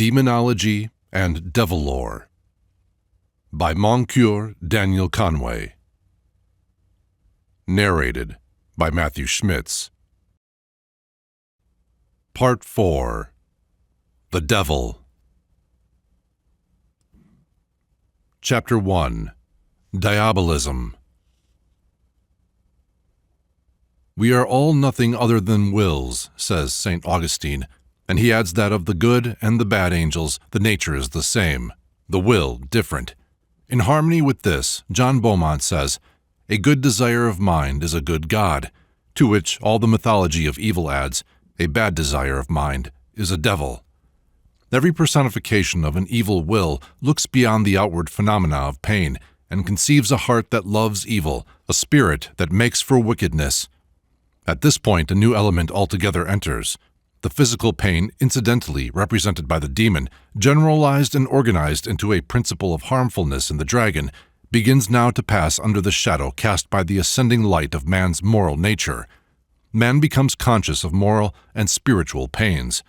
Demonology and Devil Lore by Moncure Daniel Conway. Narrated by Matthew Schmitz. Part 4. The Devil. Chapter 1. Diabolism. We are all nothing other than wills, says St. Augustine, and he adds that of the good and the bad angels, the nature is the same, the will different. In harmony with this, John Beaumont says, "A good desire of mind is a good God," to which all the mythology of evil adds, "A bad desire of mind is a devil." Every personification of an evil will looks beyond the outward phenomena of pain and conceives a heart that loves evil, a spirit that makes for wickedness. At this point, a new element altogether enters. The physical pain, incidentally represented by the demon, generalized and organized into a principle of harmfulness in the dragon, begins now to pass under the shadow cast by the ascending light of man's moral nature. Man becomes conscious of moral and spiritual pains.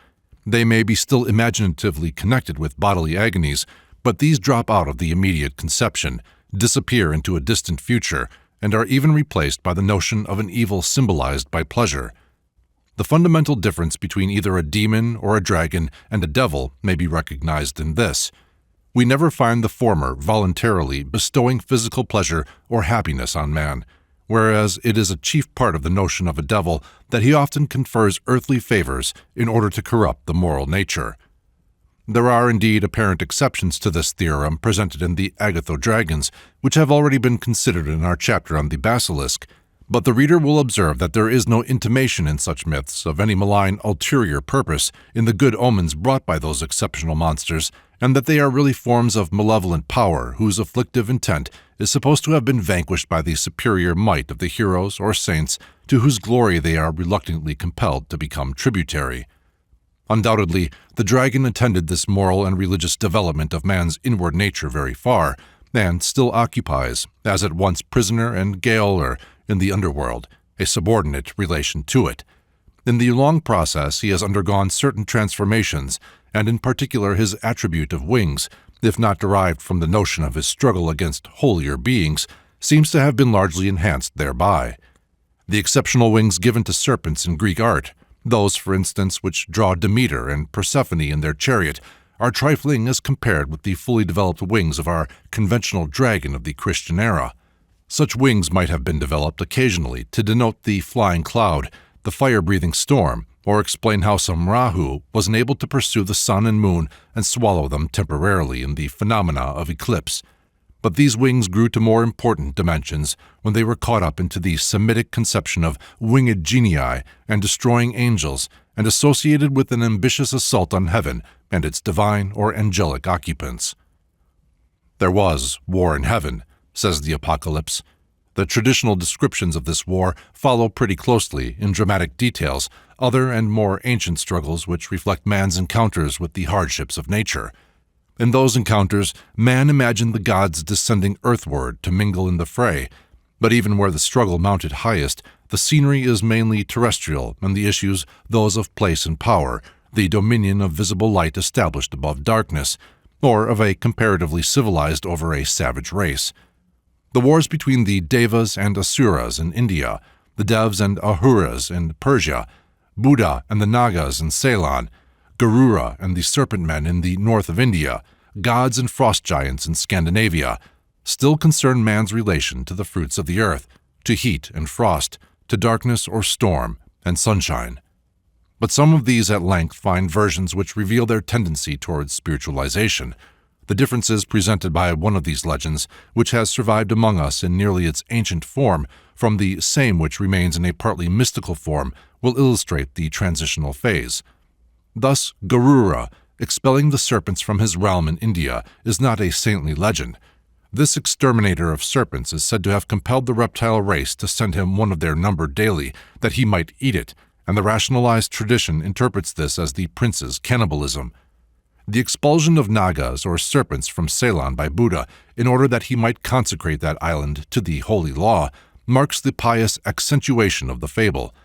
They may be still imaginatively connected with bodily agonies, but these drop out of the immediate conception, disappear into a distant future, and are even replaced by the notion of an evil symbolized by pleasure. The fundamental difference between either a demon or a dragon and a devil may be recognized in this. We never find the former voluntarily bestowing physical pleasure or happiness on man, whereas it is a chief part of the notion of a devil that he often confers earthly favors in order to corrupt the moral nature. There are indeed apparent exceptions to this theorem presented in the Agatho-dragons, which have already been considered in our chapter on the basilisk, but the reader will observe that there is no intimation in such myths of any malign ulterior purpose in the good omens brought by those exceptional monsters, and that they are really forms of malevolent power whose afflictive intent is supposed to have been vanquished by the superior might of the heroes or saints to whose glory they are reluctantly compelled to become tributary. Undoubtedly, the dragon attended this moral and religious development of man's inward nature very far, and still occupies, as at once prisoner and gaoler in the underworld, a subordinate relation to it. In the long process, he has undergone certain transformations, and in particular his attribute of wings, if not derived from the notion of his struggle against holier beings, seems to have been largely enhanced thereby. The exceptional wings given to serpents in Greek art, those, for instance, which draw Demeter and Persephone in their chariot, are trifling as compared with the fully developed wings of our conventional dragon of the Christian era. Such wings might have been developed occasionally to denote the flying cloud, the fire-breathing storm, or explain how some Rahu was enabled to pursue the sun and moon and swallow them temporarily in the phenomena of eclipse. But these wings grew to more important dimensions when they were caught up into the Semitic conception of winged genii and destroying angels, and associated with an ambitious assault on heaven and its divine or angelic occupants. There was war in heaven, says the Apocalypse. The traditional descriptions of this war follow pretty closely, in dramatic details, other and more ancient struggles which reflect man's encounters with the hardships of nature. In those encounters, man imagined the gods descending earthward to mingle in the fray, but even where the struggle mounted highest, the scenery is mainly terrestrial and the issues those of place and power, the dominion of visible light established above darkness, or of a comparatively civilized over a savage race. The wars between the Devas and Asuras in India, the Devs and Ahuras in Persia, Buddha and the Nagas in Ceylon, Garura and the serpent men in the north of India, gods and frost giants in Scandinavia, still concern man's relation to the fruits of the earth, to heat and frost, to darkness or storm, and sunshine. But some of these at length find versions which reveal their tendency towards spiritualization. The differences presented by one of these legends, which has survived among us in nearly its ancient form, from the same which remains in a partly mystical form, will illustrate the transitional phase. Thus, Garura, expelling the serpents from his realm in India, is not a saintly legend. This exterminator of serpents is said to have compelled the reptile race to send him one of their number daily, that he might eat it, and the rationalized tradition interprets this as the prince's cannibalism. The expulsion of Nagas or serpents from Ceylon by Buddha in order that he might consecrate that island to the holy law marks the pious accentuation of the fable.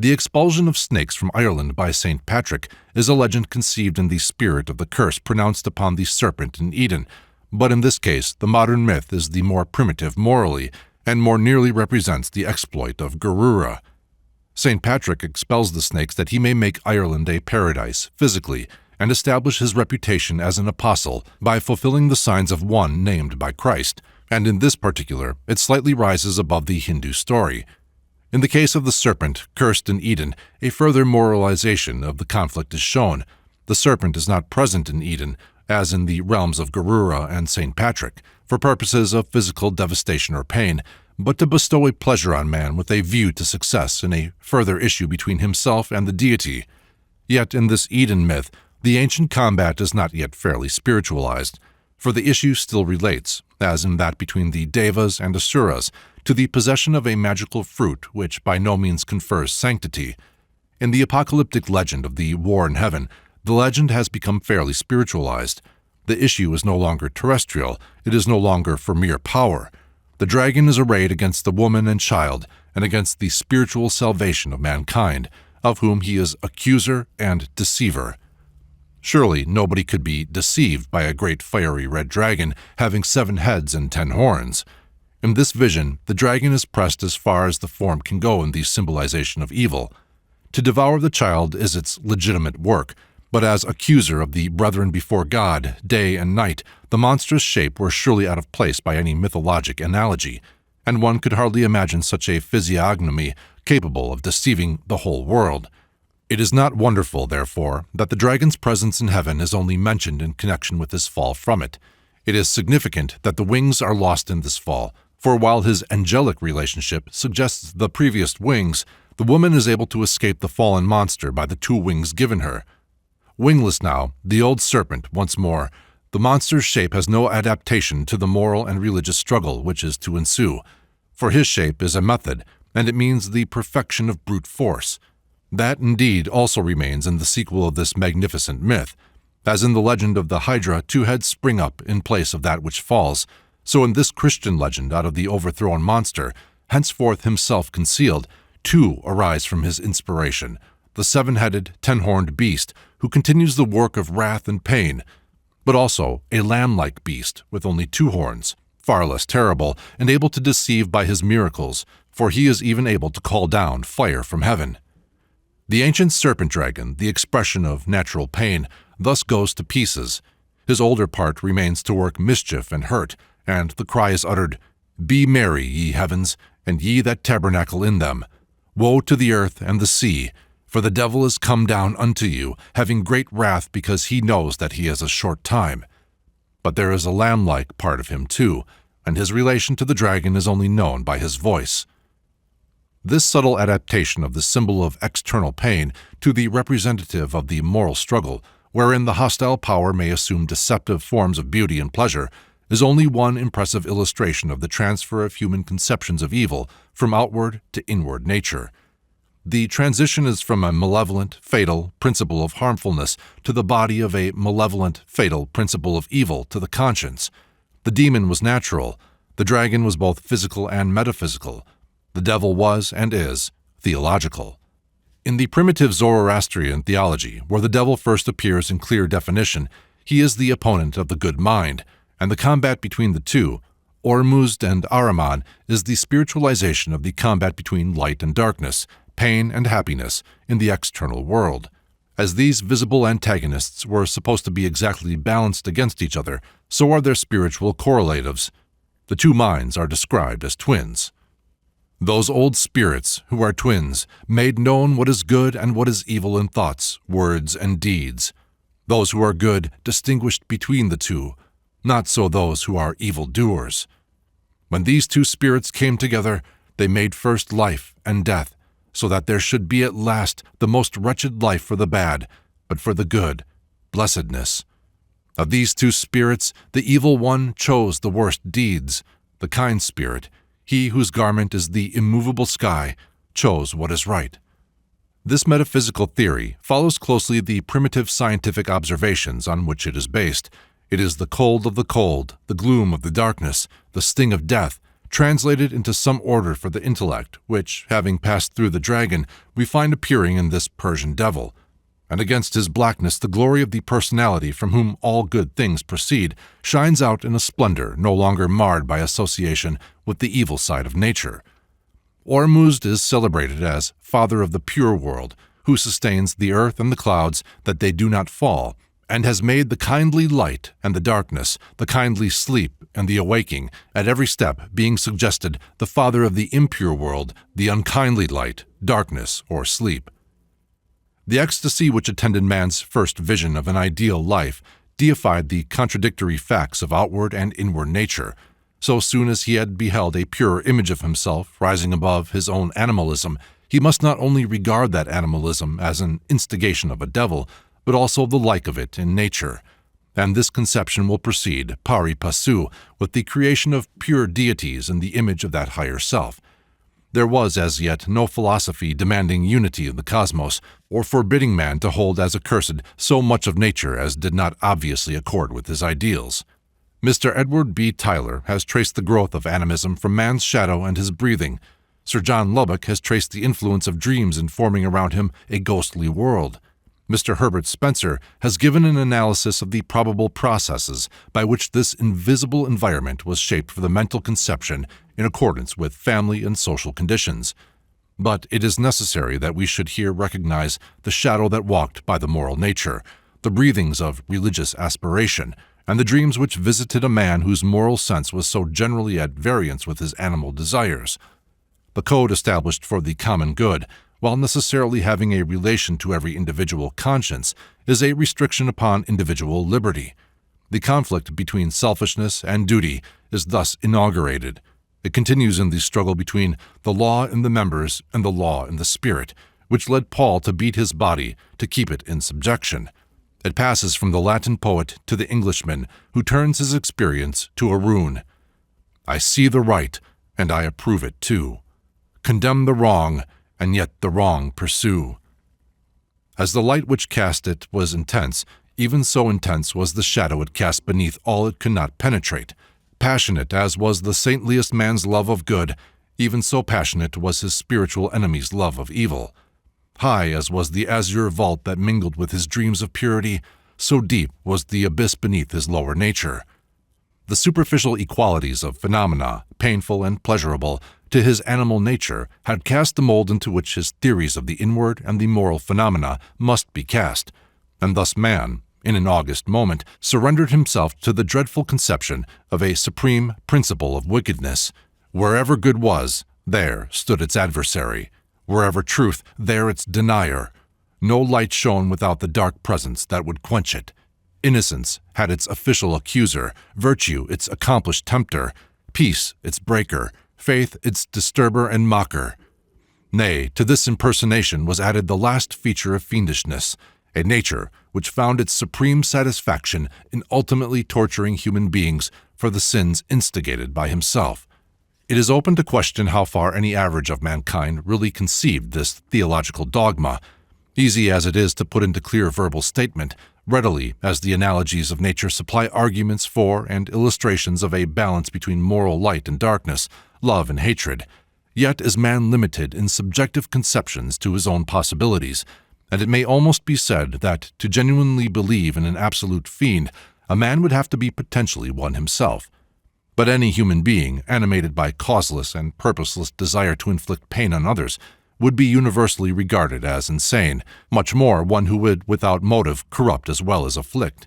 The expulsion of snakes from Ireland by St. Patrick is a legend conceived in the spirit of the curse pronounced upon the serpent in Eden, but in this case the modern myth is the more primitive morally and more nearly represents the exploit of Garura. St. Patrick expels the snakes that he may make Ireland a paradise, physically, and establish his reputation as an apostle by fulfilling the signs of one named by Christ, and in this particular it slightly rises above the Hindu story. In the case of the serpent, cursed in Eden, a further moralization of the conflict is shown. The serpent is not present in Eden, as in the realms of Garura and St. Patrick, for purposes of physical devastation or pain, but to bestow a pleasure on man with a view to success in a further issue between himself and the deity. Yet in this Eden myth, the ancient combat is not yet fairly spiritualized, for the issue still relates, as in that between the Devas and Asuras, to the possession of a magical fruit which by no means confers sanctity. In the apocalyptic legend of the war in heaven, the legend has become fairly spiritualized. The issue is no longer terrestrial, it is no longer for mere power. The dragon is arrayed against the woman and child, and against the spiritual salvation of mankind, of whom he is accuser and deceiver. Surely nobody could be deceived by a great fiery red dragon having 7 heads and 10 horns. In this vision, the dragon is pressed as far as the form can go in the symbolization of evil. To devour the child is its legitimate work, but as accuser of the brethren before God, day and night, the monstrous shape were surely out of place by any mythologic analogy, and one could hardly imagine such a physiognomy capable of deceiving the whole world. It is not wonderful, therefore, that the dragon's presence in heaven is only mentioned in connection with his fall from it. It is significant that the wings are lost in this fall, for while his angelic relationship suggests the previous wings, the woman is able to escape the fallen monster by the 2 wings given her. Wingless now, the old serpent once more, the monster's shape has no adaptation to the moral and religious struggle which is to ensue, for his shape is a method, and it means the perfection of brute force. That indeed also remains in the sequel of this magnificent myth. As in the legend of the Hydra, 2 heads spring up in place of that which falls, so in this Christian legend out of the overthrown monster, henceforth himself concealed, 2 arise from his inspiration, the 7-headed, 10-horned beast who continues the work of wrath and pain, but also a lamb-like beast with only 2 horns, far less terrible and able to deceive by his miracles, for he is even able to call down fire from heaven. The ancient serpent dragon, the expression of natural pain, thus goes to pieces. His older part remains to work mischief and hurt, and the cry is uttered, "Be merry, ye heavens, and ye that tabernacle in them. Woe to the earth and the sea, for the devil is come down unto you, having great wrath because he knows that he has a short time." But there is a lamb-like part of him too, and his relation to the dragon is only known by his voice. This subtle adaptation of the symbol of external pain to the representative of the moral struggle, wherein the hostile power may assume deceptive forms of beauty and pleasure, is only one impressive illustration of the transfer of human conceptions of evil from outward to inward nature. The transition is from a malevolent, fatal principle of harmfulness to the body of a malevolent, fatal principle of evil to the conscience. The demon was natural. The dragon was both physical and metaphysical. The devil was, and is, theological. In the primitive Zoroastrian theology, where the devil first appears in clear definition, he is the opponent of the good mind, and the combat between the two, Ormuzd and Ahriman, is the spiritualization of the combat between light and darkness, pain and happiness, in the external world. As these visible antagonists were supposed to be exactly balanced against each other, so are their spiritual correlatives. The 2 minds are described as twins. Those old spirits, who are twins, made known what is good and what is evil in thoughts, words, and deeds. Those who are good distinguished between the 2, not so those who are evil-doers. When these 2 spirits came together, they made first life and death, so that there should be at last the most wretched life for the bad, but for the good, blessedness. Of these 2 spirits, the evil one chose the worst deeds. The kind spirit, he whose garment is the immovable sky, chose what is right. This metaphysical theory follows closely the primitive scientific observations on which it is based. It is the cold of the cold, the gloom of the darkness, the sting of death, translated into some order for the intellect, which, having passed through the dragon, we find appearing in this Persian devil. And against his blackness the glory of the personality from whom all good things proceed shines out in a splendor no longer marred by association with the evil side of nature. Ormuzd is celebrated as father of the pure world, who sustains the earth and the clouds that they do not fall, and has made the kindly light and the darkness, the kindly sleep and the awaking, at every step being suggested the father of the impure world, the unkindly light, darkness, or sleep. The ecstasy which attended man's first vision of an ideal life deified the contradictory facts of outward and inward nature. So soon as he had beheld a pure image of himself rising above his own animalism, he must not only regard that animalism as an instigation of a devil, but also the like of it in nature. And this conception will proceed pari passu with the creation of pure deities in the image of that higher self. There was as yet no philosophy demanding unity of the cosmos, or forbidding man to hold as accursed so much of nature as did not obviously accord with his ideals. Mr. Edward B. Tyler has traced the growth of animism from man's shadow and his breathing. Sir John Lubbock has traced the influence of dreams in forming around him a ghostly world. Mr. Herbert Spencer has given an analysis of the probable processes by which this invisible environment was shaped for the mental conception in accordance with family and social conditions. But it is necessary that we should here recognize the shadow that walked by the moral nature, the breathings of religious aspiration, and the dreams which visited a man whose moral sense was so generally at variance with his animal desires. The code established for the common good, while necessarily having a relation to every individual conscience, is a restriction upon individual liberty. The conflict between selfishness and duty is thus inaugurated. It continues in the struggle between the law in the members and the law in the spirit, which led Paul to beat his body to keep it in subjection. It passes from the Latin poet to the Englishman, who turns his experience to a rune. I see the right, and I approve it too. Condemn the wrong, and yet the wrong pursue. As the light which cast it was intense, even so intense was the shadow it cast beneath all it could not penetrate. Passionate as was the saintliest man's love of good, even so passionate was his spiritual enemy's love of evil. High as was the azure vault that mingled with his dreams of purity, so deep was the abyss beneath his lower nature. The superficial equalities of phenomena, painful and pleasurable, to his animal nature, had cast the mold into which his theories of the inward and the moral phenomena must be cast, and thus man, in an august moment, surrendered himself to the dreadful conception of a supreme principle of wickedness. Wherever good was, there stood its adversary. Wherever truth, there its denier. No light shone without the dark presence that would quench it. Innocence had its official accuser, virtue its accomplished tempter, peace its breaker, faith its disturber and mocker. Nay, to this impersonation was added the last feature of fiendishness, a nature which found its supreme satisfaction in ultimately torturing human beings for the sins instigated by himself. It is open to question how far any average of mankind really conceived this theological dogma, easy as it is to put into clear verbal statement, readily as the analogies of nature supply arguments for and illustrations of a balance between moral light and darkness, love and hatred. Yet is man limited in subjective conceptions to his own possibilities, and it may almost be said that to genuinely believe in an absolute fiend, a man would have to be potentially one himself. But any human being, animated by causeless and purposeless desire to inflict pain on others, would be universally regarded as insane, much more one who would, without motive, corrupt as well as afflict.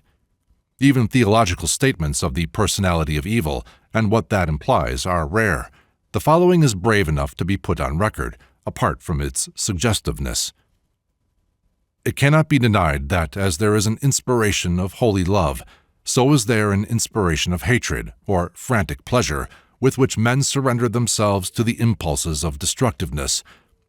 Even theological statements of the personality of evil, and what that implies, are rare. The following is brave enough to be put on record, apart from its suggestiveness. It cannot be denied that, as there is an inspiration of holy love, so is there an inspiration of hatred, or frantic pleasure, with which men surrender themselves to the impulses of destructiveness.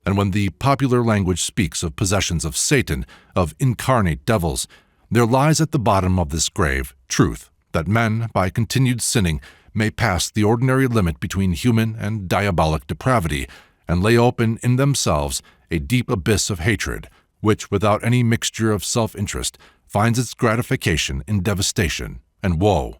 And when the popular language speaks of possessions of Satan, of incarnate devils, there lies at the bottom of this grave truth that men, by continued sinning, may pass the ordinary limit between human and diabolic depravity, and lay open in themselves a deep abyss of hatred, which, without any mixture of self-interest, finds its gratification in devastation and woe.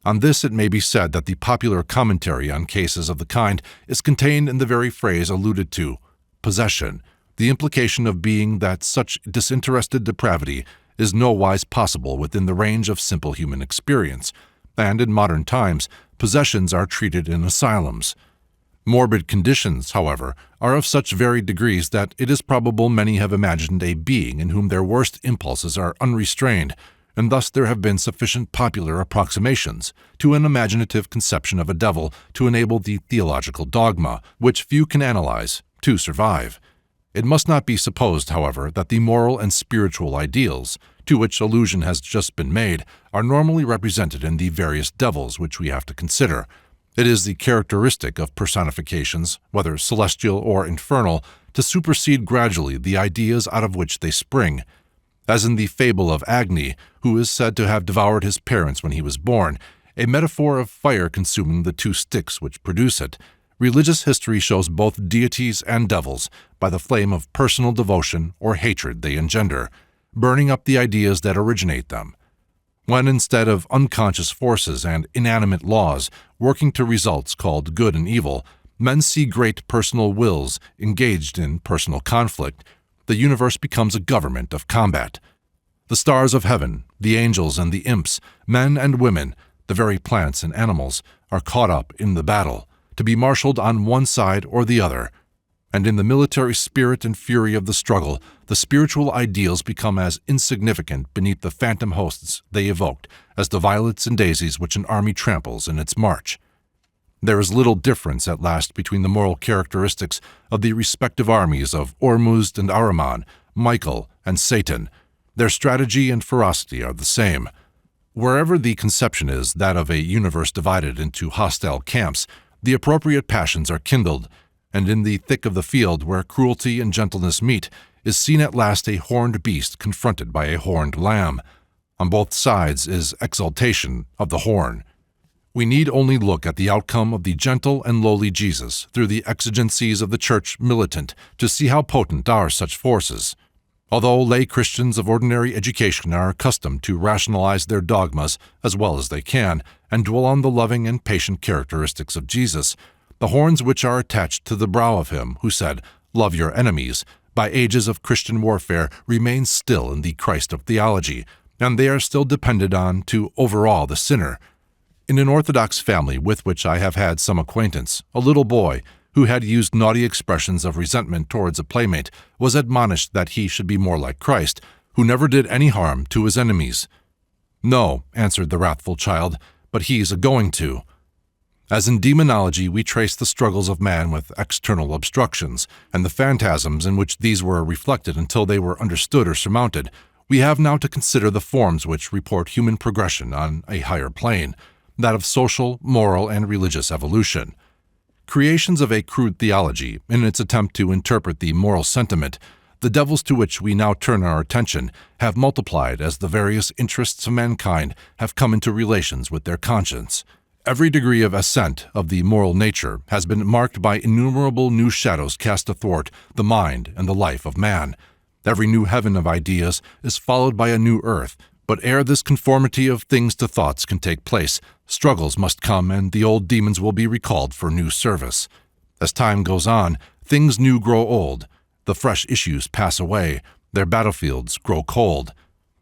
On this it may be said that the popular commentary on cases of the kind is contained in the very phrase alluded to, possession, the implication of being that such disinterested depravity is nowise possible within the range of simple human experience, and in modern times, possessions are treated in asylums. Morbid conditions, however, are of such varied degrees that it is probable many have imagined a being in whom their worst impulses are unrestrained, and thus there have been sufficient popular approximations to an imaginative conception of a devil to enable the theological dogma, which few can analyze, to survive. It must not be supposed, however, that the moral and spiritual ideals, to which allusion has just been made, are normally represented in the various devils which we have to consider. It is the characteristic of personifications, whether celestial or infernal, to supersede gradually the ideas out of which they spring. As in the fable of Agni, who is said to have devoured his parents when he was born, a metaphor of fire consuming the two sticks which produce it, religious history shows both deities and devils by the flame of personal devotion or hatred they engender, burning up the ideas that originate them. When instead of unconscious forces and inanimate laws working to results called good and evil, men see great personal wills engaged in personal conflict, the universe becomes a government of combat. The stars of heaven, the angels and the imps, men and women, the very plants and animals, are caught up in the battle, to be marshaled on one side or the other. And in the military spirit and fury of the struggle, the spiritual ideals become as insignificant beneath the phantom hosts they evoked as the violets and daisies which an army tramples in its march. There is little difference at last between the moral characteristics of the respective armies of Ormuzd and Ahriman, Michael and Satan. Their strategy and ferocity are the same. Wherever the conception is that of a universe divided into hostile camps, the appropriate passions are kindled, and in the thick of the field where cruelty and gentleness meet is seen at last a horned beast confronted by a horned lamb. On both sides is exaltation of the horn. We need only look at the outcome of the gentle and lowly Jesus through the exigencies of the church militant to see how potent are such forces. Although lay Christians of ordinary education are accustomed to rationalize their dogmas as well as they can and dwell on the loving and patient characteristics of Jesus, the horns which are attached to the brow of him who said, "Love your enemies," by ages of Christian warfare remain still in the Christ of theology, and they are still depended on to overawe the sinner. In an Orthodox family with which I have had some acquaintance, a little boy, who had used naughty expressions of resentment towards a playmate, was admonished that he should be more like Christ, who never did any harm to his enemies. "No," answered the wrathful child, "but he's a-going to." As in Demonology we trace the struggles of man with external obstructions, and the phantasms in which these were reflected until they were understood or surmounted, we have now to consider the forms which report human progression on a higher plane, that of social, moral, and religious evolution. Creations of a crude theology, in its attempt to interpret the moral sentiment, the devils to which we now turn our attention have multiplied as the various interests of mankind have come into relations with their conscience. Every degree of ascent of the moral nature has been marked by innumerable new shadows cast athwart the mind and the life of man. Every new heaven of ideas is followed by a new earth, but ere this conformity of things to thoughts can take place, struggles must come and the old demons will be recalled for new service. As time goes on, things new grow old, the fresh issues pass away, their battlefields grow cold.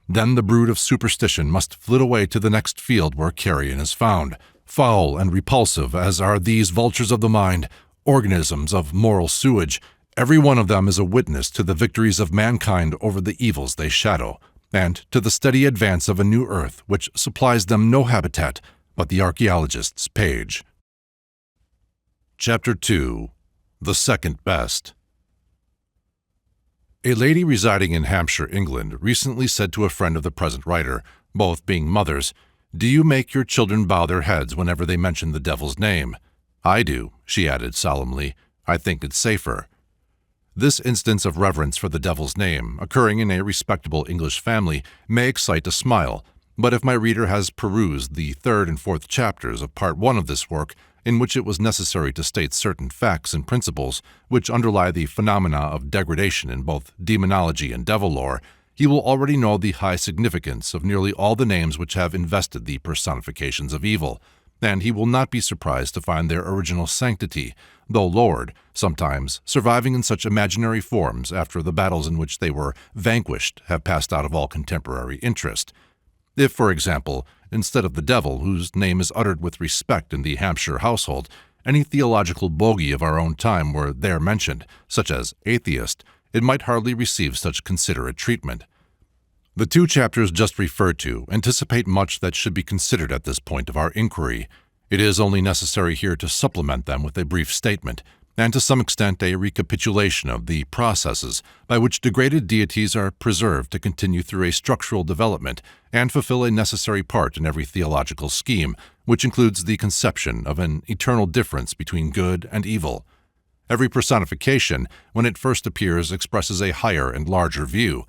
Then the brood of superstition must flit away to the next field where carrion is found. Foul and repulsive as are these vultures of the mind, organisms of moral sewage, every one of them is a witness to the victories of mankind over the evils they shadow, and to the steady advance of a new earth which supplies them no habitat but the archaeologist's page. Chapter 2. The Second Best. A lady residing in Hampshire, England, recently said to a friend of the present writer, both being mothers, "Do you make your children bow their heads whenever they mention the devil's name?" "I do," she added solemnly. "I think it's safer." This instance of reverence for the devil's name, occurring in a respectable English family, may excite a smile, but if my reader has perused the 3rd and 4th chapters of Part 1 of this work, in which it was necessary to state certain facts and principles which underlie the phenomena of degradation in both demonology and devil lore, he will already know the high significance of nearly all the names which have invested the personifications of evil, and he will not be surprised to find their original sanctity, though lowered, sometimes surviving in such imaginary forms after the battles in which they were vanquished have passed out of all contemporary interest. If, for example, instead of the devil, whose name is uttered with respect in the Hampshire household, any theological bogey of our own time were there mentioned, such as atheist, it might hardly receive such considerate treatment. The 2 chapters just referred to anticipate much that should be considered at this point of our inquiry. It is only necessary here to supplement them with a brief statement, and to some extent a recapitulation of the processes by which degraded deities are preserved to continue through a structural development and fulfill a necessary part in every theological scheme, which includes the conception of an eternal difference between good and evil. Every personification, when it first appears, expresses a higher and larger view.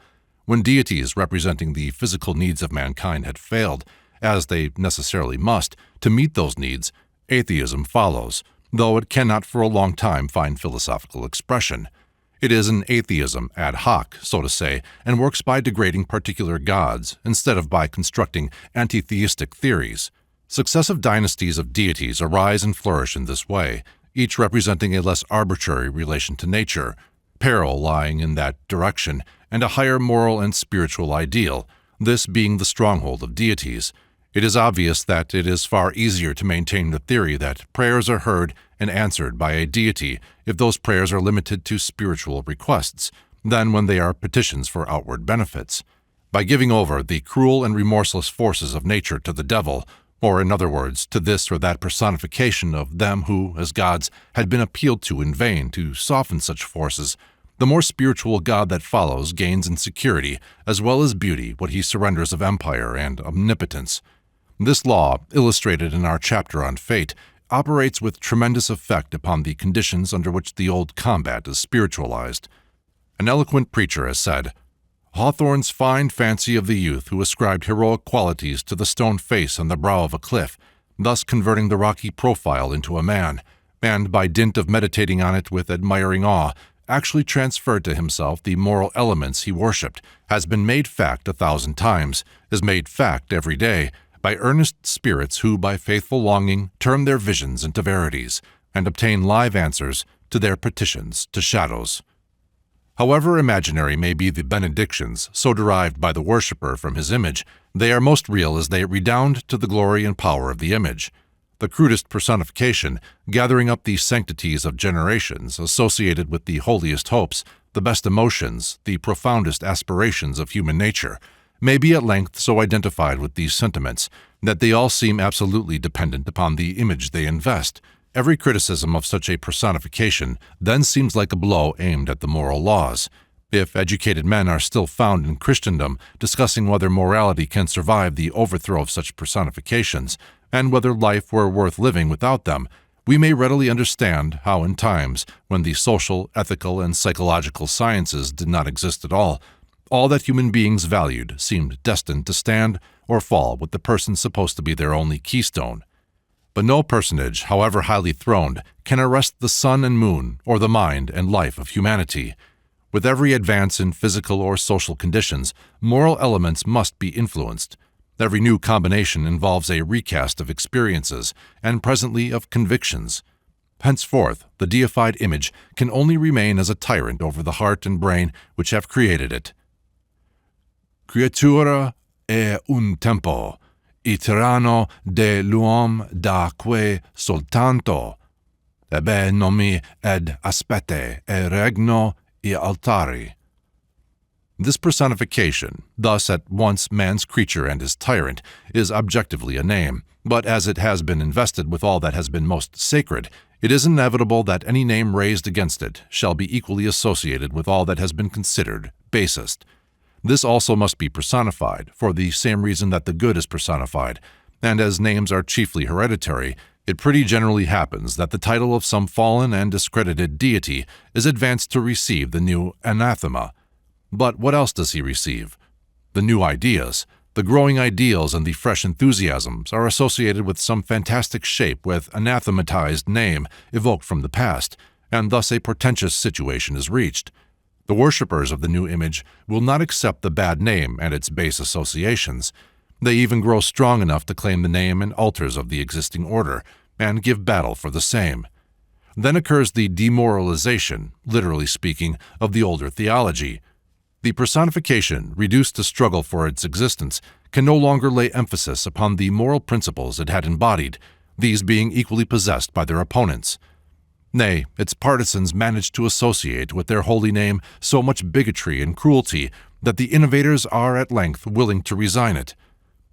When deities representing the physical needs of mankind had failed, as they necessarily must, to meet those needs, atheism follows, though it cannot for a long time find philosophical expression. It is an atheism ad hoc, so to say, and works by degrading particular gods instead of by constructing anti-theistic theories. Successive dynasties of deities arise and flourish in this way, each representing a less arbitrary relation to nature, peril lying in that direction, and a higher moral and spiritual ideal, this being the stronghold of deities. It is obvious that it is far easier to maintain the theory that prayers are heard and answered by a deity if those prayers are limited to spiritual requests, than when they are petitions for outward benefits. By giving over the cruel and remorseless forces of nature to the devil, or in other words, to this or that personification of them who, as gods, had been appealed to in vain to soften such forces, the more spiritual god that follows gains in security as well as beauty what he surrenders of empire and omnipotence. This law, illustrated in our chapter on fate, operates with tremendous effect upon the conditions under which the old combat is spiritualized. An eloquent preacher has said, "Hawthorne's fine fancy of the youth who ascribed heroic qualities to the stone face on the brow of a cliff, thus converting the rocky profile into a man, and by dint of meditating on it with admiring awe, actually transferred to himself the moral elements he worshipped, has been made fact 1,000 times, is made fact every day, by earnest spirits who by faithful longing turn their visions into verities, and obtain live answers to their petitions to shadows." However imaginary may be the benedictions so derived by the worshipper from his image, they are most real as they redound to the glory and power of the image. The crudest personification, gathering up the sanctities of generations associated with the holiest hopes, the best emotions, the profoundest aspirations of human nature, may be at length so identified with these sentiments that they all seem absolutely dependent upon the image they invest. Every criticism of such a personification then seems like a blow aimed at the moral laws. If educated men are still found in Christendom discussing whether morality can survive the overthrow of such personifications, and whether life were worth living without them, we may readily understand how in times when the social, ethical, and psychological sciences did not exist at all that human beings valued seemed destined to stand or fall with the person supposed to be their only keystone. But no personage, however highly throned, can arrest the sun and moon or the mind and life of humanity. With every advance in physical or social conditions, moral elements must be influenced. Every new combination involves a recast of experiences and presently of convictions. Henceforth, the deified image can only remain as a tyrant over the heart and brain which have created it. Creatura è un tempo, e tirano de l'uom da que soltanto, ebe nomi ed aspete e regno e altari. This personification, thus at once man's creature and his tyrant, is objectively a name, but as it has been invested with all that has been most sacred, it is inevitable that any name raised against it shall be equally associated with all that has been considered basest. This also must be personified, for the same reason that the good is personified, and as names are chiefly hereditary, it pretty generally happens that the title of some fallen and discredited deity is advanced to receive the new anathema. But what else does he receive? The new ideas, the growing ideals and the fresh enthusiasms are associated with some fantastic shape with anathematized name evoked from the past, and thus a portentous situation is reached. The worshippers of the new image will not accept the bad name and its base associations. They even grow strong enough to claim the name and altars of the existing order, and give battle for the same. Then occurs the demoralization, literally speaking, of the older theology. The personification, reduced to struggle for its existence, can no longer lay emphasis upon the moral principles it had embodied, these being equally possessed by their opponents. Nay, its partisans managed to associate with their holy name so much bigotry and cruelty that the innovators are at length willing to resign it.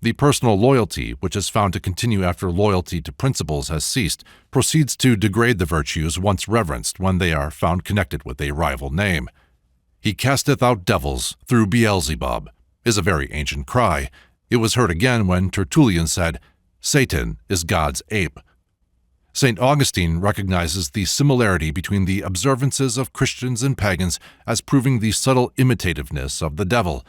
The personal loyalty, which is found to continue after loyalty to principles has ceased, proceeds to degrade the virtues once reverenced when they are found connected with a rival name. "He casteth out devils through Beelzebub" is a very ancient cry. It was heard again when Tertullian said, "Satan is God's ape." St. Augustine recognizes the similarity between the observances of Christians and pagans as proving the subtle imitativeness of the devil.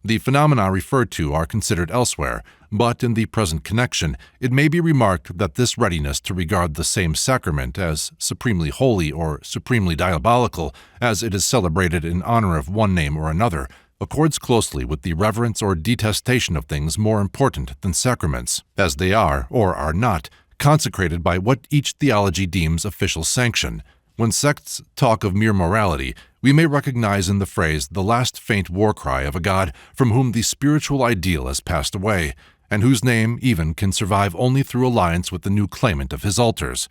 The phenomena referred to are considered elsewhere, but in the present connection, it may be remarked that this readiness to regard the same sacrament as supremely holy or supremely diabolical, as it is celebrated in honor of one name or another, accords closely with the reverence or detestation of things more important than sacraments, as they are, or are not, consecrated by what each theology deems official sanction. When sects talk of mere morality, we may recognize in the phrase the last faint war cry of a god from whom the spiritual ideal has passed away, and whose name even can survive only through alliance with the new claimant of his altars.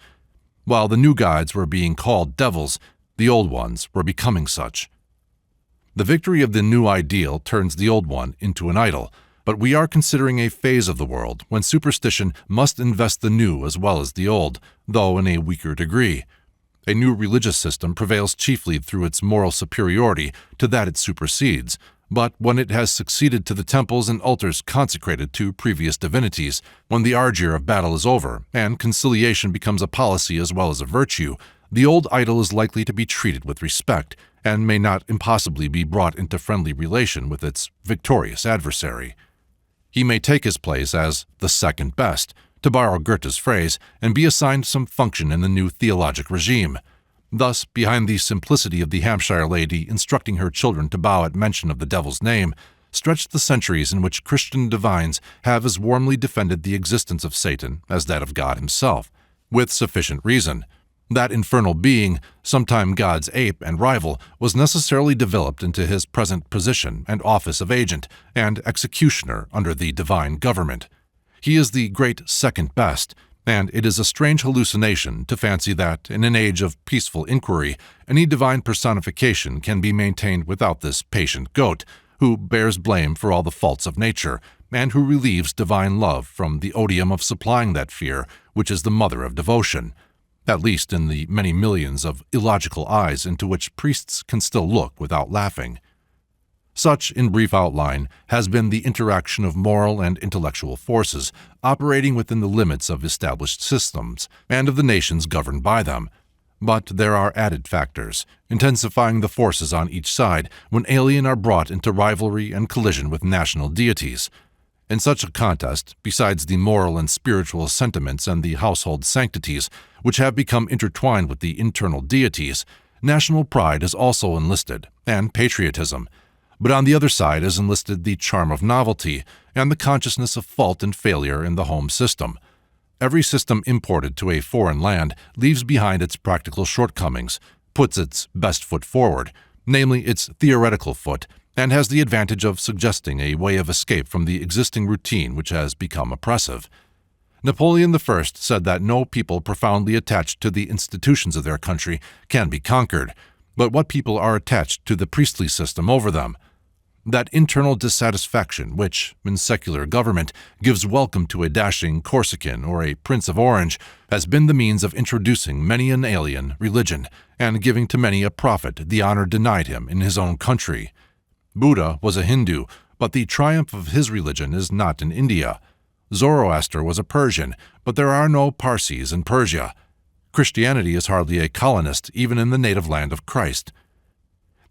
While the new gods were being called devils, the old ones were becoming such. The victory of the new ideal turns the old one into an idol, but we are considering a phase of the world when superstition must invest the new as well as the old, though in a weaker degree. A new religious system prevails chiefly through its moral superiority to that it supersedes, but when it has succeeded to the temples and altars consecrated to previous divinities, when the ardour of battle is over, and conciliation becomes a policy as well as a virtue, the old idol is likely to be treated with respect, and may not impossibly be brought into friendly relation with its victorious adversary. He may take his place as the second best, to borrow Goethe's phrase, and be assigned some function in the new theologic regime. Thus, behind the simplicity of the Hampshire lady instructing her children to bow at mention of the devil's name, stretch the centuries in which Christian divines have as warmly defended the existence of Satan as that of God himself, with sufficient reason. That infernal being, sometime God's ape and rival, was necessarily developed into his present position and office of agent and executioner under the divine government. He is the great second best, and it is a strange hallucination to fancy that, in an age of peaceful inquiry, any divine personification can be maintained without this patient goat, who bears blame for all the faults of nature, and who relieves divine love from the odium of supplying that fear which is the mother of devotion, at least in the many millions of illogical eyes into which priests can still look without laughing. Such, in brief outline, has been the interaction of moral and intellectual forces operating within the limits of established systems and of the nations governed by them. But there are added factors, intensifying the forces on each side when alien are brought into rivalry and collision with national deities. In such a contest, besides the moral and spiritual sentiments and the household sanctities, which have become intertwined with the internal deities, national pride is also enlisted, and patriotism. But on the other side is enlisted the charm of novelty and the consciousness of fault and failure in the home system. Every system imported to a foreign land leaves behind its practical shortcomings, puts its best foot forward, namely its theoretical foot, and has the advantage of suggesting a way of escape from the existing routine which has become oppressive. Napoleon I said that no people profoundly attached to the institutions of their country can be conquered, but what people are attached to the priestly system over them. That internal dissatisfaction which, in secular government, gives welcome to a dashing Corsican or a Prince of Orange has been the means of introducing many an alien religion and giving to many a prophet the honor denied him in his own country. Buddha was a Hindu, but the triumph of his religion is not in India. Zoroaster was a Persian, but there are no Parsis in Persia. Christianity is hardly a colonist even in the native land of Christ.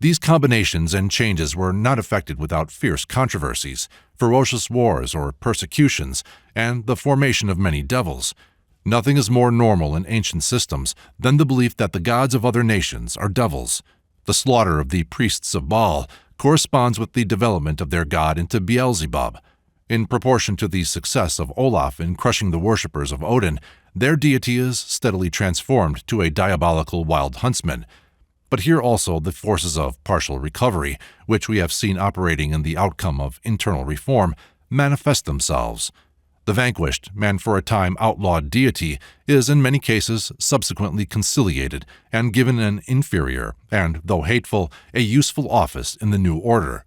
These combinations and changes were not effected without fierce controversies, ferocious wars or persecutions, and the formation of many devils. Nothing is more normal in ancient systems than the belief that the gods of other nations are devils. The slaughter of the priests of Baal corresponds with the development of their god into Beelzebub. In proportion to the success of Olaf in crushing the worshippers of Odin, their deity is steadily transformed to a diabolical wild huntsman. But here also the forces of partial recovery, which we have seen operating in the outcome of internal reform, manifest themselves. The vanquished, and for a time outlawed deity is in many cases subsequently conciliated and given an inferior, and, though hateful, a useful office in the new order.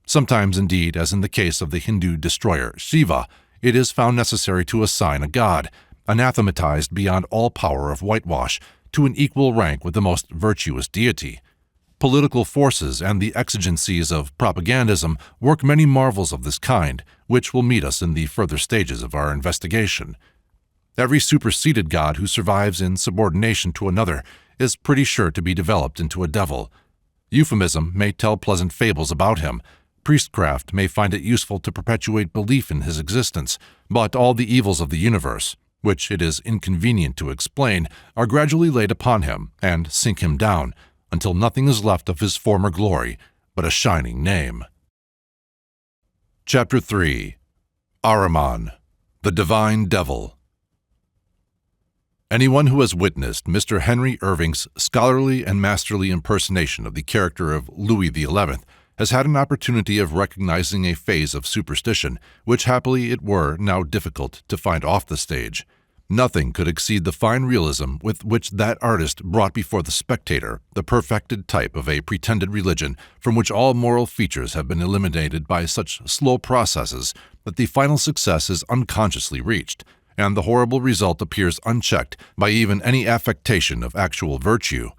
Sometimes, indeed, as in the case of the Hindu destroyer Shiva, it is found necessary to assign a god, anathematized beyond all power of whitewash, to an equal rank with the most virtuous deity. Political forces and the exigencies of propagandism work many marvels of this kind, which will meet us in the further stages of our investigation. Every superseded god who survives in subordination to another is pretty sure to be developed into a devil. Euphemism may tell pleasant fables about him. Priestcraft may find it useful to perpetuate belief in his existence, but all the evils of the universe, which it is inconvenient to explain, are gradually laid upon him and sink him down, until nothing is left of his former glory but a shining name. Chapter 3. Ahriman, the Divine Devil. Anyone who has witnessed Mr. Henry Irving's scholarly and masterly impersonation of the character of Louis XI has had an opportunity of recognizing a phase of superstition, which happily it were now difficult to find off the stage. Nothing could exceed the fine realism with which that artist brought before the spectator the perfected type of a pretended religion from which all moral features have been eliminated by such slow processes that the final success is unconsciously reached, and the horrible result appears unchecked by even any affectation of actual virtue.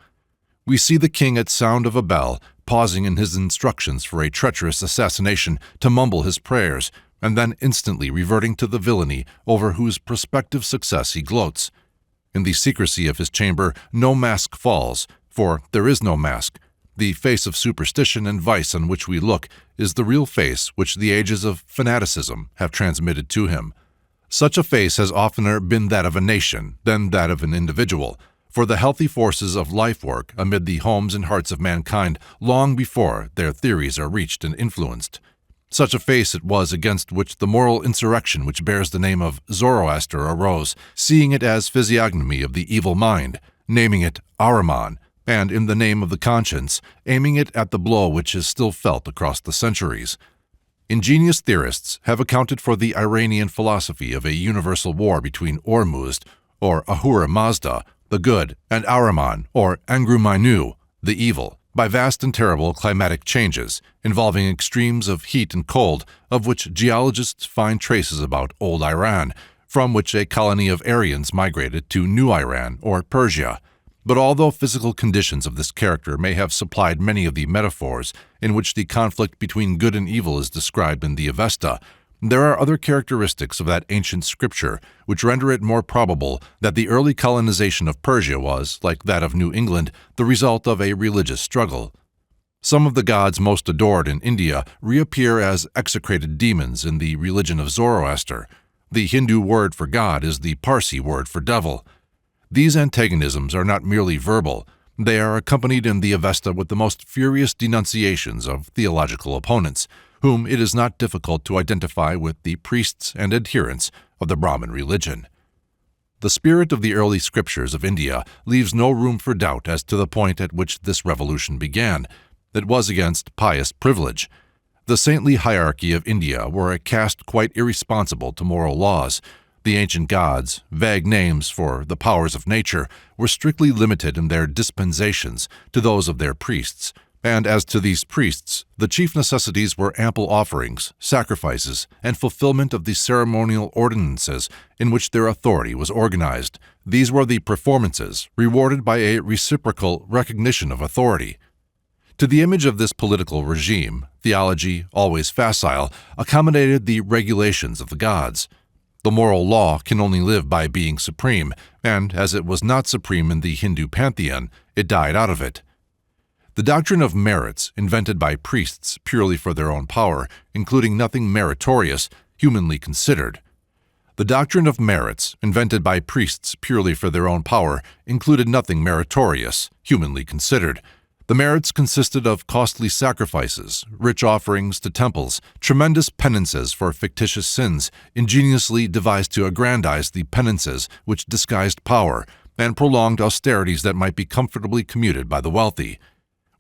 We see the king at sound of a bell, pausing in his instructions for a treacherous assassination to mumble his prayers, and then instantly reverting to the villainy over whose prospective success he gloats. In the secrecy of his chamber no mask falls, for there is no mask. The face of superstition and vice on which we look is the real face which the ages of fanaticism have transmitted to him. Such a face has oftener been that of a nation than that of an individual, for the healthy forces of life work amid the homes and hearts of mankind long before their theories are reached and influenced. Such a face it was against which the moral insurrection which bears the name of Zoroaster arose, seeing it as physiognomy of the evil mind, naming it Ahriman, and in the name of the conscience, aiming it at the blow which is still felt across the centuries. Ingenious theorists have accounted for the Iranian philosophy of a universal war between Ormuzd, or Ahura Mazda, the good, and Ahriman, or Angrumainu, the evil, by vast and terrible climatic changes, involving extremes of heat and cold, of which geologists find traces about old Iran, from which a colony of Aryans migrated to New Iran or Persia. But although physical conditions of this character may have supplied many of the metaphors in which the conflict between good and evil is described in the Avesta, there are other characteristics of that ancient scripture which render it more probable that the early colonization of Persia was, like that of New England, the result of a religious struggle. Some of the gods most adored in India reappear as execrated demons in the religion of Zoroaster. The Hindu word for God is the Parsi word for devil. These antagonisms are not merely verbal. They are accompanied in the Avesta with the most furious denunciations of theological opponents, whom it is not difficult to identify with the priests and adherents of the Brahmin religion. The spirit of the early scriptures of India leaves no room for doubt as to the point at which this revolution began. It was against pious privilege. The saintly hierarchy of India were a caste quite irresponsible to moral laws. The ancient gods, vague names for the powers of nature, were strictly limited in their dispensations to those of their priests, and as to these priests, the chief necessities were ample offerings, sacrifices, and fulfillment of the ceremonial ordinances in which their authority was organized. These were the performances, rewarded by a reciprocal recognition of authority. To the image of this political regime, theology, always facile, accommodated the regulations of the gods. The moral law can only live by being supreme, and as it was not supreme in the Hindu pantheon, it died out of it. The doctrine of merits, invented by priests purely for their own power, including nothing meritorious, humanly considered. The doctrine of merits, invented by priests purely for their own power, included nothing meritorious, humanly considered. The merits consisted of costly sacrifices, rich offerings to temples, tremendous penances for fictitious sins, ingeniously devised to aggrandize the penances which disguised power, and prolonged austerities that might be comfortably commuted by the wealthy.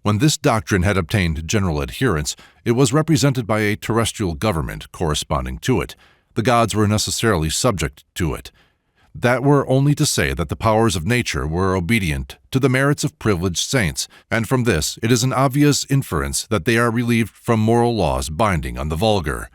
When this doctrine had obtained general adherence, it was represented by a terrestrial government corresponding to it. The gods were necessarily subject to it. That were only to say that the powers of nature were obedient to the merits of privileged saints, and from this it is an obvious inference that they are relieved from moral laws binding on the vulgar.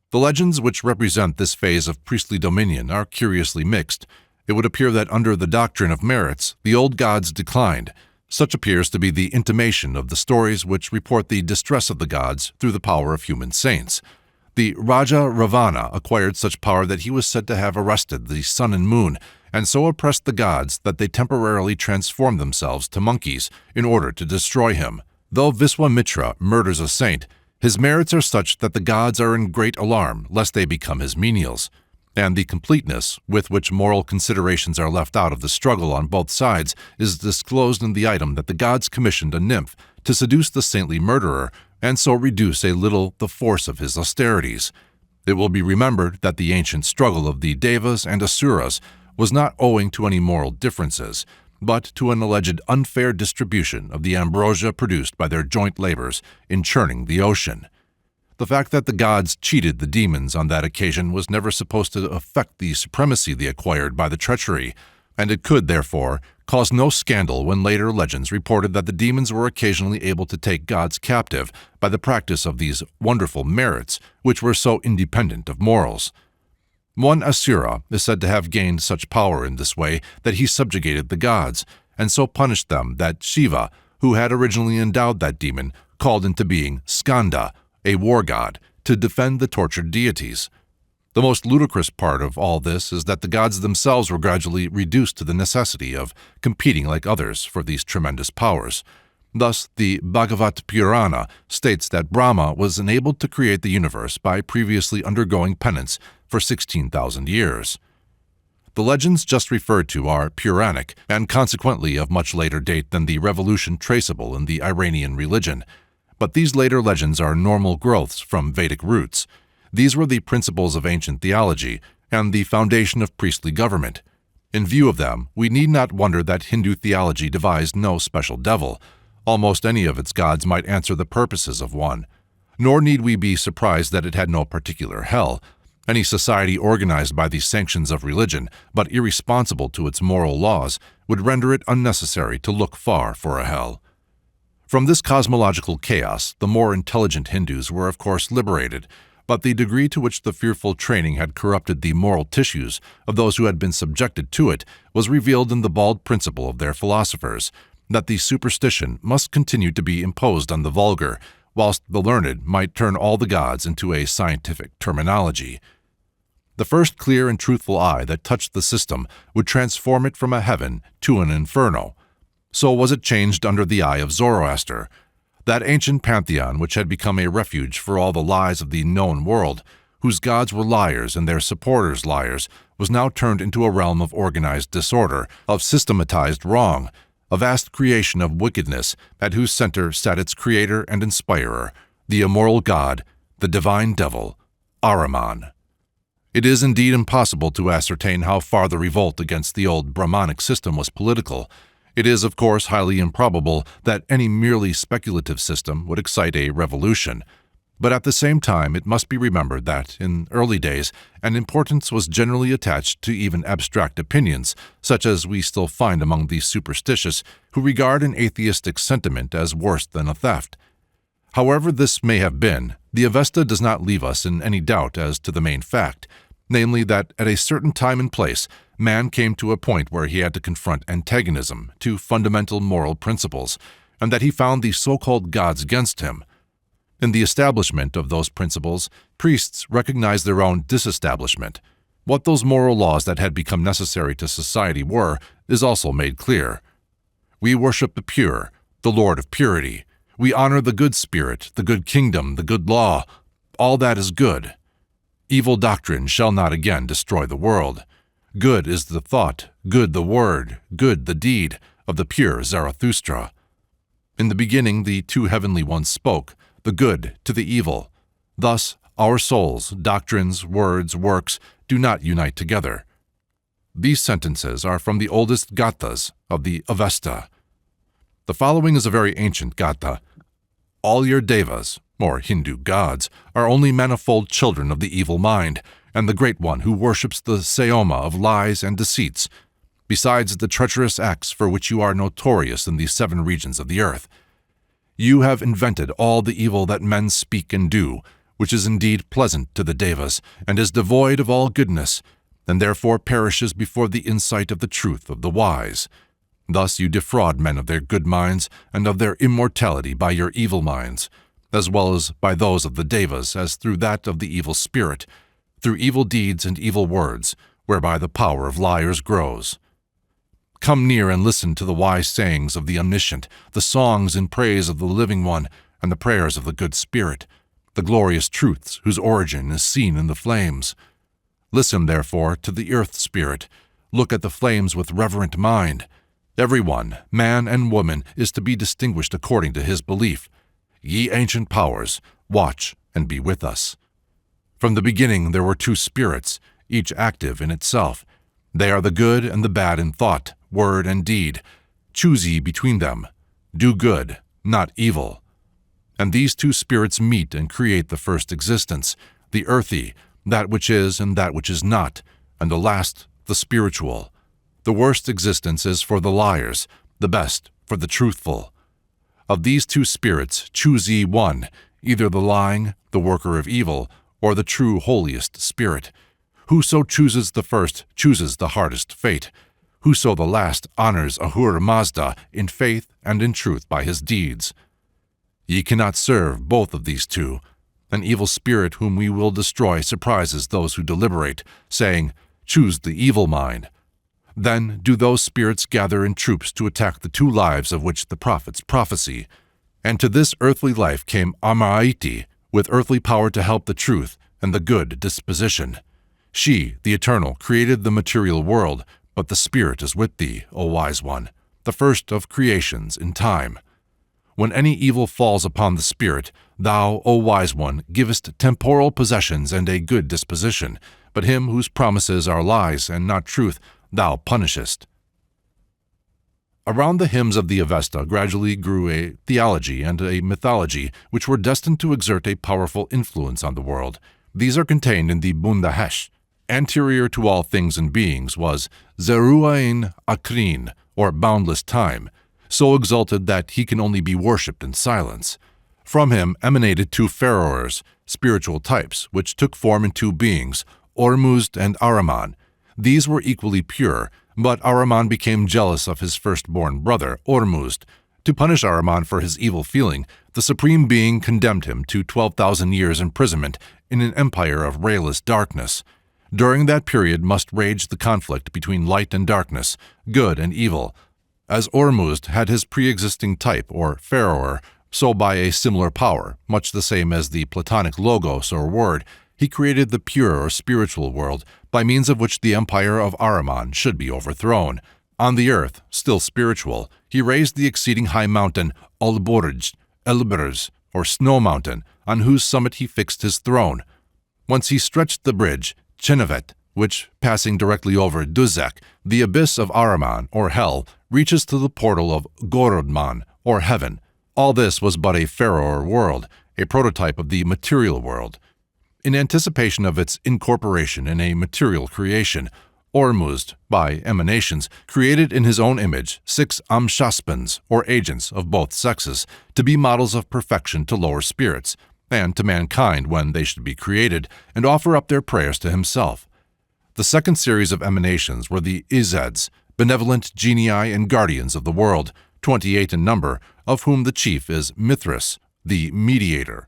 The legends which represent this phase of priestly dominion are curiously mixed. It would appear that under the doctrine of merits, the old gods declined. Such appears to be the intimation of the stories which report the distress of the gods through the power of human saints. The Raja Ravana acquired such power that he was said to have arrested the sun and moon, and so oppressed the gods that they temporarily transformed themselves to monkeys in order to destroy him. Though Viswamitra murders a saint, his merits are such that the gods are in great alarm lest they become his menials. And the completeness with which moral considerations are left out of the struggle on both sides is disclosed in the item that the gods commissioned a nymph to seduce the saintly murderer and so reduce a little the force of his austerities. It will be remembered that the ancient struggle of the Devas and Asuras was not owing to any moral differences, but to an alleged unfair distribution of the ambrosia produced by their joint labors in churning the ocean. The fact that the gods cheated the demons on that occasion was never supposed to affect the supremacy they acquired by the treachery, and it could, therefore, cause no scandal when later legends reported that the demons were occasionally able to take gods captive by the practice of these wonderful merits, which were so independent of morals. One Asura is said to have gained such power in this way that he subjugated the gods, and so punished them that Shiva, who had originally endowed that demon, called into being Skanda, a war god, to defend the tortured deities. The most ludicrous part of all this is that the gods themselves were gradually reduced to the necessity of competing like others for these tremendous powers. Thus, the Bhagavat Purana states that Brahma was enabled to create the universe by previously undergoing penance for 16,000 years. The legends just referred to are Puranic and consequently of much later date than the revolution traceable in the Iranian religion. But these later legends are normal growths from Vedic roots. These were the principles of ancient theology and the foundation of priestly government. In view of them, we need not wonder that Hindu theology devised no special devil. Almost any of its gods might answer the purposes of one. Nor need we be surprised that it had no particular hell. Any society organized by the sanctions of religion, but irresponsible to its moral laws, would render it unnecessary to look far for a hell. From this cosmological chaos, the more intelligent Hindus were of course liberated, but the degree to which the fearful training had corrupted the moral tissues of those who had been subjected to it was revealed in the bald principle of their philosophers, that the superstition must continue to be imposed on the vulgar, whilst the learned might turn all the gods into a scientific terminology. The first clear and truthful eye that touched the system would transform it from a heaven to an inferno. So was it changed under the eye of Zoroaster. That ancient pantheon which had become a refuge for all the lies of the known world, whose gods were liars and their supporters liars, was now turned into a realm of organized disorder, of systematized wrong, a vast creation of wickedness at whose center sat its creator and inspirer, the immoral god, the divine devil, Ahriman. It is indeed impossible to ascertain how far the revolt against the old Brahmanic system was political. It is, of course, highly improbable that any merely speculative system would excite a revolution. But at the same time, it must be remembered that, in early days, an importance was generally attached to even abstract opinions, such as we still find among the superstitious, who regard an atheistic sentiment as worse than a theft. However this may have been, the Avesta does not leave us in any doubt as to the main fact, namely that at a certain time and place, man came to a point where he had to confront antagonism to fundamental moral principles, and that he found the so-called gods against him. In the establishment of those principles, priests recognized their own disestablishment. What those moral laws that had become necessary to society were is also made clear. We worship the pure, the Lord of purity. We honor the good spirit, the good kingdom, the good law. All that is good. Evil doctrine shall not again destroy the world. Good is the thought, good the word, good the deed of the pure Zarathustra. In the beginning the two heavenly ones spoke, the good to the evil. Thus our souls, doctrines, words, works do not unite together. These sentences are from the oldest gathas of the Avesta. The following is a very ancient gatha. All your devas, or Hindu gods, are only manifold children of the evil mind, and the great one who worships the Seoma of lies and deceits, besides the treacherous acts for which you are notorious in the 7 regions of the earth. You have invented all the evil that men speak and do, which is indeed pleasant to the devas, and is devoid of all goodness, and therefore perishes before the insight of the truth of the wise. Thus you defraud men of their good minds and of their immortality by your evil minds, as well as by those of the devas as through that of the evil spirit, through evil deeds and evil words, whereby the power of liars grows. Come near and listen to the wise sayings of the Omniscient, the songs in praise of the Living One, and the prayers of the Good Spirit, the glorious truths whose origin is seen in the flames. Listen, therefore, to the Earth Spirit. Look at the flames with reverent mind. Every one, man and woman, is to be distinguished according to his belief. Ye ancient powers, watch and be with us. From the beginning there were 2 spirits, each active in itself. They are the good and the bad in thought, word, and deed. Choose ye between them. Do good, not evil. And these 2 spirits meet and create the first existence, the earthy, that which is and that which is not, and the last, the spiritual. The worst existence is for the liars, the best for the truthful. Of these 2 spirits choose ye one, either the lying, the worker of evil, or the true holiest spirit. Whoso chooses the first chooses the hardest fate. Whoso the last honors Ahura Mazda in faith and in truth by his deeds. Ye cannot serve both of these 2. An evil spirit whom we will destroy surprises those who deliberate, saying, Choose the evil mind. Then do those spirits gather in troops to attack the 2 lives of which the prophets prophesy. And to this earthly life came Amaiti, with earthly power to help the truth and the good disposition. She, the Eternal, created the material world, but the Spirit is with thee, O Wise One, the first of creations in time. When any evil falls upon the Spirit, thou, O Wise One, givest temporal possessions and a good disposition, but him whose promises are lies and not truth, thou punishest. Around the hymns of the Avesta gradually grew a theology and a mythology which were destined to exert a powerful influence on the world. These are contained in the Bundahesh. Anterior to all things and beings was Zeruain Akrin, or boundless time, so exalted that he can only be worshipped in silence. From him emanated 2 pharaohs, spiritual types, which took form in 2 beings, Ormuzd and Ahriman. These were equally pure, but Ahriman became jealous of his firstborn brother, Ormuzd. To punish Ahriman for his evil feeling, the Supreme Being condemned him to 12,000 years' imprisonment in an empire of rayless darkness. During that period must rage the conflict between light and darkness, good and evil. As Ormuzd had his pre-existing type, or pharaoh, so by a similar power, much the same as the Platonic logos or word, he created the pure or spiritual world, by means of which the empire of Ahriman should be overthrown. On the earth, still spiritual, he raised the exceeding high mountain Elbruz, or Snow Mountain, on whose summit he fixed his throne. Once he stretched the bridge, Chenevet, which, passing directly over Duzek, the abyss of Ahriman, or hell, reaches to the portal of Gorodman, or heaven. All this was but a pharaoh world, a prototype of the material world. In anticipation of its incorporation in a material creation, Ormuzd, by emanations, created in his own image 6 Amshaspans, or agents of both sexes, to be models of perfection to lower spirits, and to mankind when they should be created, and offer up their prayers to himself. The second series of emanations were the Izeds, benevolent genii and guardians of the world, 28 in number, of whom the chief is Mithras, the mediator.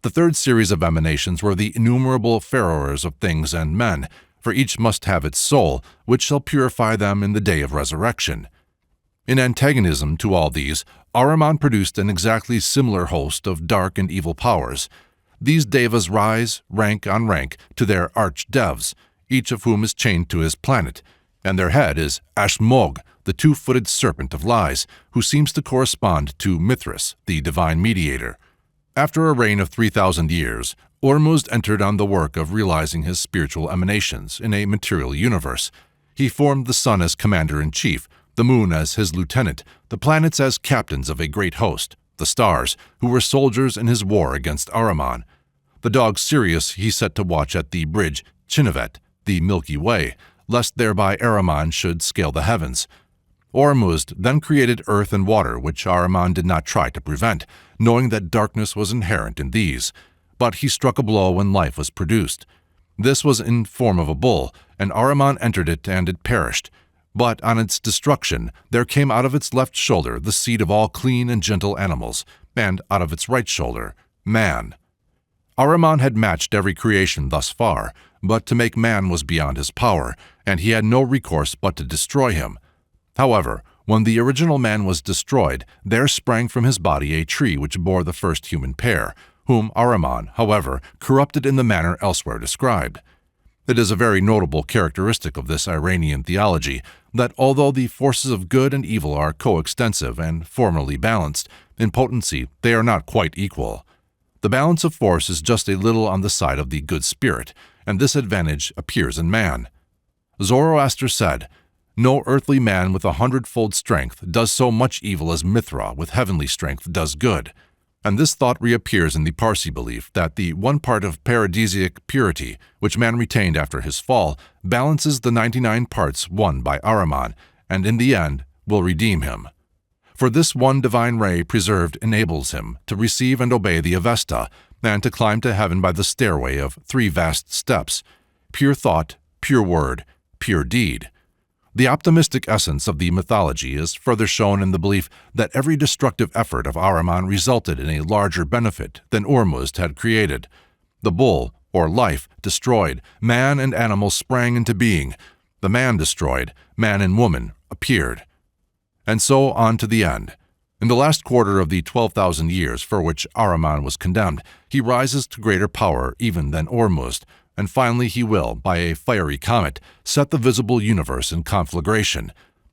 The third series of emanations were the innumerable pharaohs of things and men, for each must have its soul, which shall purify them in the day of resurrection. In antagonism to all these, Ahriman produced an exactly similar host of dark and evil powers. These devas rise, rank on rank, to their arch-devs, each of whom is chained to his planet. and their head is Ashmog, the two-footed serpent of lies, who seems to correspond to Mithras, the divine mediator. After a reign of 3,000 years, Ormuzd entered on the work of realizing his spiritual emanations in a material universe. He formed the sun as commander-in-chief, the moon as his lieutenant, the planets as captains of a great host, the stars, who were soldiers in his war against Ahriman. The dog Sirius he set to watch at the bridge Chinnavet, the Milky Way, lest thereby Ahriman should scale the heavens. Ormuzd then created earth and water, which Ahriman did not try to prevent, knowing that darkness was inherent in these. But he struck a blow when life was produced. This was in form of a bull, and Ahriman entered it and it perished. But on its destruction there came out of its left shoulder the seed of all clean and gentle animals, and out of its right shoulder, man. Ahriman had matched every creation thus far, but to make man was beyond his power, and he had no recourse but to destroy him. However, when the original man was destroyed, there sprang from his body a tree which bore the first human pair, whom Ahriman, however, corrupted in the manner elsewhere described. It is a very notable characteristic of this Iranian theology that although the forces of good and evil are coextensive and formally balanced, in potency they are not quite equal. The balance of force is just a little on the side of the good spirit, and this advantage appears in man. Zoroaster said, "No earthly man with 100-fold strength does so much evil as Mithra with heavenly strength does good." And this thought reappears in the Parsi belief that the one part of paradisiac purity, which man retained after his fall, balances the 99 parts won by Ahriman, and in the end will redeem him. For this one divine ray preserved enables him to receive and obey the Avesta, and to climb to heaven by the stairway of 3 vast steps: pure thought, pure word, pure deed. The optimistic essence of the mythology is further shown in the belief that every destructive effort of Ahriman resulted in a larger benefit than Ormuzd had created. The bull, or life, destroyed, man and animals sprang into being. The man destroyed, man and woman appeared. And so on to the end. In the last quarter of the 12,000 years for which Ahriman was condemned, he rises to greater power even than Ormuzd, and finally he will, by a fiery comet, set the visible universe in conflagration.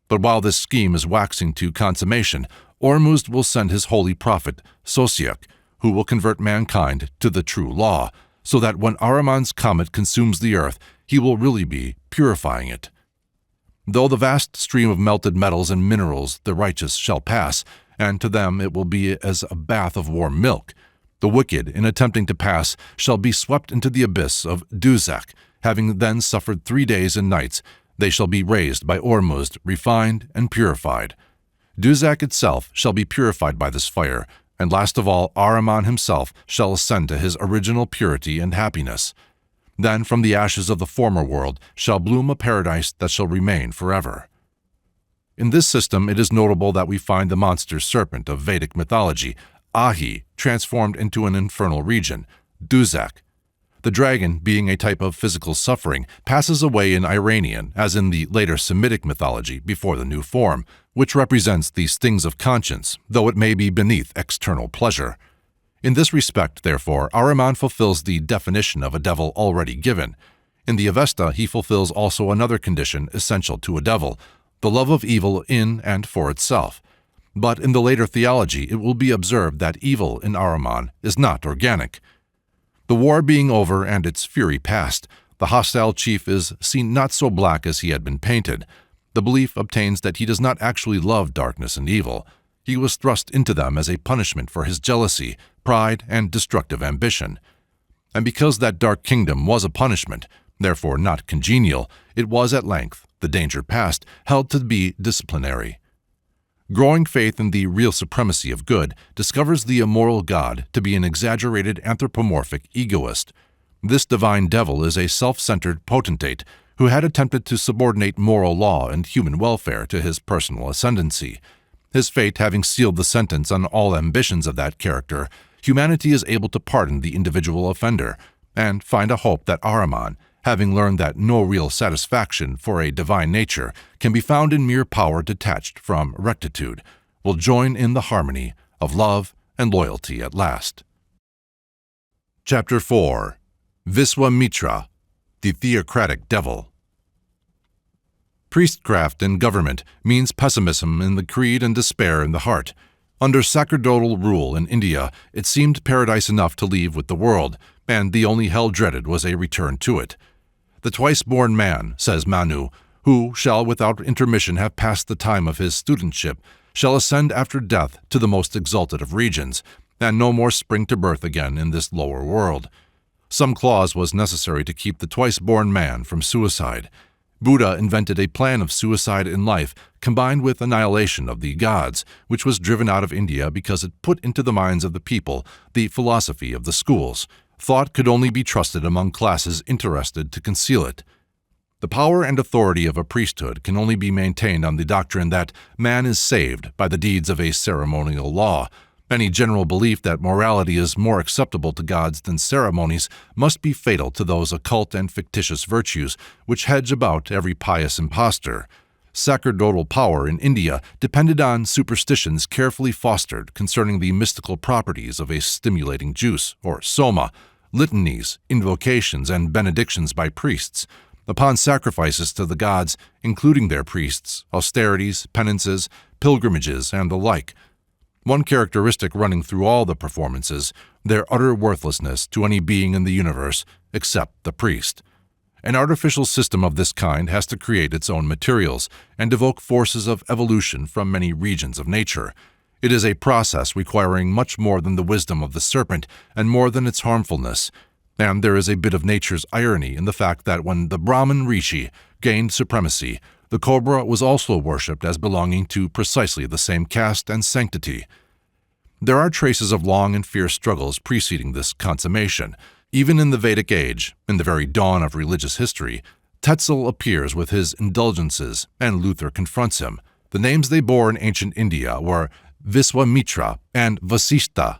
But while this scheme is waxing to consummation, Ormuzd will send his holy prophet, Sosiak, who will convert mankind to the true law, so that when Ahriman's comet consumes the earth, he will really be purifying it. Though the vast stream of melted metals and minerals the righteous shall pass, and to them it will be as a bath of warm milk, the wicked, in attempting to pass, shall be swept into the abyss of Duzak. Having then suffered 3 days and nights, they shall be raised by Ormuzd, refined and purified. Duzak itself shall be purified by this fire, and last of all Ahriman himself shall ascend to his original purity and happiness. Then from the ashes of the former world shall bloom a paradise that shall remain forever. In this system it is notable that we find the monster serpent of Vedic mythology, Ahi, transformed into an infernal region, Duzak. The dragon, being a type of physical suffering, passes away in Iranian, as in the later Semitic mythology before the new form, which represents the stings of conscience, though it may be beneath external pleasure. In this respect, therefore, Ahriman fulfills the definition of a devil already given. In the Avesta he fulfills also another condition essential to a devil, the love of evil in and for itself. But in the later theology it will be observed that evil in Ahriman is not organic. The war being over and its fury past, the hostile chief is seen not so black as he had been painted. The belief obtains that he does not actually love darkness and evil. He was thrust into them as a punishment for his jealousy, pride, and destructive ambition. And because that dark kingdom was a punishment, therefore not congenial, it was at length, the danger past, held to be disciplinary. Growing faith in the real supremacy of good discovers the immoral God to be an exaggerated anthropomorphic egoist. This divine devil is a self-centered potentate who had attempted to subordinate moral law and human welfare to his personal ascendancy. His fate having sealed the sentence on all ambitions of that character, humanity is able to pardon the individual offender and find a hope that Ahriman, having learned that no real satisfaction for a divine nature can be found in mere power detached from rectitude, will join in the harmony of love and loyalty at last. Chapter 4. Viswamitra, the Theocratic Devil. Priestcraft in government means pessimism in the creed and despair in the heart. Under sacerdotal rule in India, it seemed paradise enough to leave with the world, and the only hell dreaded was a return to it. The twice-born man, says Manu, who shall without intermission have passed the time of his studentship, shall ascend after death to the most exalted of regions, and no more spring to birth again in this lower world. Some clause was necessary to keep the twice-born man from suicide. Buddha invented a plan of suicide in life combined with annihilation of the gods, which was driven out of India because it put into the minds of the people the philosophy of the schools. Thought could only be trusted among classes interested to conceal it. The power and authority of a priesthood can only be maintained on the doctrine that man is saved by the deeds of a ceremonial law. Any general belief that morality is more acceptable to gods than ceremonies must be fatal to those occult and fictitious virtues which hedge about every pious impostor. Sacerdotal power in India depended on superstitions carefully fostered concerning the mystical properties of a stimulating juice, or soma, litanies, invocations, and benedictions by priests, upon sacrifices to the gods, including their priests, austerities, penances, pilgrimages, and the like. One characteristic running through all the performances, their utter worthlessness to any being in the universe except the priest. An artificial system of this kind has to create its own materials and evoke forces of evolution from many regions of nature. It is a process requiring much more than the wisdom of the serpent and more than its harmfulness. And there is a bit of nature's irony in the fact that when the Brahman Rishi gained supremacy, the cobra was also worshipped as belonging to precisely the same caste and sanctity. There are traces of long and fierce struggles preceding this consummation. Even in the Vedic age, in the very dawn of religious history, Tetzel appears with his indulgences, and Luther confronts him. The names they bore in ancient India were Viswamitra and Vasishta.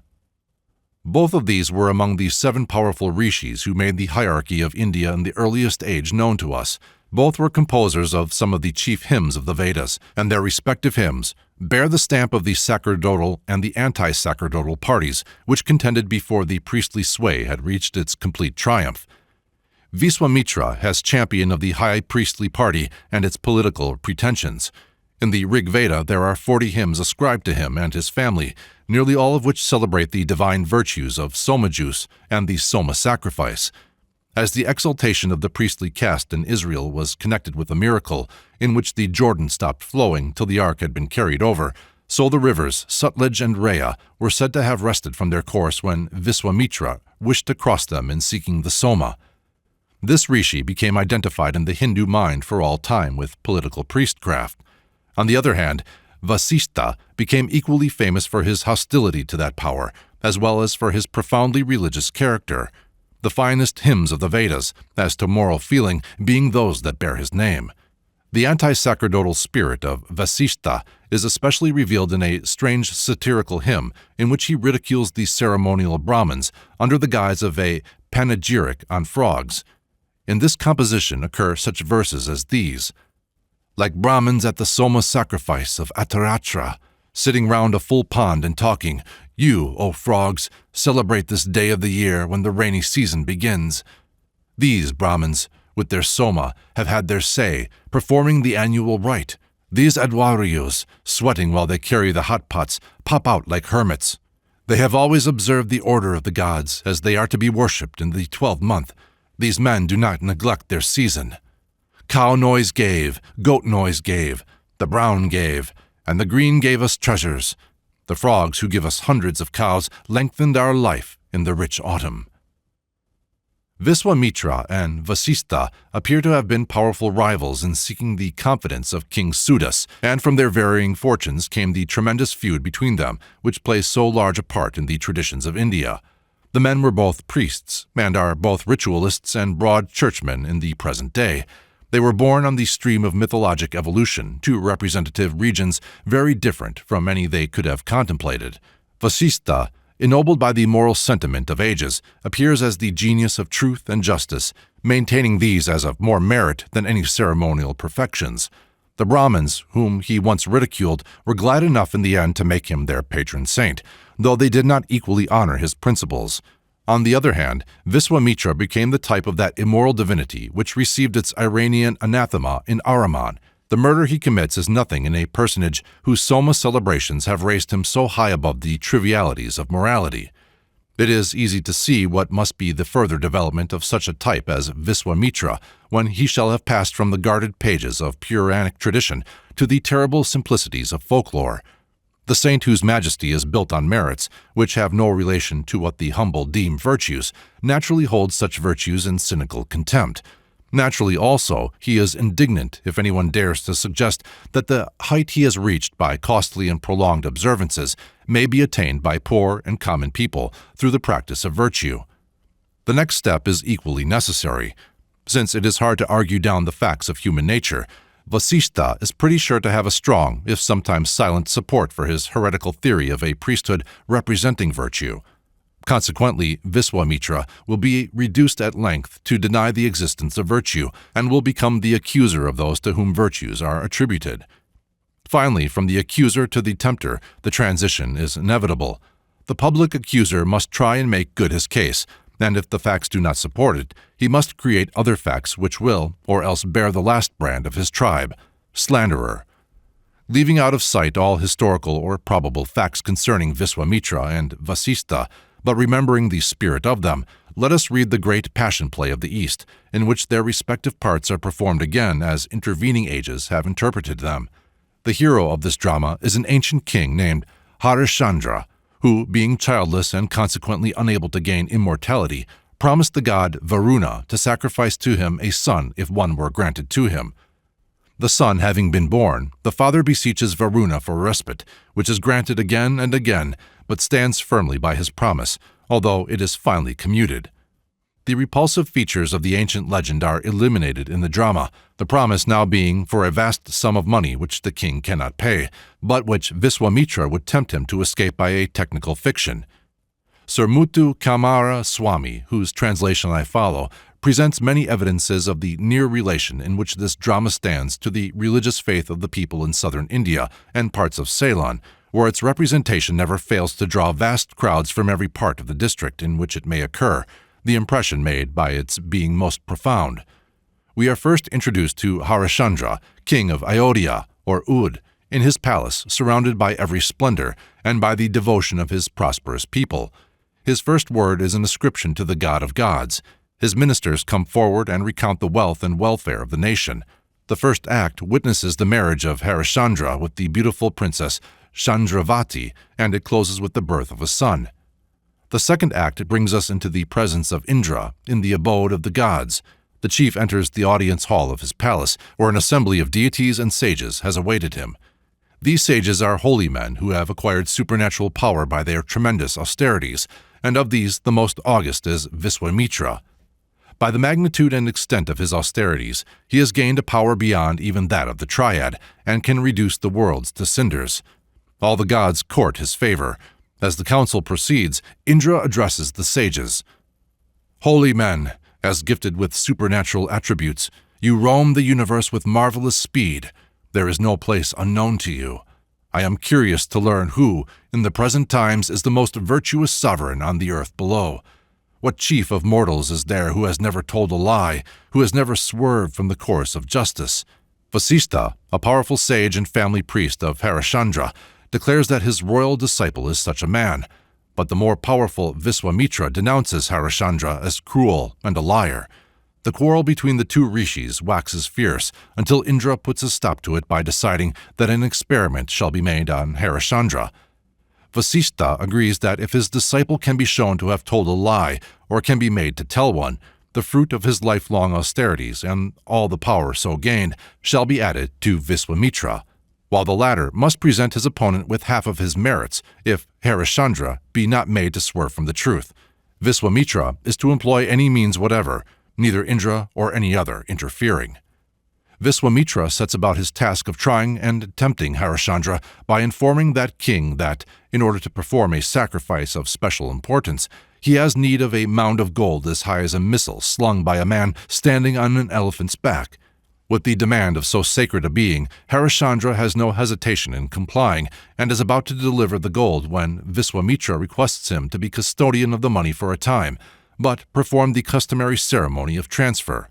Both of these were among the 7 powerful rishis who made the hierarchy of India in the earliest age known to us. Both were composers of some of the chief hymns of the Vedas, and their respective hymns bear the stamp of the sacerdotal and the anti-sacerdotal parties, which contended before the priestly sway had reached its complete triumph. Viswamitra has champion of the high priestly party and its political pretensions. In the Rig Veda, there are 40 hymns ascribed to him and his family, nearly all of which celebrate the divine virtues of soma juice and the soma sacrifice. As the exaltation of the priestly caste in Israel was connected with a miracle in which the Jordan stopped flowing till the ark had been carried over, so the rivers Sutlej and Rhea were said to have rested from their course when Viswamitra wished to cross them in seeking the soma. This rishi became identified in the Hindu mind for all time with political priestcraft. On the other hand, Vasishta became equally famous for his hostility to that power, as well as for his profoundly religious character. The finest hymns of the Vedas, as to moral feeling, being those that bear his name. The anti-sacerdotal spirit of Vasishta is especially revealed in a strange satirical hymn in which he ridicules the ceremonial Brahmins under the guise of a panegyric on frogs. In this composition occur such verses as these: like Brahmins at the soma sacrifice of Ataratra, sitting round a full pond and talking, you, O frogs, celebrate this day of the year when the rainy season begins. These Brahmins, with their soma, have had their say, performing the annual rite. These Adwaryus, sweating while they carry the hot pots, pop out like hermits. They have always observed the order of the gods, as they are to be worshipped in the 12th month. These men do not neglect their season. Cow noise gave, goat noise gave, the brown gave, and the green gave us treasures. The frogs who give us hundreds of cows lengthened our life in the rich autumn. Viswamitra and Vasishta appear to have been powerful rivals in seeking the confidence of King Sudas, and from their varying fortunes came the tremendous feud between them, which plays so large a part in the traditions of India. The men were both priests, and are both ritualists and broad churchmen in the present day. They were born on the stream of mythologic evolution, 2 representative regions very different from any they could have contemplated. Vasishta, ennobled by the moral sentiment of ages, appears as the genius of truth and justice, maintaining these as of more merit than any ceremonial perfections. The Brahmins, whom he once ridiculed, were glad enough in the end to make him their patron saint, though they did not equally honor his principles. On the other hand, Viswamitra became the type of that immoral divinity which received its Iranian anathema in Ahriman. The murder he commits is nothing in a personage whose Soma celebrations have raised him so high above the trivialities of morality. It is easy to see what must be the further development of such a type as Viswamitra when he shall have passed from the guarded pages of Puranic tradition to the terrible simplicities of folklore. The saint whose majesty is built on merits, which have no relation to what the humble deem virtues, naturally holds such virtues in cynical contempt. Naturally also, he is indignant if anyone dares to suggest that the height he has reached by costly and prolonged observances may be attained by poor and common people through the practice of virtue. The next step is equally necessary. Since it is hard to argue down the facts of human nature, Vasishtha is pretty sure to have a strong, if sometimes silent, support for his heretical theory of a priesthood representing virtue. Consequently, Viswamitra will be reduced at length to deny the existence of virtue, and will become the accuser of those to whom virtues are attributed. Finally, from the accuser to the tempter, the transition is inevitable. The public accuser must try and make good his case, and if the facts do not support it, he must create other facts which will, or else bear the last brand of his tribe, slanderer. Leaving out of sight all historical or probable facts concerning Viswamitra and Vasishtha, but remembering the spirit of them, let us read the great passion play of the East, in which their respective parts are performed again as intervening ages have interpreted them. The hero of this drama is an ancient king named Harishchandra, who, being childless and consequently unable to gain immortality, promised the god Varuna to sacrifice to him a son if one were granted to him. The son having been born, the father beseeches Varuna for respite, which is granted again and again, but stands firmly by his promise, although it is finally commuted. The repulsive features of the ancient legend are eliminated in the drama, the promise now being for a vast sum of money which the king cannot pay, but which Viswamitra would tempt him to escape by a technical fiction. Sir Muthu Kamara Swami, whose translation I follow, presents many evidences of the near relation in which this drama stands to the religious faith of the people in southern India and parts of Ceylon, where its representation never fails to draw vast crowds from every part of the district in which it may occur, the impression made by its being most profound. We are first introduced to Harishchandra, king of Ayodhya, or Oudh, in his palace, surrounded by every splendor, and by the devotion of his prosperous people. His first word is an ascription to the God of gods. His ministers come forward and recount the wealth and welfare of the nation. The first act witnesses the marriage of Harishchandra with the beautiful princess Chandravati, and it closes with the birth of a son. The second act brings us into the presence of Indra, in the abode of the gods. The chief enters the audience hall of his palace, where an assembly of deities and sages has awaited him. These sages are holy men who have acquired supernatural power by their tremendous austerities, and of these the most august is Viswamitra. By the magnitude and extent of his austerities, he has gained a power beyond even that of the triad, and can reduce the worlds to cinders. All the gods court his favor. As the council proceeds, Indra addresses the sages. Holy men, as gifted with supernatural attributes, you roam the universe with marvelous speed. There is no place unknown to you. I am curious to learn who, in the present times, is the most virtuous sovereign on the earth below. What chief of mortals is there who has never told a lie, who has never swerved from the course of justice? Vasishtha, a powerful sage and family priest of Harishchandra, declares that his royal disciple is such a man, but the more powerful Viswamitra denounces Harishchandra as cruel and a liar. The quarrel between the two rishis waxes fierce until Indra puts a stop to it by deciding that an experiment shall be made on Harishchandra. Vasishtha agrees that if his disciple can be shown to have told a lie or can be made to tell one, the fruit of his lifelong austerities and all the power so gained shall be added to Viswamitra, while the latter must present his opponent with half of his merits if Harishchandra be not made to swerve from the truth. Viswamitra is to employ any means whatever, neither Indra or any other interfering. Viswamitra sets about his task of trying and tempting Harishchandra by informing that king that, in order to perform a sacrifice of special importance, he has need of a mound of gold as high as a missile slung by a man standing on an elephant's back. With the demand of so sacred a being, Harishchandra has no hesitation in complying, and is about to deliver the gold when Viswamitra requests him to be custodian of the money for a time, but perform the customary ceremony of transfer.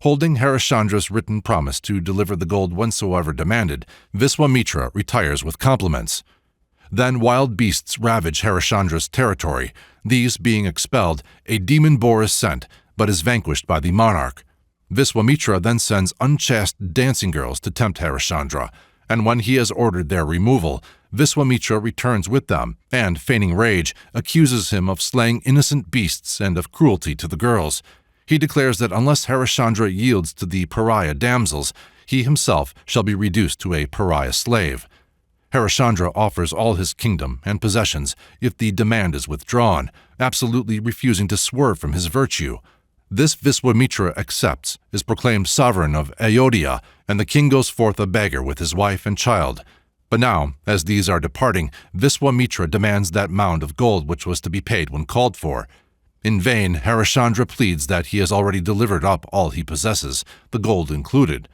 Holding Harishandra's written promise to deliver the gold whensoever demanded, Viswamitra retires with compliments. Then wild beasts ravage Harishandra's territory. These being expelled, a demon boar is sent, but is vanquished by the monarch. Viswamitra then sends unchaste dancing girls to tempt Harishandra, and when he has ordered their removal, Viswamitra returns with them, and, feigning rage, accuses him of slaying innocent beasts and of cruelty to the girls. He declares that unless Harishandra yields to the pariah damsels, he himself shall be reduced to a pariah slave. Harishandra offers all his kingdom and possessions if the demand is withdrawn, absolutely refusing to swerve from his virtue. This Viswamitra accepts, is proclaimed sovereign of Ayodhya, and the king goes forth a beggar with his wife and child. But now, as these are departing, Viswamitra demands that mound of gold which was to be paid when called for. In vain, Harishandra pleads that he has already delivered up all he possesses, the gold included.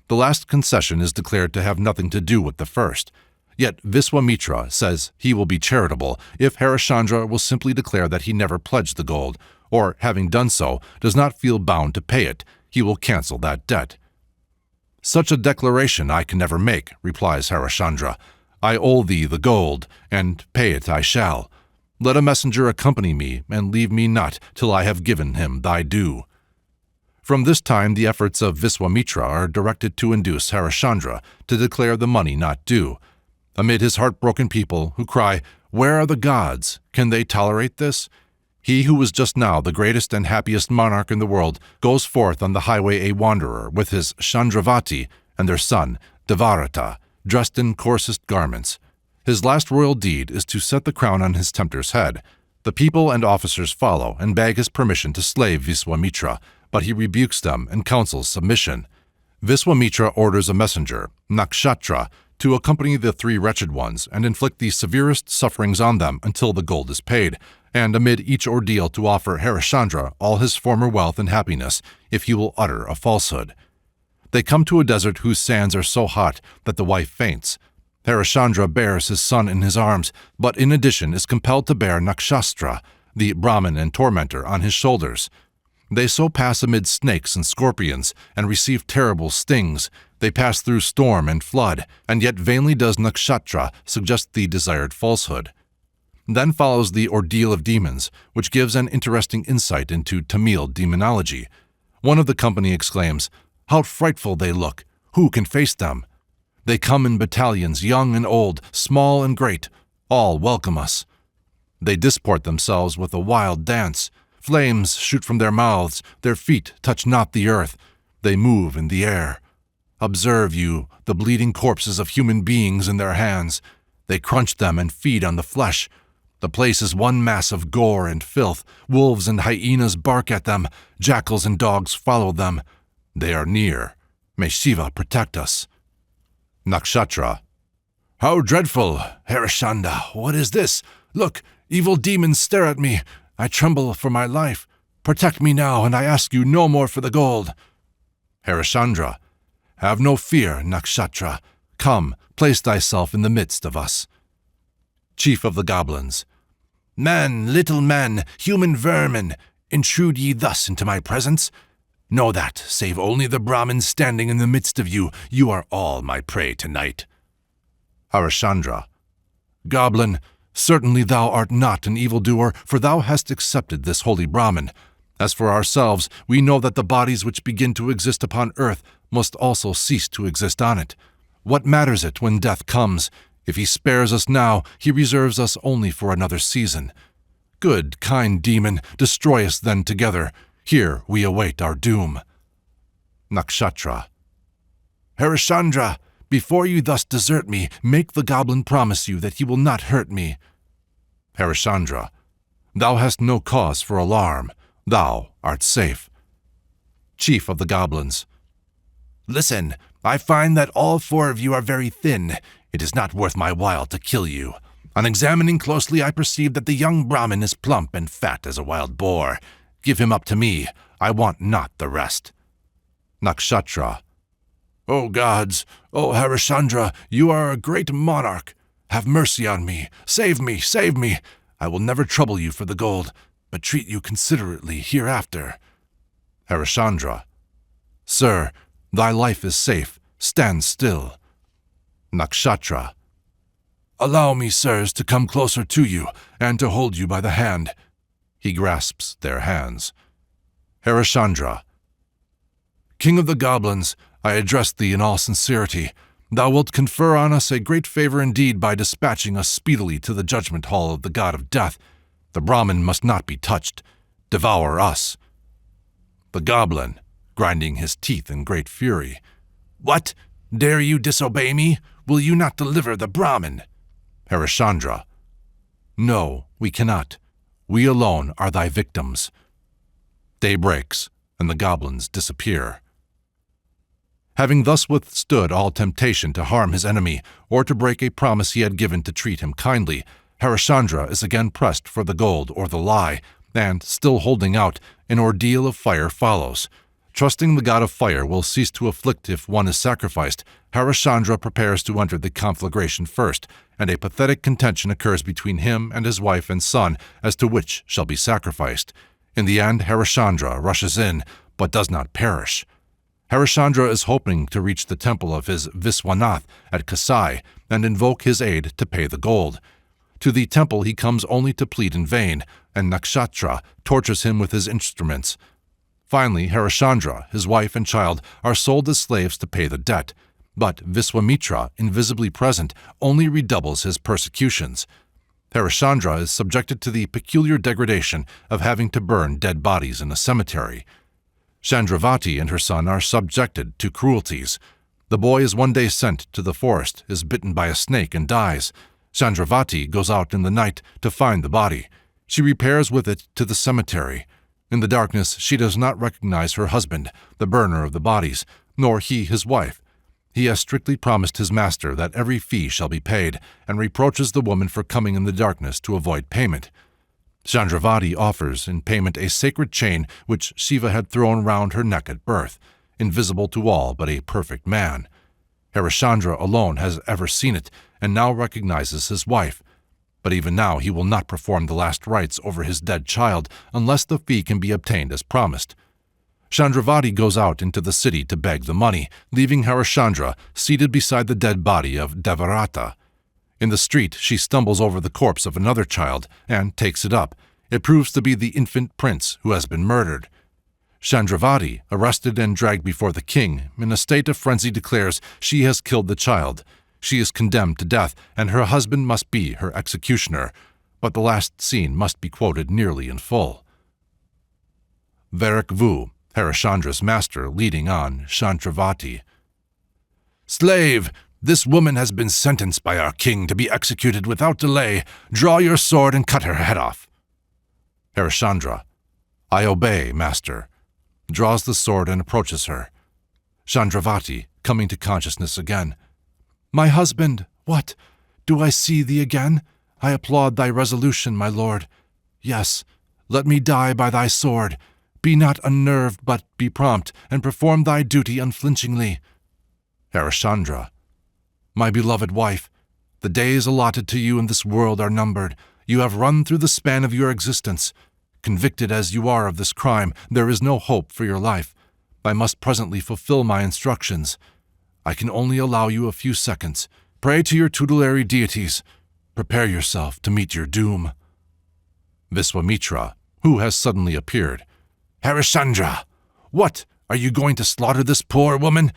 The last concession is declared to have nothing to do with the first. Yet Viswamitra says he will be charitable if Harishandra will simply declare that he never pledged the gold, or, having done so, does not feel bound to pay it. He will cancel that debt. "Such a declaration I can never make," replies Harishandra. "I owe thee the gold, and pay it I shall. Let a messenger accompany me, and leave me not till I have given him thy due." From this time the efforts of Viswamitra are directed to induce Harishandra to declare the money not due. Amid his heartbroken people, who cry, "Where are the gods? Can they tolerate this?" he who was just now the greatest and happiest monarch in the world goes forth on the highway a wanderer with his Chandravati and their son, Devarata, dressed in coarsest garments. His last royal deed is to set the crown on his tempter's head. The people and officers follow and beg his permission to slay Viswamitra, but he rebukes them and counsels submission. Viswamitra orders a messenger, Nakshatra, to accompany the three wretched ones and inflict the severest sufferings on them until the gold is paid, and amid each ordeal to offer Harishandra all his former wealth and happiness if he will utter a falsehood. They come to a desert whose sands are so hot that the wife faints. Harishandra bears his son in his arms, but in addition is compelled to bear Nakshastra, the Brahmin and tormentor, on his shoulders. They so pass amid snakes and scorpions, and receive terrible stings. They pass through storm and flood, and yet vainly does Nakshatra suggest the desired falsehood. Then follows the ordeal of demons, which gives an interesting insight into Tamil demonology. One of the company exclaims, "How frightful they look! Who can face them? They come in battalions, young and old, small and great. All welcome us. They disport themselves with a wild dance. Flames shoot from their mouths, their feet touch not the earth. They move in the air. Observe you the bleeding corpses of human beings in their hands. They crunch them and feed on the flesh. The place is one mass of gore and filth. Wolves and hyenas bark at them. Jackals and dogs follow them. They are near. May Shiva protect us." Nakshatra: "How dreadful! Harishandra, what is this? Look, evil demons stare at me. I tremble for my life. Protect me now, and I ask you no more for the gold." Harishandra: "Have no fear, Nakshatra. Come, place thyself in the midst of us." Chief of the Goblins: "Men, little men, human vermin, intrude ye thus into my presence? Know that, save only the Brahmin standing in the midst of you, you are all my prey tonight." Harishandra: "Goblin, certainly thou art not an evildoer, for thou hast accepted this holy Brahmin. As for ourselves, we know that the bodies which begin to exist upon earth must also cease to exist on it. What matters it when death comes? If he spares us now, he reserves us only for another season. Good, kind demon, destroy us then together. Here we await our doom." Nakshatra: "Harishandra, before you thus desert me, make the goblin promise you that he will not hurt me." Harishandra: "Thou hast no cause for alarm. Thou art safe." Chief of the Goblins: "Listen, I find that all four of you are very thin. It is not worth my while to kill you. On examining closely, I perceive that the young Brahmin is plump and fat as a wild boar. Give him up to me. I want not the rest." Nakshatra: "O gods, O Harishandra, you are a great monarch. Have mercy on me. Save me, save me. I will never trouble you for the gold, but treat you considerately hereafter." Harishandra: Sir, thy life is safe. Stand still. Nakshatra. Allow me, sirs, to come closer to you and to hold you by the hand. He grasps their hands. Harishandra. King of the goblins, I address thee in all sincerity. Thou wilt confer on us a great favor indeed by dispatching us speedily to the judgment hall of the god of death. The Brahmin must not be touched. Devour us. The goblin, grinding his teeth in great fury. What? Dare you disobey me? Will you not deliver the Brahmin? Harishandra. No, we cannot. We alone are thy victims. Day breaks, and the goblins disappear. Having thus withstood all temptation to harm his enemy or to break a promise he had given to treat him kindly, Harishandra is again pressed for the gold or the lie, and, still holding out, an ordeal of fire follows. Trusting the god of fire will cease to afflict if one is sacrificed, Harishandra prepares to enter the conflagration first, and a pathetic contention occurs between him and his wife and son as to which shall be sacrificed. In the end, Harishandra rushes in, but does not perish. Harishandra is hoping to reach the temple of his Viswanath at Kasai and invoke his aid to pay the gold. To the temple he comes only to plead in vain, and Nakshatra tortures him with his instruments. Finally, Harishandra, his wife and child are sold as slaves to pay the debt, but Viswamitra, invisibly present, only redoubles his persecutions. Harishandra is subjected to the peculiar degradation of having to burn dead bodies in a cemetery. Chandravati and her son are subjected to cruelties. The boy is one day sent to the forest, is bitten by a snake, and dies. Chandravati goes out in the night to find the body. She repairs with it to the cemetery. In the darkness, she does not recognize her husband, the burner of the bodies, nor he his wife. He has strictly promised his master that every fee shall be paid, and reproaches the woman for coming in the darkness to avoid payment. Chandravati offers in payment a sacred chain which Shiva had thrown round her neck at birth, invisible to all but a perfect man. Harishandra alone has ever seen it, and now recognizes his wife. But even now he will not perform the last rites over his dead child unless the fee can be obtained as promised. Chandravati goes out into the city to beg the money, leaving Harishandra seated beside the dead body of Devarata. In the street, she stumbles over the corpse of another child and takes it up. It proves to be the infant prince who has been murdered. Chandravati, arrested and dragged before the king, in a state of frenzy declares she has killed the child. She is condemned to death, and her husband must be her executioner, but the last scene must be quoted nearly in full. Varak Vu, Harishandra's master, leading on Chandravati. Slave! This woman has been sentenced by our king to be executed without delay. Draw your sword and cut her head off. Harishandra. I obey, master. Draws the sword and approaches her. Chandravati, coming to consciousness again. My husband, what? Do I see thee again? I applaud thy resolution, my lord. Yes, let me die by thy sword. Be not unnerved, but be prompt, and perform thy duty unflinchingly. Harishandra. My beloved wife, the days allotted to you in this world are numbered. You have run through the span of your existence. Convicted as you are of this crime, there is no hope for your life. I must presently fulfill my instructions. I can only allow you a few seconds. Pray to your tutelary deities. Prepare yourself to meet your doom. Viswamitra, who has suddenly appeared. Harishandra, what? Are you going to slaughter this poor woman?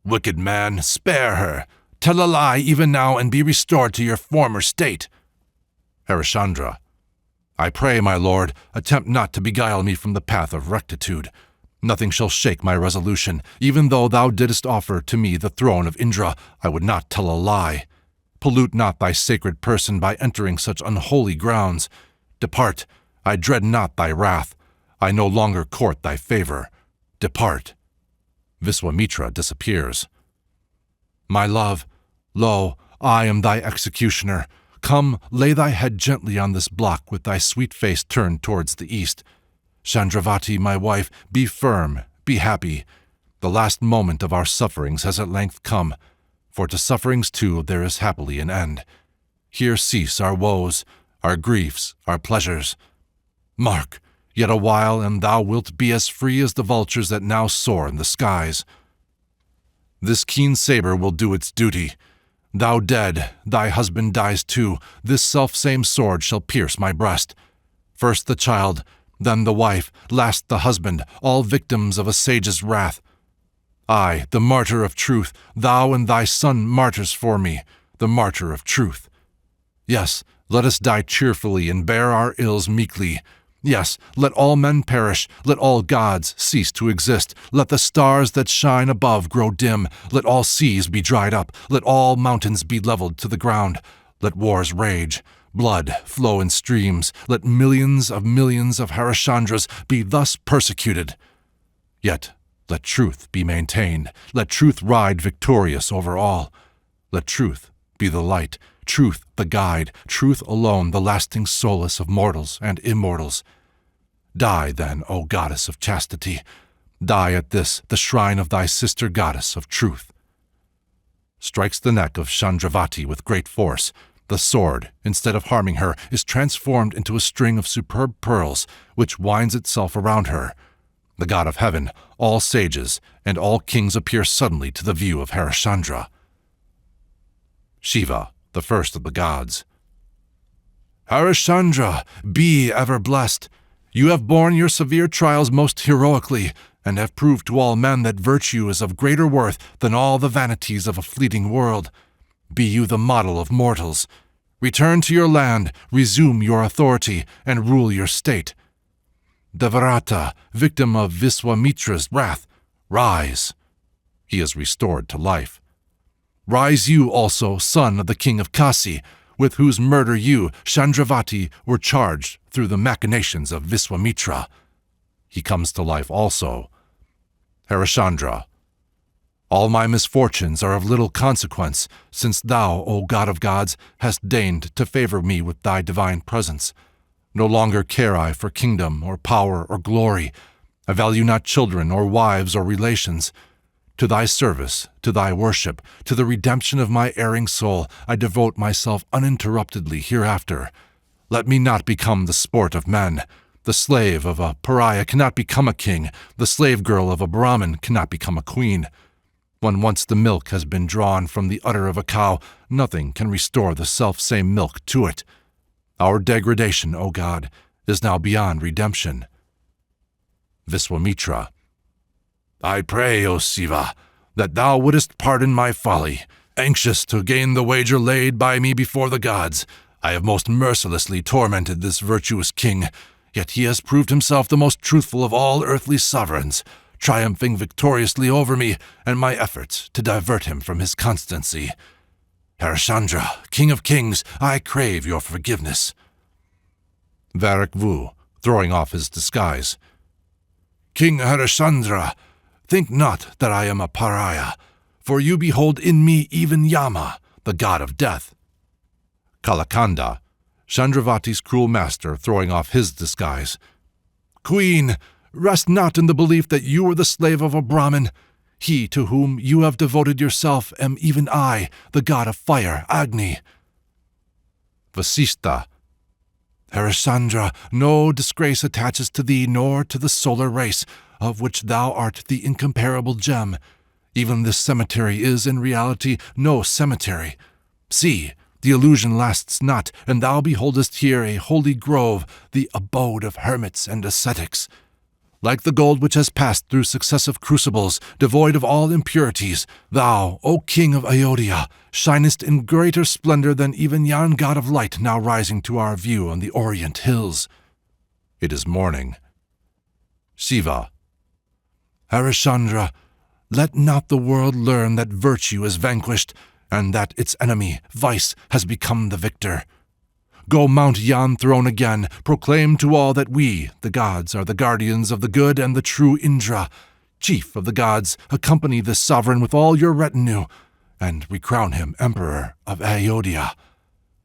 Wicked man, spare her. Tell a lie even now and be restored to your former state. Harishandra. I pray, my lord, attempt not to beguile me from the path of rectitude. Nothing shall shake my resolution. Even though thou didst offer to me the throne of Indra, I would not tell a lie. Pollute not thy sacred person by entering such unholy grounds. Depart. I dread not thy wrath. I no longer court thy favor. Depart. Viswamitra disappears. My love, lo, I am thy executioner. Come, lay thy head gently on this block with thy sweet face turned towards the east. Chandravati, my wife, be firm, be happy. The last moment of our sufferings has at length come, for to sufferings too there is happily an end. Here cease our woes, our griefs, our pleasures. Mark, Yet a while, and thou wilt be as free as the vultures that now soar in the skies. This keen saber will do its duty. Thou dead, thy husband dies too. This self-same sword shall pierce my breast. First the child, then the wife, last the husband, all victims of a sage's wrath. I, the martyr of truth, thou and thy son martyrs for me, the martyr of truth. Yes, let us die cheerfully and bear our ills meekly. Yes, let all men perish, let all gods cease to exist, let the stars that shine above grow dim, let all seas be dried up, let all mountains be leveled to the ground, let wars rage, blood flow in streams, let millions of Harishchandras be thus persecuted. Yet let truth be maintained, let truth ride victorious over all. Let truth be the light, truth the guide, truth alone the lasting solace of mortals and immortals. Die, then, O goddess of chastity. Die at this, the shrine of thy sister goddess of truth. Strikes the neck of Chandravati with great force. The sword, instead of harming her, is transformed into a string of superb pearls, which winds itself around her. The god of heaven, all sages, and all kings appear suddenly to the view of Harishchandra. Shiva, the first of the gods. Harishchandra, be ever blessed. You have borne your severe trials most heroically, and have proved to all men that virtue is of greater worth than all the vanities of a fleeting world. Be you the model of mortals. Return to your land, resume your authority, and rule your state. Devarata, victim of Viswamitra's wrath, rise. He is restored to life. Rise you also, son of the king of Kasi, with whose murder you, Chandravati, were charged through the machinations of Viswamitra. He comes to life also. Harishchandra, all my misfortunes are of little consequence, since thou, O god of gods, hast deigned to favor me with thy divine presence. No longer care I for kingdom or power or glory. I value not children or wives or relations. To thy service, to thy worship, to the redemption of my erring soul, I devote myself uninterruptedly hereafter. Let me not become the sport of men. The slave of a pariah cannot become a king. The slave girl of a Brahmin cannot become a queen. When once the milk has been drawn from the udder of a cow, nothing can restore the self-same milk to it. Our degradation, O God, is now beyond redemption. Viswamitra, I pray, O Siva, that thou wouldest pardon my folly. Anxious to gain the wager laid by me before the gods, I have most mercilessly tormented this virtuous king, yet he has proved himself the most truthful of all earthly sovereigns, triumphing victoriously over me and my efforts to divert him from his constancy. Harishchandra, king of kings, I crave your forgiveness. Varak Vu, throwing off his disguise. King Harishchandra, think not that I am a pariah, for you behold in me even Yama, the god of death. Kalakanda, Chandravati's cruel master, throwing off his disguise. Queen, rest not in the belief that you are the slave of a Brahmin. He to whom you have devoted yourself am even I, the god of fire, Agni. Vasista, Harishchandra, no disgrace attaches to thee nor to the solar race, of which thou art the incomparable gem. Even this cemetery is in reality no cemetery. See, the illusion lasts not, and thou beholdest here a holy grove, the abode of hermits and ascetics. Like the gold which has passed through successive crucibles, devoid of all impurities, thou, O king of Ayodhya, shinest in greater splendor than even yon god of light now rising to our view on the orient hills. It is morning. Shiva. Harishchandra, let not the world learn that virtue is vanquished, and that its enemy, vice, has become the victor. Go mount yon throne again, proclaim to all that we, the gods, are the guardians of the good and the true Indra. Chief of the gods, accompany this sovereign with all your retinue, and recrown him emperor of Ayodhya.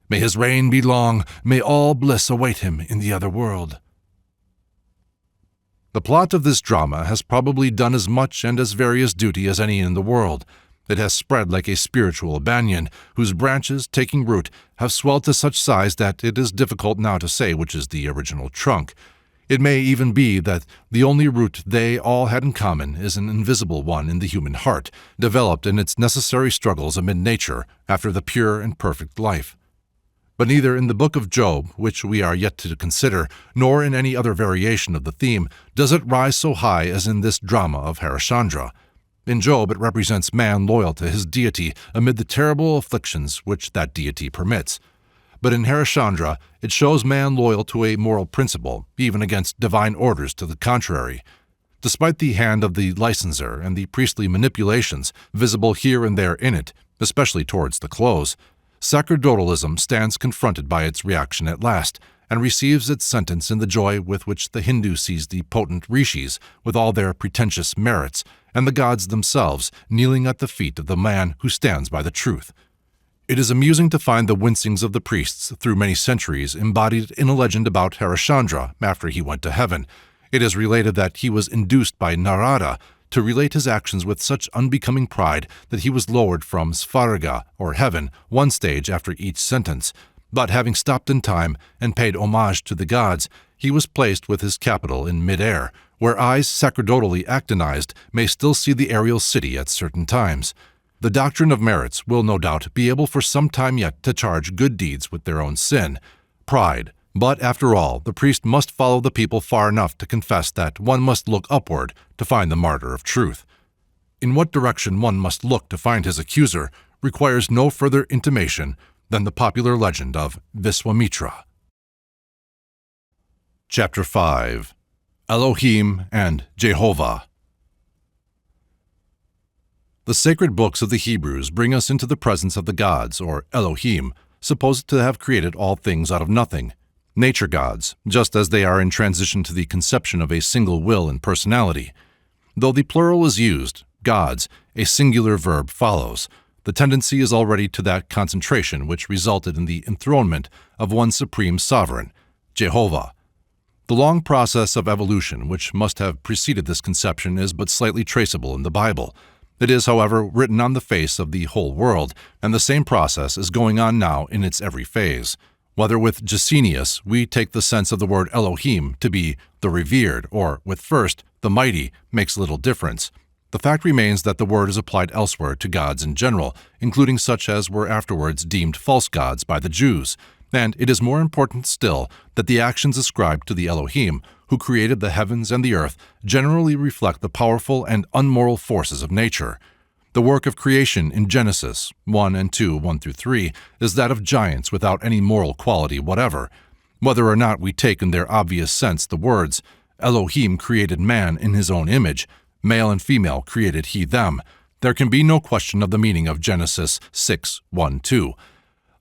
May his reign be long, may all bliss await him in the other world. The plot of this drama has probably done as much and as various duty as any in the world. It has spread like a spiritual banyan, whose branches, taking root, have swelled to such size that it is difficult now to say which is the original trunk. It may even be that the only root they all had in common is an invisible one in the human heart, developed in its necessary struggles amid nature after the pure and perfect life. But neither in the book of Job, which we are yet to consider, nor in any other variation of the theme, does it rise so high as in this drama of Harishandra. In Job it represents man loyal to his deity amid the terrible afflictions which that deity permits. But in Harishandra, it shows man loyal to a moral principle, even against divine orders to the contrary. Despite the hand of the licenser and the priestly manipulations visible here and there in it, especially towards the close, sacerdotalism stands confronted by its reaction at last, and receives its sentence in the joy with which the Hindu sees the potent rishis, with all their pretentious merits, and the gods themselves kneeling at the feet of the man who stands by the truth. It is amusing to find the wincings of the priests through many centuries embodied in a legend about Harishandra after he went to heaven. It is related that he was induced by Narada to relate his actions with such unbecoming pride that he was lowered from Svarga, or heaven, one stage after each sentence. But having stopped in time and paid homage to the gods, he was placed with his capital in mid-air, where eyes sacerdotally actinized may still see the aerial city at certain times. The doctrine of merits will no doubt be able for some time yet to charge good deeds with their own sin, pride. But after all, the priest must follow the people far enough to confess that one must look upward to find the martyr of truth. In what direction one must look to find his accuser requires no further intimation than the popular legend of Viswamitra. Chapter 5. Elohim and Jehovah. The sacred books of the Hebrews bring us into the presence of the gods, or Elohim, supposed to have created all things out of nothing. Nature gods, just as they are in transition to the conception of a single will and personality. Though the plural is used, gods, a singular verb follows. The tendency is already to that concentration which resulted in the enthronement of one supreme sovereign, Jehovah. The long process of evolution which must have preceded this conception is but slightly traceable in the Bible. It is, however, written on the face of the whole world, and the same process is going on now in its every phase. Whether with Gesenius we take the sense of the word Elohim to be the revered, or with First, the mighty, makes little difference. The fact remains that the word is applied elsewhere to gods in general, including such as were afterwards deemed false gods by the Jews. And it is more important still that the actions ascribed to the Elohim, who created the heavens and the earth, generally reflect the powerful and unmoral forces of nature. The work of creation in Genesis 1 and 2, 1-3, is that of giants without any moral quality whatever. Whether or not we take in their obvious sense the words, Elohim created man in his own image, male and female created he them, there can be no question of the meaning of Genesis 6, 1-2.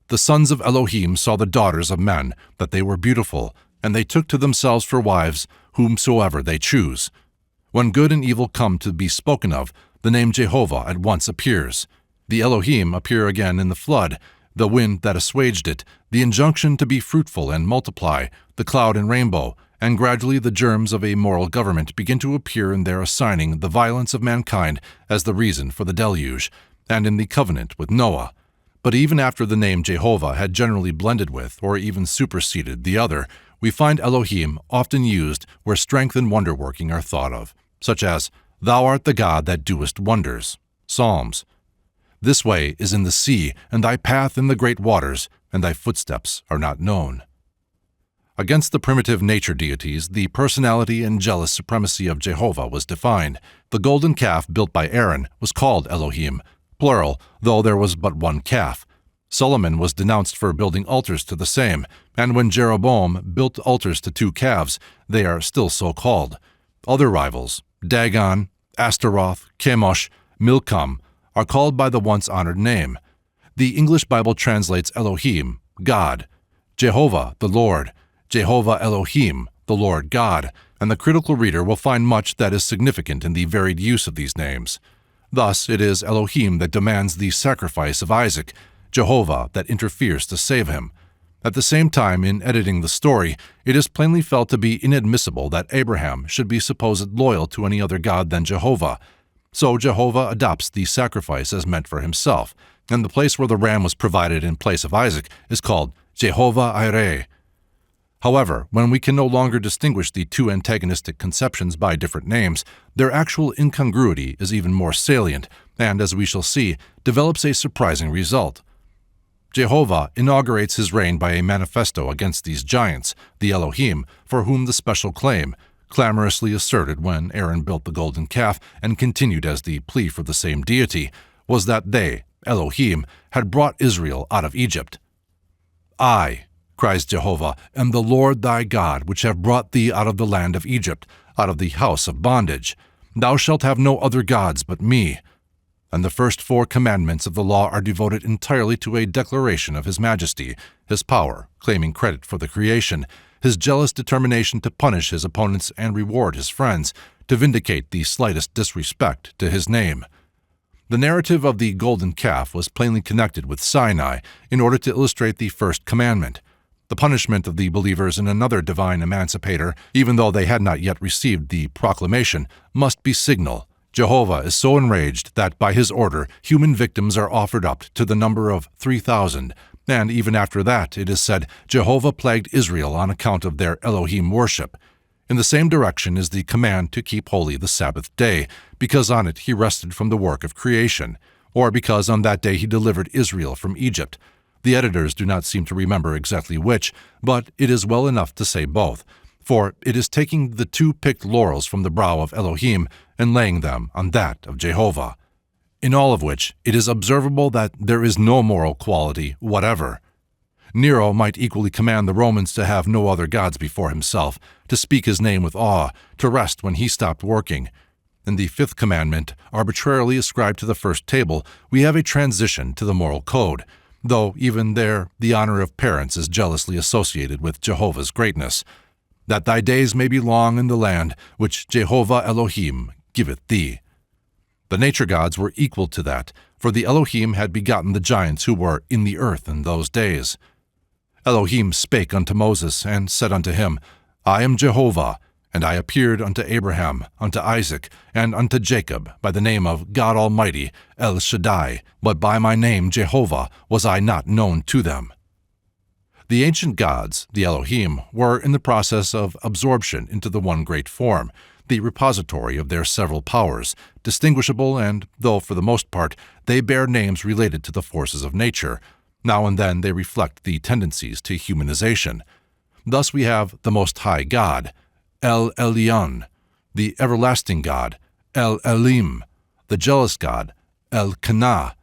The sons of Elohim saw the daughters of men, that they were beautiful, and they took to themselves for wives whomsoever they choose. When good and evil come to be spoken of, the name Jehovah at once appears. The Elohim appear again in the flood, the wind that assuaged it, the injunction to be fruitful and multiply, the cloud and rainbow, and gradually the germs of a moral government begin to appear in their assigning the violence of mankind as the reason for the deluge, and in the covenant with Noah. But even after the name Jehovah had generally blended with, or even superseded, the other, we find Elohim often used where strength and wonder-working are thought of, such as, Thou art the God that doest wonders. Psalms. This way is in the sea, and thy path in the great waters, and thy footsteps are not known. Against the primitive nature deities, the personality and jealous supremacy of Jehovah was defined. The golden calf built by Aaron was called Elohim, plural, though there was but one calf. Solomon was denounced for building altars to the same, and when Jeroboam built altars to 2 calves, they are still so called. Other rivals, Dagon, Astaroth, Chemosh, Milcom, are called by the once honored name. The English Bible translates Elohim, God, Jehovah, the Lord, Jehovah Elohim, the Lord God, and the critical reader will find much that is significant in the varied use of these names. Thus, it is Elohim that demands the sacrifice of Isaac, Jehovah that interferes to save him. At the same time, in editing the story, it is plainly felt to be inadmissible that Abraham should be supposed loyal to any other god than Jehovah. So Jehovah adopts the sacrifice as meant for himself, and the place where the ram was provided in place of Isaac is called Jehovah Ireh. However, when we can no longer distinguish the two antagonistic conceptions by different names, their actual incongruity is even more salient and, as we shall see, develops a surprising result. Jehovah inaugurates his reign by a manifesto against these giants, the Elohim, for whom the special claim, clamorously asserted when Aaron built the golden calf and continued as the plea for the same deity, was that they, Elohim, had brought Israel out of Egypt. "I," cries Jehovah, "am the Lord thy God, which have brought thee out of the land of Egypt, out of the house of bondage. Thou shalt have no other gods but me." And the first 4 commandments of the law are devoted entirely to a declaration of his majesty, his power, claiming credit for the creation, his jealous determination to punish his opponents and reward his friends, to vindicate the slightest disrespect to his name. The narrative of the golden calf was plainly connected with Sinai in order to illustrate the first commandment. The punishment of the believers in another divine emancipator, even though they had not yet received the proclamation, must be signal. Jehovah is so enraged that by his order human victims are offered up to the number of 3,000, and even after that, it is said, Jehovah plagued Israel on account of their Elohim worship. In the same direction is the command to keep holy the Sabbath day, because on it he rested from the work of creation, or because on that day he delivered Israel from Egypt. The editors do not seem to remember exactly which, but it is well enough to say both, for it is taking the 2 picked laurels from the brow of Elohim and laying them on that of Jehovah. In all of which it is observable that there is no moral quality whatever. Nero might equally command the Romans to have no other gods before himself, to speak his name with awe, to rest when he stopped working. In the 5th commandment, arbitrarily ascribed to the first table, we have a transition to the moral code, though even there the honor of parents is jealously associated with Jehovah's greatness. That thy days may be long in the land which Jehovah Elohim giveth thee. The nature gods were equal to that, for the Elohim had begotten the giants who were in the earth in those days. Elohim spake unto Moses, and said unto him, I am Jehovah, and I appeared unto Abraham, unto Isaac, and unto Jacob, by the name of God Almighty, El Shaddai, but by my name Jehovah was I not known to them. The ancient gods, the Elohim, were in the process of absorption into the one great form, the repository of their several powers, distinguishable and, though for the most part, they bear names related to the forces of nature, now and then they reflect the tendencies to humanization. Thus we have the Most High God, El Elyon, the everlasting God, El Elim, the jealous God, El Kana,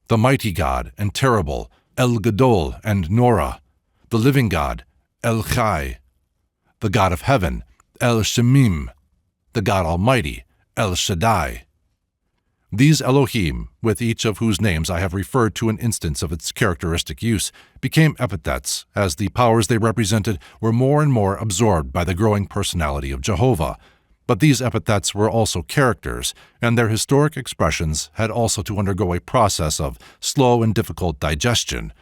the mighty God and terrible, El Gadol and Nora, the living God, El Chai, the God of heaven, El Shemim, the God Almighty, El Shaddai. These Elohim, with each of whose names I have referred to an instance of its characteristic use, became epithets, as the powers they represented were more and more absorbed by the growing personality of Jehovah. But these epithets were also characters, and their historic expressions had also to undergo a process of slow and difficult digestion.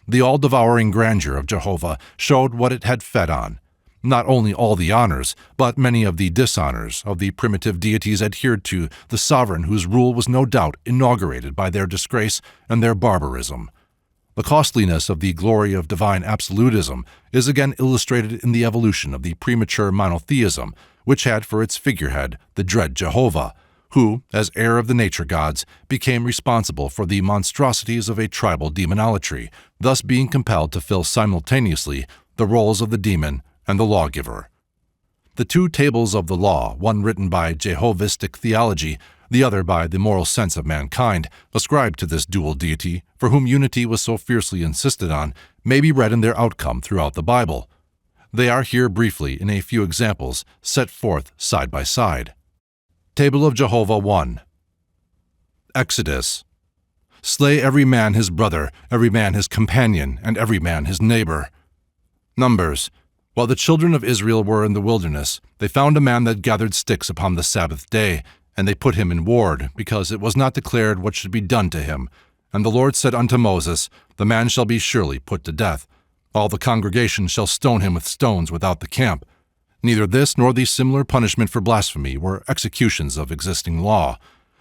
The all-devouring grandeur of Jehovah showed what it had fed on. Not only all the honors, but many of the dishonors of the primitive deities adhered to the sovereign whose rule was no doubt inaugurated by their disgrace and their barbarism. The costliness of the glory of divine absolutism is again illustrated in the evolution of the premature monotheism, which had for its figurehead the dread Jehovah, who, as heir of the nature gods, became responsible for the monstrosities of a tribal demonolatry, thus being compelled to fill simultaneously the roles of the demon and the lawgiver. The 2 tables of the law, one written by Jehovistic theology, the other by the moral sense of mankind, ascribed to this dual deity, for whom unity was so fiercely insisted on, may be read in their outcome throughout the Bible. They are here briefly, in a few examples, set forth side by side. Table of Jehovah 1. Exodus. Slay every man his brother, every man his companion, and every man his neighbor. Numbers. While the children of Israel were in the wilderness, they found a man that gathered sticks upon the Sabbath day, and they put him in ward, because it was not declared what should be done to him. And the Lord said unto Moses, The man shall be surely put to death. All the congregation shall stone him with stones without the camp. Neither this nor the similar punishment for blasphemy were executions of existing law.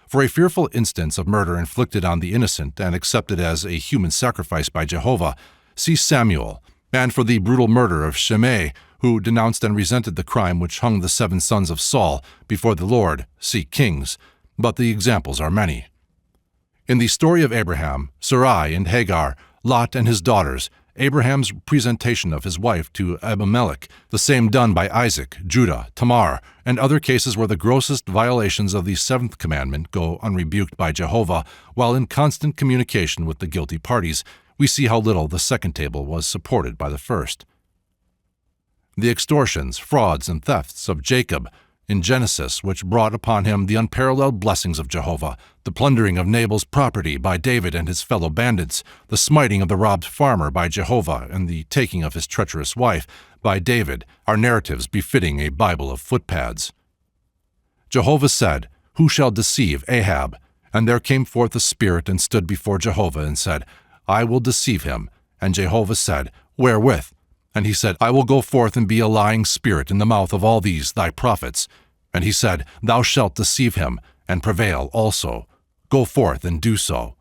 For a fearful instance of murder inflicted on the innocent and accepted as a human sacrifice by Jehovah, see Samuel, and for the brutal murder of Shimei, who denounced and resented the crime which hung the 7 sons of Saul before the Lord, see Kings, but the examples are many. In the story of Abraham, Sarai and Hagar, Lot and his daughters, Abraham's presentation of his wife to Abimelech, the same done by Isaac, Judah, Tamar, and other cases where the grossest violations of the 7th commandment go unrebuked by Jehovah, while in constant communication with the guilty parties, we see how little the second table was supported by the first. The extortions, frauds, and thefts of Jacob in Genesis, which brought upon him the unparalleled blessings of Jehovah, the plundering of Nabal's property by David and his fellow bandits, the smiting of the robbed farmer by Jehovah, and the taking of his treacherous wife by David, are narratives befitting a Bible of footpads. Jehovah said, "Who shall deceive Ahab?" And there came forth a spirit and stood before Jehovah and said, "I will deceive him." And Jehovah said, "Wherewith?" And he said, "I will go forth and be a lying spirit in the mouth of all these thy prophets." And he said, "Thou shalt deceive him, and prevail also. Go forth and do so.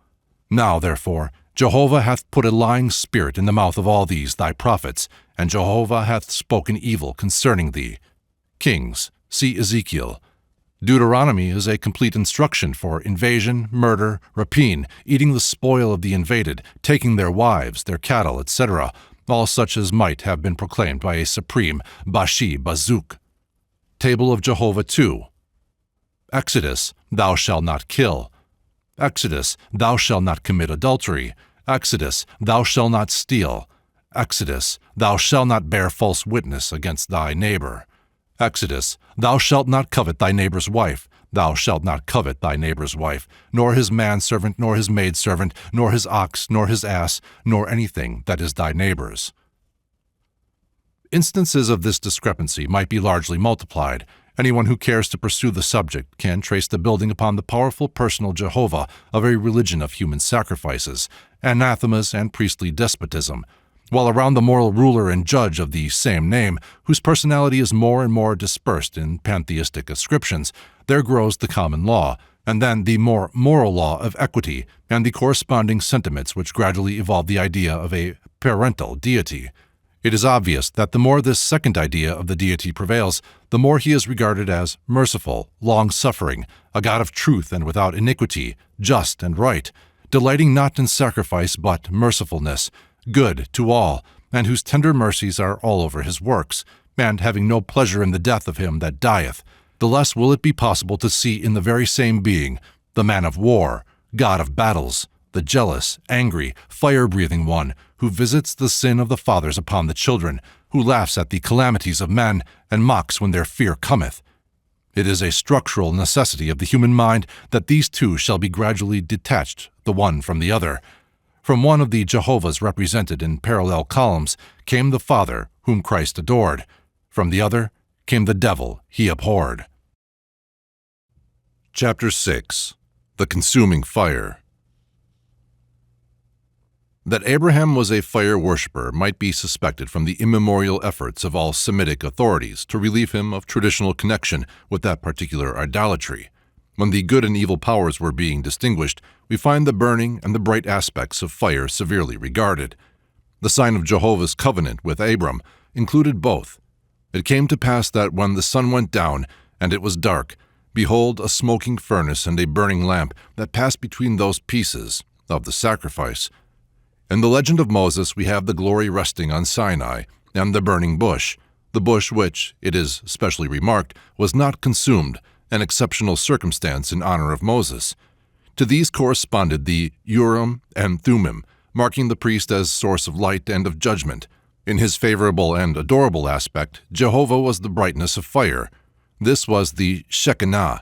Now, therefore, Jehovah hath put a lying spirit in the mouth of all these thy prophets, and Jehovah hath spoken evil concerning thee." Kings, see Ezekiel. Deuteronomy is a complete instruction for invasion, murder, rapine, eating the spoil of the invaded, taking their wives, their cattle, etc., all such as might have been proclaimed by a supreme Bashi Bazuk. Table of Jehovah 2. Exodus, thou shalt not kill. Exodus, thou shalt not commit adultery. Exodus, thou shalt not steal. Exodus, thou shalt not bear false witness against thy neighbor. Exodus, thou shalt not covet thy neighbor's wife. Thou shalt not covet thy neighbor's wife, nor his manservant, nor his maidservant, nor his ox, nor his ass, nor anything that is thy neighbor's. Instances of this discrepancy might be largely multiplied. Anyone who cares to pursue the subject can trace the building upon the powerful personal Jehovah of a religion of human sacrifices, anathemas, and priestly despotism, while around the moral ruler and judge of the same name, whose personality is more and more dispersed in pantheistic ascriptions, there grows the common law, and then the more moral law of equity, and the corresponding sentiments which gradually evolve the idea of a parental deity. It is obvious that the more this second idea of the deity prevails, the more he is regarded as merciful, long-suffering, a God of truth and without iniquity, just and right, delighting not in sacrifice but mercifulness, good to all, and whose tender mercies are all over his works, and having no pleasure in the death of him that dieth, the less will it be possible to see in the very same being the man of war, God of battles, the jealous, angry, fire-breathing one, who visits the sin of the fathers upon the children, who laughs at the calamities of men, and mocks when their fear cometh. It is a structural necessity of the human mind that these two shall be gradually detached, the one from the other. From one of the Jehovahs represented in parallel columns came the Father, whom Christ adored. From the other came the devil he abhorred. Chapter 6. The Consuming Fire. That Abraham was a fire worshipper might be suspected from the immemorial efforts of all Semitic authorities to relieve him of traditional connection with that particular idolatry. When the good and evil powers were being distinguished, we find the burning and the bright aspects of fire severely regarded. The sign of Jehovah's covenant with Abram included both. It came to pass that when the sun went down, and it was dark, behold, a smoking furnace and a burning lamp that passed between those pieces of the sacrifice. In the legend of Moses we have the glory resting on Sinai, and the burning bush, the bush which, it is specially remarked, was not consumed, an exceptional circumstance in honor of Moses. To these corresponded the Urim and Thummim, marking the priest as source of light and of judgment. In his favorable and adorable aspect, Jehovah was the brightness of fire. This was the Shekinah.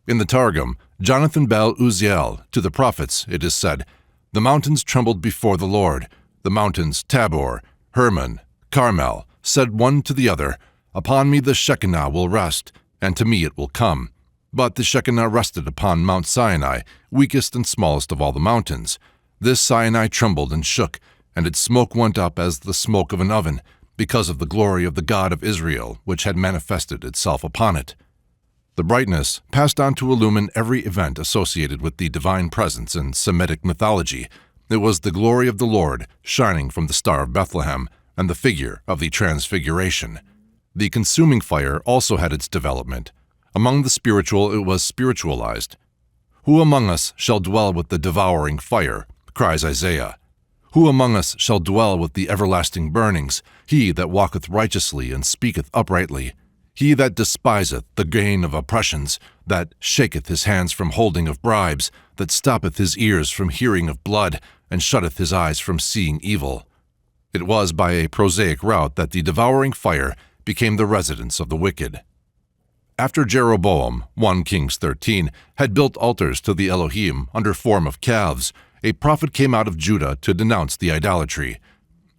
In the Targum, Jonathan Bel Uziel, to the prophets, it is said, "The mountains trembled before the Lord. The mountains Tabor, Hermon, Carmel, said one to the other, Upon me the Shekinah will rest, and to me it will come. But the Shekinah rested upon Mount Sinai, weakest and smallest of all the mountains. This Sinai trembled and shook, and its smoke went up as the smoke of an oven, because of the glory of the God of Israel, which had manifested itself upon it." The brightness passed on to illumine every event associated with the divine presence in Semitic mythology. It was the glory of the Lord, shining from the Star of Bethlehem, and the figure of the Transfiguration. The consuming fire also had its development. Among the spiritual it was spiritualized. "Who among us shall dwell with the devouring fire?" cries Isaiah. "Who among us shall dwell with the everlasting burnings? He that walketh righteously and speaketh uprightly. He that despiseth the gain of oppressions, that shaketh his hands from holding of bribes, that stoppeth his ears from hearing of blood, and shutteth his eyes from seeing evil." It was by a prosaic route that the devouring fire became the residence of the wicked. After Jeroboam, 1 Kings 13, had built altars to the Elohim under form of calves, a prophet came out of Judah to denounce the idolatry.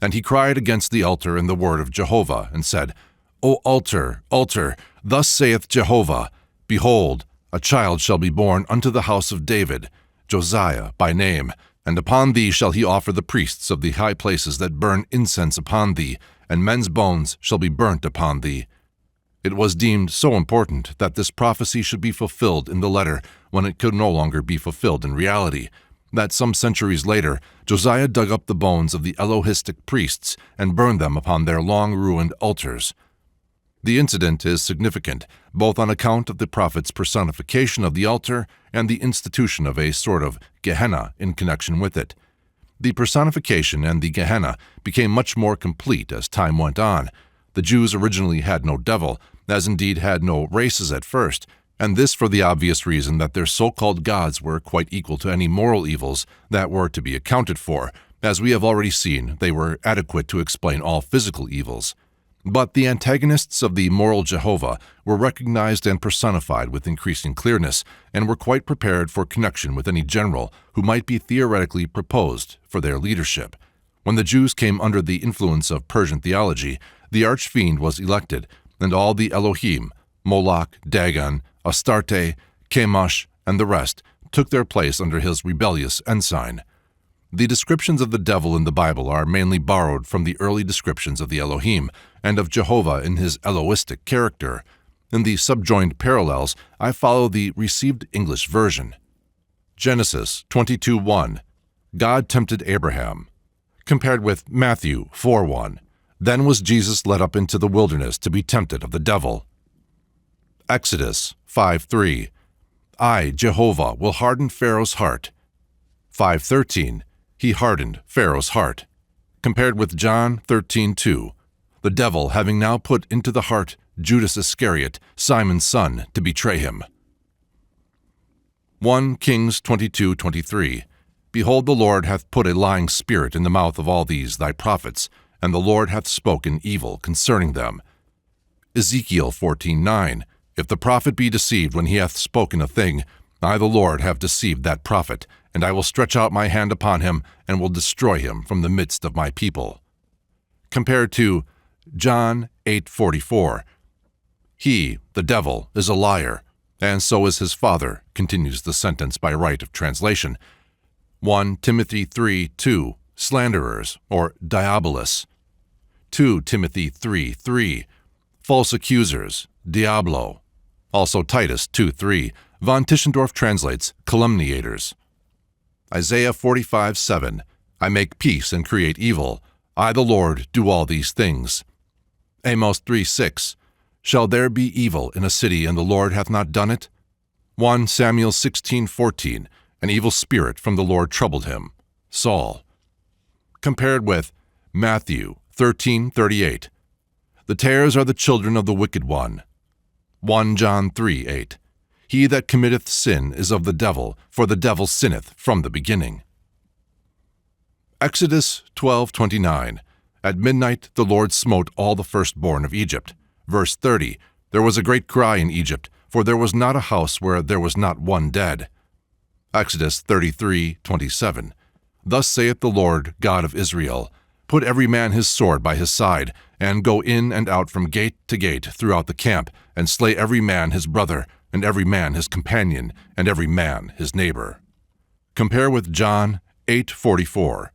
And he cried against the altar in the word of Jehovah, and said, "O altar, altar, thus saith Jehovah, Behold, a child shall be born unto the house of David, Josiah by name, and upon thee shall he offer the priests of the high places that burn incense upon thee, and men's bones shall be burnt upon thee." It was deemed so important that this prophecy should be fulfilled in the letter when it could no longer be fulfilled in reality, that some centuries later Josiah dug up the bones of the Elohistic priests and burned them upon their long-ruined altars. The incident is significant, both on account of the prophet's personification of the altar and the institution of a sort of Gehenna in connection with it. The personification and the Gehenna became much more complete as time went on. The Jews originally had no devil, as indeed had no races at first, and this for the obvious reason that their so-called gods were quite equal to any moral evils that were to be accounted for. As we have already seen, they were adequate to explain all physical evils. But the antagonists of the moral Jehovah were recognized and personified with increasing clearness, and were quite prepared for connection with any general who might be theoretically proposed for their leadership. When the Jews came under the influence of Persian theology, the archfiend was elected, and all the Elohim, Moloch, Dagon, Astarte, Chemosh, and the rest took their place under his rebellious ensign. The descriptions of the devil in the Bible are mainly borrowed from the early descriptions of the Elohim and of Jehovah in his Elohistic character. In the subjoined parallels, I follow the received English version. Genesis 22:1, God tempted Abraham. Compared with Matthew 4:1, then was Jesus led up into the wilderness to be tempted of the devil. Exodus 5:3, I, Jehovah, will harden Pharaoh's heart. 5:13, he hardened Pharaoh's heart. Compared with John 13:2, the devil having now put into the heart Judas Iscariot, Simon's son, to betray him. 1 Kings 22:23, Behold, the Lord hath put a lying spirit in the mouth of all these thy prophets, and the Lord hath spoken evil concerning them. Ezekiel 14:9, If the prophet be deceived when he hath spoken a thing, I the Lord have deceived that prophet, and I will stretch out my hand upon him, and will destroy him from the midst of my people. Compared to John 8:44, He, the devil, is a liar, and so is his father, continues the sentence by right of translation. 1 Timothy 3:2, slanderers, or diabolos. 2 Timothy 3:3, false accusers, diablo. Also Titus 2:3, von Tischendorf translates calumniators. Isaiah 45:7, I make peace and create evil. I, the Lord, do all these things. Amos 3:6, shall there be evil in a city, and the Lord hath not done it? 1 Samuel 16:14, an evil spirit from the Lord troubled him. Saul. Compared with Matthew 13:38, the tares are the children of the wicked one. 1 John 3:8, he that committeth sin is of the devil, for the devil sinneth from the beginning. Exodus 12:29, at midnight the Lord smote all the firstborn of Egypt. Verse 30, there was a great cry in Egypt, for there was not a house where there was not one dead. Exodus 33:27, thus saith the Lord God of Israel, put every man his sword by his side, and go in and out from gate to gate throughout the camp, and slay every man his brother, and every man his companion, and every man his neighbor. Compare with John 8:44.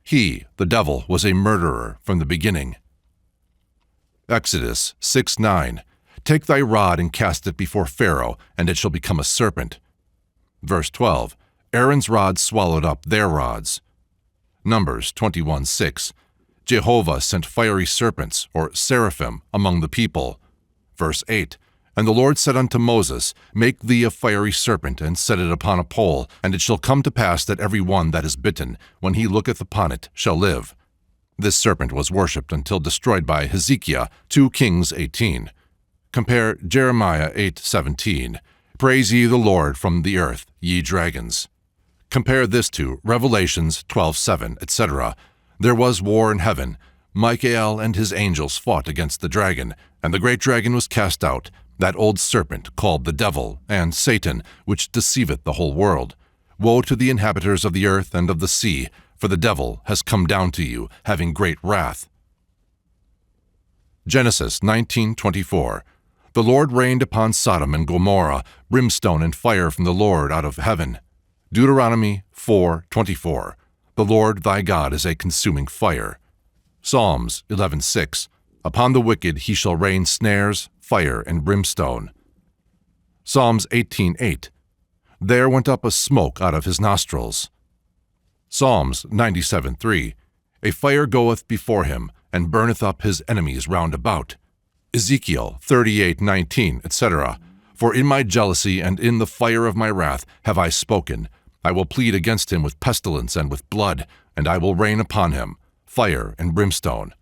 He, the devil, was a murderer from the beginning. Exodus 6:9. Take thy rod and cast it before Pharaoh, and it shall become a serpent. Verse 12. Aaron's rod swallowed up their rods. Numbers 21:6. Jehovah sent fiery serpents, or seraphim, among the people. Verse 8, And the Lord said unto Moses, Make thee a fiery serpent, and set it upon a pole, and it shall come to pass that every one that is bitten, when he looketh upon it, shall live. This serpent was worshipped until destroyed by Hezekiah, 2 Kings 18. Compare Jeremiah 8:17. Praise ye the Lord from the earth, ye dragons. Compare this to Revelations 12:7, etc. There was war in heaven. Michael and his angels fought against the dragon, and the great dragon was cast out, that old serpent called the devil and Satan, which deceiveth the whole world. Woe to the inhabitants of the earth and of the sea, for the devil has come down to you, having great wrath. Genesis 19:24. The Lord rained upon Sodom and Gomorrah brimstone and fire from the Lord out of heaven. Deuteronomy 4:24. The Lord thy God is a consuming fire. Psalms 11:6. Upon the wicked he shall rain snares, fire, and brimstone. Psalms 18:8. There went up a smoke out of his nostrils. Psalms 97:3. A fire goeth before him, and burneth up his enemies round about. Ezekiel 38:19, etc. For in my jealousy and in the fire of my wrath have I spoken. I will plead against him with pestilence and with blood, and I will rain upon him fire and brimstone.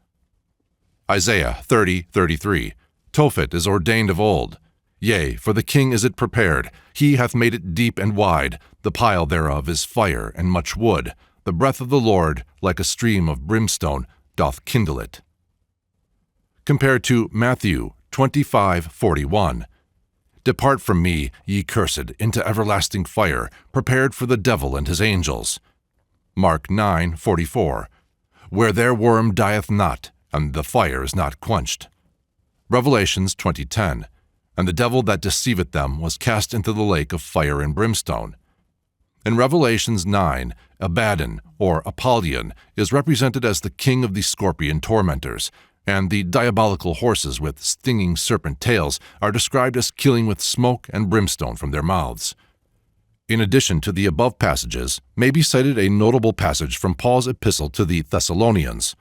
Isaiah 30:33. Tophet is ordained of old. Yea, for the king is it prepared. He hath made it deep and wide. The pile thereof is fire and much wood. The breath of the Lord, like a stream of brimstone, doth kindle it. Compared to Matthew 25:41. Depart from me, ye cursed, into everlasting fire, prepared for the devil and his angels. Mark 9:44. Where their worm dieth not, and the fire is not quenched. Revelations 20:10. And the devil that deceiveth them was cast into the lake of fire and brimstone. In Revelations 9, Abaddon, or Apollyon, is represented as the king of the scorpion tormentors, and the diabolical horses with stinging serpent tails are described as killing with smoke and brimstone from their mouths. In addition to the above passages, may be cited a notable passage from Paul's epistle to the Thessalonians.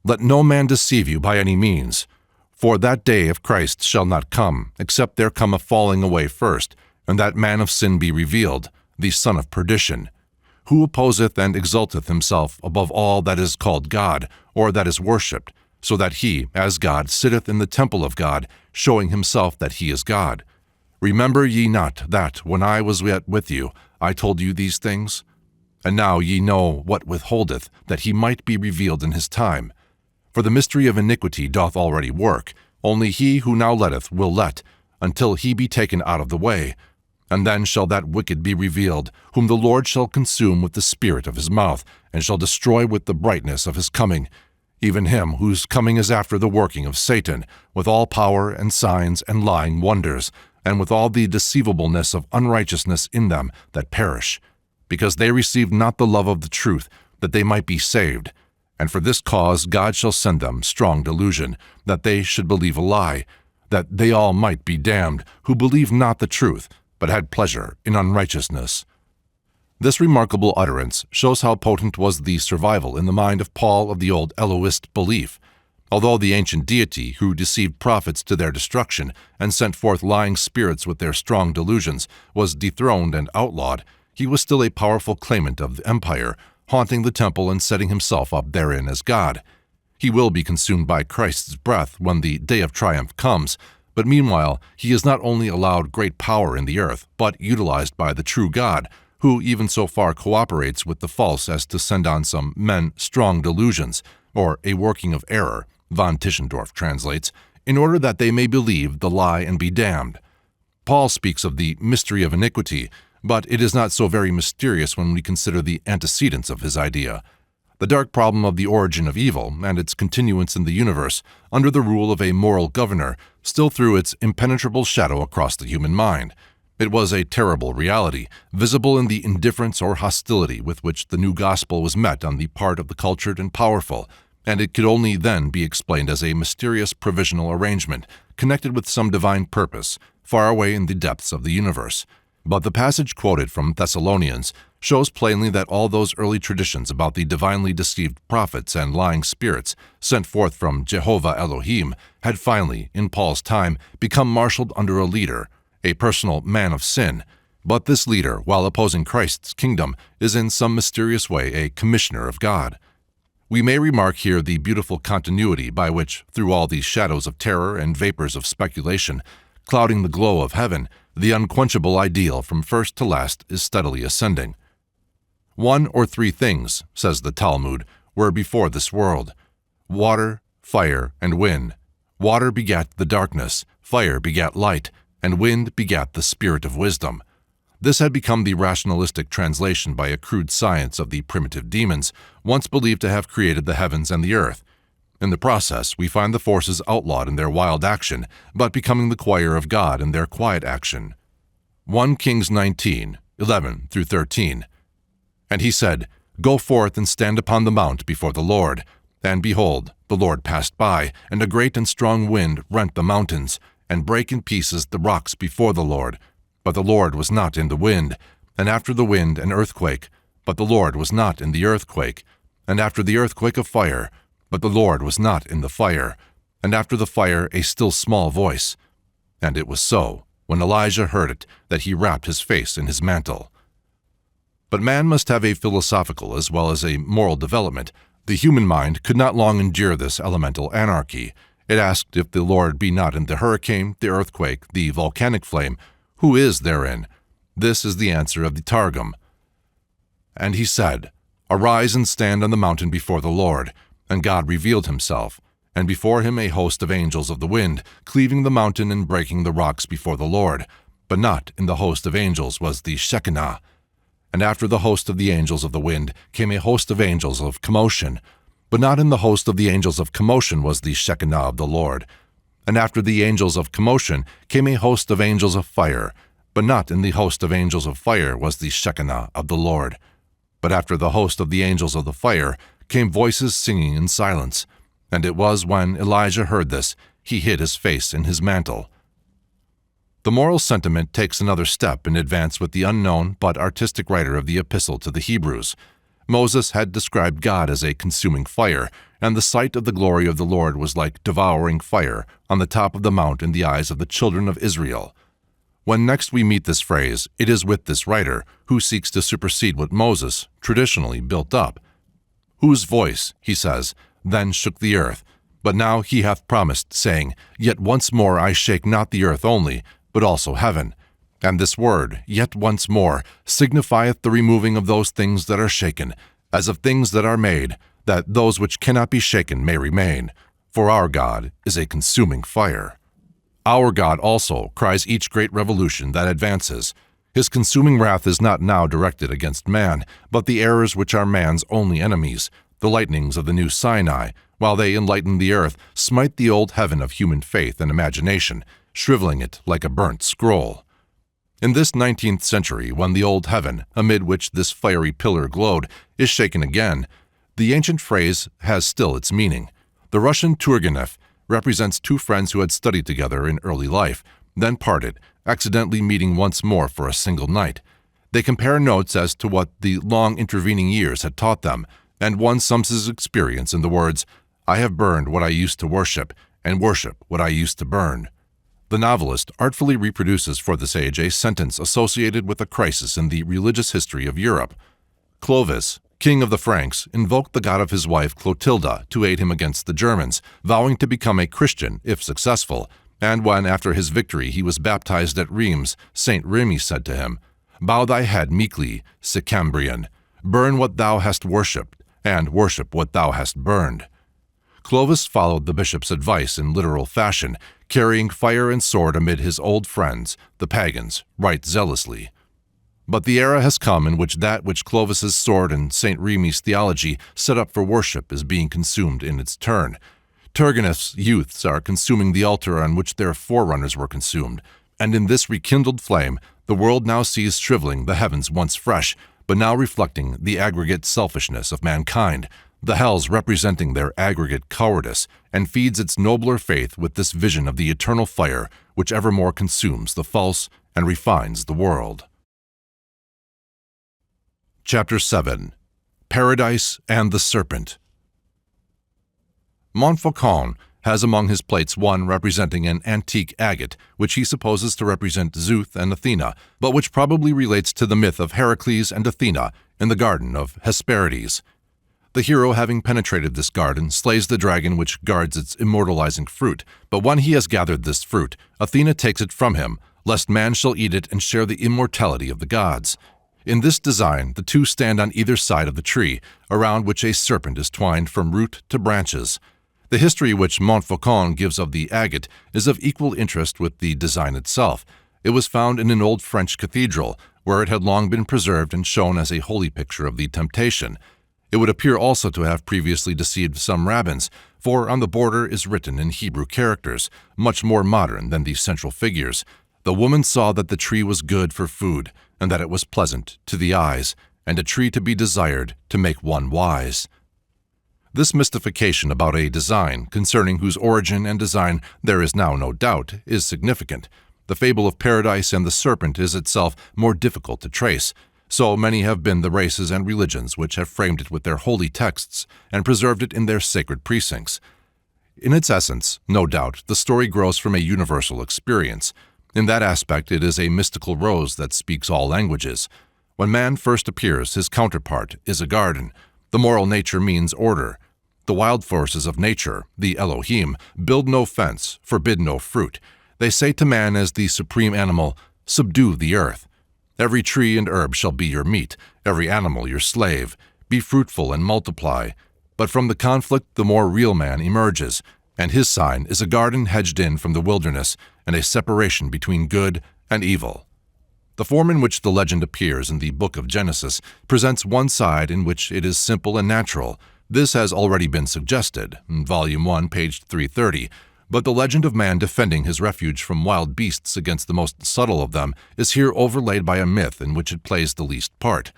Let no man deceive you by any means, for that day of Christ shall not come, except there come a falling away first, and that man of sin be revealed, the son of perdition, who opposeth and exalteth himself above all that is called God, or that is worshipped, so that he, as God, sitteth in the temple of God, showing himself that he is God. Remember ye not that, when I was yet with you, I told you these things? And now ye know what withholdeth, that he might be revealed in his time. For the mystery of iniquity doth already work, only he who now letteth will let, until he be taken out of the way. And then shall that wicked be revealed, whom the Lord shall consume with the spirit of his mouth, and shall destroy with the brightness of his coming, even him whose coming is after the working of Satan, with all power and signs and lying wonders, and with all the deceivableness of unrighteousness in them that perish, because they received not the love of the truth, that they might be saved. And for this cause God shall send them strong delusion, that they should believe a lie, that they all might be damned, who believed not the truth, but had pleasure in unrighteousness. This remarkable utterance shows how potent was the survival in the mind of Paul of the old Elohist belief. Although the ancient deity who deceived prophets to their destruction and sent forth lying spirits with their strong delusions was dethroned and outlawed, he was still a powerful claimant of the empire, haunting the temple and setting himself up therein as God. He will be consumed by Christ's breath when the day of triumph comes, but meanwhile he is not only allowed great power in the earth, but utilized by the true God, who even so far cooperates with the false as to send on some men strong delusions, or a working of error, von Tischendorf translates, in order that they may believe the lie and be damned. Paul speaks of the mystery of iniquity, but it is not so very mysterious when we consider the antecedents of his idea. The dark problem of the origin of evil and its continuance in the universe under the rule of a moral governor still threw its impenetrable shadow across the human mind. It was a terrible reality, visible in the indifference or hostility with which the new gospel was met on the part of the cultured and powerful, and it could only then be explained as a mysterious provisional arrangement connected with some divine purpose far away in the depths of the universe. But the passage quoted from Thessalonians shows plainly that all those early traditions about the divinely deceived prophets and lying spirits sent forth from Jehovah Elohim had finally, in Paul's time, become marshaled under a leader, a personal man of sin. But this leader, while opposing Christ's kingdom, is in some mysterious way a commissioner of God. We may remark here the beautiful continuity by which, through all these shadows of terror and vapors of speculation, clouding the glow of heaven, the unquenchable ideal from first to last is steadily ascending. 1 or 3 things, says the Talmud, were before this world: water, fire, and wind. Water begat the darkness, fire begat light, and wind begat the spirit of wisdom. This had become the rationalistic translation by a crude science of the primitive demons, once believed to have created the heavens and the earth. In the process, we find the forces outlawed in their wild action, but becoming the choir of God in their quiet action. 1 Kings 19, 11 through 13. And he said, Go forth and stand upon the mount before the Lord. And behold, the Lord passed by, and a great and strong wind rent the mountains, and brake in pieces the rocks before the Lord. But the Lord was not in the wind. And after the wind an earthquake. But the Lord was not in the earthquake. And after the earthquake a fire. But the Lord was not in the fire. And after the fire a still small voice. And it was so, when Elijah heard it, that he wrapped his face in his mantle. But man must have a philosophical as well as a moral development. The human mind could not long endure this elemental anarchy. It asked, if the Lord be not in the hurricane, the earthquake, the volcanic flame, who is therein? This is the answer of the Targum. And he said, Arise and stand on the mountain before the Lord. And God revealed himself, and before him a host of angels of the wind, cleaving the mountain and breaking the rocks before the Lord. But not in the host of angels was the Shekinah. And after the host of the angels of the wind came a host of angels of commotion. But not in the host of the angels of commotion was the Shekinah of the Lord. And after the angels of commotion came a host of angels of fire. But not in the host of angels of fire was the Shekinah of the Lord. But after the host of the angels of the fire came voices singing in silence. And it was when Elijah heard this, he hid his face in his mantle. The moral sentiment takes another step in advance with the unknown but artistic writer of the Epistle to the Hebrews. Moses had described God as a consuming fire, and the sight of the glory of the Lord was like devouring fire on the top of the mount in the eyes of the children of Israel. When next we meet this phrase, it is with this writer, who seeks to supersede what Moses traditionally built up. Whose voice, he says, then shook the earth, but now he hath promised, saying, Yet once more I shake not the earth only, but also heaven. And this word, yet once more, signifieth the removing of those things that are shaken, as of things that are made, that those which cannot be shaken may remain. For our God is a consuming fire. Our God also cries each great revolution that advances. His consuming wrath is not now directed against man, but the errors which are man's only enemies, the lightnings of the new Sinai, while they enlighten the earth, smite the old heaven of human faith and imagination, shriveling it like a burnt scroll. In this 19th century, when the old heaven, amid which this fiery pillar glowed, is shaken again, the ancient phrase has still its meaning. The Russian Turgenev represents 2 friends who had studied together in early life, then parted, accidentally meeting once more for a single night. They compare notes as to what the long intervening years had taught them, and one sums his experience in the words, I have burned what I used to worship, and worship what I used to burn. The novelist artfully reproduces for this age a sentence associated with a crisis in the religious history of Europe. Clovis, king of the Franks, invoked the god of his wife Clotilda to aid him against the Germans, vowing to become a Christian if successful, and when after his victory he was baptized at Rheims, Saint Remy said to him, Bow thy head meekly, Sicambrian, burn what thou hast worshipped, and worship what thou hast burned. Clovis followed the bishop's advice in literal fashion, carrying fire and sword amid his old friends, the pagans, right zealously. But the era has come in which that which Clovis's sword and St. Remy's theology set up for worship is being consumed in its turn. Turgenev's youths are consuming the altar on which their forerunners were consumed, and in this rekindled flame, the world now sees shriveling the heavens once fresh, but now reflecting the aggregate selfishness of mankind, the hells representing their aggregate cowardice, and feeds its nobler faith with this vision of the eternal fire which evermore consumes the false and refines the world. Chapter 7. Paradise and the Serpent. Montfaucon has among his plates one representing an antique agate, which he supposes to represent Zuth and Athena, but which probably relates to the myth of Heracles and Athena in the garden of Hesperides. The hero, having penetrated this garden, slays the dragon which guards its immortalizing fruit, but when he has gathered this fruit, Athena takes it from him, lest man shall eat it and share the immortality of the gods. In this design, the two stand on either side of the tree, around which a serpent is twined from root to branches. The history which Montfaucon gives of the agate is of equal interest with the design itself. It was found in an old French cathedral, where it had long been preserved and shown as a holy picture of the temptation. It would appear also to have previously deceived some rabbins, for on the border is written in Hebrew characters, much more modern than the central figures, "The woman saw that the tree was good for food, and that it was pleasant to the eyes, and a tree to be desired to make one wise." This mystification about a design, concerning whose origin and design there is now no doubt, is significant. The fable of Paradise and the Serpent is itself more difficult to trace. So many have been the races and religions which have framed it with their holy texts and preserved it in their sacred precincts. In its essence, no doubt, the story grows from a universal experience. In that aspect, it is a mystical rose that speaks all languages. When man first appears, his counterpart is a garden. The moral nature means order. The wild forces of nature, the Elohim, build no fence, forbid no fruit. They say to man as the supreme animal, "Subdue the earth." Every tree and herb shall be your meat, every animal your slave. Be fruitful and multiply. But from the conflict the more real man emerges, and his sign is a garden hedged in from the wilderness and a separation between good and evil. The form in which the legend appears in the book of Genesis presents one side in which it is simple and natural. This has already been suggested, in Volume 1, page 330, but the legend of man defending his refuge from wild beasts against the most subtle of them is here overlaid by a myth in which it plays the least part.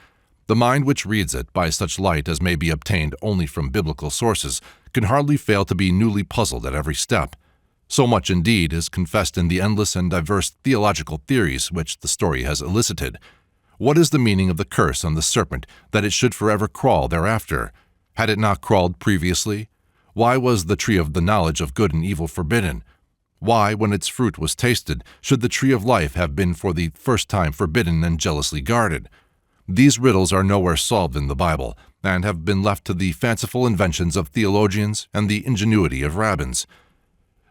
The mind which reads it, by such light as may be obtained only from biblical sources, can hardly fail to be newly puzzled at every step. So much, indeed, is confessed in the endless and diverse theological theories which the story has elicited. What is the meaning of the curse on the serpent, that it should forever crawl thereafter? Had it not crawled previously? Why was the tree of the knowledge of good and evil forbidden? Why, when its fruit was tasted, should the tree of life have been for the first time forbidden and jealously guarded? These riddles are nowhere solved in the Bible, and have been left to the fanciful inventions of theologians and the ingenuity of rabbins.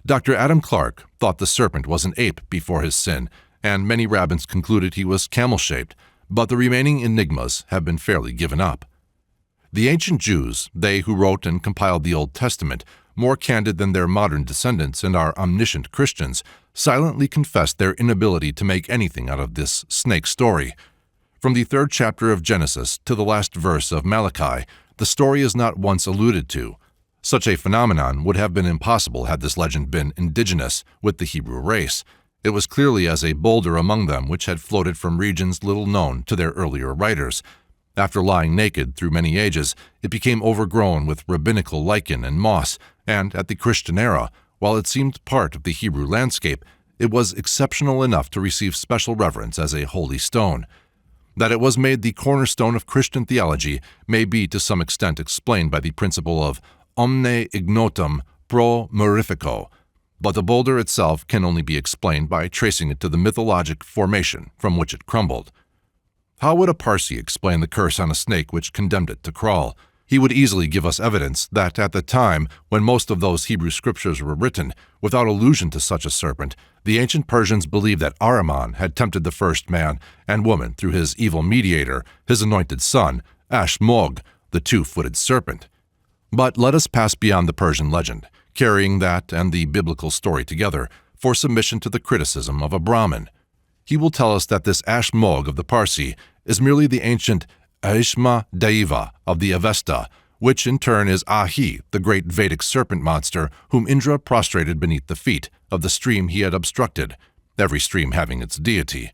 Dr. Adam Clark thought the serpent was an ape before his sin, and many rabbins concluded he was camel-shaped, but the remaining enigmas have been fairly given up. The ancient Jews, they who wrote and compiled the Old Testament, more candid than their modern descendants and our omniscient Christians, silently confessed their inability to make anything out of this snake story. From the 3rd chapter of Genesis to the last verse of Malachi, the story is not once alluded to. Such a phenomenon would have been impossible had this legend been indigenous with the Hebrew race. It was clearly as a boulder among them which had floated from regions little known to their earlier writers. After lying naked through many ages, it became overgrown with rabbinical lichen and moss, and at the Christian era, while it seemed part of the Hebrew landscape, it was exceptional enough to receive special reverence as a holy stone. That it was made the cornerstone of Christian theology may be to some extent explained by the principle of omne ignotum pro mirifico, but the boulder itself can only be explained by tracing it to the mythologic formation from which it crumbled. How would a Parsi explain the curse on a snake which condemned it to crawl? He would easily give us evidence that at the time when most of those Hebrew scriptures were written, without allusion to such a serpent, the ancient Persians believed that Ahriman had tempted the first man and woman through his evil mediator, his anointed son, Ashmog, the two-footed serpent. But let us pass beyond the Persian legend, carrying that and the biblical story together, for submission to the criticism of a Brahmin. He will tell us that this Ashmog of the Parsi is merely the ancient Ahishma Daiva of the Avesta, which in turn is Ahi, the great Vedic serpent monster whom Indra prostrated beneath the feet of the stream he had obstructed, every stream having its deity.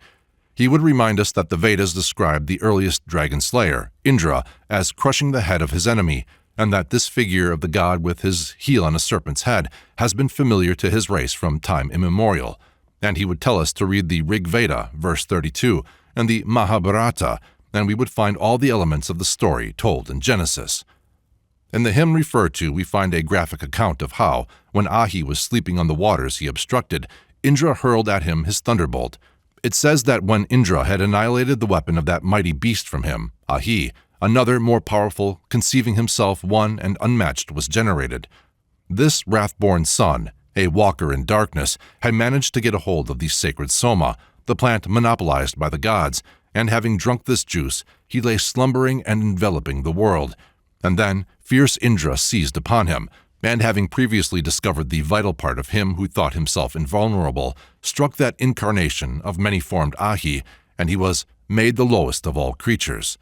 He would remind us that the Vedas describe the earliest dragon slayer, Indra, as crushing the head of his enemy, and that this figure of the god with his heel on a serpent's head has been familiar to his race from time immemorial. And he would tell us to read the Rig Veda, verse 32, and the Mahabharata, and we would find all the elements of the story told in Genesis. In the hymn referred to, we find a graphic account of how, when Ahi was sleeping on the waters he obstructed, Indra hurled at him his thunderbolt. It says that when Indra had annihilated the weapon of that mighty beast from him, Ahi, another more powerful, conceiving himself one and unmatched, was generated. This wrath-born son, a walker in darkness, had managed to get a hold of the sacred soma, the plant monopolized by the gods, and having drunk this juice, he lay slumbering and enveloping the world. And then fierce Indra seized upon him, and having previously discovered the vital part of him who thought himself invulnerable, struck that incarnation of many-formed Ahi, and he was made the lowest of all creatures.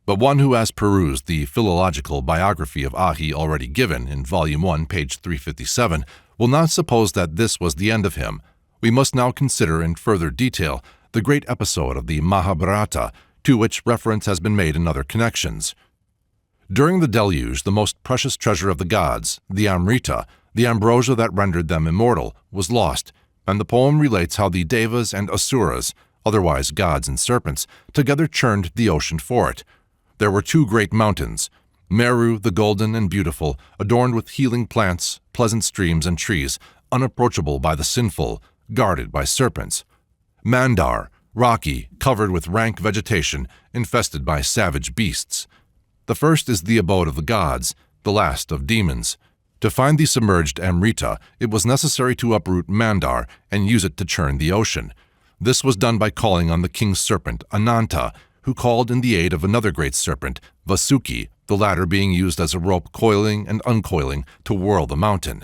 But one who has perused the philological biography of Ahi already given in Volume 1, page 357, will not suppose that this was the end of him. We must now consider in further detail the great episode of the Mahabharata, to which reference has been made in other connections. During the deluge, the most precious treasure of the gods, the Amrita, the ambrosia that rendered them immortal, was lost, and the poem relates how the Devas and Asuras, otherwise gods and serpents, together churned the ocean for it. There were two great mountains, Meru the golden and beautiful, adorned with healing plants, pleasant streams and trees, unapproachable by the sinful, guarded by serpents. Mandar, rocky, covered with rank vegetation, infested by savage beasts. The first is the abode of the gods, the last of demons. To find the submerged Amrita, it was necessary to uproot Mandar and use it to churn the ocean. This was done by calling on the king's serpent, Ananta, who called in the aid of another great serpent, Vasuki, the latter being used as a rope coiling and uncoiling to whirl the mountain.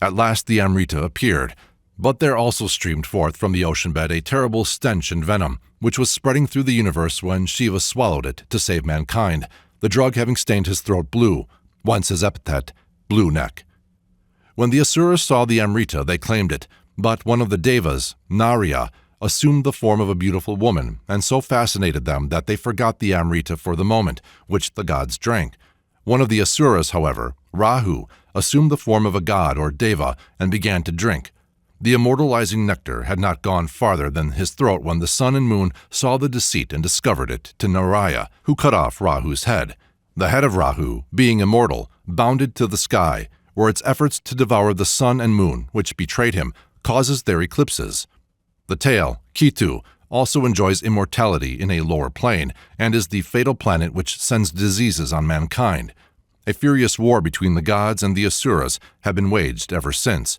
At last the Amrita appeared, but there also streamed forth from the ocean bed a terrible stench and venom, which was spreading through the universe when Shiva swallowed it to save mankind, the drug having stained his throat blue, whence his epithet, Blue Neck. When the Asuras saw the Amrita, they claimed it, but one of the Devas, Narya, assumed the form of a beautiful woman, and so fascinated them that they forgot the Amrita for the moment, which the gods drank. One of the Asuras, however, Rahu, assumed the form of a god or Deva and began to drink. The immortalizing nectar had not gone farther than his throat when the sun and moon saw the deceit and discovered it to Naraya, who cut off Rahu's head. The head of Rahu, being immortal, bounded to the sky, where its efforts to devour the sun and moon, which betrayed him, causes their eclipses. The tail, Ketu, also enjoys immortality in a lower plane and is the fatal planet which sends diseases on mankind. A furious war between the gods and the Asuras have been waged ever since.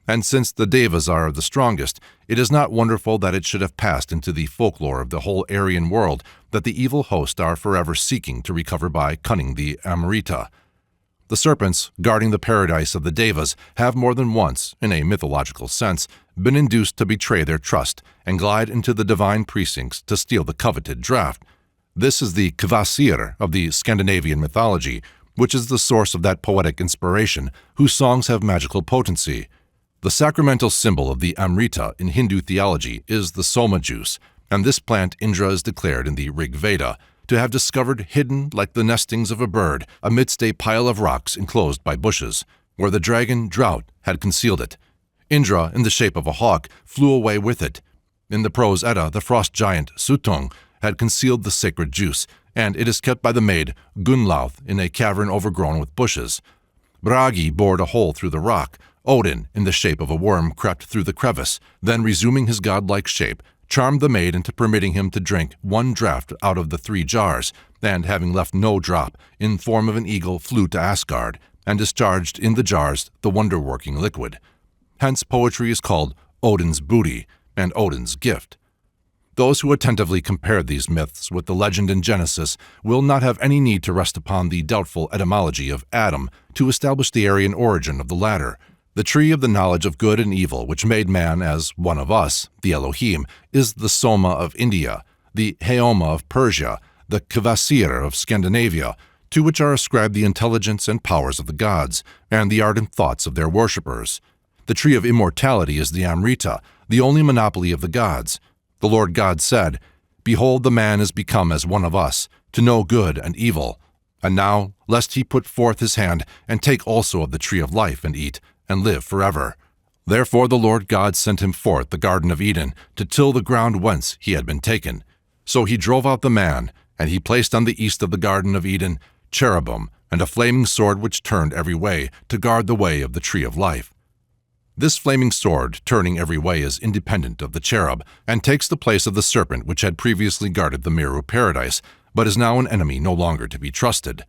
And since the Devas are the strongest, it is not wonderful that it should have passed into the folklore of the whole Aryan world that the evil host are forever seeking to recover by cunning the Amrita. The serpents, guarding the paradise of the Devas, have more than once, in a mythological sense, been induced to betray their trust and glide into the divine precincts to steal the coveted draught. This is the Kvasir of the Scandinavian mythology, which is the source of that poetic inspiration whose songs have magical potency. The sacramental symbol of the Amrita in Hindu theology is the soma juice, and this plant Indra is declared in the Rig Veda to have discovered hidden like the nestings of a bird amidst a pile of rocks enclosed by bushes, where the dragon Drought had concealed it. Indra, in the shape of a hawk, flew away with it. In the prose Edda, the frost giant Suttung had concealed the sacred juice, and it is kept by the maid Gunlauth in a cavern overgrown with bushes. Bragi bored a hole through the rock. Odin, in the shape of a worm, crept through the crevice, then resuming his godlike shape, charmed the maid into permitting him to drink one draught out of the 3 jars, and having left no drop, in form of an eagle flew to Asgard, and discharged in the jars the wonder-working liquid. Hence poetry is called Odin's booty and Odin's gift. Those who attentively compare these myths with the legend in Genesis will not have any need to rest upon the doubtful etymology of Adam to establish the Aryan origin of the latter. The tree of the knowledge of good and evil which made man as one of us, the Elohim, is the Soma of India, the Heoma of Persia, the Kvasir of Scandinavia, to which are ascribed the intelligence and powers of the gods, and the ardent thoughts of their worshippers. The tree of immortality is the Amrita, the only monopoly of the gods. The Lord God said, "Behold, the man is become as one of us, to know good and evil. And now, lest he put forth his hand, and take also of the tree of life, and eat, and live forever." Therefore the Lord God sent him forth the Garden of Eden, to till the ground whence he had been taken. So he drove out the man, And he placed on the east of the Garden of Eden cherubim and a flaming sword which turned every way to guard the way of the tree of life. This flaming sword, turning every way, is independent of the cherub and takes the place of the serpent which had previously guarded the Meru paradise, but is now an enemy no longer to be trusted.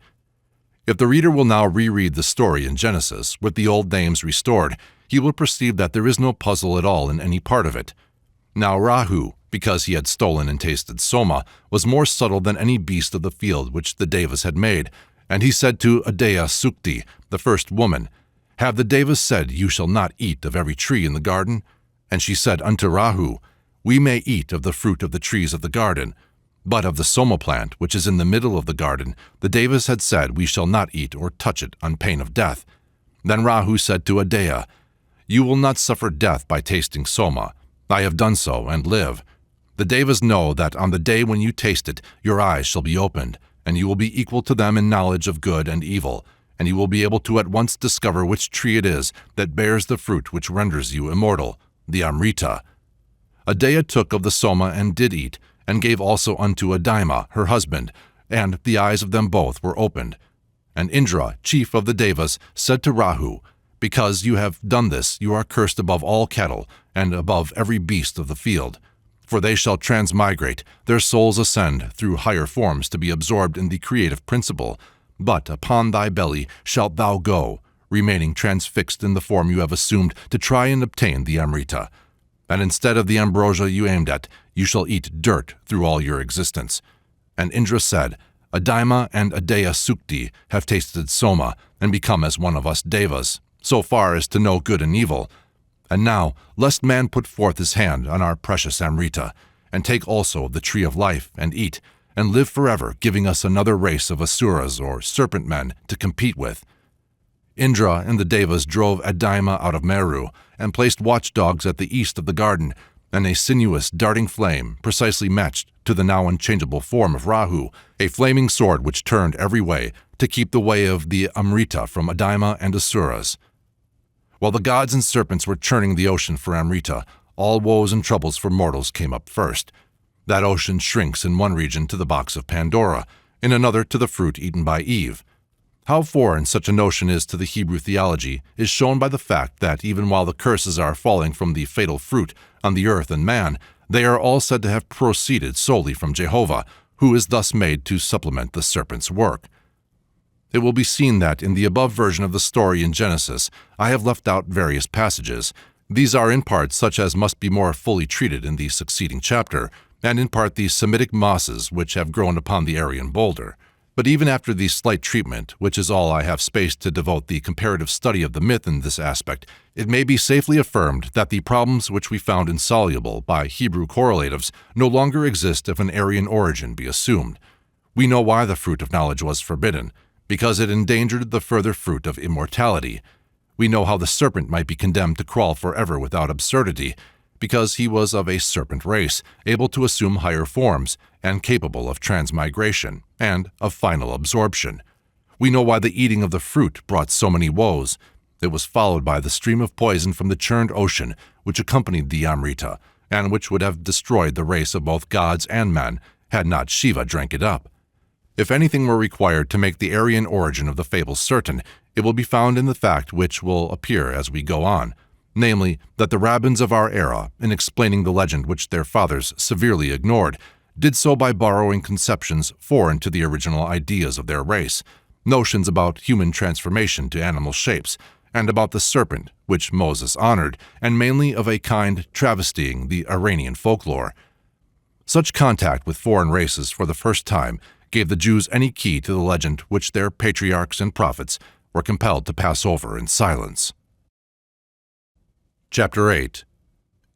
If the reader will now reread the story in Genesis, with the old names restored, he will perceive that there is no puzzle at all in any part of it. Now Rahu, because he had stolen and tasted Soma, was more subtle than any beast of the field which the Devas had made, and he said to Adaya Sukti, the first woman, "Have the Devas said, 'You shall not eat of every tree in the garden?' And she said unto Rahu, 'We may eat of the fruit of the trees of the garden, but of the Soma plant, which is in the middle of the garden, the Devas had said, We shall not eat or touch it on pain of death.' Then Rahu said to Adaya, 'You will not suffer death by tasting Soma. I have done so, and live. The Devas know that on the day when you taste it, your eyes shall be opened, and you will be equal to them in knowledge of good and evil, and you will be able to at once discover which tree it is that bears the fruit which renders you immortal, the Amrita.' Adaya took of the Soma and did eat, and gave also unto Adaima, her husband, and the eyes of them both were opened. And Indra, chief of the Devas, said to Rahu, 'Because you have done this, you are cursed above all cattle, and above every beast of the field. For they shall transmigrate, their souls ascend through higher forms to be absorbed in the creative principle. But upon thy belly shalt thou go, remaining transfixed in the form you have assumed to try and obtain the Amrita. And instead of the ambrosia you aimed at, you shall eat dirt through all your existence.' And Indra said, 'Adaima and Adaya Sukti have tasted Soma, and become as one of us Devas, so far as to know good and evil. And now, lest man put forth his hand on our precious Amrita, and take also of the tree of life, and eat, and live forever, giving us another race of Asuras or serpent men to compete with.' Indra and the Devas drove Adaima out of Meru, and placed watchdogs at the east of the garden, and a sinuous, darting flame, precisely matched to the now unchangeable form of Rahu, a flaming sword which turned every way, to keep the way of the Amrita from Adaima and Asuras. While the gods and serpents were churning the ocean for Amrita, all woes and troubles for mortals came up first. That ocean shrinks in one region to the box of Pandora, in another to the fruit eaten by Eve. How foreign such a notion is to the Hebrew theology is shown by the fact that even while the curses are falling from the fatal fruit on the earth and man, they are all said to have proceeded solely from Jehovah, who is thus made to supplement the serpent's work. It will be seen that in the above version of the story in Genesis, I have left out various passages. These are in part such as must be more fully treated in the succeeding chapter, and in part the Semitic mosses which have grown upon the Aryan boulder. But even after the slight treatment, which is all I have space to devote the comparative study of the myth in this aspect, it may be safely affirmed that the problems which we found insoluble by Hebrew correlatives no longer exist if an Aryan origin be assumed. We know why the fruit of knowledge was forbidden, because it endangered the further fruit of immortality. We know how the serpent might be condemned to crawl forever without absurdity, because he was of a serpent race, able to assume higher forms, and capable of transmigration, and of final absorption. We know why the eating of the fruit brought so many woes. It was followed by the stream of poison from the churned ocean, which accompanied the Amrita, and which would have destroyed the race of both gods and men, had not Shiva drank it up. If anything were required to make the Aryan origin of the fable certain, it will be found in the fact which will appear as we go on, namely, that the rabbins of our era, in explaining the legend which their fathers severely ignored, did so by borrowing conceptions foreign to the original ideas of their race, notions about human transformation to animal shapes, and about the serpent, which Moses honored, and mainly of a kind travestying the Iranian folklore. Such contact with foreign races for the first time gave the Jews any key to the legend which their patriarchs and prophets were compelled to pass over in silence. Chapter 8.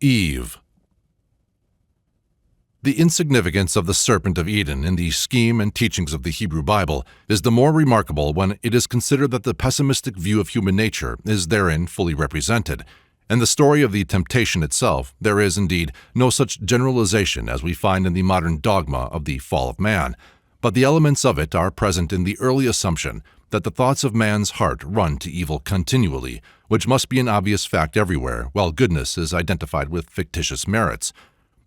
Eve. The insignificance of the serpent of Eden in the scheme and teachings of the Hebrew Bible is the more remarkable when it is considered that the pessimistic view of human nature is therein fully represented. In the story of the temptation itself, there is indeed no such generalization as we find in the modern dogma of the fall of man, but the elements of it are present in the early assumption that the thoughts of man's heart run to evil continually, which must be an obvious fact everywhere, while goodness is identified with fictitious merits.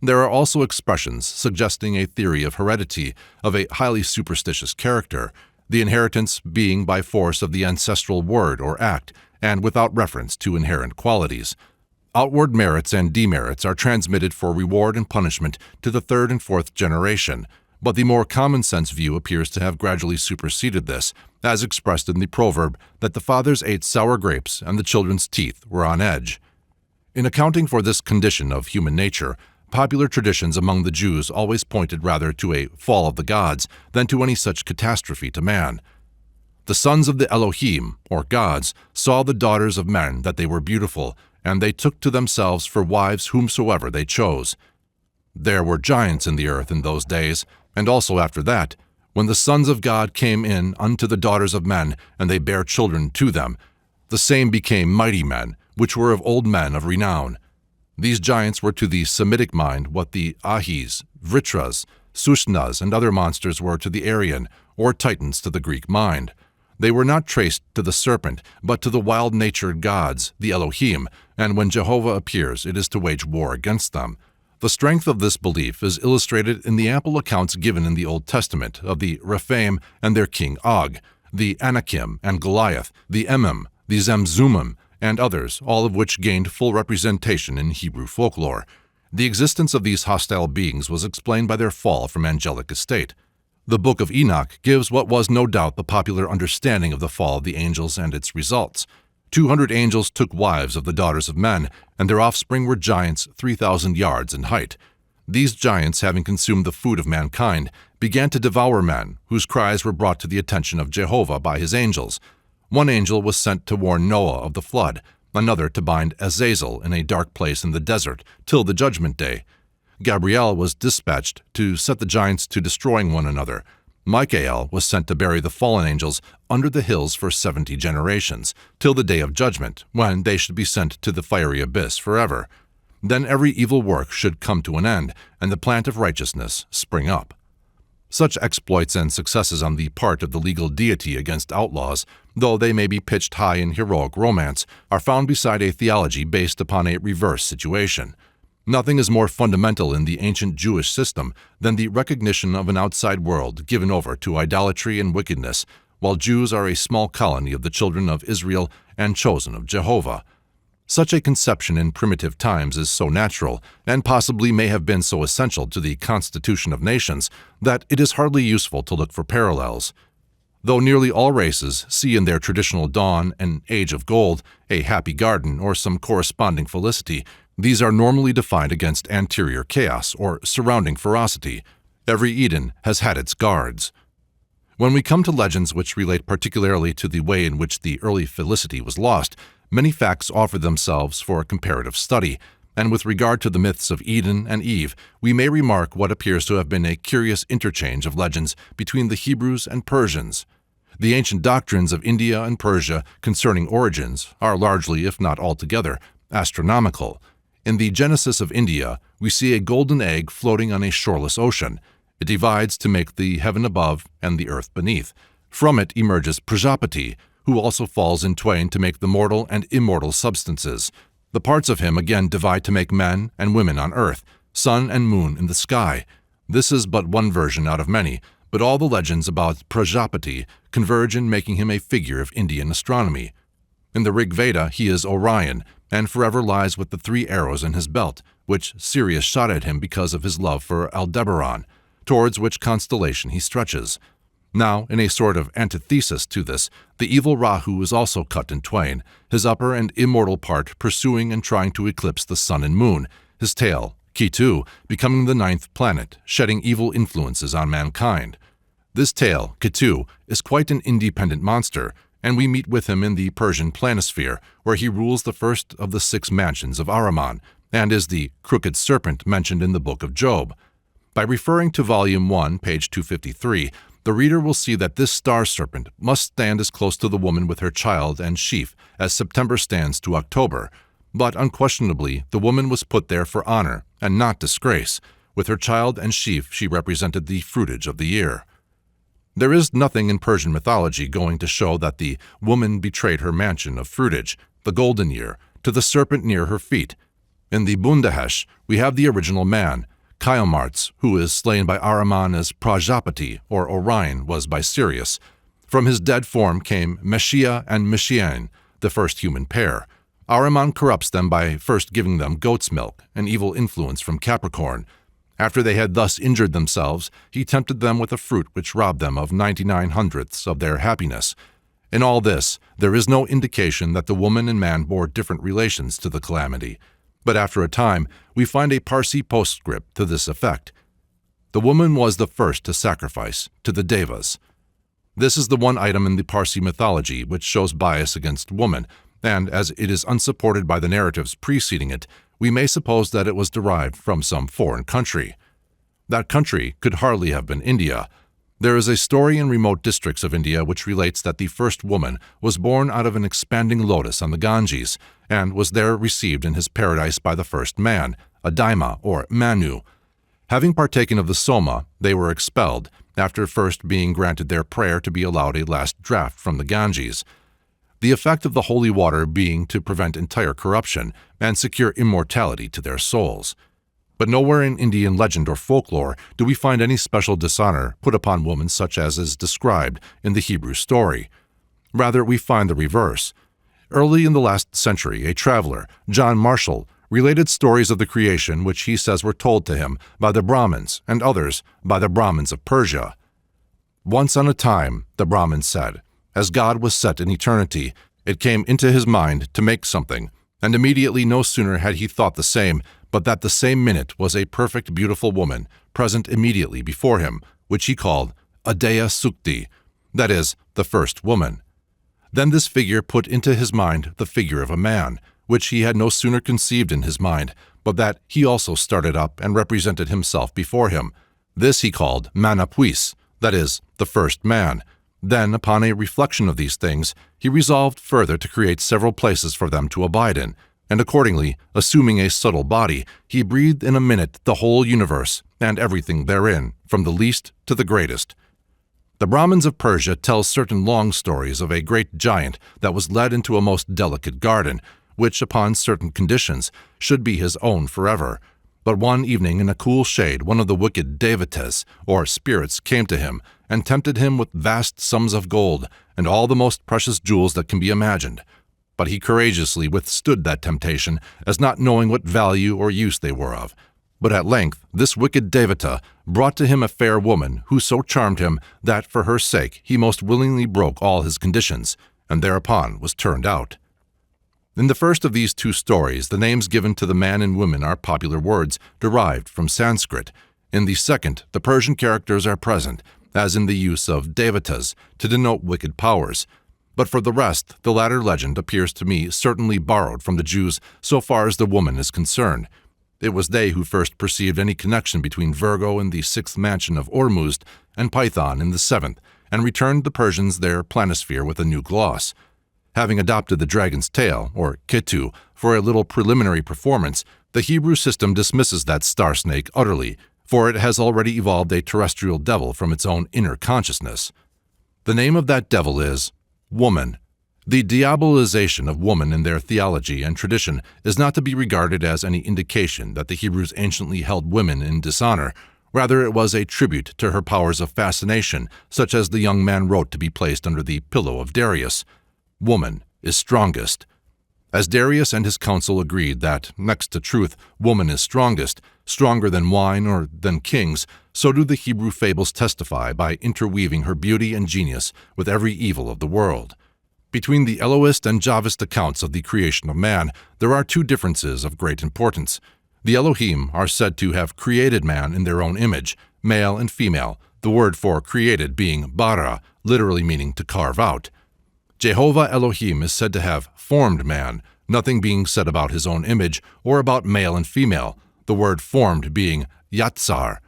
There are also expressions suggesting a theory of heredity of a highly superstitious character, the inheritance being by force of the ancestral word or act, and without reference to inherent qualities. Outward merits and demerits are transmitted for reward and punishment to the third and fourth generation, but the more common-sense view appears to have gradually superseded this, as expressed in the proverb that the fathers ate sour grapes and the children's teeth were on edge. In accounting for this condition of human nature, popular traditions among the Jews always pointed rather to a fall of the gods than to any such catastrophe to man. The sons of the Elohim, or gods, saw the daughters of men that they were beautiful, and they took to themselves for wives whomsoever they chose. There were giants in the earth in those days, and also after that, when the sons of God came in unto the daughters of men, and they bare children to them, the same became mighty men, which were of old men of renown. These giants were to the Semitic mind what the Ahis, Vritras, Sushnas, and other monsters were to the Aryan, or Titans to the Greek mind. They were not traced to the serpent, but to the wild-natured gods, the Elohim, and when Jehovah appears, it is to wage war against them. The strength of this belief is illustrated in the ample accounts given in the Old Testament of the Rephaim and their king Og, the Anakim and Goliath, the Emim, the Zamzummim, and others, all of which gained full representation in Hebrew folklore. The existence of these hostile beings was explained by their fall from angelic estate. The Book of Enoch gives what was no doubt the popular understanding of the fall of the angels and its results. 200 angels took wives of the daughters of men, and their offspring were giants 3,000 yards in height. These giants, having consumed the food of mankind, began to devour men, whose cries were brought to the attention of Jehovah by his angels. One angel was sent to warn Noah of the flood, another to bind Azazel in a dark place in the desert till the judgment day. Gabriel was dispatched to set the giants to destroying one another. Michael was sent to bury the fallen angels under the hills for 70 generations, till the day of judgment, when they should be sent to the fiery abyss forever. Then every evil work should come to an end, and the plant of righteousness spring up. Such exploits and successes on the part of the legal deity against outlaws, though they may be pitched high in heroic romance, are found beside a theology based upon a reverse situation. Nothing is more fundamental in the ancient Jewish system than the recognition of an outside world given over to idolatry and wickedness, while Jews are a small colony of the children of Israel and chosen of Jehovah. Such a conception in primitive times is so natural, and possibly may have been so essential to the constitution of nations, that it is hardly useful to look for parallels. Though nearly all races see in their traditional dawn an age of gold, a happy garden, or some corresponding felicity, these are normally defined against anterior chaos or surrounding ferocity. Every Eden has had its guards. When we come to legends which relate particularly to the way in which the early felicity was lost, many facts offer themselves for a comparative study, and with regard to the myths of Eden and Eve, we may remark what appears to have been a curious interchange of legends between the Hebrews and Persians. The ancient doctrines of India and Persia concerning origins are largely, if not altogether, astronomical. In the Genesis of India, we see a golden egg floating on a shoreless ocean. It divides to make the heaven above and the earth beneath. From it emerges Prajapati, who also falls in twain to make the mortal and immortal substances. The parts of him again divide to make men and women on earth, sun and moon in the sky. This is but one version out of many, but all the legends about Prajapati converge in making him a figure of Indian astronomy. In the Rig Veda, he is Orion, and forever lies with the 3 arrows in his belt, which Sirius shot at him because of his love for Aldebaran, towards which constellation he stretches. Now, in a sort of antithesis to this, the evil Rahu is also cut in twain, his upper and immortal part pursuing and trying to eclipse the sun and moon, his tail, Ketu, becoming the 9th planet, shedding evil influences on mankind. This tail, Ketu, is quite an independent monster, and we meet with him in the Persian planisphere, where he rules the first of the 6 mansions of Ahriman, and is the crooked serpent mentioned in the book of Job. By referring to Volume 1, page 253, the reader will see that this star serpent must stand as close to the woman with her child and sheaf as September stands to October, but unquestionably the woman was put there for honor and not disgrace. With her child and sheaf she represented the fruitage of the year. There is nothing in Persian mythology going to show that the woman betrayed her mansion of fruitage, the golden year, to the serpent near her feet. In the Bundahesh, we have the original man, Kyomarts, who is slain by Ahriman as Prajapati, or Orion was by Sirius. From his dead form came Meshia and Meshian, the first human pair. Ahriman corrupts them by first giving them goat's milk, an evil influence from Capricorn. After they had thus injured themselves, he tempted them with a fruit which robbed them of 99/100ths of their happiness. In all this, there is no indication that the woman and man bore different relations to the calamity, but after a time, we find a Parsi postscript to this effect. The woman was the first to sacrifice to the Devas. This is the one item in the Parsi mythology which shows bias against woman, and as it is unsupported by the narratives preceding it, we may suppose that it was derived from some foreign country. That country could hardly have been India. There is a story in remote districts of India which relates that the first woman was born out of an expanding lotus on the Ganges, and was there received in his paradise by the first man, a daima or manu. Having partaken of the soma, they were expelled, after first being granted their prayer to be allowed a last draught from the Ganges. The effect of the holy water being to prevent entire corruption and secure immortality to their souls. But nowhere in Indian legend or folklore do we find any special dishonor put upon women such as is described in the Hebrew story. Rather, we find the reverse. Early in the last century, a traveler, John Marshall, related stories of the creation which he says were told to him by the Brahmins and others by the Brahmins of Persia. Once on a time, the Brahmins said, as God was set in eternity, it came into his mind to make something, and immediately no sooner had he thought the same, but that the same minute was a perfect beautiful woman present immediately before him, which he called Adaya Sukti, that is, the first woman. Then this figure put into his mind the figure of a man, which he had no sooner conceived in his mind, but that he also started up and represented himself before him. This he called Manapuis, that is, the first man. Then, upon a reflection of these things, he resolved further to create several places for them to abide in, and accordingly, assuming a subtle body, he breathed in a minute the whole universe, and everything therein, from the least to the greatest. The Brahmins of Persia tell certain long stories of a great giant that was led into a most delicate garden, which, upon certain conditions, should be his own forever. But one evening in a cool shade, one of the wicked devatas, or spirits, came to him, and tempted him with vast sums of gold, and all the most precious jewels that can be imagined. But he courageously withstood that temptation, as not knowing what value or use they were of. But at length this wicked devata brought to him a fair woman, who so charmed him that for her sake he most willingly broke all his conditions, and thereupon was turned out. In the first of these two stories, the names given to the man and women are popular words derived from Sanskrit. In the second, the Persian characters are present, as in the use of devatas, to denote wicked powers. But for the rest, the latter legend appears to me certainly borrowed from the Jews so far as the woman is concerned. It was they who first perceived any connection between Virgo in the sixth mansion of Ormuzd and Python in the seventh, and returned the Persians their planisphere with a new gloss. Having adopted the dragon's tail, or Ketu, for a little preliminary performance, the Hebrew system dismisses that star snake utterly, for it has already evolved a terrestrial devil from its own inner consciousness. The name of that devil is woman. The diabolization of woman in their theology and tradition is not to be regarded as any indication that the Hebrews anciently held women in dishonor. Rather, it was a tribute to her powers of fascination, such as the young man wrote to be placed under the pillow of Darius. Woman is strongest. As Darius and his council agreed that, next to truth, woman is strongest, stronger than wine or than kings, so do the Hebrew fables testify by interweaving her beauty and genius with every evil of the world. Between the Elohist and Javist accounts of the creation of man, there are two differences of great importance. The Elohim are said to have created man in their own image, male and female, the word for created being bara, literally meaning to carve out. Jehovah Elohim is said to have formed man, nothing being said about his own image or about male and female, the word formed being yatsar.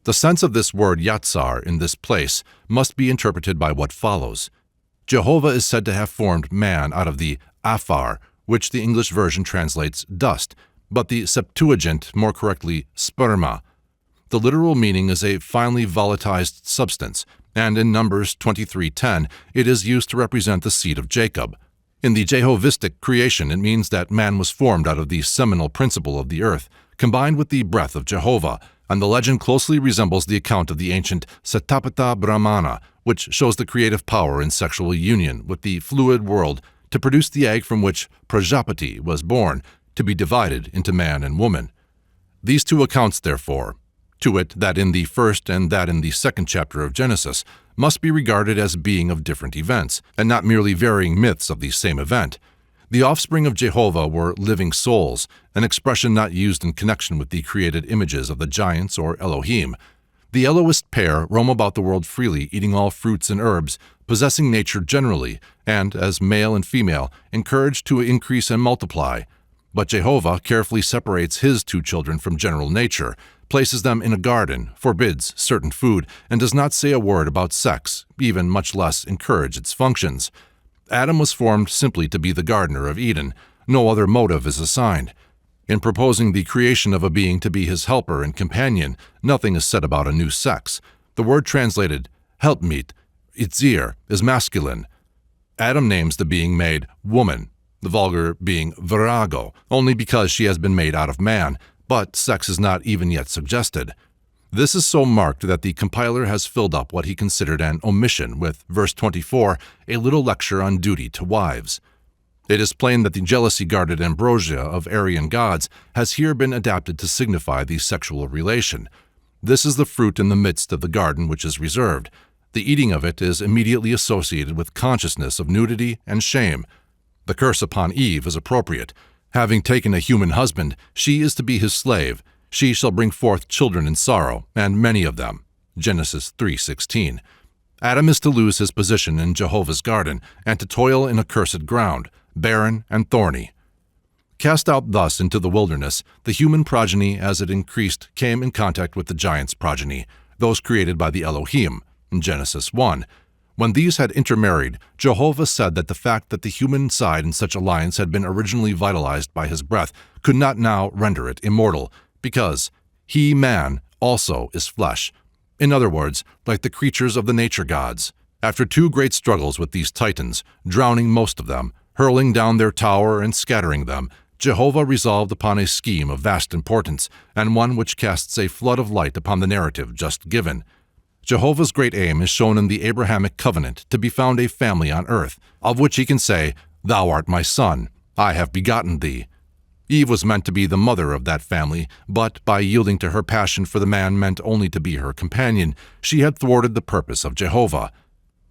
The sense of this word yatsar in this place must be interpreted by what follows. Jehovah is said to have formed man out of the afar, which the English version translates dust, but the Septuagint more correctly sperma. The literal meaning is a finely volatilized substance, and in Numbers 23:10 it is used to represent the seed of Jacob. In the Jehovistic creation, it means that man was formed out of the seminal principle of the earth, combined with the breath of Jehovah, and the legend closely resembles the account of the ancient Satapatha Brahmana, which shows the creative power in sexual union with the fluid world to produce the egg from which Prajapati was born, to be divided into man and woman. These two accounts, therefore, to wit, that in the first and that in the second chapter of Genesis, must be regarded as being of different events, and not merely varying myths of the same event. The offspring of Jehovah were living souls, an expression not used in connection with the created images of the giants or Elohim. The Elohist pair roam about the world freely, eating all fruits and herbs, possessing nature generally, and, as male and female, encouraged to increase and multiply. But Jehovah carefully separates his two children from general nature, places them in a garden, forbids certain food, and does not say a word about sex, even much less encourage its functions. Adam was formed simply to be the gardener of Eden. No other motive is assigned. In proposing the creation of a being to be his helper and companion, nothing is said about a new sex. The word translated helpmeet, itzir, is masculine. Adam names the being made woman, the vulgar being virago, only because she has been made out of man, but sex is not even yet suggested. This is so marked that the compiler has filled up what he considered an omission with verse 24, a little lecture on duty to wives. It is plain that the jealousy-guarded ambrosia of Aryan gods has here been adapted to signify the sexual relation. This is the fruit in the midst of the garden which is reserved. The eating of it is immediately associated with consciousness of nudity and shame. The curse upon Eve is appropriate. Having taken a human husband, she is to be his slave. She shall bring forth children in sorrow, and many of them. Genesis 3:16. Adam is to lose his position in Jehovah's garden, and to toil in accursed ground, barren and thorny. Cast out thus into the wilderness, the human progeny as it increased came in contact with the giants' progeny, those created by the Elohim, in Genesis 1. When these had intermarried, Jehovah said that the fact that the human side in such alliance had been originally vitalized by his breath could not now render it immortal, because he, man, also is flesh. In other words, like the creatures of the nature gods. After two great struggles with these titans, drowning most of them, hurling down their tower and scattering them, Jehovah resolved upon a scheme of vast importance, and one which casts a flood of light upon the narrative just given. Jehovah's great aim is shown in the Abrahamic covenant to be found a family on earth, of which he can say, "Thou art my son, I have begotten thee." Eve was meant to be the mother of that family, but by yielding to her passion for the man meant only to be her companion, she had thwarted the purpose of Jehovah.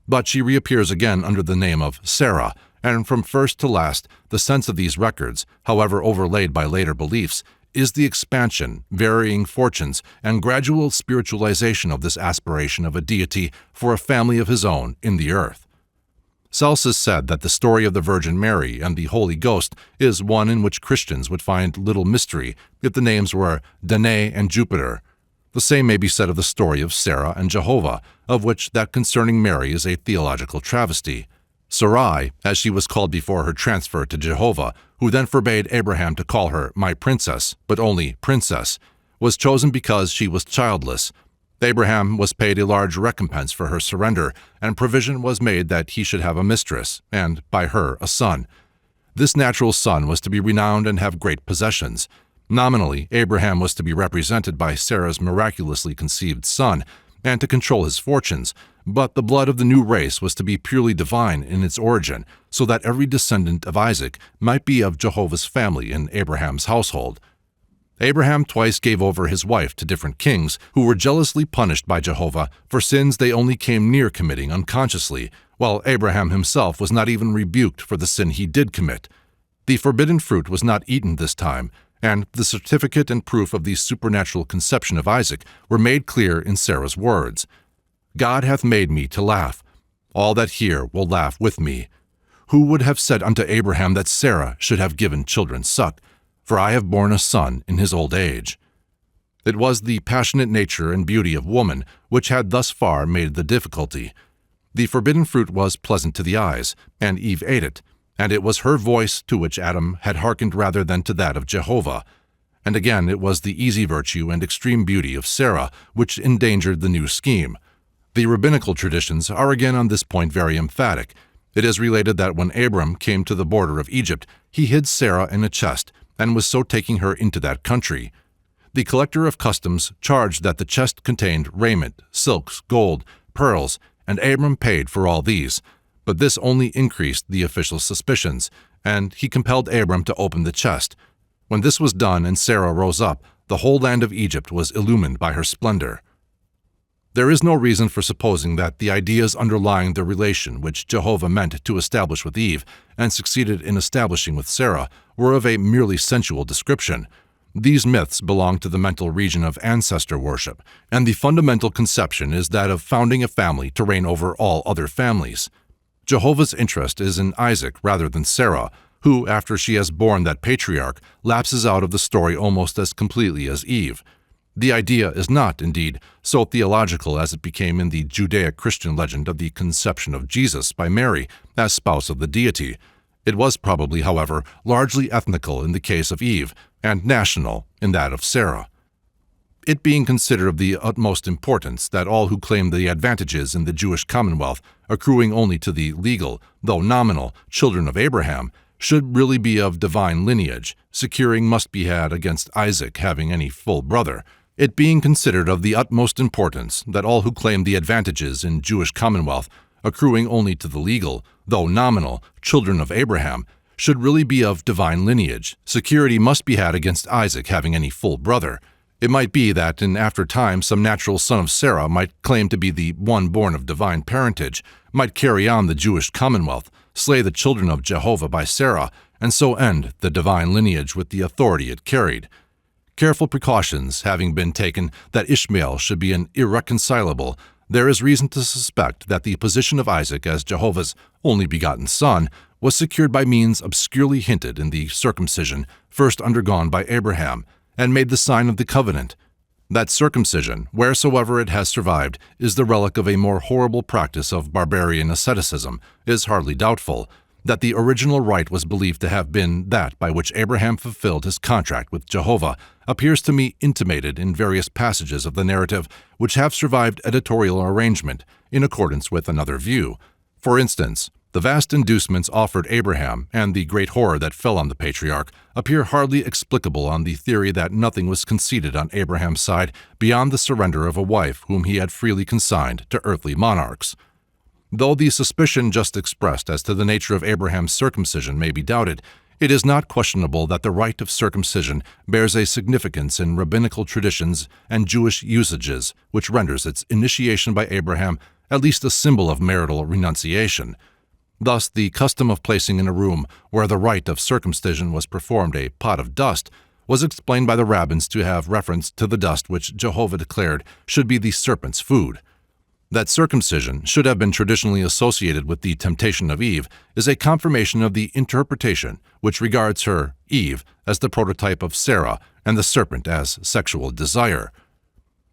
But she reappears again under the name of Sarah, and from first to last, the sense of these records, however overlaid by later beliefs, is the expansion, varying fortunes, and gradual spiritualization of this aspiration of a deity for a family of his own in the earth. Celsus said that the story of the Virgin Mary and the Holy Ghost is one in which Christians would find little mystery if the names were Danae and Jupiter. The same may be said of the story of Sarah and Jehovah, of which that concerning Mary is a theological travesty. Sarai, as she was called before her transfer to Jehovah, who then forbade Abraham to call her my princess, but only princess, was chosen because she was childless. Abraham was paid a large recompense for her surrender, and provision was made that he should have a mistress, and, by her, a son. This natural son was to be renowned and have great possessions. Nominally, Abraham was to be represented by Sarah's miraculously conceived son, and to control his fortunes, but the blood of the new race was to be purely divine in its origin, so that every descendant of Isaac might be of Jehovah's family in Abraham's household. Abraham twice gave over his wife to different kings who were jealously punished by Jehovah for sins they only came near committing unconsciously, while Abraham himself was not even rebuked for the sin he did commit. The forbidden fruit was not eaten this time, and the certificate and proof of the supernatural conception of Isaac were made clear in Sarah's words. God hath made me to laugh. All that hear will laugh with me. Who would have said unto Abraham that Sarah should have given children suck? For I have borne a son in his old age. It was the passionate nature and beauty of woman which had thus far made the difficulty. The forbidden fruit was pleasant to the eyes, and Eve ate it, and it was her voice to which Adam had hearkened rather than to that of Jehovah. And again it was the easy virtue and extreme beauty of Sarah which endangered the new scheme. The rabbinical traditions are again on this point very emphatic. It is related that when Abram came to the border of Egypt, he hid Sarah in a chest, and was so taking her into that country. The collector of customs charged that the chest contained raiment, silks, gold, pearls, and Abram paid for all these. But this only increased the official's suspicions, and he compelled Abram to open the chest. When this was done and Sarah rose up, the whole land of Egypt was illumined by her splendor. There is no reason for supposing that the ideas underlying the relation which Jehovah meant to establish with Eve and succeeded in establishing with Sarah were of a merely sensual description. These myths belong to the mental region of ancestor worship, and the fundamental conception is that of founding a family to reign over all other families. Jehovah's interest is in Isaac rather than Sarah, who, after she has borne that patriarch, lapses out of the story almost as completely as Eve. The idea is not, indeed, so theological as it became in the Judaic-Christian legend of the conception of Jesus by Mary as spouse of the deity. It was probably, however, largely ethnical in the case of Eve, and national in that of Sarah. It being considered of the utmost importance that all who claim the advantages in the Jewish commonwealth, accruing only to the legal, though nominal, children of Abraham, should really be of divine lineage, securing must be had against Isaac having any full brother. It being considered of the utmost importance that all who claim the advantages in Jewish commonwealth, accruing only to the legal, though nominal, children of Abraham, should really be of divine lineage, security must be had against Isaac having any full brother. It might be that in after time some natural son of Sarah might claim to be the one born of divine parentage, might carry on the Jewish commonwealth, slay the children of Jehovah by Sarah, and so end the divine lineage with the authority it carried. Careful precautions having been taken that Ishmael should be an irreconcilable, there is reason to suspect that the position of Isaac as Jehovah's only begotten son was secured by means obscurely hinted in the circumcision first undergone by Abraham, and made the sign of the covenant. That circumcision, wheresoever it has survived, is the relic of a more horrible practice of barbarian asceticism, is hardly doubtful. That the original rite was believed to have been that by which Abraham fulfilled his contract with Jehovah appears to me intimated in various passages of the narrative which have survived editorial arrangement in accordance with another view. For instance, the vast inducements offered Abraham and the great horror that fell on the patriarch appear hardly explicable on the theory that nothing was conceded on Abraham's side beyond the surrender of a wife whom he had freely consigned to earthly monarchs. Though the suspicion just expressed as to the nature of Abraham's circumcision may be doubted, it is not questionable that the rite of circumcision bears a significance in rabbinical traditions and Jewish usages which renders its initiation by Abraham at least a symbol of marital renunciation. Thus, the custom of placing in a room where the rite of circumcision was performed a pot of dust was explained by the rabbins to have reference to the dust which Jehovah declared should be the serpent's food. That circumcision should have been traditionally associated with the temptation of Eve is a confirmation of the interpretation which regards her, Eve, as the prototype of Sarah and the serpent as sexual desire.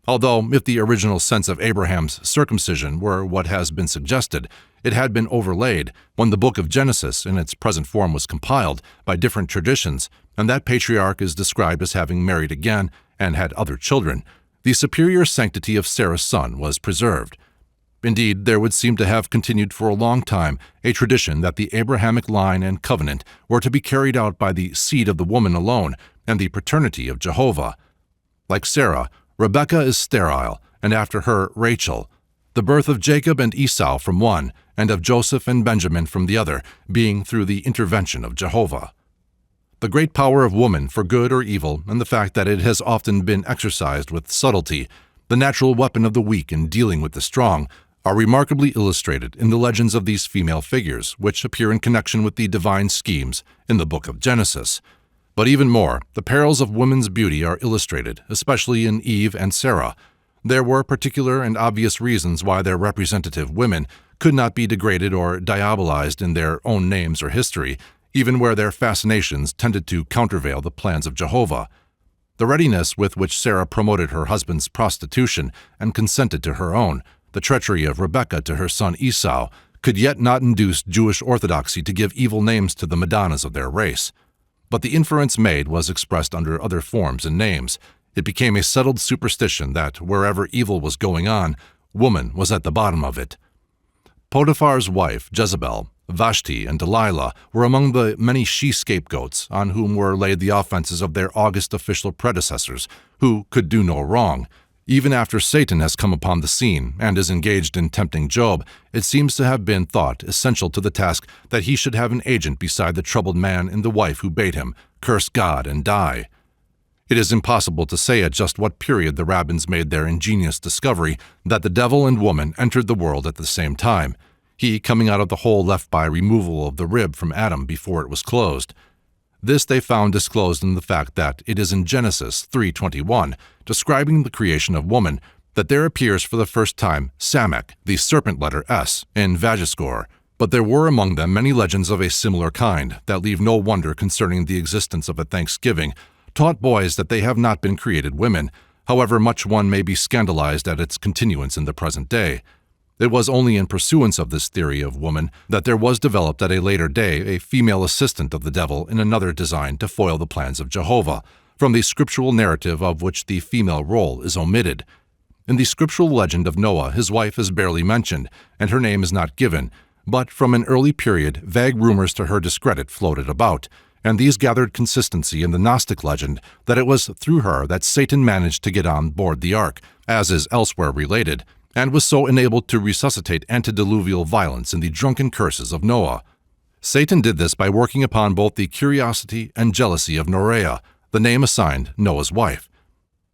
Although, if the original sense of Abraham's circumcision were what has been suggested, it had been overlaid when the book of Genesis in its present form was compiled by different traditions, and that patriarch is described as having married again and had other children, the superior sanctity of Sarah's son was preserved. Indeed, there would seem to have continued for a long time a tradition that the Abrahamic line and covenant were to be carried out by the seed of the woman alone and the paternity of Jehovah. Like Sarah, Rebekah is sterile, and after her Rachel, the birth of Jacob and Esau from one, and of Joseph and Benjamin from the other, being through the intervention of Jehovah. The great power of woman for good or evil, and the fact that it has often been exercised with subtlety, the natural weapon of the weak in dealing with the strong, are remarkably illustrated in the legends of these female figures, which appear in connection with the divine schemes in the book of Genesis. But even more, the perils of women's beauty are illustrated, especially in Eve and Sarah. There were particular and obvious reasons why their representative women could not be degraded or diabolized in their own names or history, even where their fascinations tended to countervail the plans of Jehovah. The readiness with which Sarah promoted her husband's prostitution and consented to her own, the treachery of Rebekah to her son Esau, could yet not induce Jewish orthodoxy to give evil names to the Madonnas of their race. But the inference made was expressed under other forms and names. It became a settled superstition that wherever evil was going on, woman was at the bottom of it. Potiphar's wife, Jezebel, Vashti and Delilah were among the many she-scapegoats on whom were laid the offenses of their august official predecessors, who could do no wrong. Even after Satan has come upon the scene and is engaged in tempting Job, it seems to have been thought essential to the task that he should have an agent beside the troubled man in the wife who bade him, "Curse God and die." It is impossible to say at just what period the rabbins made their ingenious discovery that the devil and woman entered the world at the same time, he coming out of the hole left by removal of the rib from Adam before it was closed. This they found disclosed in the fact that it is in Genesis 3:21, describing the creation of woman, that there appears for the first time Samek, the serpent letter S, in Vagiskor. But there were among them many legends of a similar kind that leave no wonder concerning the existence of a thanksgiving, taught boys that they have not been created women, however much one may be scandalized at its continuance in the present day. It was only in pursuance of this theory of woman that there was developed at a later day a female assistant of the devil in another design to foil the plans of Jehovah, from the scriptural narrative of which the female role is omitted. In the scriptural legend of Noah, his wife is barely mentioned, and her name is not given, but from an early period vague rumors to her discredit floated about, and these gathered consistency in the Gnostic legend that it was through her that Satan managed to get on board the ark, as is elsewhere related, and was so enabled to resuscitate antediluvial violence in the drunken curses of Noah. Satan did this by working upon both the curiosity and jealousy of Norea, the name assigned Noah's wife.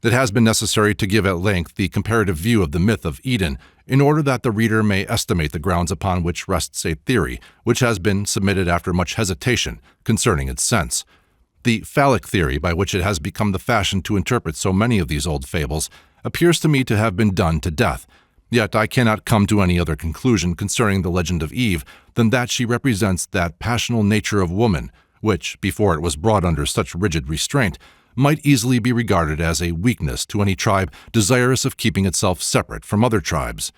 It has been necessary to give at length the comparative view of the myth of Eden in order that the reader may estimate the grounds upon which rests a theory which has been submitted after much hesitation concerning its sense. The phallic theory by which it has become the fashion to interpret so many of these old fables appears to me to have been done to death. Yet I cannot come to any other conclusion concerning the legend of Eve than that she represents that passional nature of woman, which, before it was brought under such rigid restraint, might easily be regarded as a weakness to any tribe desirous of keeping itself separate from other tribes.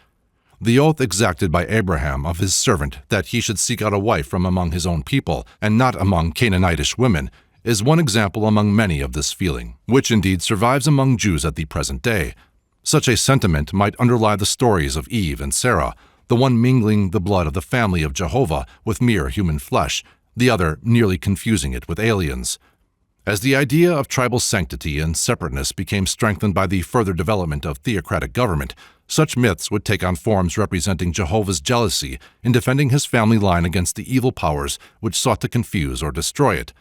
The oath exacted by Abraham of his servant that he should seek out a wife from among his own people, and not among Canaanitish women, is one example among many of this feeling, which indeed survives among Jews at the present day. Such a sentiment might underlie the stories of Eve and Sarah, the one mingling the blood of the family of Jehovah with mere human flesh, the other nearly confusing it with aliens. As the idea of tribal sanctity and separateness became strengthened by the further development of theocratic government, such myths would take on forms representing Jehovah's jealousy in defending his family line against the evil powers which sought to confuse or destroy it.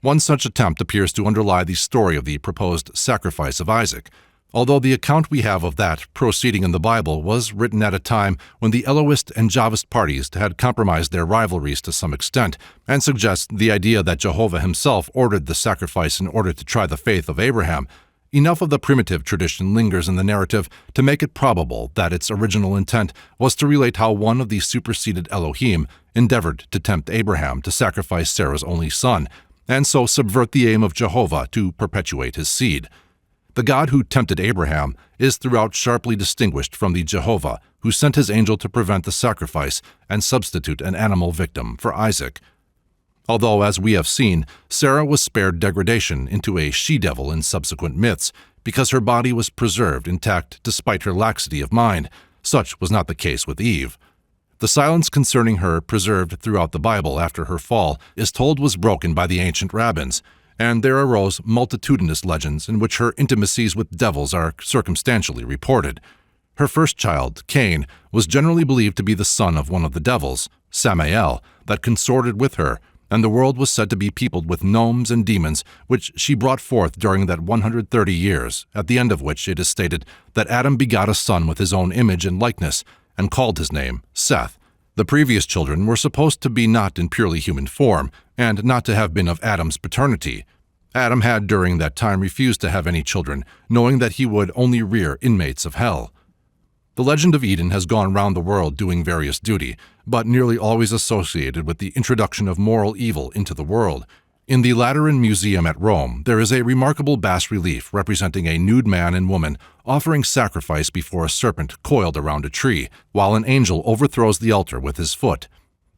One such attempt appears to underlie the story of the proposed sacrifice of Isaac, although the account we have of that proceeding in the Bible was written at a time when the Elohist and Javist parties had compromised their rivalries to some extent, and suggests the idea that Jehovah himself ordered the sacrifice in order to try the faith of Abraham, enough of the primitive tradition lingers in the narrative to make it probable that its original intent was to relate how one of the superseded Elohim endeavored to tempt Abraham to sacrifice Sarah's only son, and so subvert the aim of Jehovah to perpetuate his seed. The God who tempted Abraham is throughout sharply distinguished from the Jehovah who sent his angel to prevent the sacrifice and substitute an animal victim for Isaac. Although, as we have seen, Sarah was spared degradation into a she-devil in subsequent myths because her body was preserved intact despite her laxity of mind, such was not the case with Eve. The silence concerning her preserved throughout the Bible after her fall is told was broken by the ancient rabbins, and there arose multitudinous legends in which her intimacies with devils are circumstantially reported. Her first child, Cain, was generally believed to be the son of one of the devils, Samael, that consorted with her, and the world was said to be peopled with gnomes and demons, which she brought forth during that 130 years, at the end of which it is stated that Adam begot a son with his own image and likeness, and called his name Seth. The previous children were supposed to be not in purely human form, and not to have been of Adam's paternity. Adam had during that time refused to have any children, knowing that he would only rear inmates of hell. The legend of Eden has gone round the world doing various duty, but nearly always associated with the introduction of moral evil into the world. In the Lateran Museum at Rome, there is a remarkable bas-relief representing a nude man and woman offering sacrifice before a serpent coiled around a tree, while an angel overthrows the altar with his foot.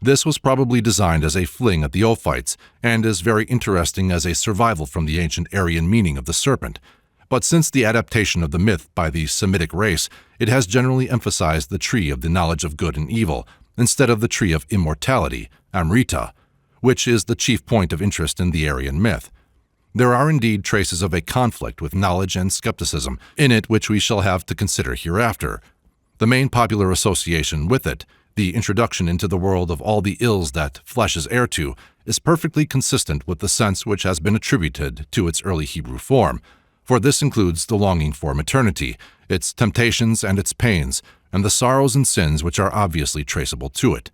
This was probably designed as a fling at the Ophites, and is very interesting as a survival from the ancient Aryan meaning of the serpent. But since the adaptation of the myth by the Semitic race, it has generally emphasized the tree of the knowledge of good and evil, instead of the tree of immortality, Amrita, which is the chief point of interest in the Aryan myth. There are indeed traces of a conflict with knowledge and skepticism in it which we shall have to consider hereafter. The main popular association with it, the introduction into the world of all the ills that flesh is heir to, is perfectly consistent with the sense which has been attributed to its early Hebrew form, for this includes the longing for maternity, its temptations and its pains, and the sorrows and sins which are obviously traceable to it.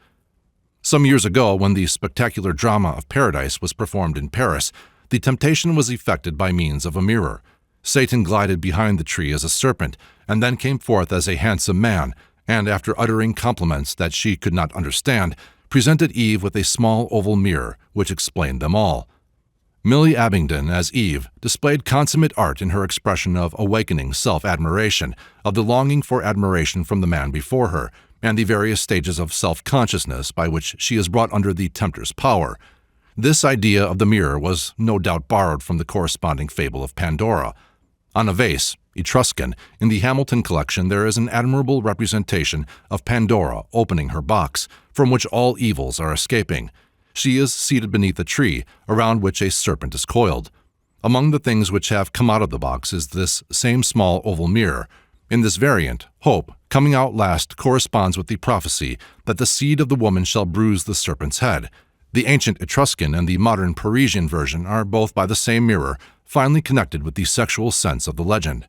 Some years ago, when the spectacular drama of Paradise was performed in Paris, the temptation was effected by means of a mirror. Satan glided behind the tree as a serpent, and then came forth as a handsome man, and after uttering compliments that she could not understand, presented Eve with a small oval mirror, which explained them all. Millie Abingdon, as Eve, displayed consummate art in her expression of awakening self-admiration, of the longing for admiration from the man before her, and the various stages of self-consciousness by which she is brought under the tempter's power. This idea of the mirror was no doubt borrowed from the corresponding fable of Pandora. On a vase, Etruscan, in the Hamilton collection there is an admirable representation of Pandora opening her box, from which all evils are escaping. She is seated beneath a tree, around which a serpent is coiled. Among the things which have come out of the box is this same small oval mirror. In this variant, Hope, coming out last, corresponds with the prophecy that the seed of the woman shall bruise the serpent's head. The ancient Etruscan and the modern Parisian version are both by the same mirror, finely connected with the sexual sense of the legend.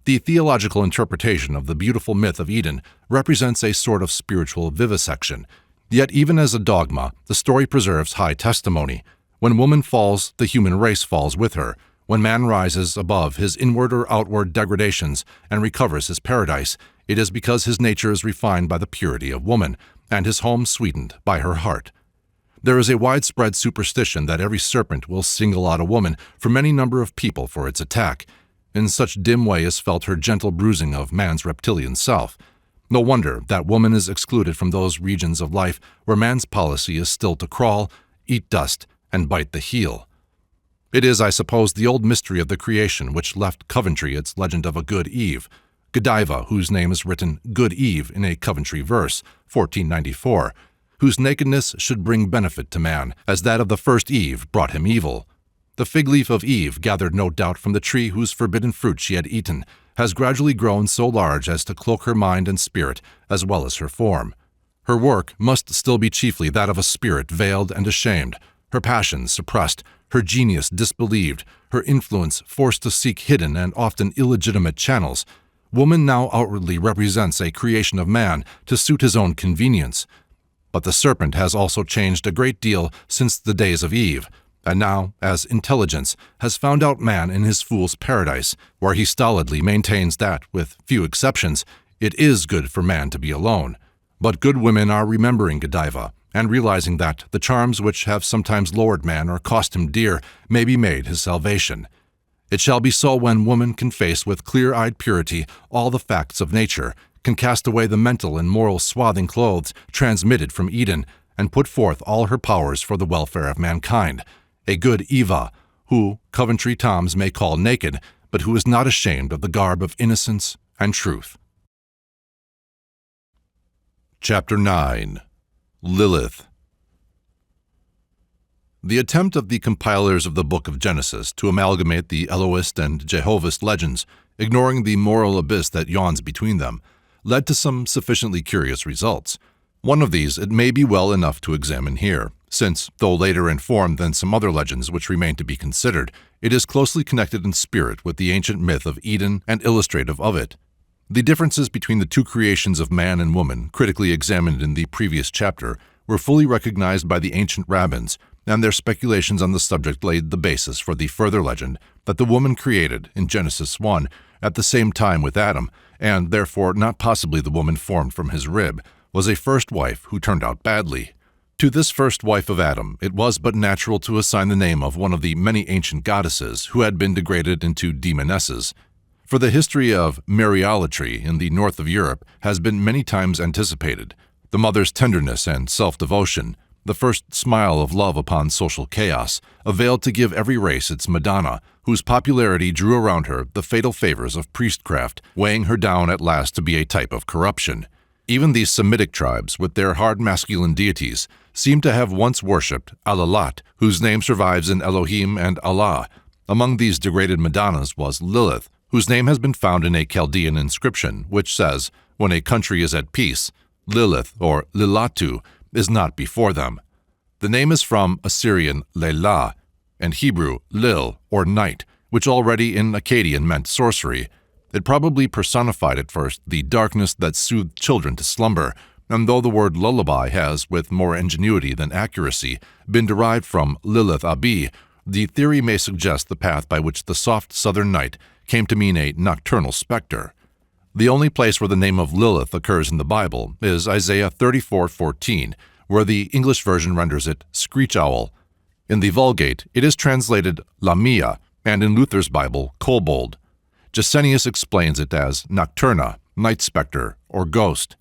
The theological interpretation of the beautiful myth of Eden represents a sort of spiritual vivisection. Yet even as a dogma, the story preserves high testimony. When woman falls, the human race falls with her. When man rises above his inward or outward degradations and recovers his paradise, it is because his nature is refined by the purity of woman, and his home sweetened by her heart. There is a widespread superstition that every serpent will single out a woman from any number of people for its attack. In such dim way is felt her gentle bruising of man's reptilian self. No wonder that woman is excluded from those regions of life where man's policy is still to crawl, eat dust, and bite the heel. It is, I suppose, the old mystery of the creation which left Coventry its legend of a good Eve. Godiva, whose name is written Good Eve in a Coventry verse, 1494, whose nakedness should bring benefit to man, as that of the first Eve brought him evil. The fig leaf of Eve, gathered no doubt from the tree whose forbidden fruit she had eaten, has gradually grown so large as to cloak her mind and spirit as well as her form. Her work must still be chiefly that of a spirit veiled and ashamed, her passions suppressed, her genius disbelieved, her influence forced to seek hidden and often illegitimate channels. Woman now outwardly represents a creation of man to suit his own convenience. But the serpent has also changed a great deal since the days of Eve, and now, as intelligence, has found out man in his fool's paradise, where he stolidly maintains that, with few exceptions, it is good for man to be alone. But good women are remembering Godiva, and realizing that the charms which have sometimes lowered man or cost him dear may be made his salvation. It shall be so when woman can face with clear-eyed purity all the facts of nature, can cast away the mental and moral swathing clothes transmitted from Eden, and put forth all her powers for the welfare of mankind. A good Eva, who Coventry Toms may call naked, but who is not ashamed of the garb of innocence and truth. Chapter 9. Lilith. The attempt of the compilers of the Book of Genesis to amalgamate the Elohist and Jehovahist legends, ignoring the moral abyss that yawns between them, led to some sufficiently curious results. One of these it may be well enough to examine here, since, though later in form than some other legends which remain to be considered, it is closely connected in spirit with the ancient myth of Eden and illustrative of it. The differences between the two creations of man and woman, critically examined in the previous chapter, were fully recognized by the ancient rabbins, and their speculations on the subject laid the basis for the further legend that the woman created, in Genesis 1, at the same time with Adam, and therefore not possibly the woman formed from his rib, was a first wife who turned out badly. To this first wife of Adam, it was but natural to assign the name of one of the many ancient goddesses who had been degraded into demonesses. For the history of Mariolatry in the north of Europe has been many times anticipated. The mother's tenderness and self-devotion, the first smile of love upon social chaos, availed to give every race its Madonna, whose popularity drew around her the fatal favors of priestcraft, weighing her down at last to be a type of corruption. Even these Semitic tribes, with their hard masculine deities, seem to have once worshipped Alalat, whose name survives in Elohim and Allah. Among these degraded Madonnas was Lilith, whose name has been found in a Chaldean inscription, which says, when a country is at peace, Lilith, or Lilatu, is not before them. The name is from Assyrian Leila, and Hebrew Lil, or night, which already in Akkadian meant sorcery. It probably personified at first the darkness that soothed children to slumber, and though the word lullaby has, with more ingenuity than accuracy, been derived from Lilith Abi, the theory may suggest the path by which the soft southern night came to mean a nocturnal specter. The only place where the name of Lilith occurs in the Bible is Isaiah 34:14, where the English version renders it screech owl. In the Vulgate, it is translated Lamia, and in Luther's Bible, kobold. Gesenius explains it as nocturna, night specter, or ghost.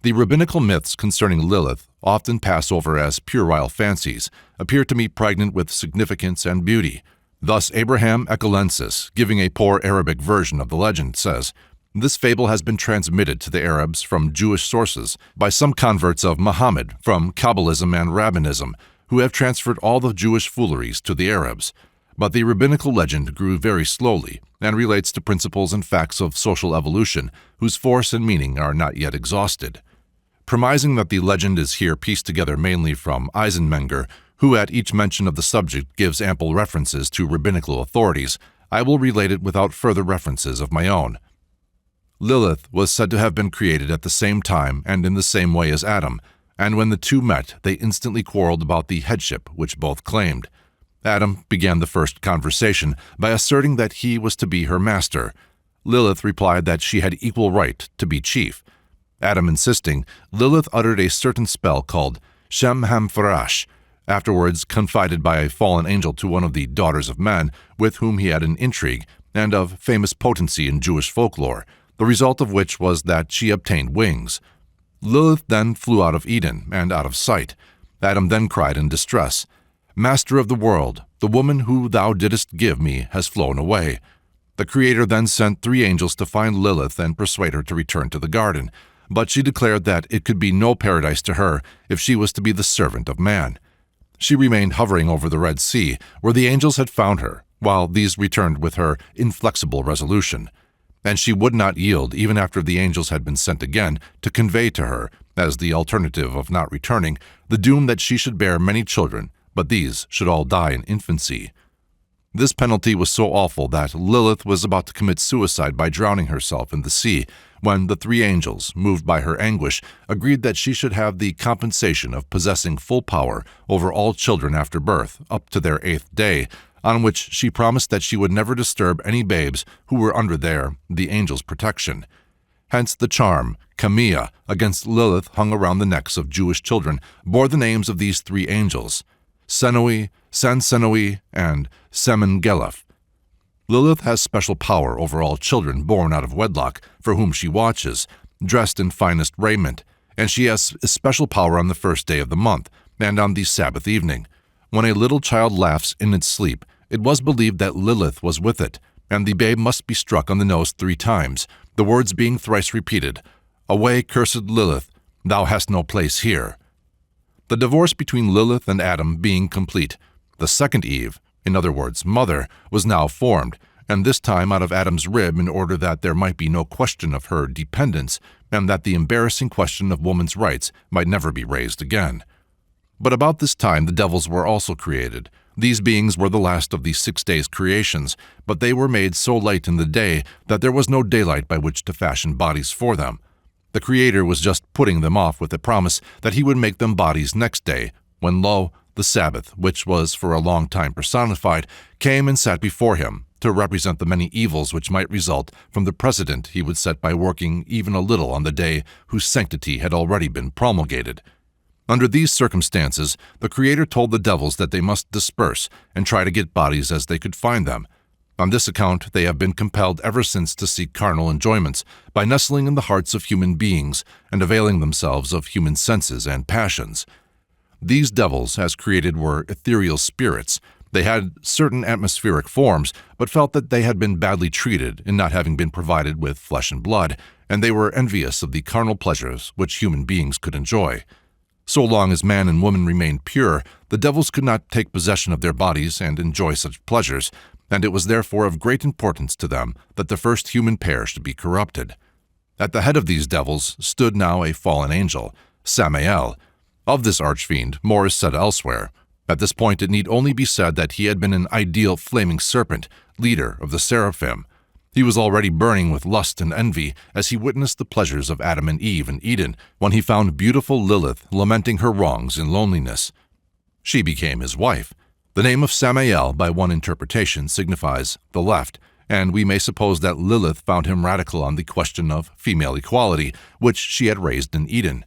The rabbinical myths concerning Lilith, often pass over as puerile fancies, appear to me pregnant with significance and beauty. Thus Abraham Echolensis, giving a poor Arabic version of the legend, says, "This fable has been transmitted to the Arabs from Jewish sources by some converts of Muhammad from Kabbalism and Rabbinism, who have transferred all the Jewish fooleries to the Arabs. But the rabbinical legend grew very slowly and relates to principles and facts of social evolution whose force and meaning are not yet exhausted." Premising that the legend is here pieced together mainly from Eisenmenger, who at each mention of the subject gives ample references to rabbinical authorities, I will relate it without further references of my own. Lilith was said to have been created at the same time and in the same way as Adam, and when the two met, they instantly quarreled about the headship which both claimed. Adam began the first conversation by asserting that he was to be her master. Lilith replied that she had equal right to be chief. Adam insisting, Lilith uttered a certain spell called Shem Ham Farash, afterwards confided by a fallen angel to one of the daughters of men with whom he had an intrigue, and of famous potency in Jewish folklore, the result of which was that she obtained wings. Lilith then flew out of Eden and out of sight. Adam then cried in distress, "Master of the world, the woman who thou didst give me has flown away." The Creator then sent 3 angels to find Lilith and persuade her to return to the garden, but she declared that it could be no paradise to her if she was to be the servant of man. She remained hovering over the Red Sea, where the angels had found her, while these returned with her inflexible resolution. And she would not yield even after the angels had been sent again to convey to her, as the alternative of not returning, the doom that she should bear many children, but these should all die in infancy. This penalty was so awful that Lilith was about to commit suicide by drowning herself in the sea, when the 3 angels, moved by her anguish, agreed that she should have the compensation of possessing full power over all children after birth up to their 8th day, on which she promised that she would never disturb any babes who were under the angels' protection. Hence the charm, Camilla, against Lilith hung around the necks of Jewish children, bore the names of these 3 angels, Senoi, Sansenoi, and Semengelef. Lilith has special power over all children born out of wedlock, for whom she watches, dressed in finest raiment, and she has special power on the first day of the month, and on the Sabbath evening. When a little child laughs in its sleep, it was believed that Lilith was with it, and the babe must be struck on the nose 3 times, the words being thrice repeated, "Away, cursed Lilith, thou hast no place here." The divorce between Lilith and Adam being complete, the second Eve, in other words, mother, was now formed, and this time out of Adam's rib in order that there might be no question of her dependence, and that the embarrassing question of woman's rights might never be raised again. But about this time the devils were also created. These beings were the last of the 6 days' creations, but they were made so late in the day that there was no daylight by which to fashion bodies for them. The Creator was just putting them off with the promise that he would make them bodies next day, when lo, the Sabbath, which was for a long time personified, came and sat before him, to represent the many evils which might result from the precedent he would set by working even a little on the day whose sanctity had already been promulgated. Under these circumstances, the Creator told the devils that they must disperse and try to get bodies as they could find them. On this account, they have been compelled ever since to seek carnal enjoyments by nestling in the hearts of human beings and availing themselves of human senses and passions. These devils, as created, were ethereal spirits, They had certain atmospheric forms, but felt that they had been badly treated in not having been provided with flesh and blood, and they were envious of the carnal pleasures which human beings could enjoy. So long as man and woman remained pure, the devils could not take possession of their bodies and enjoy such pleasures, and it was therefore of great importance to them that the first human pair should be corrupted. At the head of these devils stood now a fallen angel, Samael. Of this archfiend more is said elsewhere. At this point it need only be said that he had been an ideal flaming serpent, leader of the seraphim. He was already burning with lust and envy as he witnessed the pleasures of Adam and Eve in Eden when he found beautiful Lilith lamenting her wrongs in loneliness. She became his wife. The name of Samael, by one interpretation, signifies the left, and we may suppose that Lilith found him radical on the question of female equality, which she had raised in Eden.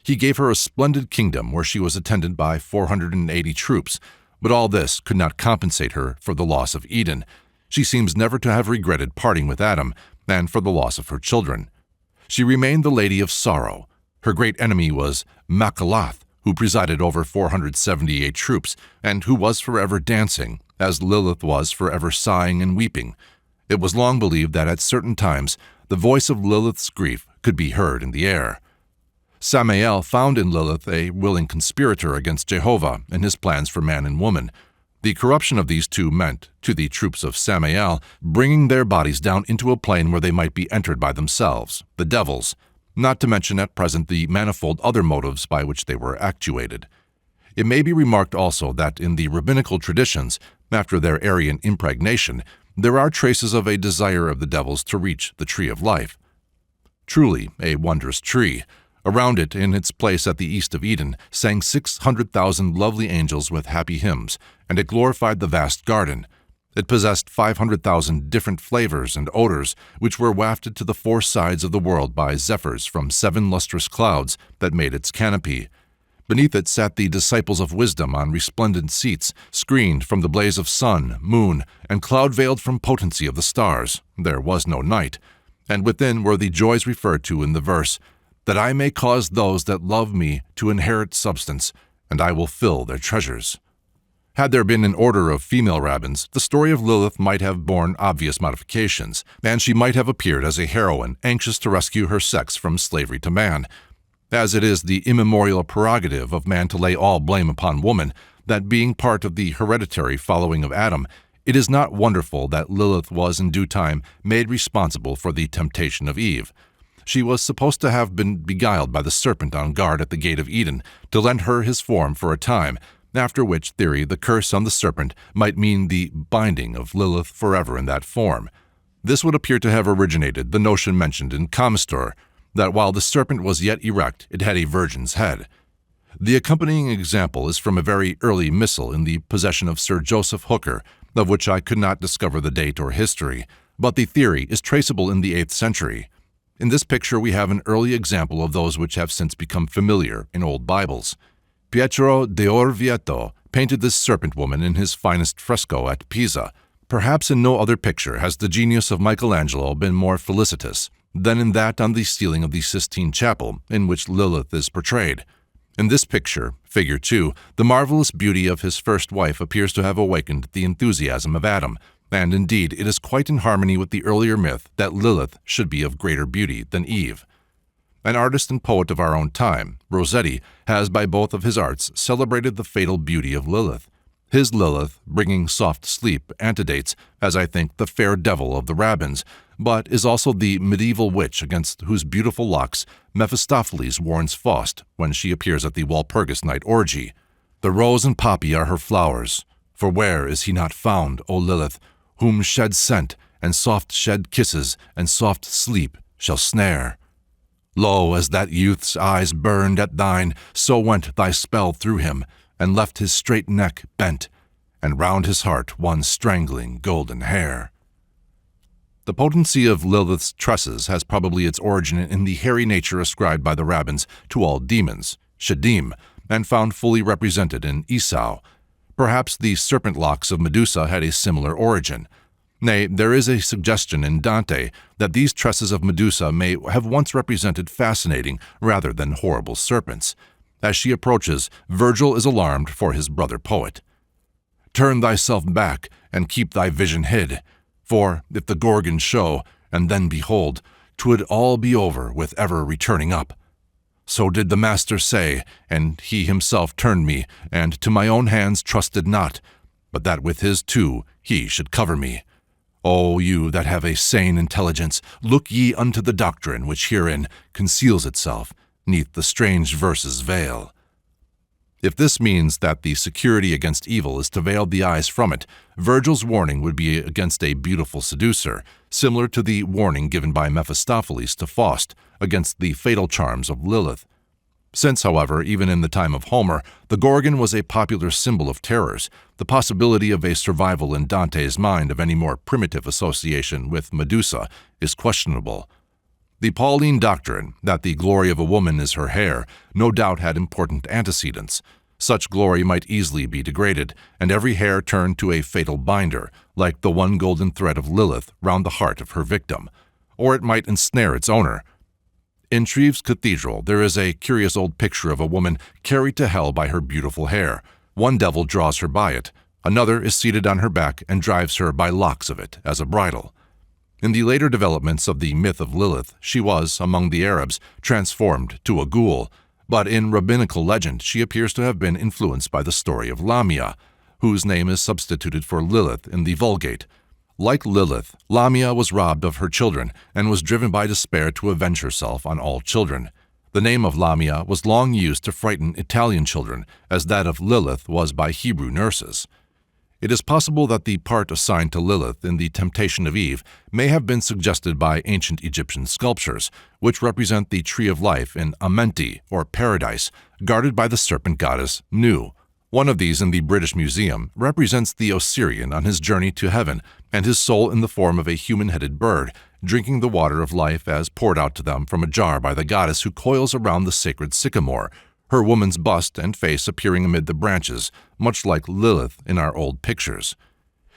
He gave her a splendid kingdom where she was attended by 480 troops, but all this could not compensate her for the loss of Eden. She seems never to have regretted parting with Adam, and for the loss of her children. She remained the Lady of Sorrow. Her great enemy was Makalath, who presided over 478 troops, and who was forever dancing, as Lilith was forever sighing and weeping. It was long believed that at certain times the voice of Lilith's grief could be heard in the air. Samael found in Lilith a willing conspirator against Jehovah and his plans for man and woman. The corruption of these two meant, to the troops of Samael, bringing their bodies down into a plane where they might be entered by themselves, the devils, not to mention at present the manifold other motives by which they were actuated. It may be remarked also that in the rabbinical traditions, after their Aryan impregnation, there are traces of a desire of the devils to reach the tree of life. Truly a wondrous tree. Around it, in its place at the east of Eden, sang 600,000 lovely angels with happy hymns, and it glorified the vast garden. It possessed 500,000 different flavors and odors, which were wafted to the four sides of the world by zephyrs from 7 lustrous clouds that made its canopy. Beneath it sat the disciples of wisdom on resplendent seats, screened from the blaze of sun, moon, and cloud-veiled from potency of the stars. There was no night. And within were the joys referred to in the verse, that I may cause those that love me to inherit substance, and I will fill their treasures. Had there been an order of female rabbins, the story of Lilith might have borne obvious modifications, and she might have appeared as a heroine anxious to rescue her sex from slavery to man. As it is the immemorial prerogative of man to lay all blame upon woman, that being part of the hereditary following of Adam, it is not wonderful that Lilith was in due time made responsible for the temptation of Eve. She was supposed to have been beguiled by the serpent on guard at the gate of Eden to lend her his form for a time, after which theory the curse on the serpent might mean the binding of Lilith forever in that form. This would appear to have originated the notion mentioned in Kamistor, that while the serpent was yet erect, it had a virgin's head. The accompanying example is from a very early missal in the possession of Sir Joseph Hooker, of which I could not discover the date or history, but the theory is traceable in the 8th century. In this picture we have an early example of those which have since become familiar in old Bibles. Pietro de Orvieto painted this serpent woman in his finest fresco at Pisa. Perhaps in no other picture has the genius of Michelangelo been more felicitous than in that on the ceiling of the Sistine Chapel, in which Lilith is portrayed. In this picture, figure 2, the marvelous beauty of his first wife appears to have awakened the enthusiasm of Adam, and indeed it is quite in harmony with the earlier myth that Lilith should be of greater beauty than Eve. An artist and poet of our own time, Rossetti, has by both of his arts celebrated the fatal beauty of Lilith. His Lilith, bringing soft sleep, antedates, as I think, the fair devil of the rabbins, but is also the medieval witch against whose beautiful locks Mephistopheles warns Faust when she appears at the Walpurgis night orgy. The rose and poppy are her flowers, for where is he not found, O Lilith, whom shed scent, and soft shed kisses, and soft sleep shall snare? Lo, as that youth's eyes burned at thine, so went thy spell through him, and left his straight neck bent, and round his heart one strangling golden hair. The potency of Lilith's tresses has probably its origin in the hairy nature ascribed by the rabbins to all demons, Shadim, and found fully represented in Esau. Perhaps the serpent locks of Medusa had a similar origin. Nay, there is a suggestion in Dante that these tresses of Medusa may have once represented fascinating rather than horrible serpents. As she approaches, Virgil is alarmed for his brother poet. turn thyself back, and keep thy vision hid. For if the Gorgons show, and then behold, 'twould all be over with ever returning up. So did the Master say, and he himself turned me, and to my own hands trusted not, but that with his two he should cover me. O you that have a sane intelligence, look ye unto the doctrine which herein conceals itself, neath the strange verse's veil. If this means that the security against evil is to veil the eyes from it, Virgil's warning would be against a beautiful seducer, similar to the warning given by Mephistopheles to Faust against the fatal charms of Lilith. Since, however, even in the time of Homer, the Gorgon was a popular symbol of terrors, the possibility of a survival in Dante's mind of any more primitive association with Medusa is questionable. The Pauline doctrine that the glory of a woman is her hair no doubt had important antecedents. Such glory might easily be degraded, and every hair turned to a fatal binder, like the one golden thread of Lilith round the heart of her victim, or it might ensnare its owner. In Treves Cathedral, there is a curious old picture of a woman carried to hell by her beautiful hair. One devil draws her by it, another is seated on her back and drives her by locks of it as a bridle. In the later developments of the myth of Lilith, she was, among the Arabs, transformed to a ghoul, but in rabbinical legend she appears to have been influenced by the story of Lamia, whose name is substituted for Lilith in the Vulgate. Like Lilith, Lamia was robbed of her children and was driven by despair to avenge herself on all children. The name of Lamia was long used to frighten Italian children, as that of Lilith was by Hebrew nurses. It is possible that the part assigned to Lilith in the temptation of Eve may have been suggested by ancient Egyptian sculptures, which represent the tree of life in Amenti, or paradise, guarded by the serpent goddess Nu. One of these in the British Museum represents the Osirian on his journey to heaven, and his soul in the form of a human-headed bird, drinking the water of life as poured out to them from a jar by the goddess who coils around the sacred sycamore, her woman's bust and face appearing amid the branches, much like Lilith in our old pictures.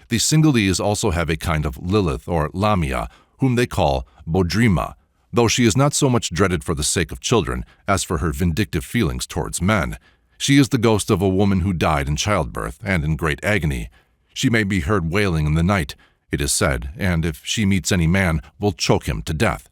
The Singalese also have a kind of Lilith or Lamia, whom they call Bodrima, though she is not so much dreaded for the sake of children as for her vindictive feelings towards men. She is the ghost of a woman who died in childbirth and in great agony. She may be heard wailing in the night, it is said, and if she meets any man, will choke him to death.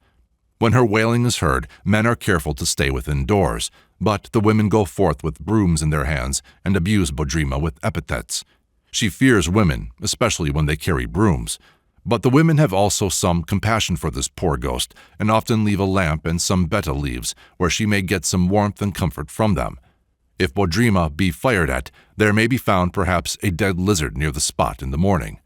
When her wailing is heard, men are careful to stay within doors, but the women go forth with brooms in their hands and abuse Bodrima with epithets. She fears women, especially when they carry brooms. But the women have also some compassion for this poor ghost and often leave a lamp and some beta leaves where she may get some warmth and comfort from them. If Bodrima be fired at, there may be found perhaps a dead lizard near the spot in the morning.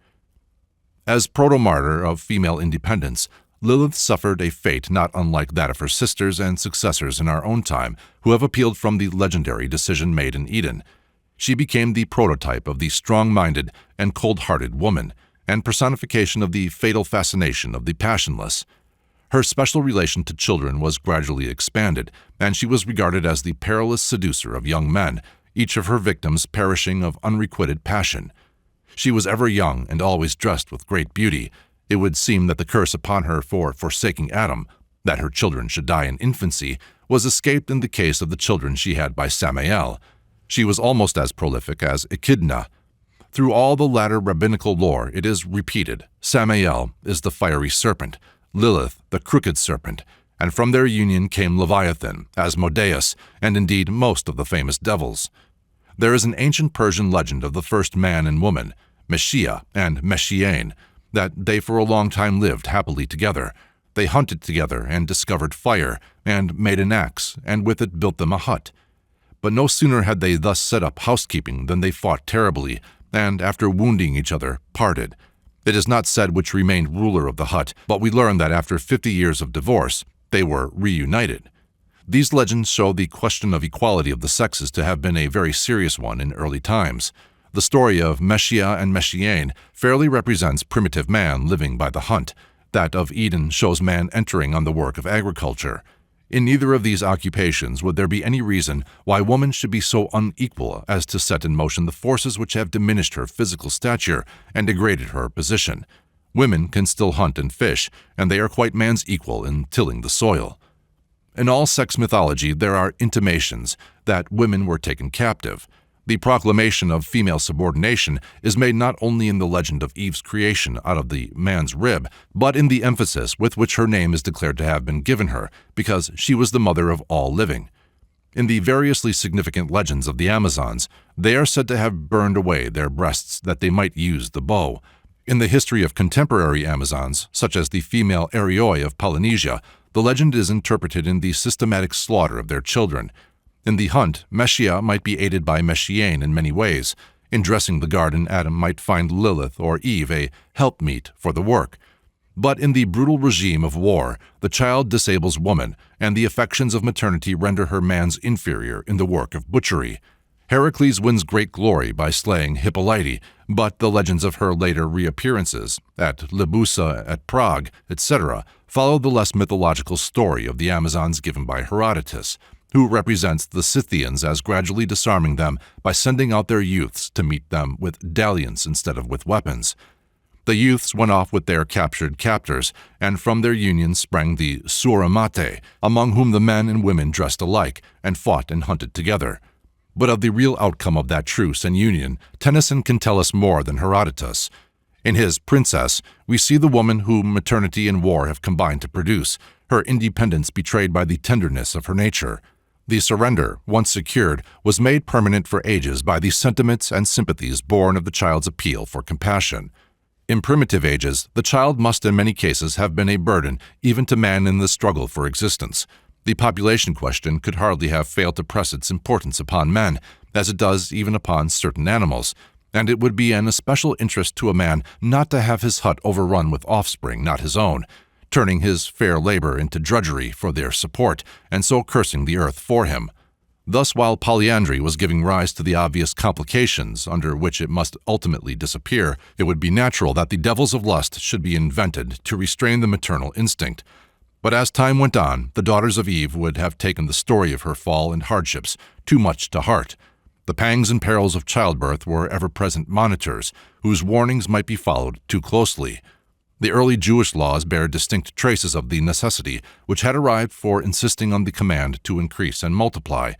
As proto-martyr of female independence, Lilith suffered a fate not unlike that of her sisters and successors in our own time who have appealed from the legendary decision made in Eden. She became the prototype of the strong-minded and cold-hearted woman, and personification of the fatal fascination of the passionless. Her special relation to children was gradually expanded, and she was regarded as the perilous seducer of young men, each of her victims perishing of unrequited passion. She was ever young and always dressed with great beauty. It would seem that the curse upon her for forsaking Adam, that her children should die in infancy, was escaped in the case of the children she had by Samael. She was almost as prolific as Echidna. Through all the latter rabbinical lore it is repeated, Samael is the fiery serpent, Lilith the crooked serpent, and from their union came Leviathan, Asmodeus, and indeed most of the famous devils. There is an ancient Persian legend of the first man and woman, Meshia and Meshiane, that they for a long time lived happily together. They hunted together and discovered fire, and made an axe, and with it built them a hut. But no sooner had they thus set up housekeeping than they fought terribly, and after wounding each other, parted. It is not said which remained ruler of the hut, but we learn that after 50 years of divorce, they were reunited. These legends show the question of equality of the sexes to have been a very serious one in early times. The story of Meshia and Meshiane fairly represents primitive man living by the hunt. That of Eden shows man entering on the work of agriculture. In neither of these occupations would there be any reason why woman should be so unequal as to set in motion the forces which have diminished her physical stature and degraded her position. Women can still hunt and fish, and they are quite man's equal in tilling the soil. In all sex mythology there are intimations that women were taken captive. The proclamation of female subordination is made not only in the legend of Eve's creation out of the man's rib, but in the emphasis with which her name is declared to have been given her, because she was the mother of all living. In the variously significant legends of the Amazons, they are said to have burned away their breasts that they might use the bow. In the history of contemporary Amazons, such as the female Arioi of Polynesia, the legend is interpreted in the systematic slaughter of their children. In the hunt, Messiah might be aided by Messiaen in many ways. In dressing the garden, Adam might find Lilith or Eve a helpmeet for the work. But in the brutal regime of war, the child disables woman, and the affections of maternity render her man's inferior in the work of butchery. Heracles wins great glory by slaying Hippolyte, but the legends of her later reappearances, at Libussa, at Prague, etc., follow the less mythological story of the Amazons given by Herodotus, who represents the Scythians as gradually disarming them by sending out their youths to meet them with dalliance instead of with weapons. The youths went off with their captured captors, and from their union sprang the Suramate, among whom the men and women dressed alike, and fought and hunted together. But of the real outcome of that truce and union, Tennyson can tell us more than Herodotus. In his Princess, we see the woman whom maternity and war have combined to produce, her independence betrayed by the tenderness of her nature. The surrender, once secured, was made permanent for ages by the sentiments and sympathies born of the child's appeal for compassion. In primitive ages, the child must in many cases have been a burden even to man in the struggle for existence. The population question could hardly have failed to press its importance upon men, as it does even upon certain animals, and it would be an especial interest to a man not to have his hut overrun with offspring not his own, turning his fair labor into drudgery for their support, and so cursing the earth for him. Thus, while polyandry was giving rise to the obvious complications under which it must ultimately disappear, it would be natural that the devils of lust should be invented to restrain the maternal instinct. But as time went on, the daughters of Eve would have taken the story of her fall and hardships too much to heart. The pangs and perils of childbirth were ever-present monitors, whose warnings might be followed too closely. The early Jewish laws bear distinct traces of the necessity which had arrived for insisting on the command to increase and multiply.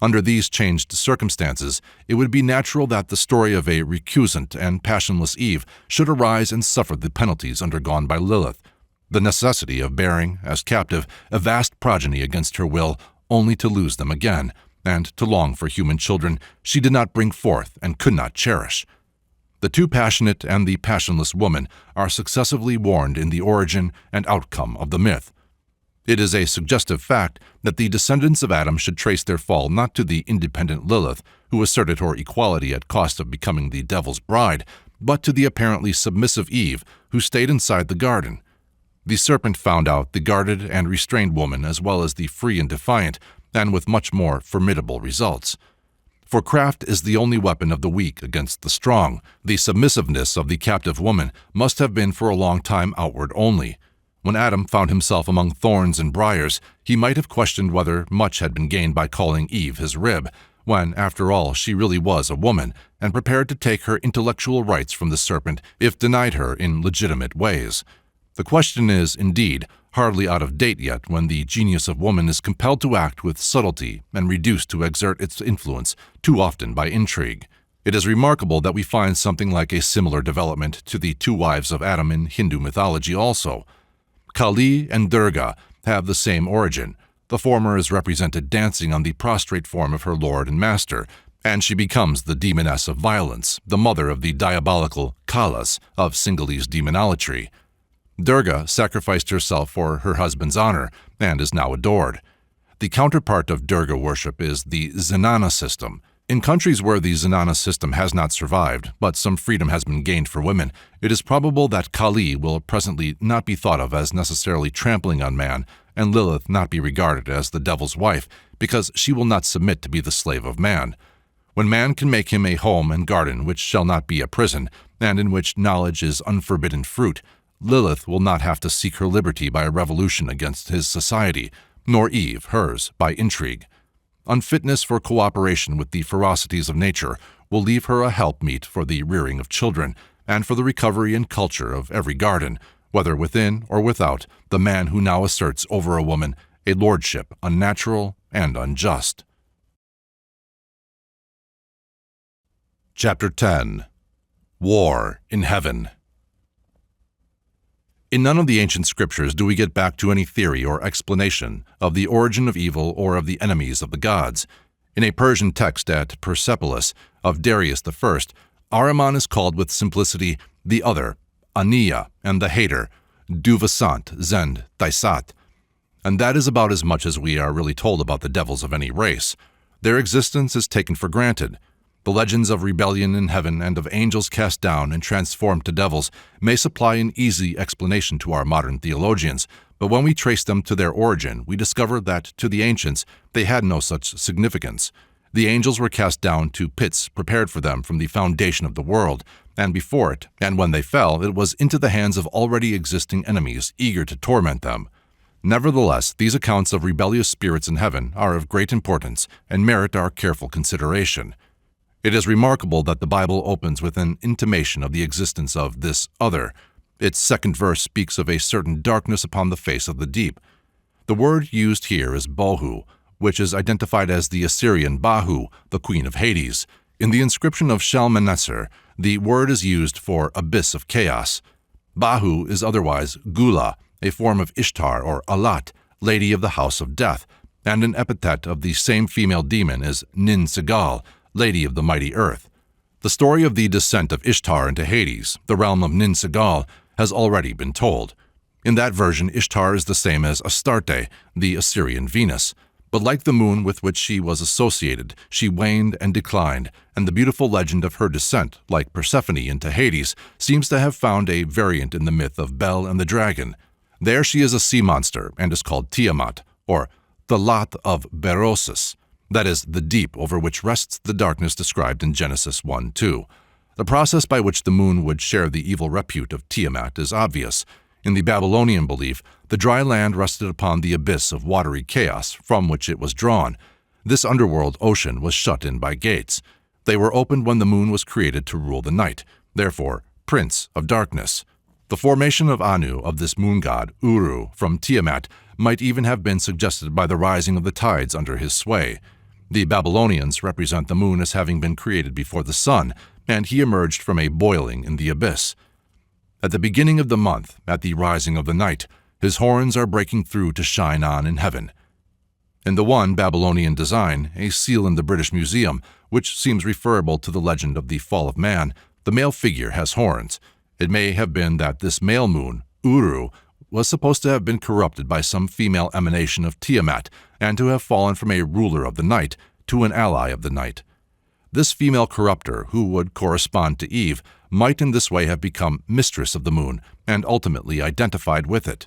Under these changed circumstances, it would be natural that the story of a recusant and passionless Eve should arise and suffer the penalties undergone by Lilith, the necessity of bearing, as captive, a vast progeny against her will, only to lose them again, and to long for human children she did not bring forth and could not cherish. The too passionate and the passionless woman are successively warned in the origin and outcome of the myth. It is a suggestive fact that the descendants of Adam should trace their fall not to the independent Lilith, who asserted her equality at cost of becoming the devil's bride, but to the apparently submissive Eve, who stayed inside the garden. The serpent found out the guarded and restrained woman as well as the free and defiant, and with much more formidable results. For craft is the only weapon of the weak against the strong. The submissiveness of the captive woman must have been for a long time outward only. When Adam found himself among thorns and briars, he might have questioned whether much had been gained by calling Eve his rib, when, after all, she really was a woman, and prepared to take her intellectual rights from the serpent if denied her in legitimate ways. The question is, indeed, hardly out of date yet when the genius of woman is compelled to act with subtlety and reduced to exert its influence too often by intrigue. It is remarkable that we find something like a similar development to the two wives of Adam in Hindu mythology also. Kali and Durga have the same origin. The former is represented dancing on the prostrate form of her lord and master, and she becomes the demoness of violence, the mother of the diabolical Kalas of Sinhalese demonology. Durga sacrificed herself for her husband's honor and is now adored. The counterpart of Durga worship is the Zenana system. In countries where the Zenana system has not survived, but some freedom has been gained for women, it is probable that Kali will presently not be thought of as necessarily trampling on man, and Lilith not be regarded as the devil's wife, because she will not submit to be the slave of man. When man can make him a home and garden which shall not be a prison, and in which knowledge is unforbidden fruit, Lilith will not have to seek her liberty by a revolution against his society, nor Eve hers by intrigue. Unfitness for cooperation with the ferocities of nature will leave her a helpmeet for the rearing of children, and for the recovery and culture of every garden, whether within or without the man who now asserts over a woman a lordship unnatural and unjust. Chapter 10. War in Heaven. In none of the ancient scriptures do we get back to any theory or explanation of the origin of evil or of the enemies of the gods. In a Persian text at Persepolis of Darius I, Ahriman is called with simplicity the other, Aniya, and the hater, Duvasant, Zend, Daisat. And that is about as much as we are really told about the devils of any race. Their existence is taken for granted. The legends of rebellion in heaven and of angels cast down and transformed to devils may supply an easy explanation to our modern theologians, but when we trace them to their origin, we discover that, to the ancients, they had no such significance. The angels were cast down to pits prepared for them from the foundation of the world, and before it, and when they fell, it was into the hands of already existing enemies eager to torment them. Nevertheless, these accounts of rebellious spirits in heaven are of great importance and merit our careful consideration. It is remarkable that the Bible opens with an intimation of the existence of this other. Its second verse speaks of a certain darkness upon the face of the deep. The word used here is bohu, which is identified as the Assyrian Bahu, the queen of Hades. In the inscription of Shalmaneser, the word is used for abyss of chaos. Bahu is otherwise Gula, a form of Ishtar or Alat, lady of the house of death, and an epithet of the same female demon is Nin Sigal, lady of the mighty earth. The story of the descent of Ishtar into Hades, the realm of Nin Sigal, has already been told. In that version, Ishtar is the same as Astarte, the Assyrian Venus. But like the moon with which she was associated, she waned and declined, and the beautiful legend of her descent, like Persephone into Hades, seems to have found a variant in the myth of Bel and the dragon. There she is a sea monster and is called Tiamat, or the Lot of Berosus. That is, the deep over which rests the darkness described in Genesis 1:2. The process by which the moon would share the evil repute of Tiamat is obvious. In the Babylonian belief, the dry land rested upon the abyss of watery chaos from which it was drawn. This underworld ocean was shut in by gates. They were opened when the moon was created to rule the night, therefore, Prince of Darkness. The formation of Anu, of this moon god, Uru, from Tiamat, might even have been suggested by the rising of the tides under his sway. The Babylonians represent the moon as having been created before the sun, and he emerged from a boiling in the abyss. At the beginning of the month, at the rising of the night, his horns are breaking through to shine on in heaven. In the one Babylonian design, a seal in the British Museum, which seems referable to the legend of the fall of man, the male figure has horns. It may have been that this male moon, Uru, was supposed to have been corrupted by some female emanation of Tiamat and to have fallen from a ruler of the night to an ally of the night. This female corrupter, who would correspond to Eve, might in this way have become mistress of the moon and ultimately identified with it.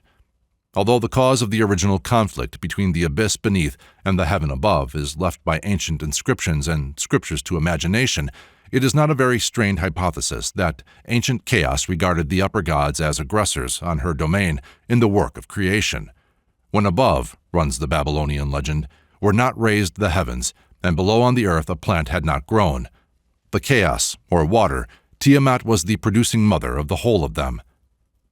Although the cause of the original conflict between the abyss beneath and the heaven above is left by ancient inscriptions and scriptures to imagination, it is not a very strained hypothesis that ancient chaos regarded the upper gods as aggressors on her domain in the work of creation. When above, runs the Babylonian legend, were not raised the heavens, and below on the earth a plant had not grown. The chaos, or water, Tiamat was the producing mother of the whole of them.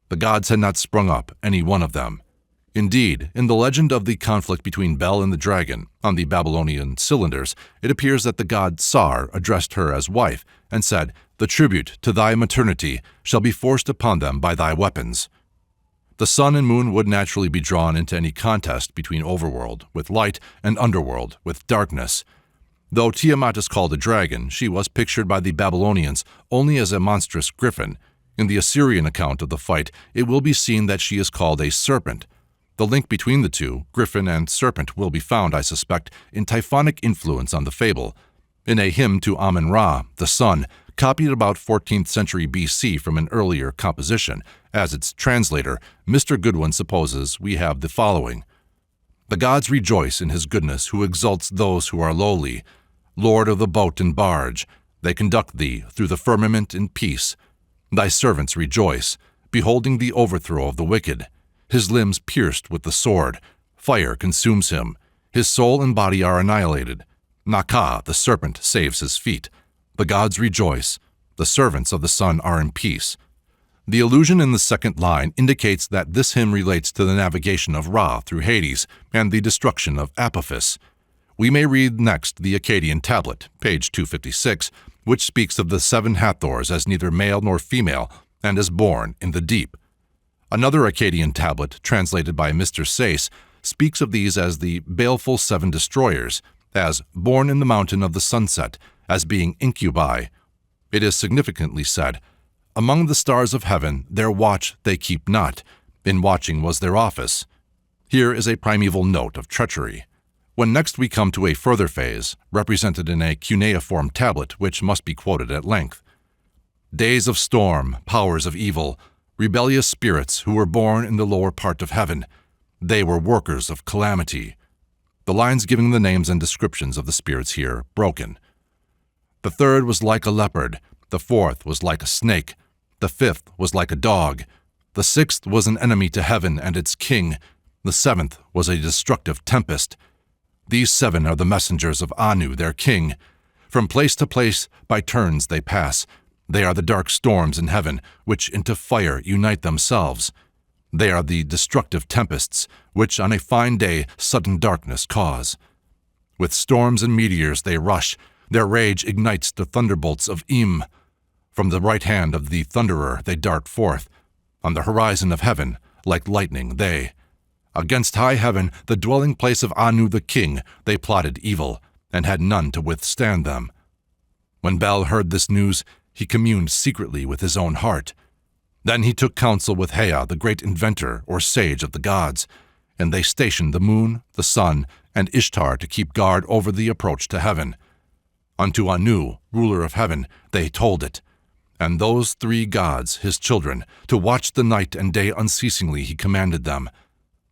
The gods had not sprung up, any one of them. Indeed, in the legend of the conflict between Bel and the dragon, on the Babylonian cylinders, it appears that the god Sar addressed her as wife, and said, "The tribute to thy maternity shall be forced upon them by thy weapons." The sun and moon would naturally be drawn into any contest between overworld with light and underworld with darkness. Though Tiamat is called a dragon, she was pictured by the Babylonians only as a monstrous griffin. In the Assyrian account of the fight, it will be seen that she is called a serpent. The link between the two, griffin and serpent, will be found, I suspect, in Typhonic influence on the fable. In a hymn to Amun-Ra, the sun, copied about 14th century BC from an earlier composition, as its translator, Mr. Goodwin supposes we have the following: "The gods rejoice in his goodness who exalts those who are lowly. Lord of the boat and barge, they conduct thee through the firmament in peace. Thy servants rejoice, beholding the overthrow of the wicked. His limbs pierced with the sword, fire consumes him. His soul and body are annihilated. Naka, the serpent, saves his feet. The gods rejoice. The servants of the sun are in peace." The allusion in the second line indicates that this hymn relates to the navigation of Ra through Hades and the destruction of Apophis. We may read next the Akkadian tablet, page 256, which speaks of the 7 Hathors as neither male nor female and as born in the deep. Another Akkadian tablet, translated by Mr. Sayce, speaks of these as the baleful 7 destroyers, as born in the mountain of the sunset, as being incubi. It is significantly said, "Among the stars of heaven their watch they keep not, in watching was their office." Here is a primeval note of treachery. When next we come to a further phase, represented in a cuneiform tablet which must be quoted at length. Days of storm, powers of evil, rebellious spirits who were born in the lower part of heaven, they were workers of calamity. The lines giving the names and descriptions of the spirits here broken. The 3rd was like a leopard, the 4th was like a snake, the 5th was like a dog, the 6th was an enemy to heaven and its king, the 7th was a destructive tempest. These 7 are the messengers of Anu, their king. From place to place by turns they pass. They are the dark storms in heaven, which into fire unite themselves. They are the destructive tempests, which on a fine day sudden darkness cause. With storms and meteors they rush. Their rage ignites the thunderbolts of Im. From the right hand of the thunderer they dart forth. On the horizon of heaven, like lightning they. Against high heaven, the dwelling place of Anu the king, they plotted evil, and had none to withstand them. When Bel heard this news, he communed secretly with his own heart. Then he took counsel with Hea, the great inventor or sage of the gods, and they stationed the moon, the sun, and Ishtar to keep guard over the approach to heaven. Unto Anu, ruler of heaven, they told it, and those 3 gods, his children, to watch the night and day unceasingly he commanded them.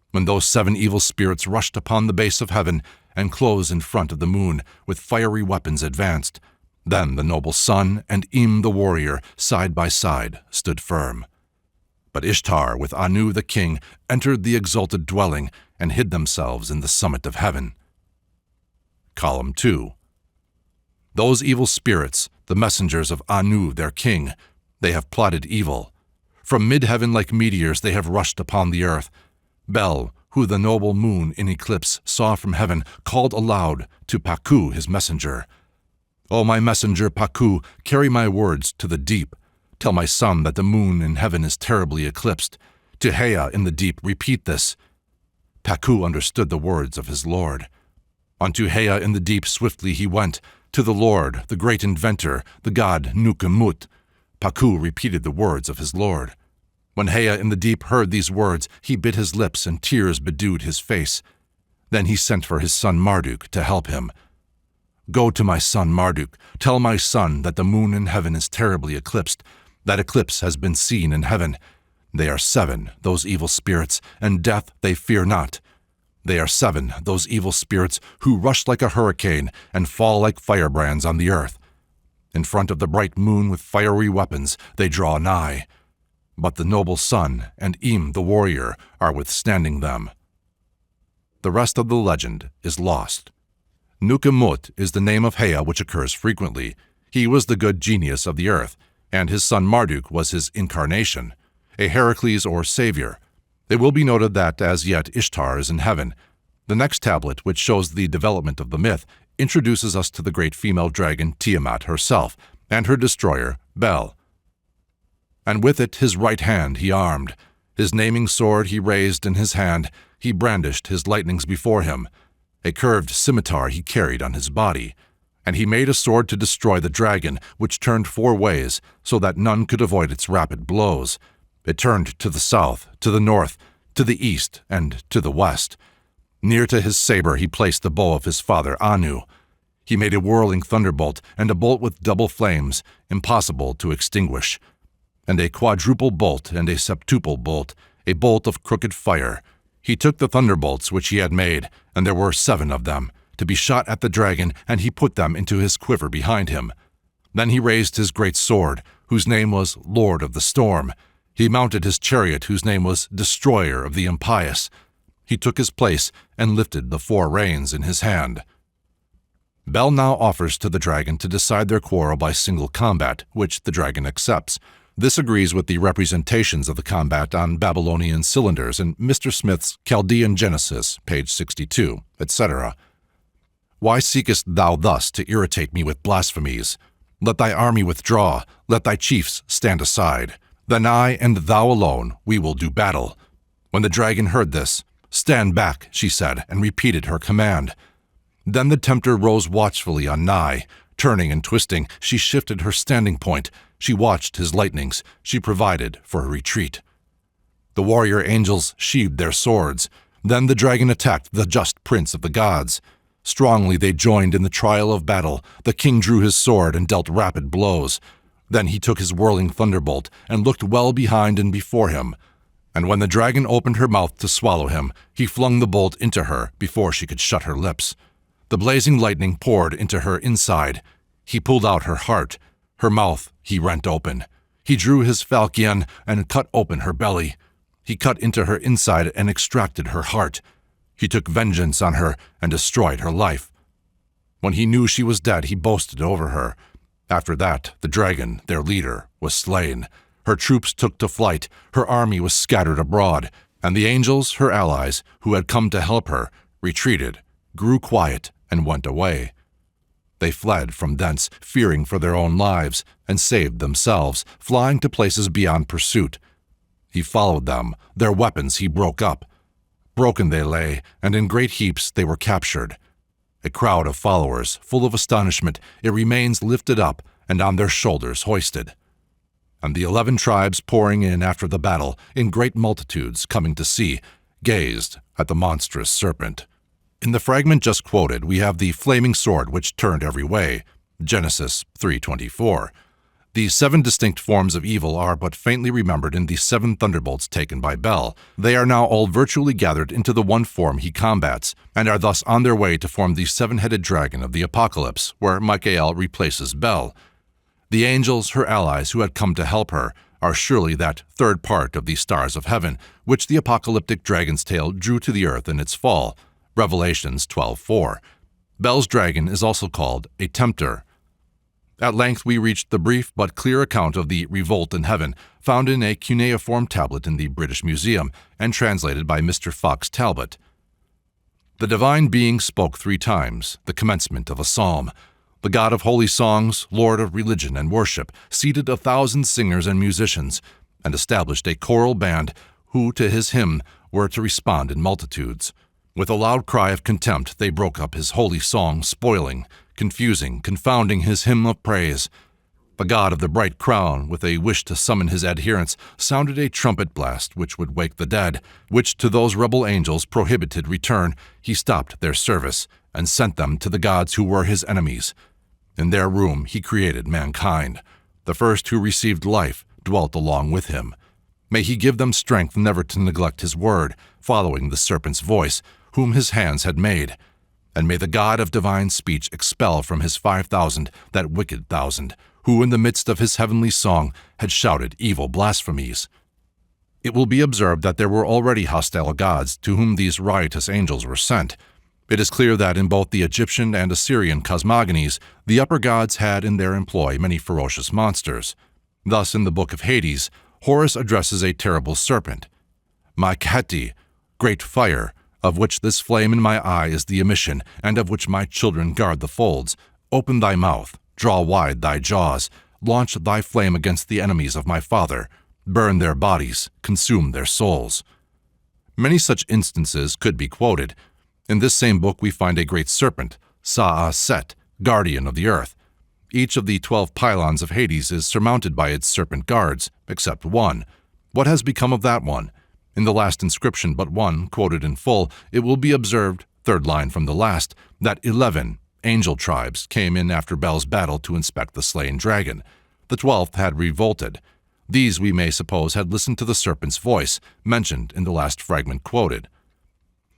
When those 7 evil spirits rushed upon the base of heaven and closed in front of the moon, with fiery weapons advanced, then the noble sun and Im the warrior, side by side, stood firm. But Ishtar with Anu the king entered the exalted dwelling and hid themselves in the summit of heaven. Column 2. Those evil spirits, the messengers of Anu their king, they have plotted evil. From mid-heaven like meteors they have rushed upon the earth. Bel, who the noble moon in eclipse saw from heaven, called aloud to Paku his messenger. O my messenger Paku, carry my words to the deep. Tell my son that the moon in heaven is terribly eclipsed. To Hea in the deep repeat this. Paku understood the words of his lord. Unto Hea in the deep swiftly he went, to the Lord, the great inventor, the god Nukumut. Paku repeated the words of his lord. When Hea in the deep heard these words, he bit his lips and tears bedewed his face. Then he sent for his son Marduk to help him. Go to my son Marduk, tell my son that the moon in heaven is terribly eclipsed. That eclipse has been seen in heaven. They are 7, those evil spirits, and death they fear not. They are 7, those evil spirits who rush like a hurricane and fall like firebrands on the earth. In front of the bright moon with fiery weapons they draw nigh. But the noble sun and Im the warrior are withstanding them. The rest of the legend is lost. Nukumut is the name of Hea which occurs frequently. He was the good genius of the earth, and his son Marduk was his incarnation, a Heracles or savior. It will be noted that as yet Ishtar is in heaven. The next tablet, which shows the development of the myth, introduces us to the great female dragon Tiamat herself, and her destroyer, Bel. And with it his right hand he armed. His naming sword he raised in his hand, he brandished his lightnings before him. A curved scimitar he carried on his body. And he made a sword to destroy the dragon, which turned 4 ways, so that none could avoid its rapid blows. It turned to the south, to the north, to the east, and to the west. Near to his saber he placed the bow of his father Anu. He made a whirling thunderbolt, and a bolt with double flames, impossible to extinguish. And a quadruple bolt and a septuple bolt, a bolt of crooked fire. He took the thunderbolts which he had made, and there were 7 of them, to be shot at the dragon, and he put them into his quiver behind him. Then he raised his great sword, whose name was Lord of the Storm. He mounted his chariot, whose name was Destroyer of the Impious. He took his place and lifted the 4 reins in his hand. Bel now offers to the dragon to decide their quarrel by single combat, which the dragon accepts. This agrees with the representations of the combat on Babylonian cylinders in Mr. Smith's Chaldean Genesis, page 62, etc. Why seekest thou thus to irritate me with blasphemies? Let thy army withdraw, let thy chiefs stand aside. Then I and thou alone, we will do battle." When the dragon heard this, "Stand back," she said, and repeated her command. Then the tempter rose watchfully on nigh. Turning and twisting, she shifted her standing point. She watched his lightnings. She provided for a retreat. The warrior angels sheathed their swords. Then the dragon attacked the just prince of the gods. Strongly they joined in the trial of battle. The king drew his sword and dealt rapid blows. Then he took his whirling thunderbolt and looked well behind and before him. And when the dragon opened her mouth to swallow him, he flung the bolt into her before she could shut her lips. The blazing lightning poured into her inside. He pulled out her heart. Her mouth he rent open. He drew his falchion and cut open her belly. He cut into her inside and extracted her heart. He took vengeance on her and destroyed her life. When he knew she was dead, he boasted over her. After that, the dragon, their leader, was slain. Her troops took to flight. Her army was scattered abroad. And the angels, her allies, who had come to help her, retreated, grew quiet, and went away. They fled from thence, fearing for their own lives, and saved themselves, flying to places beyond pursuit. He followed them. Their weapons he broke up. Broken they lay, and in great heaps they were captured. A crowd of followers, full of astonishment, it remains lifted up, and on their shoulders hoisted. And the 11 tribes pouring in after the battle, in great multitudes coming to see, gazed at the monstrous serpent. In the fragment just quoted, we have the flaming sword which turned every way, Genesis 3:24. The 7 distinct forms of evil are but faintly remembered in the 7 thunderbolts taken by Bel. They are now all virtually gathered into the one form he combats, and are thus on their way to form the 7-headed dragon of the Apocalypse, where Michael replaces Bel. The angels, her allies who had come to help her, are surely that third part of the stars of heaven, which the apocalyptic dragon's tail drew to the earth in its fall, Revelations 12:4. Bel's dragon is also called a tempter. At length we reached the brief but clear account of the revolt in heaven, found in a cuneiform tablet in the British Museum, and translated by Mr. Fox Talbot. The divine being spoke 3 times, the commencement of a psalm. The God of holy songs, Lord of religion and worship, seated 1,000 singers and musicians, and established a choral band, who to his hymn were to respond in multitudes. With a loud cry of contempt they broke up his holy song, spoiling, confusing, confounding his hymn of praise. The God of the bright crown, with a wish to summon his adherents, sounded a trumpet blast which would wake the dead, which to those rebel angels prohibited return. He stopped their service, and sent them to the gods who were his enemies. In their room he created mankind. The first who received life dwelt along with him. May he give them strength never to neglect his word, following the serpent's voice, whom his hands had made. And may the God of divine speech expel from his 5,000 that wicked 1,000, who in the midst of his heavenly song had shouted evil blasphemies. It will be observed that there were already hostile gods to whom these riotous angels were sent. It is clear that in both the Egyptian and Assyrian cosmogonies, the upper gods had in their employ many ferocious monsters. Thus, in the Book of Hades, Horus addresses a terrible serpent, Makheti, great fire, of which this flame in my eye is the emission, and of which my children guard the folds. Open thy mouth, draw wide thy jaws, launch thy flame against the enemies of my father, burn their bodies, consume their souls. Many such instances could be quoted. In this same book we find a great serpent, Sa'aset, guardian of the earth. Each of the 12 pylons of Hades is surmounted by its serpent guards, except one. What has become of that one? In the last inscription but one, quoted in full, it will be observed, 3rd line from the last, that 11 angel tribes came in after Bel's battle to inspect the slain dragon. The 12th had revolted. These, we may suppose, had listened to the serpent's voice, mentioned in the last fragment quoted.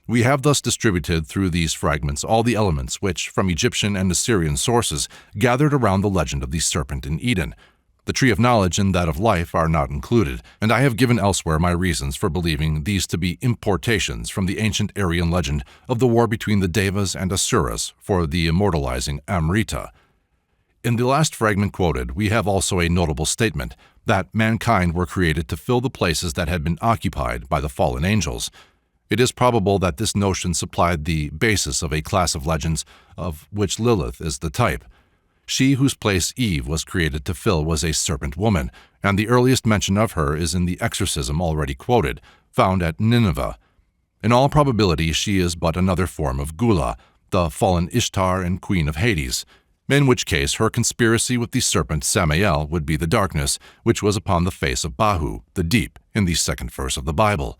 We have thus distributed through these fragments all the elements which, from Egyptian and Assyrian sources, gathered around the legend of the serpent in Eden. The tree of knowledge and that of life are not included, and I have given elsewhere my reasons for believing these to be importations from the ancient Aryan legend of the war between the Devas and Asuras for the immortalizing Amrita. In the last fragment quoted, we have also a notable statement that mankind were created to fill the places that had been occupied by the fallen angels. It is probable that this notion supplied the basis of a class of legends of which Lilith is the type. She whose place Eve was created to fill was a serpent woman, and the earliest mention of her is in the exorcism already quoted, found at Nineveh. In all probability, she is but another form of Gula, the fallen Ishtar and queen of Hades, in which case her conspiracy with the serpent Samael would be the darkness which was upon the face of Bahu, the deep, in the second verse of the Bible.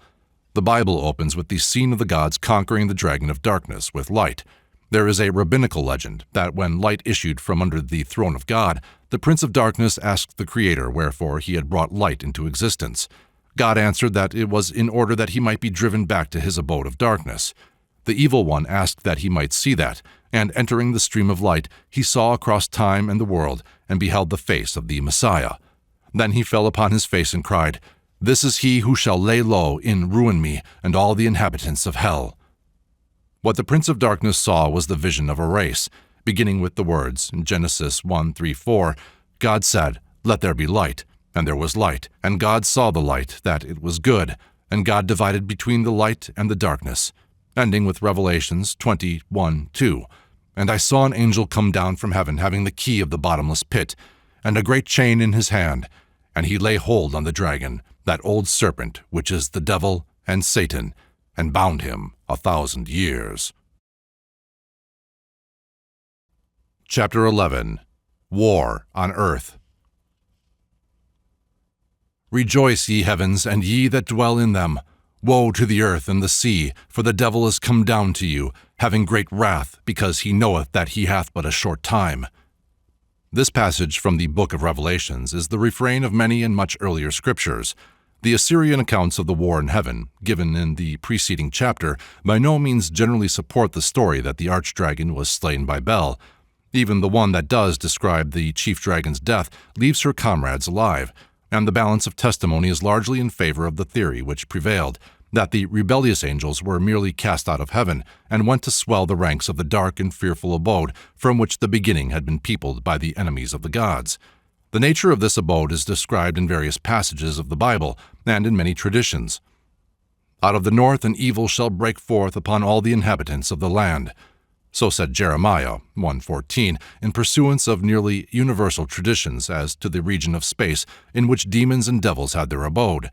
The Bible opens with the scene of the gods conquering the dragon of darkness with light. There is a rabbinical legend that when light issued from under the throne of God, the prince of darkness asked the Creator wherefore he had brought light into existence. God answered that it was in order that he might be driven back to his abode of darkness. The evil one asked that he might see that, and entering the stream of light, he saw across time and the world, and beheld the face of the Messiah. Then he fell upon his face and cried, "This is he who shall lay low and ruin me and all the inhabitants of hell." What the Prince of Darkness saw was the vision of a race, beginning with the words in Genesis 1:3-4, God said, "Let there be light," and there was light, and God saw the light, that it was good, and God divided between the light and the darkness, ending with Revelations 21:2, And I saw an angel come down from heaven having the key of the bottomless pit, and a great chain in his hand, and he lay hold on the dragon, that old serpent, which is the devil and Satan, and bound him 1,000 years. Chapter 11. War on Earth. Rejoice, ye heavens, and ye that dwell in them. Woe to the earth and the sea, for the devil is come down to you, having great wrath, because he knoweth that he hath but a short time. This passage from the book of Revelations is the refrain of many and much earlier scriptures. The Assyrian accounts of the war in heaven, given in the preceding chapter, by no means generally support the story that the archdragon was slain by Bel. Even the one that does describe the chief dragon's death leaves her comrades alive, and the balance of testimony is largely in favor of the theory which prevailed, that the rebellious angels were merely cast out of heaven and went to swell the ranks of the dark and fearful abode from which the beginning had been peopled by the enemies of the gods. The nature of this abode is described in various passages of the Bible and in many traditions. Out of the north an evil shall break forth upon all the inhabitants of the land. So said Jeremiah 1:14, in pursuance of nearly universal traditions as to the region of space in which demons and devils had their abode.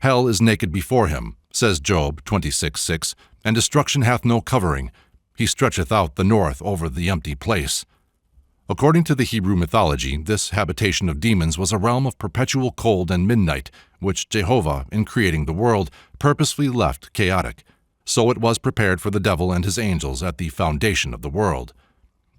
Hell is naked before him, says Job 26:6, and destruction hath no covering. He stretcheth out the north over the empty place. According to the Hebrew mythology, this habitation of demons was a realm of perpetual cold and midnight, which Jehovah, in creating the world, purposely left chaotic. So it was prepared for the devil and his angels at the foundation of the world.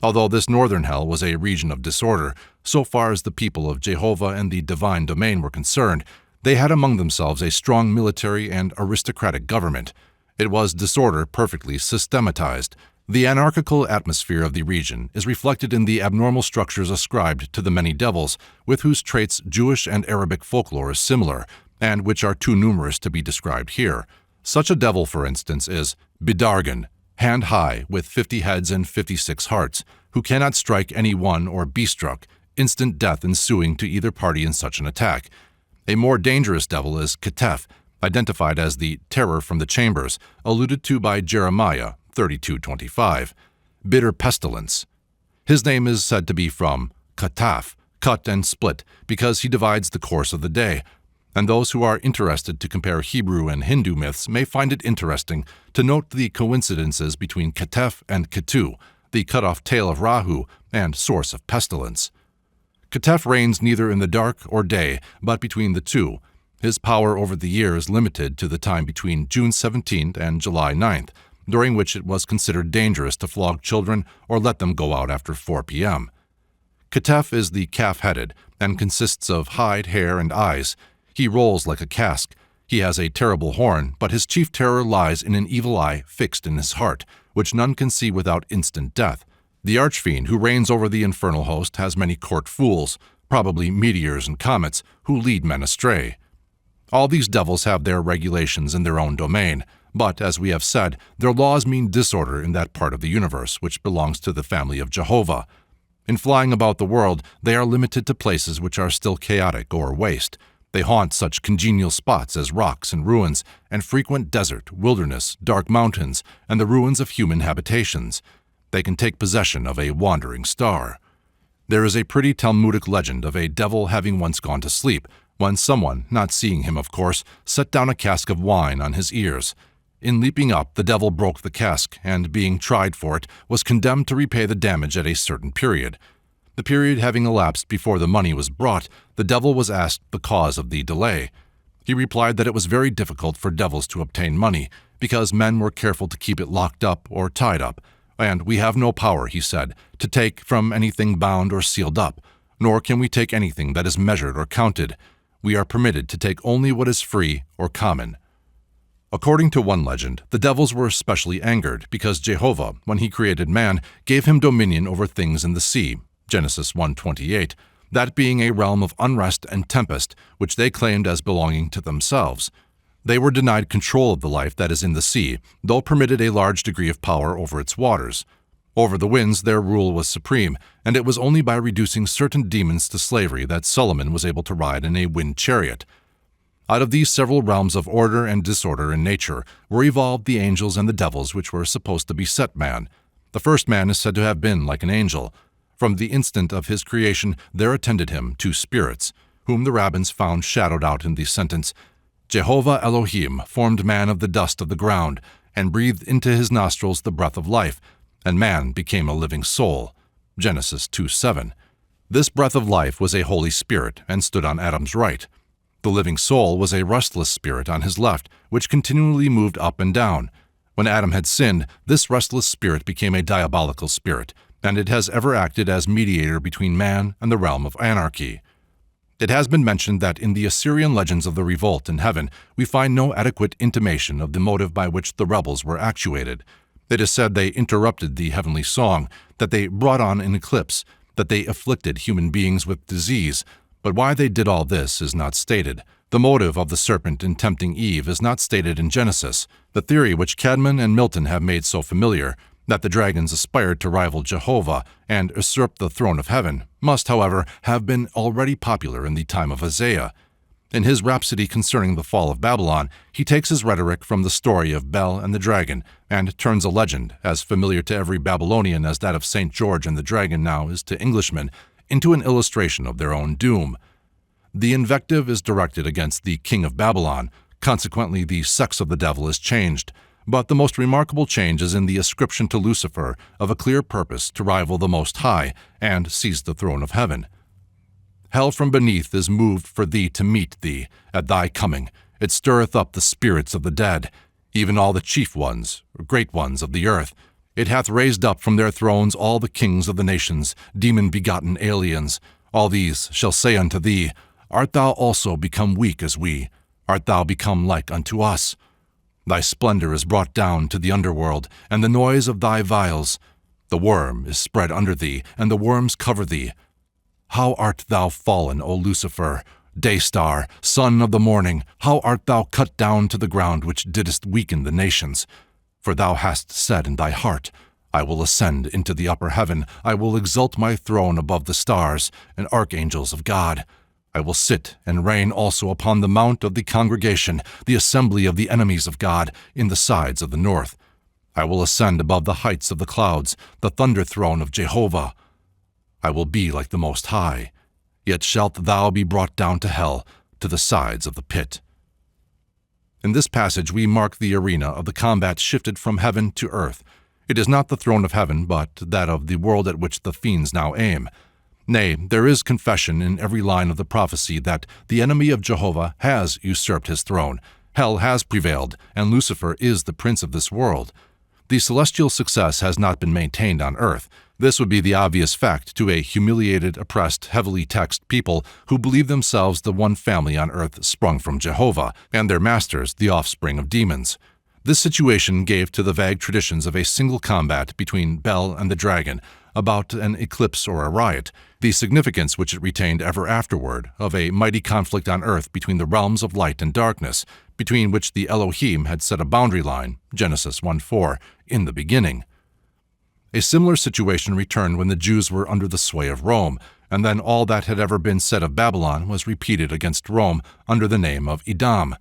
Although this northern hell was a region of disorder, so far as the people of Jehovah and the divine domain were concerned, they had among themselves a strong military and aristocratic government. It was disorder perfectly systematized. The anarchical atmosphere of the region is reflected in the abnormal structures ascribed to the many devils, with whose traits Jewish and Arabic folklore is similar, and which are too numerous to be described here. Such a devil, for instance, is Bidargan, hand high, with 50 heads and 56 hearts, who cannot strike any one or be struck, instant death ensuing to either party in such an attack. A more dangerous devil is Ketef, identified as the terror from the chambers, alluded to by Jeremiah 32:25, bitter pestilence. His name is said to be from kataf, cut and split, because he divides the course of the day, and those who are interested to compare Hebrew and Hindu myths may find it interesting to note the coincidences between Ketef and Ketu, the cut-off tail of Rahu and source of pestilence. Ketef reigns neither in the dark or day, but between the two. His power over the year is limited to the time between June 17th and July 9th, during which it was considered dangerous to flog children or let them go out after 4 p.m. Ketef is the calf-headed and consists of hide, hair, and eyes. He rolls like a cask. He has a terrible horn, but his chief terror lies in an evil eye fixed in his heart, which none can see without instant death. The archfiend who reigns over the infernal host has many court fools, probably meteors and comets, who lead men astray. All these devils have their regulations in their own domain, but, as we have said, their laws mean disorder in that part of the universe which belongs to the family of Jehovah. In flying about the world, they are limited to places which are still chaotic or waste. They haunt such congenial spots as rocks and ruins, and frequent desert, wilderness, dark mountains, and the ruins of human habitations. They can take possession of a wandering star. There is a pretty Talmudic legend of a devil having once gone to sleep, when someone, not seeing him of course, set down a cask of wine on his ears. In leaping up, the devil broke the cask, and being tried for it, was condemned to repay the damage at a certain period. The period having elapsed before the money was brought, the devil was asked the cause of the delay. He replied that it was very difficult for devils to obtain money, because men were careful to keep it locked up or tied up, and we have no power, he said, to take from anything bound or sealed up, nor can we take anything that is measured or counted. We are permitted to take only what is free or common. According to one legend, the devils were especially angered because Jehovah, when he created man, gave him dominion over things in the sea, Genesis 1:28, that being a realm of unrest and tempest, which they claimed as belonging to themselves. They were denied control of the life that is in the sea, though permitted a large degree of power over its waters. Over the winds their rule was supreme, and it was only by reducing certain demons to slavery that Solomon was able to ride in a wind chariot. Out of these several realms of order and disorder in nature were evolved the angels and the devils which were supposed to beset man. The first man is said to have been like an angel. From the instant of his creation there attended him two spirits, whom the rabbins found shadowed out in the sentence, Jehovah Elohim formed man of the dust of the ground, and breathed into his nostrils the breath of life, and man became a living soul. Genesis 2:7. This breath of life was a Holy Spirit, and stood on Adam's right. The living soul was a restless spirit on his left, which continually moved up and down. When Adam had sinned, this restless spirit became a diabolical spirit, and it has ever acted as mediator between man and the realm of anarchy. It has been mentioned that in the Assyrian legends of the revolt in heaven, we find no adequate intimation of the motive by which the rebels were actuated. It is said they interrupted the heavenly song, that they brought on an eclipse, that they afflicted human beings with disease, but why they did all this is not stated. The motive of the serpent in tempting Eve is not stated in Genesis. The theory which Cadman and Milton have made so familiar, that the dragons aspired to rival Jehovah and usurp the throne of heaven, must, however, have been already popular in the time of Isaiah. In his rhapsody concerning the fall of Babylon, he takes his rhetoric from the story of Bel and the dragon, and turns a legend, as familiar to every Babylonian as that of St. George and the dragon now is to Englishmen, into an illustration of their own doom. The invective is directed against the king of Babylon, consequently the sex of the devil is changed, but the most remarkable change is in the ascription to Lucifer of a clear purpose to rival the Most High and seize the throne of heaven. Hell from beneath is moved for thee to meet thee, at thy coming. It stirreth up the spirits of the dead, even all the chief ones, great ones of the earth. It hath raised up from their thrones all the kings of the nations, demon-begotten aliens. All these shall say unto thee, Art thou also become weak as we? Art thou become like unto us? Thy splendor is brought down to the underworld, and the noise of thy vials. The worm is spread under thee, and the worms cover thee. How art thou fallen, O Lucifer, day-star, son of the morning! How art thou cut down to the ground, which didst weaken the nations! For thou hast said in thy heart, I will ascend into the upper heaven, I will exalt my throne above the stars and archangels of God. I will sit and reign also upon the mount of the congregation, the assembly of the enemies of God, in the sides of the north. I will ascend above the heights of the clouds, the thunder throne of Jehovah. I will be like the Most High, yet shalt thou be brought down to hell, to the sides of the pit. In this passage we mark the arena of the combat shifted from heaven to earth. It is not the throne of heaven, but that of the world at which the fiends now aim. Nay, there is confession in every line of the prophecy that the enemy of Jehovah has usurped his throne, hell has prevailed, and Lucifer is the prince of this world. The celestial success has not been maintained on earth. This would be the obvious fact to a humiliated, oppressed, heavily taxed people who believe themselves the one family on earth sprung from Jehovah, and their masters the offspring of demons. This situation gave to the vague traditions of a single combat between Bel and the dragon, about an eclipse or a riot, the significance which it retained ever afterward of a mighty conflict on earth between the realms of light and darkness, between which the Elohim had set a boundary line, Genesis 1:4, in the beginning. A similar situation returned when the Jews were under the sway of Rome, and then all that had ever been said of Babylon was repeated against Rome under the name of Edom.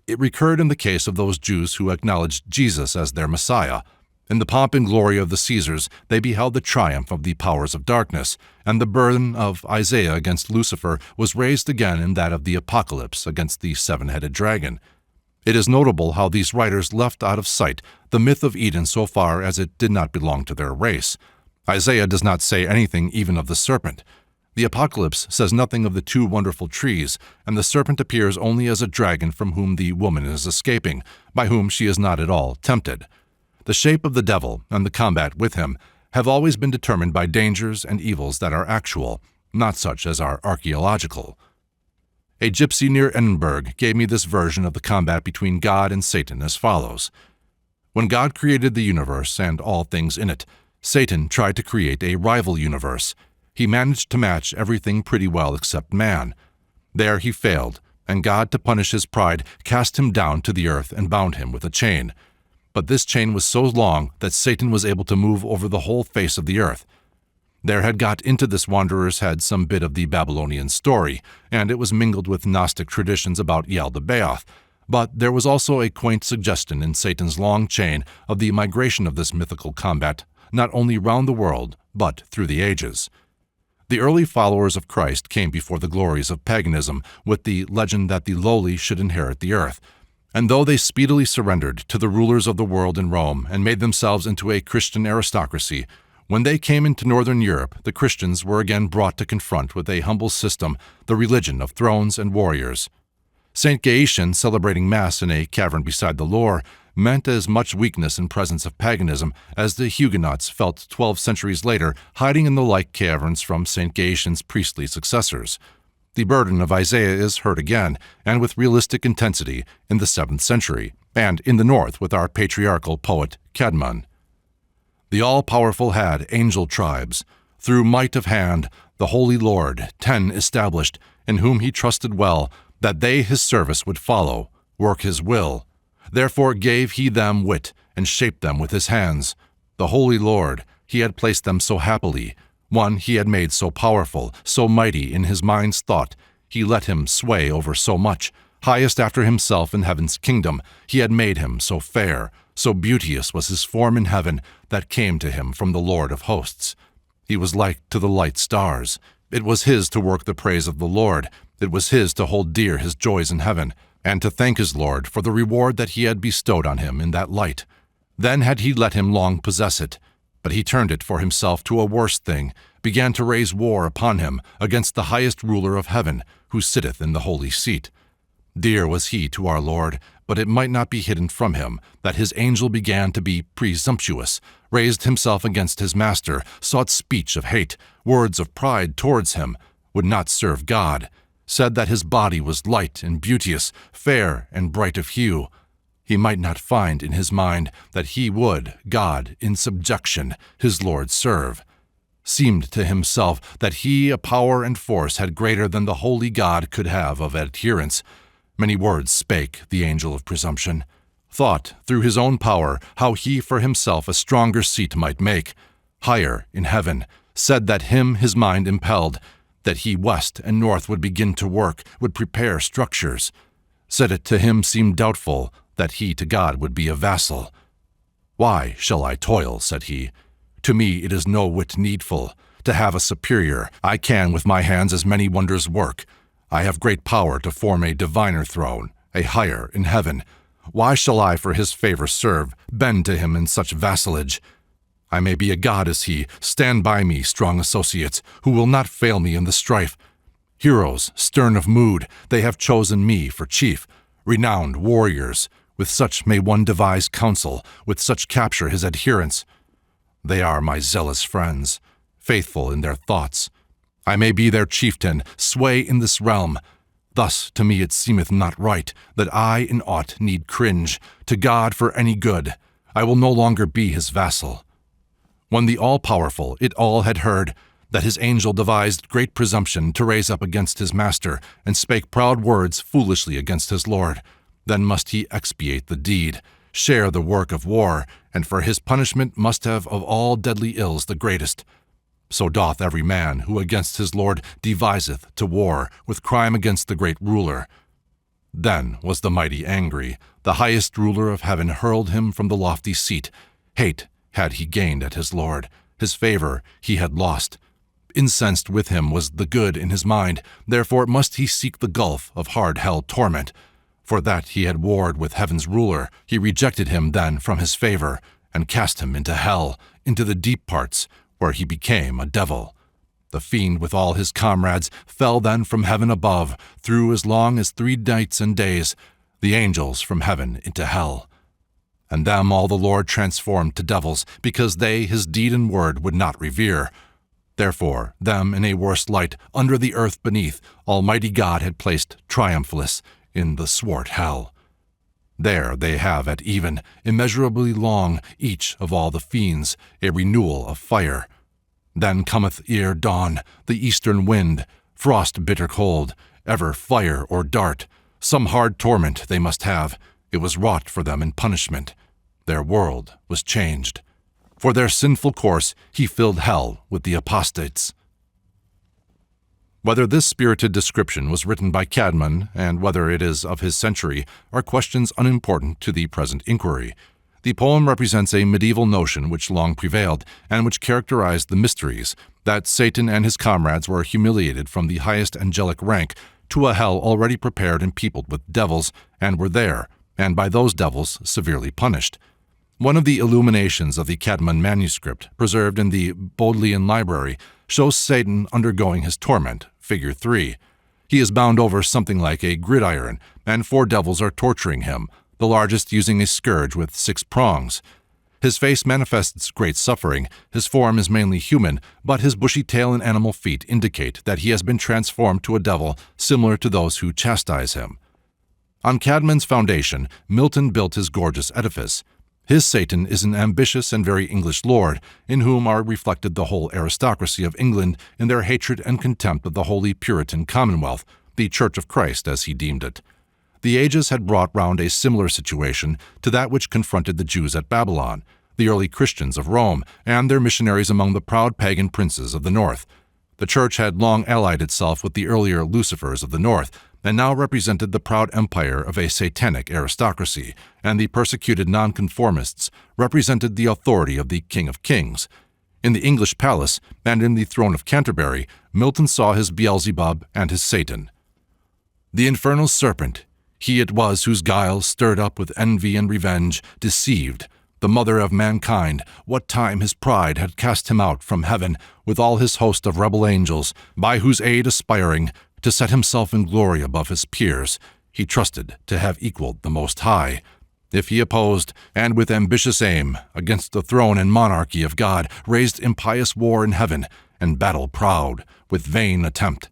It recurred in the case of those Jews who acknowledged Jesus as their Messiah. In the pomp and glory of the Caesars, they beheld the triumph of the powers of darkness, and the burden of Isaiah against Lucifer was raised again in that of the Apocalypse against the seven-headed dragon. It is notable how these writers left out of sight the myth of Eden so far as it did not belong to their race. Isaiah does not say anything even of the serpent. The Apocalypse says nothing of the two wonderful trees, and the serpent appears only as a dragon from whom the woman is escaping, by whom she is not at all tempted. The shape of the devil and the combat with him have always been determined by dangers and evils that are actual, not such as are archaeological. A gypsy near Edinburgh gave me this version of the combat between God and Satan as follows. When God created the universe and all things in it, Satan tried to create a rival universe. He managed to match everything pretty well except man. There he failed, and God, to punish his pride, cast him down to the earth and bound him with a chain. But this chain was so long that Satan was able to move over the whole face of the earth. There had got into this wanderer's head some bit of the Babylonian story, and it was mingled with Gnostic traditions about Yaldabaoth, but there was also a quaint suggestion in Satan's long chain of the migration of this mythical combat, not only round the world, but through the ages. The early followers of Christ came before the glories of paganism with the legend that the lowly should inherit the earth, and though they speedily surrendered to the rulers of the world in Rome and made themselves into a Christian aristocracy, when they came into northern Europe, the Christians were again brought to confront with a humble system the religion of thrones and warriors. St. Gaetian, celebrating Mass in a cavern beside the Loire, meant as much weakness in presence of paganism as the Huguenots felt 12 centuries later hiding in the like caverns from St. Gaetian's priestly successors. The burden of Isaiah is heard again, and with realistic intensity, in the 7th century, and in the north with our patriarchal poet Caedmon. The all-powerful had angel tribes. Through might of hand, the Holy Lord, 10 established, in whom he trusted well, that they his service would follow, work his will. Therefore gave he them wit, and shaped them with his hands. The Holy Lord, he had placed them so happily. One he had made so powerful, so mighty in his mind's thought, he let him sway over so much. Highest after himself in heaven's kingdom, he had made him so fair, so beauteous was his form in heaven, that came to him from the Lord of hosts. He was like to the light stars. It was his to work the praise of the Lord. It was his to hold dear his joys in heaven, and to thank his Lord for the reward that he had bestowed on him in that light. Then had he let him long possess it. But he turned it for himself to a worse thing, began to raise war upon him against the highest ruler of heaven, who sitteth in the holy seat. Dear was he to our Lord, but it might not be hidden from him that his angel began to be presumptuous, raised himself against his master, sought speech of hate, words of pride towards him, would not serve God, said that his body was light and beauteous, fair and bright of hue. He might not find in his mind that he would, God, in subjection, his Lord serve. Seemed to himself that he a power and force had greater than the holy God could have of adherents. Many words spake the angel of presumption. Thought, through his own power, how he for himself a stronger seat might make. Higher, in heaven, said that him his mind impelled, that he west and north would begin to work, would prepare structures. Said it to him seemed doubtful, that he to God would be a vassal. Why shall I toil, said he. To me it is no whit needful. To have a superior, I can with my hands as many wonders work. I have great power to form a diviner throne, a higher in heaven. Why shall I for his favor serve, bend to him in such vassalage? I may be a god as he, stand by me, strong associates, who will not fail me in the strife. Heroes, stern of mood, they have chosen me for chief. Renowned warriors, with such may one devise counsel, with such capture his adherents. They are my zealous friends, faithful in their thoughts. I may be their chieftain, sway in this realm. Thus to me it seemeth not right, that I in aught need cringe, to God for any good. I will no longer be his vassal. When the all-powerful it all had heard, that his angel devised great presumption to raise up against his master, and spake proud words foolishly against his Lord, then must he expiate the deed, share the work of war, and for his punishment must have of all deadly ills the greatest. So doth every man who against his Lord deviseth to war with crime against the great ruler. Then was the mighty angry. The highest ruler of heaven hurled him from the lofty seat. Hate, had he gained at his Lord. His favor he had lost. Incensed with him was the good in his mind, therefore must he seek the gulf of hard hell torment. For that he had warred with heaven's ruler, he rejected him then from his favor, and cast him into hell, into the deep parts, where he became a devil. The fiend with all his comrades fell then from heaven above, through as long as 3 nights and days, the angels from heaven into hell. And them all the Lord transformed to devils, because they his deed and word would not revere. Therefore, them in a worse light, under the earth beneath, Almighty God had placed triumphless in the swart hell. There they have at even, immeasurably long, each of all the fiends, a renewal of fire. Then cometh ere dawn, the eastern wind, frost bitter cold, ever fire or dart. Some hard torment they must have. It was wrought for them in punishment. Their world was changed. For their sinful course he filled hell with the apostates. Whether this spirited description was written by Cadman, and whether it is of his century, are questions unimportant to the present inquiry. The poem represents a medieval notion which long prevailed, and which characterized the mysteries, that Satan and his comrades were humiliated from the highest angelic rank to a hell already prepared and peopled with devils, and were there, and by those devils severely punished. One of the illuminations of the Cadman manuscript, preserved in the Bodleian Library, shows Satan undergoing his torment, figure 3. He is bound over something like a gridiron, and 4 devils are torturing him, the largest using a scourge with 6 prongs. His face manifests great suffering, his form is mainly human, but his bushy tail and animal feet indicate that he has been transformed to a devil similar to those who chastise him. On Cadman's foundation, Milton built his gorgeous edifice. His Satan is an ambitious and very English lord, in whom are reflected the whole aristocracy of England in their hatred and contempt of the holy Puritan Commonwealth, the Church of Christ as he deemed it. The ages had brought round a similar situation to that which confronted the Jews at Babylon, the early Christians of Rome, and their missionaries among the proud pagan princes of the north. The Church had long allied itself with the earlier Lucifers of the north, and now represented the proud empire of a satanic aristocracy, and the persecuted nonconformists represented the authority of the King of Kings. In the English palace, and in the throne of Canterbury, Milton saw his Beelzebub and his Satan. The infernal serpent, he it was whose guile, stirred up with envy and revenge, deceived the mother of mankind, what time his pride had cast him out from heaven with all his host of rebel angels, by whose aid aspiring, to set himself in glory above his peers, he trusted to have equaled the Most High. If he opposed, and with ambitious aim, against the throne and monarchy of God, raised impious war in heaven, and battle proud, with vain attempt,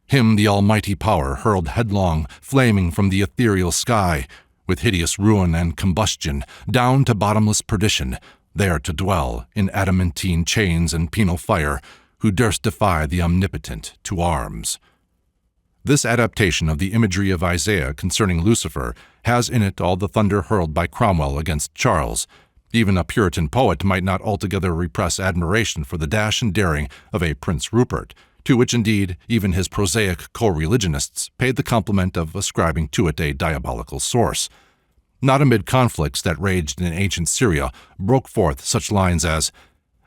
him the almighty power hurled headlong, flaming from the ethereal sky, with hideous ruin and combustion, down to bottomless perdition, there to dwell in adamantine chains and penal fire, who durst defy the omnipotent to arms. This adaptation of the imagery of Isaiah concerning Lucifer has in it all the thunder hurled by Cromwell against Charles. Even a Puritan poet might not altogether repress admiration for the dash and daring of a Prince Rupert, to which indeed even his prosaic co-religionists paid the compliment of ascribing to it a diabolical source. Not amid conflicts that raged in ancient Syria broke forth such lines as,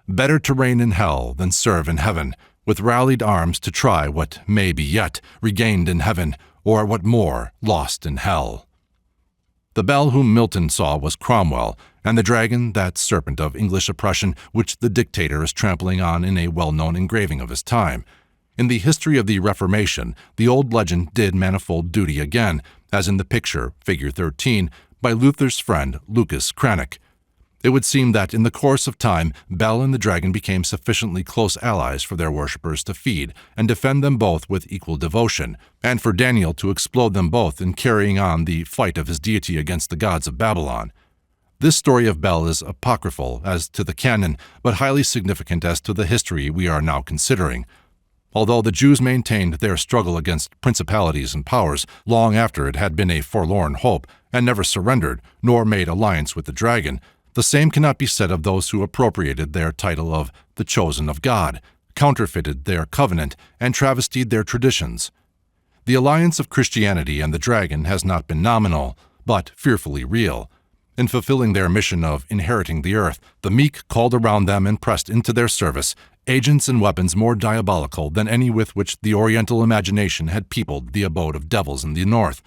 "Better to reign in hell than serve in heaven, with rallied arms to try what may be yet regained in heaven, or what more lost in hell." The bell whom Milton saw was Cromwell, and the dragon that serpent of English oppression which the dictator is trampling on in a well-known engraving of his time. In the history of the Reformation, the old legend did manifold duty again, as in the picture, figure 13, by Luther's friend Lucas Cranach. It would seem that in the course of time, Bel and the dragon became sufficiently close allies for their worshippers to feed and defend them both with equal devotion, and for Daniel to explode them both in carrying on the fight of his deity against the gods of Babylon. This story of Bel is apocryphal as to the canon, but highly significant as to the history we are now considering. Although the Jews maintained their struggle against principalities and powers long after it had been a forlorn hope, and never surrendered, nor made alliance with the dragon, the same cannot be said of those who appropriated their title of the chosen of God, counterfeited their covenant, and travestied their traditions. The alliance of Christianity and the dragon has not been nominal, but fearfully real. In fulfilling their mission of inheriting the earth, the meek called around them and pressed into their service agents and weapons more diabolical than any with which the Oriental imagination had peopled the abode of devils in the north.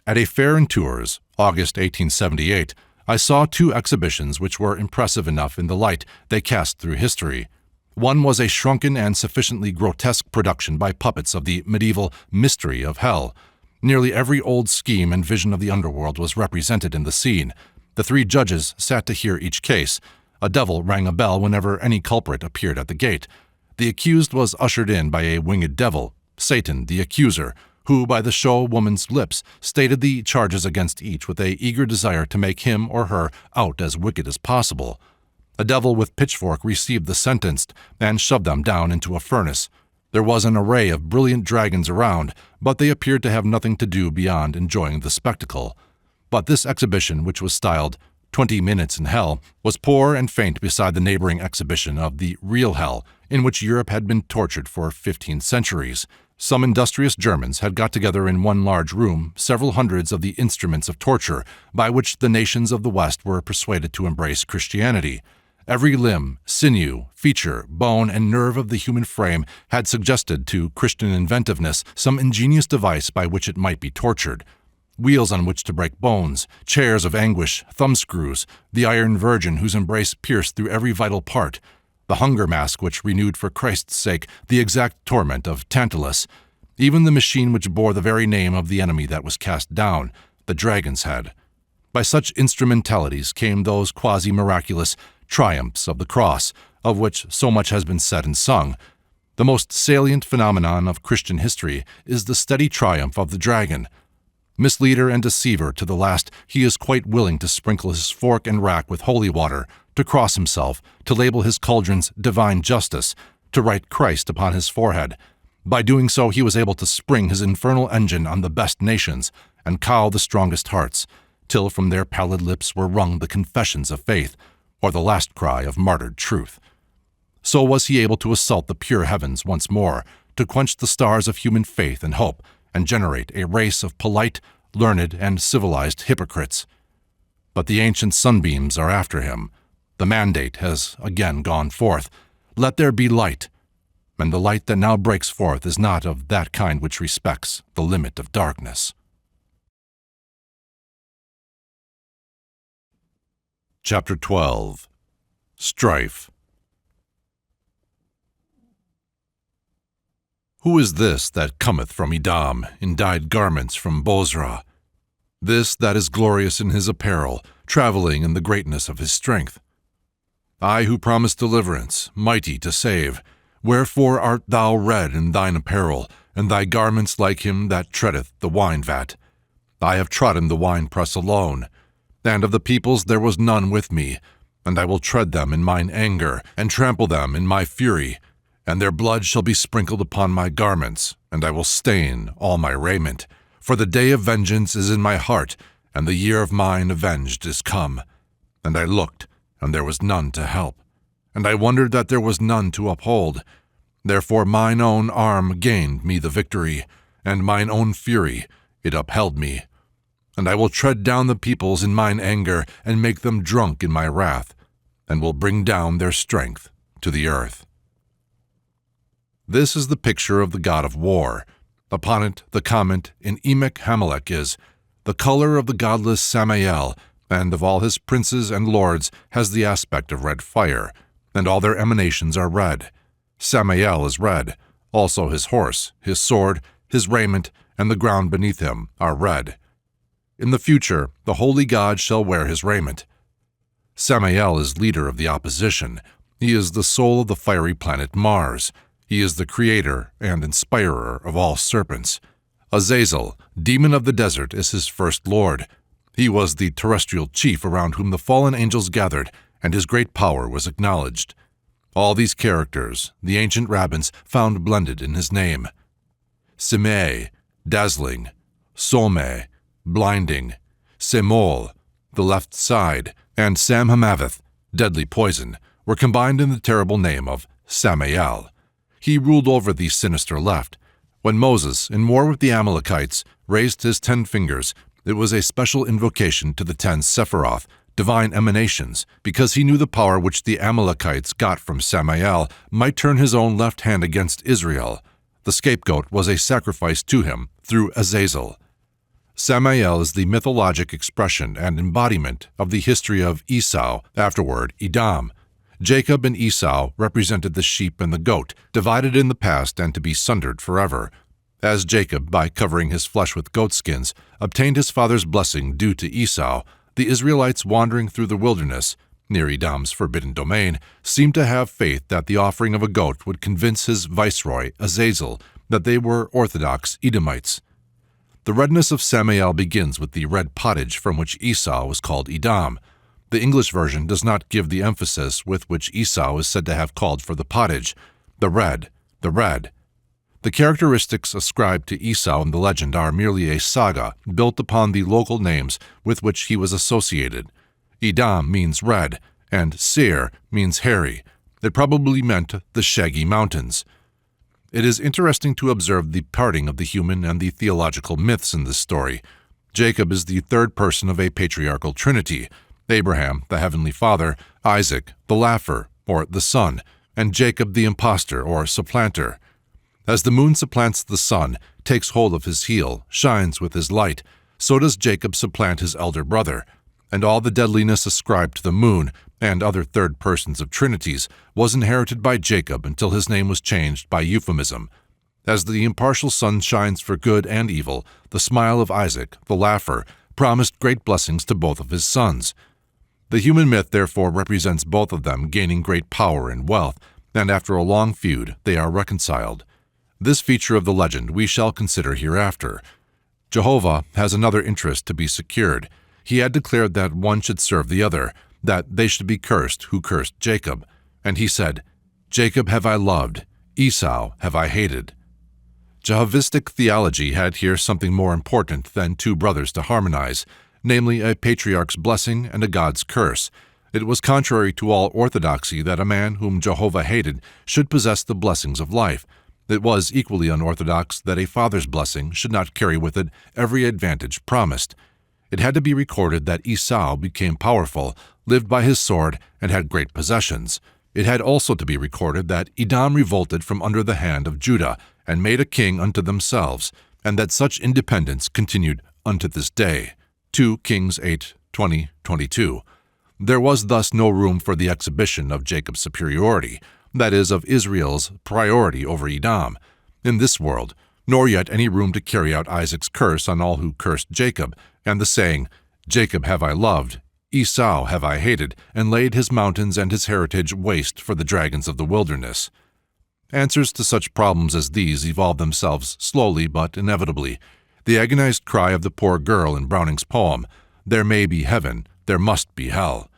At a fair in Tours, August 1878, I saw two exhibitions which were impressive enough in the light they cast through history. One was a shrunken and sufficiently grotesque production by puppets of the medieval mystery of hell. Nearly every old scheme and vision of the underworld was represented in the scene. The three judges sat to hear each case. A devil rang a bell whenever any culprit appeared at the gate. The accused was ushered in by a winged devil, Satan the accuser, who by the show woman's lips stated the charges against each with a eager desire to make him or her out as wicked as possible. A devil with pitchfork received the sentenced and shoved them down into a furnace. There was an array of brilliant dragons around, but they appeared to have nothing to do beyond enjoying the spectacle. But this exhibition, which was styled 20 Minutes in Hell, was poor and faint beside the neighboring exhibition of the real hell, in which Europe had been tortured for 15 centuries. Some industrious Germans had got together in one large room several hundreds of the instruments of torture by which the nations of the West were persuaded to embrace Christianity. Every limb, sinew, feature, bone, and nerve of the human frame had suggested to Christian inventiveness some ingenious device by which it might be tortured. Wheels on which to break bones, chairs of anguish, thumbscrews, the iron virgin whose embrace pierced through every vital part, the hunger mask which renewed for Christ's sake the exact torment of Tantalus, even the machine which bore the very name of the enemy that was cast down, the dragon's head. By such instrumentalities came those quasi-miraculous triumphs of the cross, of which so much has been said and sung. The most salient phenomenon of Christian history is the steady triumph of the dragon. Misleader and deceiver to the last, he is quite willing to sprinkle his fork and rack with holy water, to cross himself, to label his cauldrons divine justice, to write Christ upon his forehead. By doing so he was able to spring his infernal engine on the best nations, and cow the strongest hearts, till from their pallid lips were wrung the confessions of faith, or the last cry of martyred truth. So was he able to assault the pure heavens once more, to quench the stars of human faith and hope, and generate a race of polite, learned, and civilized hypocrites. But the ancient sunbeams are after him. The mandate has again gone forth. Let there be light. And the light that now breaks forth is not of that kind which respects the limit of darkness. Chapter 12. Strife. Who is this that cometh from Edom, in dyed garments from Bozrah? This that is glorious in his apparel, traveling in the greatness of his strength. I who promise deliverance, mighty to save, wherefore art thou red in thine apparel, and thy garments like him that treadeth the wine-vat? I have trodden the wine-press alone, and of the peoples there was none with me, and I will tread them in mine anger, and trample them in my fury, and their blood shall be sprinkled upon my garments, and I will stain all my raiment. For the day of vengeance is in my heart, and the year of mine avenged is come. And I looked, and there was none to help, and I wondered that there was none to uphold. Therefore mine own arm gained me the victory, and mine own fury, it upheld me. And I will tread down the peoples in mine anger, and make them drunk in my wrath, and will bring down their strength to the earth. This is the picture of the god of war. Upon it the comment in Emek Hamelech is, the color of the godless Samael, and of all his princes and lords, has the aspect of red fire, and all their emanations are red. Samael is red, also his horse, his sword, his raiment, and the ground beneath him are red. In the future, the holy god shall wear his raiment. Samael is leader of the opposition. He is the soul of the fiery planet Mars. He is the creator and inspirer of all serpents. Azazel, demon of the desert, is his first lord. He was the terrestrial chief around whom the fallen angels gathered, and his great power was acknowledged. All these characters, the ancient rabbins found blended in his name. Simei, dazzling; Some, blinding; Semol, the left side; and Samhamaveth, deadly poison, were combined in the terrible name of Samael. He ruled over the sinister left. When Moses, in war with the Amalekites, raised his 10 fingers, it was a special invocation to the 10 Sephiroth, divine emanations, because he knew the power which the Amalekites got from Samael might turn his own left hand against Israel. The scapegoat was a sacrifice to him through Azazel. Samael is the mythologic expression and embodiment of the history of Esau, afterward Edom. Jacob and Esau represented the sheep and the goat, divided in the past and to be sundered forever. As Jacob, by covering his flesh with goatskins, obtained his father's blessing due to Esau, the Israelites wandering through the wilderness, near Edom's forbidden domain, seemed to have faith that the offering of a goat would convince his viceroy, Azazel, that they were Orthodox Edomites. The redness of Samael begins with the red pottage from which Esau was called Edom. The English version does not give the emphasis with which Esau is said to have called for the pottage. The red, the red. The characteristics ascribed to Esau in the legend are merely a saga built upon the local names with which he was associated. Edom means red, and Seir means hairy. It probably meant the shaggy mountains. It is interesting to observe the parting of the human and the theological myths in this story. Jacob is the third person of a patriarchal trinity: Abraham, the heavenly father; Isaac, the laugher, or the son; and Jacob, the impostor, or supplanter. As the moon supplants the sun, takes hold of his heel, shines with his light, so does Jacob supplant his elder brother. And all the deadliness ascribed to the moon and other third persons of trinities was inherited by Jacob until his name was changed by euphemism. As the impartial sun shines for good and evil, the smile of Isaac, the laugher, promised great blessings to both of his sons. The human myth therefore represents both of them gaining great power and wealth, and after a long feud they are reconciled. This feature of the legend we shall consider hereafter. Jehovah has another interest to be secured. He had declared that one should serve the other, that they should be cursed who cursed Jacob. And he said, "Jacob have I loved, Esau have I hated." Jehovistic theology had here something more important than two brothers to harmonize, namely a patriarch's blessing and a God's curse. It was contrary to all orthodoxy that a man whom Jehovah hated should possess the blessings of life. It was equally unorthodox that a father's blessing should not carry with it every advantage promised. It had to be recorded that Esau became powerful, lived by his sword, and had great possessions. It had also to be recorded that Edom revolted from under the hand of Judah, and made a king unto themselves, and that such independence continued unto this day. 2 Kings 8:20-22. There was thus no room for the exhibition of Jacob's superiority, that is, of Israel's priority over Edom, in this world, nor yet any room to carry out Isaac's curse on all who cursed Jacob, and the saying, "Jacob have I loved, Esau have I hated, and laid his mountains and his heritage waste for the dragons of the wilderness." Answers to such problems as these evolve themselves slowly but inevitably. The agonized cry of the poor girl in Browning's poem, "There may be heaven, there must be hell,"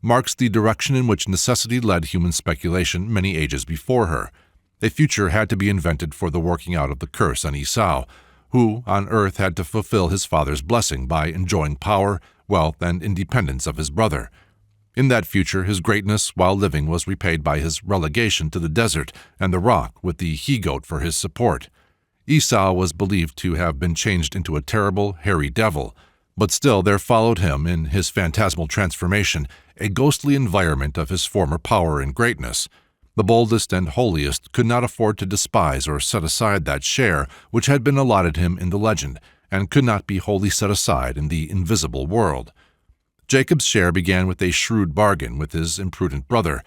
marks the direction in which necessity led human speculation many ages before her. A future had to be invented for the working out of the curse on Esau, who on earth had to fulfill his father's blessing by enjoying power, wealth, and independence of his brother. In that future, his greatness while living was repaid by his relegation to the desert and the rock with the he-goat for his support. Esau was believed to have been changed into a terrible, hairy devil, but still there followed him, in his phantasmal transformation, a ghostly environment of his former power and greatness. The boldest and holiest could not afford to despise or set aside that share which had been allotted him in the legend, and could not be wholly set aside in the invisible world. Jacob's share began with a shrewd bargain with his imprudent brother.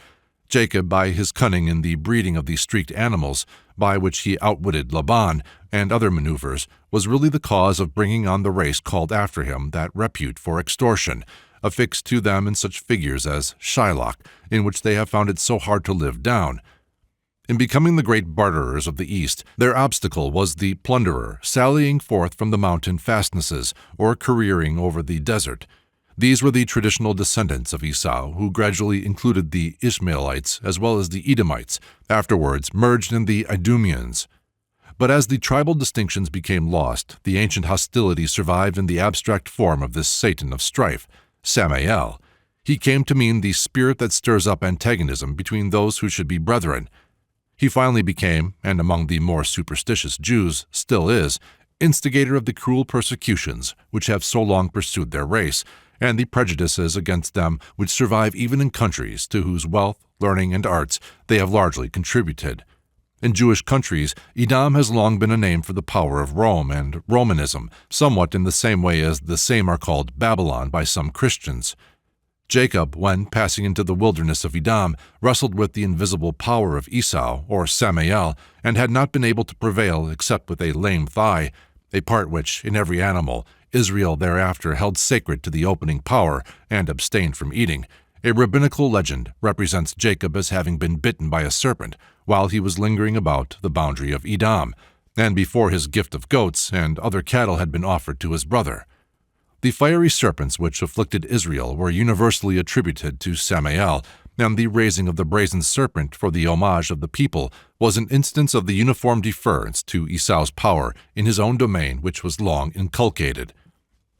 Jacob, by his cunning in the breeding of the streaked animals, by which he outwitted Laban, and other maneuvers, was really the cause of bringing on the race called after him that repute for extortion, affixed to them in such figures as Shylock, in which they have found it so hard to live down. In becoming the great barterers of the East, their obstacle was the plunderer, sallying forth from the mountain fastnesses, or careering over the desert. These were the traditional descendants of Esau, who gradually included the Ishmaelites as well as the Edomites, afterwards merged in the Idumeans. But as the tribal distinctions became lost, the ancient hostility survived in the abstract form of this Satan of strife, Samael. He came to mean the spirit that stirs up antagonism between those who should be brethren. He finally became, and among the more superstitious Jews still is, instigator of the cruel persecutions which have so long pursued their race, and the prejudices against them which survive even in countries to whose wealth, learning, and arts they have largely contributed. In Jewish countries, Edom has long been a name for the power of Rome and Romanism, somewhat in the same way as the same are called Babylon by some Christians. Jacob, when passing into the wilderness of Edom, wrestled with the invisible power of Esau, or Samael, and had not been able to prevail except with a lame thigh, a part which, in every animal, Israel thereafter held sacred to the opening power and abstained from eating. A rabbinical legend represents Jacob as having been bitten by a serpent while he was lingering about the boundary of Edom, and before his gift of goats and other cattle had been offered to his brother. The fiery serpents which afflicted Israel were universally attributed to Samael, and the raising of the brazen serpent for the homage of the people was an instance of the uniform deference to Esau's power in his own domain which was long inculcated.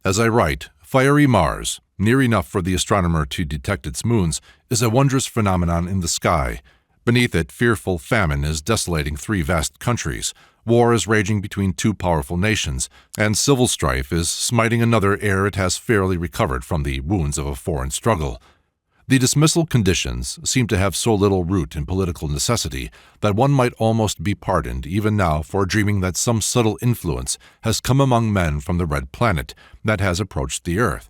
As I write, fiery Mars, near enough for the astronomer to detect its moons, is a wondrous phenomenon in the sky. Beneath it, fearful famine is desolating 3 vast countries, war is raging between 2 powerful nations, and civil strife is smiting another ere it has fairly recovered from the wounds of a foreign struggle. The dismissal conditions seem to have so little root in political necessity that one might almost be pardoned even now for dreaming that some subtle influence has come among men from the red planet that has approached the earth.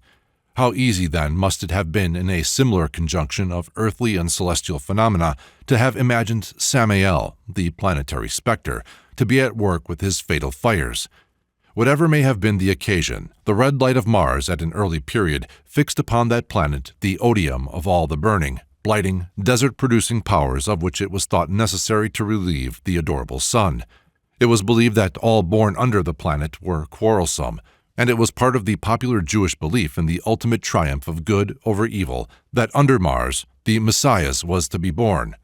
How easy, then, must it have been in a similar conjunction of earthly and celestial phenomena to have imagined Samael, the planetary spectre, to be at work with his fatal fires. Whatever may have been the occasion, the red light of Mars at an early period fixed upon that planet the odium of all the burning, blighting, desert-producing powers of which it was thought necessary to relieve the adorable sun. It was believed that all born under the planet were quarrelsome, and it was part of the popular Jewish belief in the ultimate triumph of good over evil that under Mars the Messiah was to be born.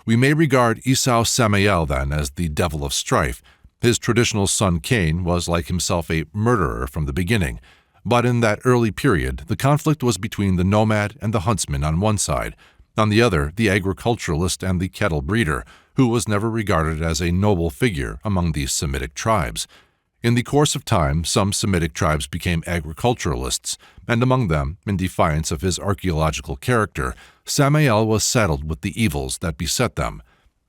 We may regard Esau Samael, then, as the devil of strife. His traditional son Cain was like himself a murderer from the beginning, but in that early period the conflict was between the nomad and the huntsman on one side, on the other the agriculturalist and the cattle breeder, who was never regarded as a noble figure among these Semitic tribes. In the course of time, some Semitic tribes became agriculturalists, and among them, in defiance of his archaeological character, Samael was saddled with the evils that beset them.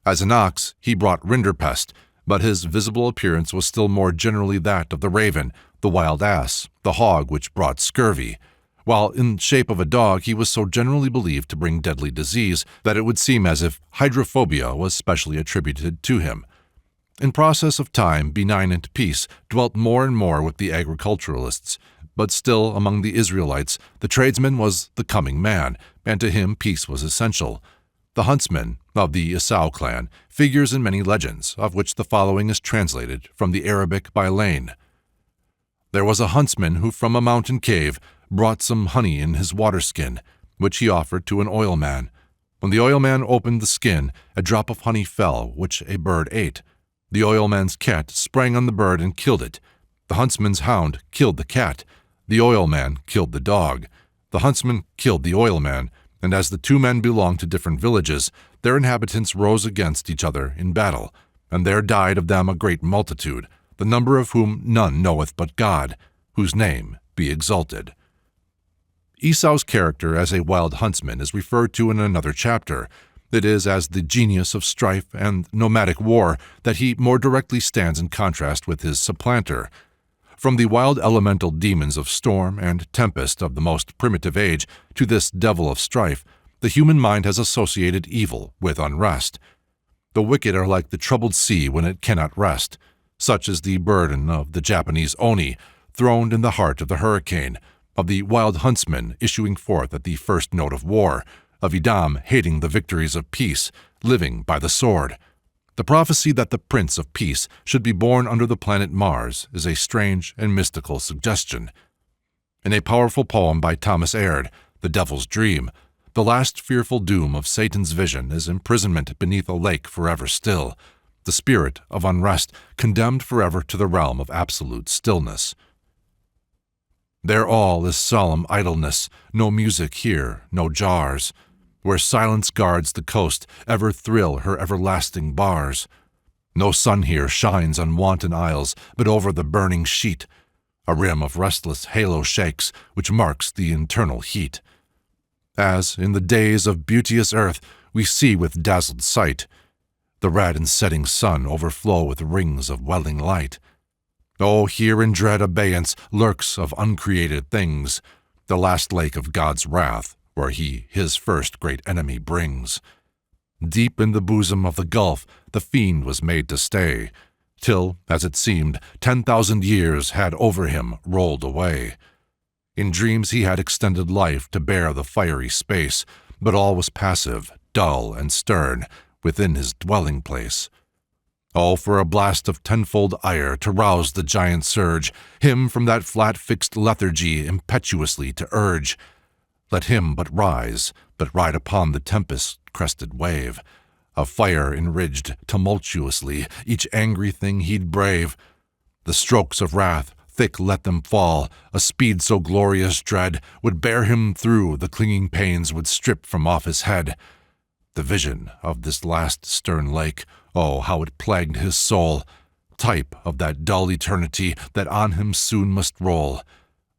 As an ox, he brought rinderpest, but his visible appearance was still more generally that of the raven, the wild ass, the hog which brought scurvy, while in shape of a dog he was so generally believed to bring deadly disease that it would seem as if hydrophobia was specially attributed to him. In process of time, benignant peace dwelt more and more with the agriculturalists, but still among the Israelites the tradesman was the coming man, and to him peace was essential. The huntsman, of the Esau clan, figures in many legends, of which the following is translated from the Arabic by Lane. There was a huntsman who from a mountain cave brought some honey in his waterskin, which he offered to an oilman. When the oilman opened the skin, a drop of honey fell, which a bird ate. The oilman's cat sprang on the bird and killed it. The huntsman's hound killed the cat. The oilman killed the dog. The huntsman killed the oilman, and as the 2 men belonged to different villages, their inhabitants rose against each other in battle, and there died of them a great multitude, the number of whom none knoweth but God, whose name be exalted. Esau's character as a wild huntsman is referred to in another chapter. It is as the genius of strife and nomadic war that he more directly stands in contrast with his supplanter. From the wild elemental demons of storm and tempest of the most primitive age to this devil of strife, the human mind has associated evil with unrest. The wicked are like the troubled sea when it cannot rest. Such is the burden of the Japanese oni, throned in the heart of the hurricane, of the wild huntsman issuing forth at the first note of war, of Edom hating the victories of peace, living by the sword. The prophecy that the Prince of Peace should be born under the planet Mars is a strange and mystical suggestion. In a powerful poem by Thomas Aird, The Devil's Dream, the last fearful doom of Satan's vision is imprisonment beneath a lake forever still, the spirit of unrest condemned forever to the realm of absolute stillness. There all is solemn idleness, no music here, no jars. Where silence guards the coast, ever thrill her everlasting bars. No sun here shines on wanton isles, but over the burning sheet. A rim of restless halo shakes, which marks the internal heat. As, in the days of beauteous earth, we see with dazzled sight, the red and setting sun overflow with rings of welling light. Oh, here in dread abeyance lurks of uncreated things, the last lake of God's wrath, where he his first great enemy brings. Deep in the bosom of the gulf the fiend was made to stay, till, as it seemed, 10,000 years had over him rolled away. In dreams he had extended life to bear the fiery space, but all was passive, dull, and stern within his dwelling place. Oh, for a blast of tenfold ire to rouse the giant surge, him from that flat-fixed lethargy impetuously to urge. Let him but rise, but ride upon the tempest-crested wave. Of fire enridged tumultuously, each angry thing he'd brave. The strokes of wrath, thick let them fall, a speed so glorious dread, would bear him through, the clinging pains would strip from off his head. The vision of this last stern lake, oh, how it plagued his soul, type of that dull eternity that on him soon must roll,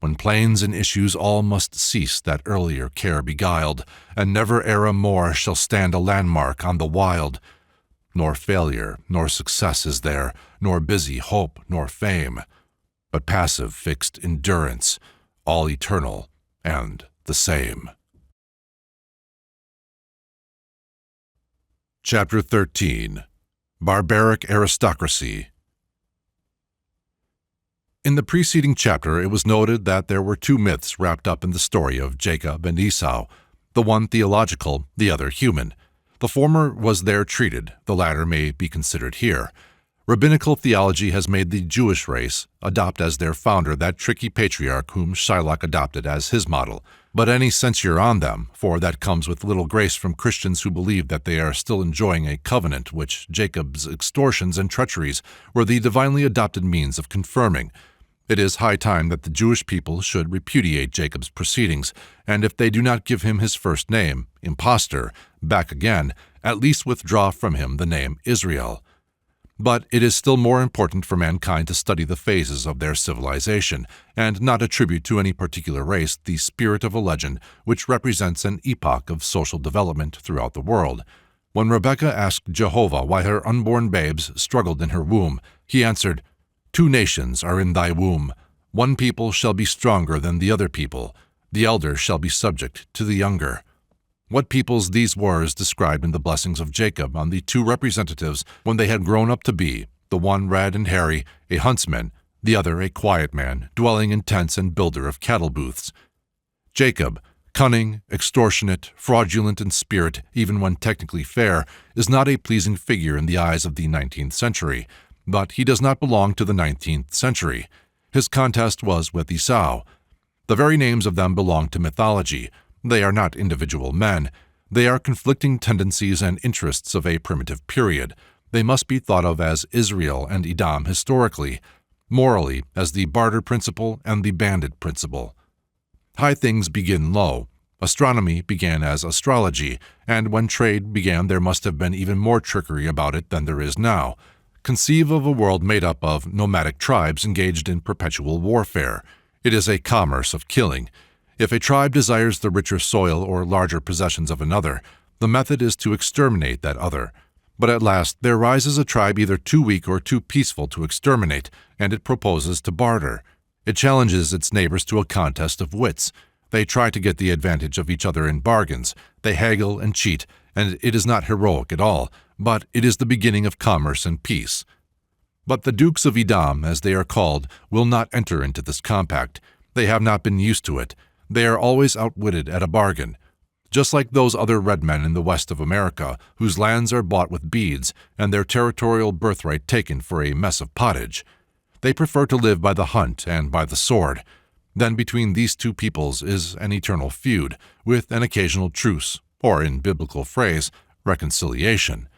when plains and issues all must cease that earlier care beguiled, and never era more shall stand a landmark on the wild. Nor failure, nor success is there, nor busy hope, nor fame, but passive fixed endurance, all eternal and the same. Chapter 13. Barbaric Aristocracy. In the preceding chapter, it was noted that there were two myths wrapped up in the story of Jacob and Esau, the one theological, the other human. The former was there treated, the latter may be considered here. Rabbinical theology has made the Jewish race adopt as their founder that tricky patriarch whom Shylock adopted as his model. But any censure on them, for that comes with little grace from Christians who believe that they are still enjoying a covenant which Jacob's extortions and treacheries were the divinely adopted means of confirming. It is high time that the Jewish people should repudiate Jacob's proceedings, and if they do not give him his first name, impostor, back again, at least withdraw from him the name Israel. But it is still more important for mankind to study the phases of their civilization, and not attribute to any particular race the spirit of a legend which represents an epoch of social development throughout the world. When Rebekah asked Jehovah why her unborn babes struggled in her womb, he answered, "Two nations are in thy womb. One people shall be stronger than the other people. The elder shall be subject to the younger." What peoples these were is described in the blessings of Jacob on the two representatives when they had grown up to be, the one red and hairy, a huntsman, the other a quiet man, dwelling in tents and builder of cattle booths. Jacob, cunning, extortionate, fraudulent in spirit, even when technically fair, is not a pleasing figure in the eyes of the 19th century, but he does not belong to the 19th century. His contest was with Esau. The very names of them belong to mythology. They are not individual men. They are conflicting tendencies and interests of a primitive period. They must be thought of as Israel and Edom historically, morally as the barter principle and the bandit principle. High things begin low. Astronomy began as astrology, and when trade began there must have been even more trickery about it than there is now. Conceive of a world made up of nomadic tribes engaged in perpetual warfare. It is a commerce of killing. If a tribe desires the richer soil or larger possessions of another, the method is to exterminate that other. But at last there rises a tribe either too weak or too peaceful to exterminate, and it proposes to barter. It challenges its neighbors to a contest of wits. They try to get the advantage of each other in bargains. They haggle and cheat, and it is not heroic at all, but it is the beginning of commerce and peace. But the Dukes of Edom, as they are called, will not enter into this compact. They have not been used to it. They are always outwitted at a bargain. Just like those other red men in the west of America, whose lands are bought with beads and their territorial birthright taken for a mess of pottage. They prefer to live by the hunt and by the sword. Then between these two peoples is an eternal feud, with an occasional truce, or in biblical phrase, reconciliation.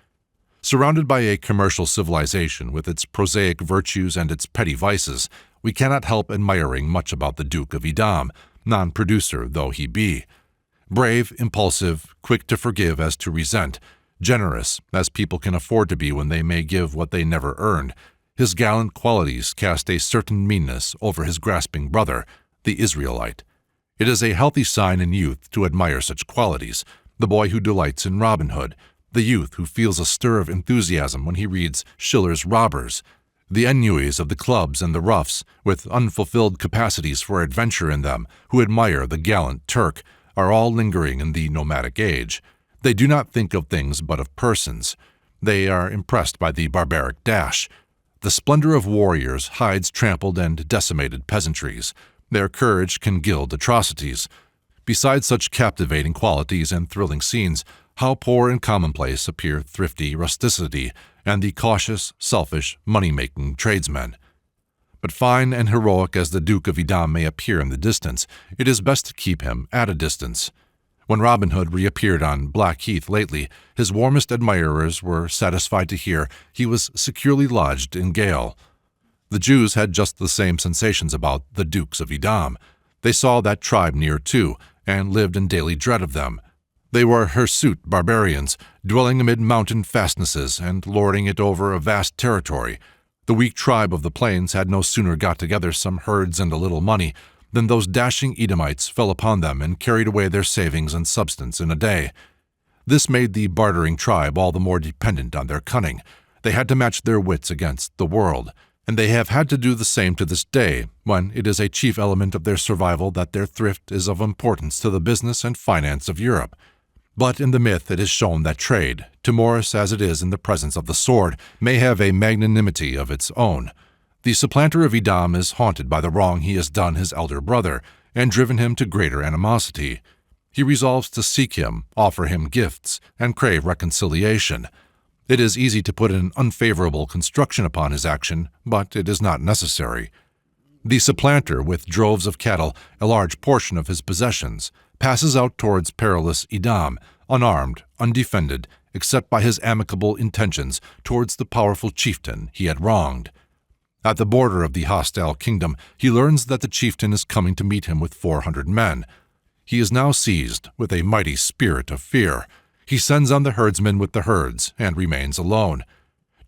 Surrounded by a commercial civilization with its prosaic virtues and its petty vices, we cannot help admiring much about the Duke of Edom, non-producer though he be. Brave, impulsive, quick to forgive as to resent, generous as people can afford to be when they may give what they never earned, His gallant qualities cast a certain meanness over his grasping brother, the Israelite. It is a healthy sign in youth to admire such qualities, the boy who delights in Robin Hood, the youth who feels a stir of enthusiasm when he reads Schiller's Robbers, the ennuis of the clubs and the roughs, with unfulfilled capacities for adventure in them, who admire the gallant Turk, are all lingering in the nomadic age. They do not think of things but of persons. They are impressed by the barbaric dash. The splendor of warriors hides trampled and decimated peasantries. Their courage can gild atrocities. Besides such captivating qualities and thrilling scenes, how poor and commonplace appear thrifty rusticity and the cautious, selfish, money-making tradesmen. But fine and heroic as the Duke of Edam may appear in the distance, it is best to keep him at a distance. When Robin Hood reappeared on Blackheath lately, his warmest admirers were satisfied to hear he was securely lodged in gaol. The Jews had just the same sensations about the Dukes of Edam. They saw that tribe near too, and lived in daily dread of them. They were hirsute barbarians, dwelling amid mountain fastnesses and lording it over a vast territory. The weak tribe of the plains had no sooner got together some herds and a little money than those dashing Edomites fell upon them and carried away their savings and substance in a day. This made the bartering tribe all the more dependent on their cunning. They had to match their wits against the world, and they have had to do the same to this day, when it is a chief element of their survival that their thrift is of importance to the business and finance of Europe. But in the myth it is shown that trade, timorous as it is in the presence of the sword, may have a magnanimity of its own. The supplanter of Edam is haunted by the wrong he has done his elder brother, and driven him to greater animosity. He resolves to seek him, offer him gifts, and crave reconciliation. It is easy to put an unfavorable construction upon his action, but it is not necessary. The supplanter, with droves of cattle, a large portion of his possessions, passes out towards perilous Edam, unarmed, undefended, except by his amicable intentions towards the powerful chieftain he had wronged. At the border of the hostile kingdom, he learns that the chieftain is coming to meet him with 400 men. He is now seized with a mighty spirit of fear. He sends on the herdsmen with the herds, and remains alone.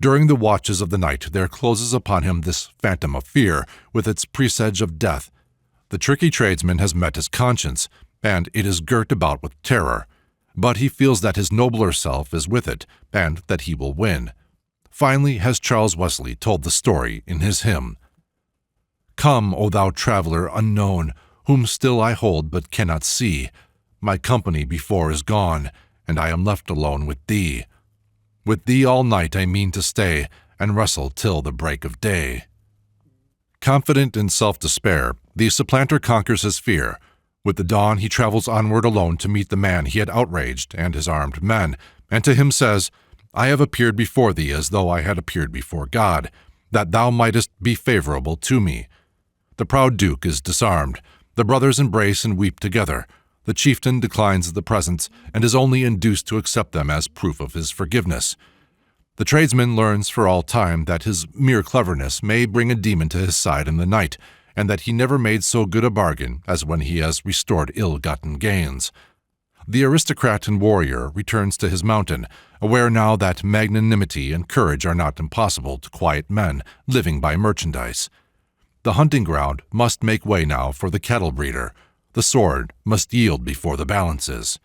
During the watches of the night there closes upon him this phantom of fear, with its presage of death. The tricky tradesman has met his conscience, and it is girt about with terror. But he feels that his nobler self is with it, and that he will win. Finally has Charles Wesley told the story in his hymn, "Come, O thou traveler unknown, whom still I hold but cannot see. My company before is gone, and I am left alone with thee. With thee all night I mean to stay, and wrestle till the break of day." Confident in self-despair, the supplanter conquers his fear. With the dawn he travels onward alone to meet the man he had outraged and his armed men, and to him says, "I have appeared before thee as though I had appeared before God, that thou mightest be favorable to me." The proud duke is disarmed. The brothers embrace and weep together. The chieftain declines the presents and is only induced to accept them as proof of his forgiveness. The tradesman learns for all time that his mere cleverness may bring a demon to his side in the night, and that he never made so good a bargain as when he has restored ill-gotten gains. The aristocrat and warrior returns to his mountain, aware now that magnanimity and courage are not impossible to quiet men living by merchandise. The hunting ground must make way now for the cattle breeder. The sword must yield before the balances.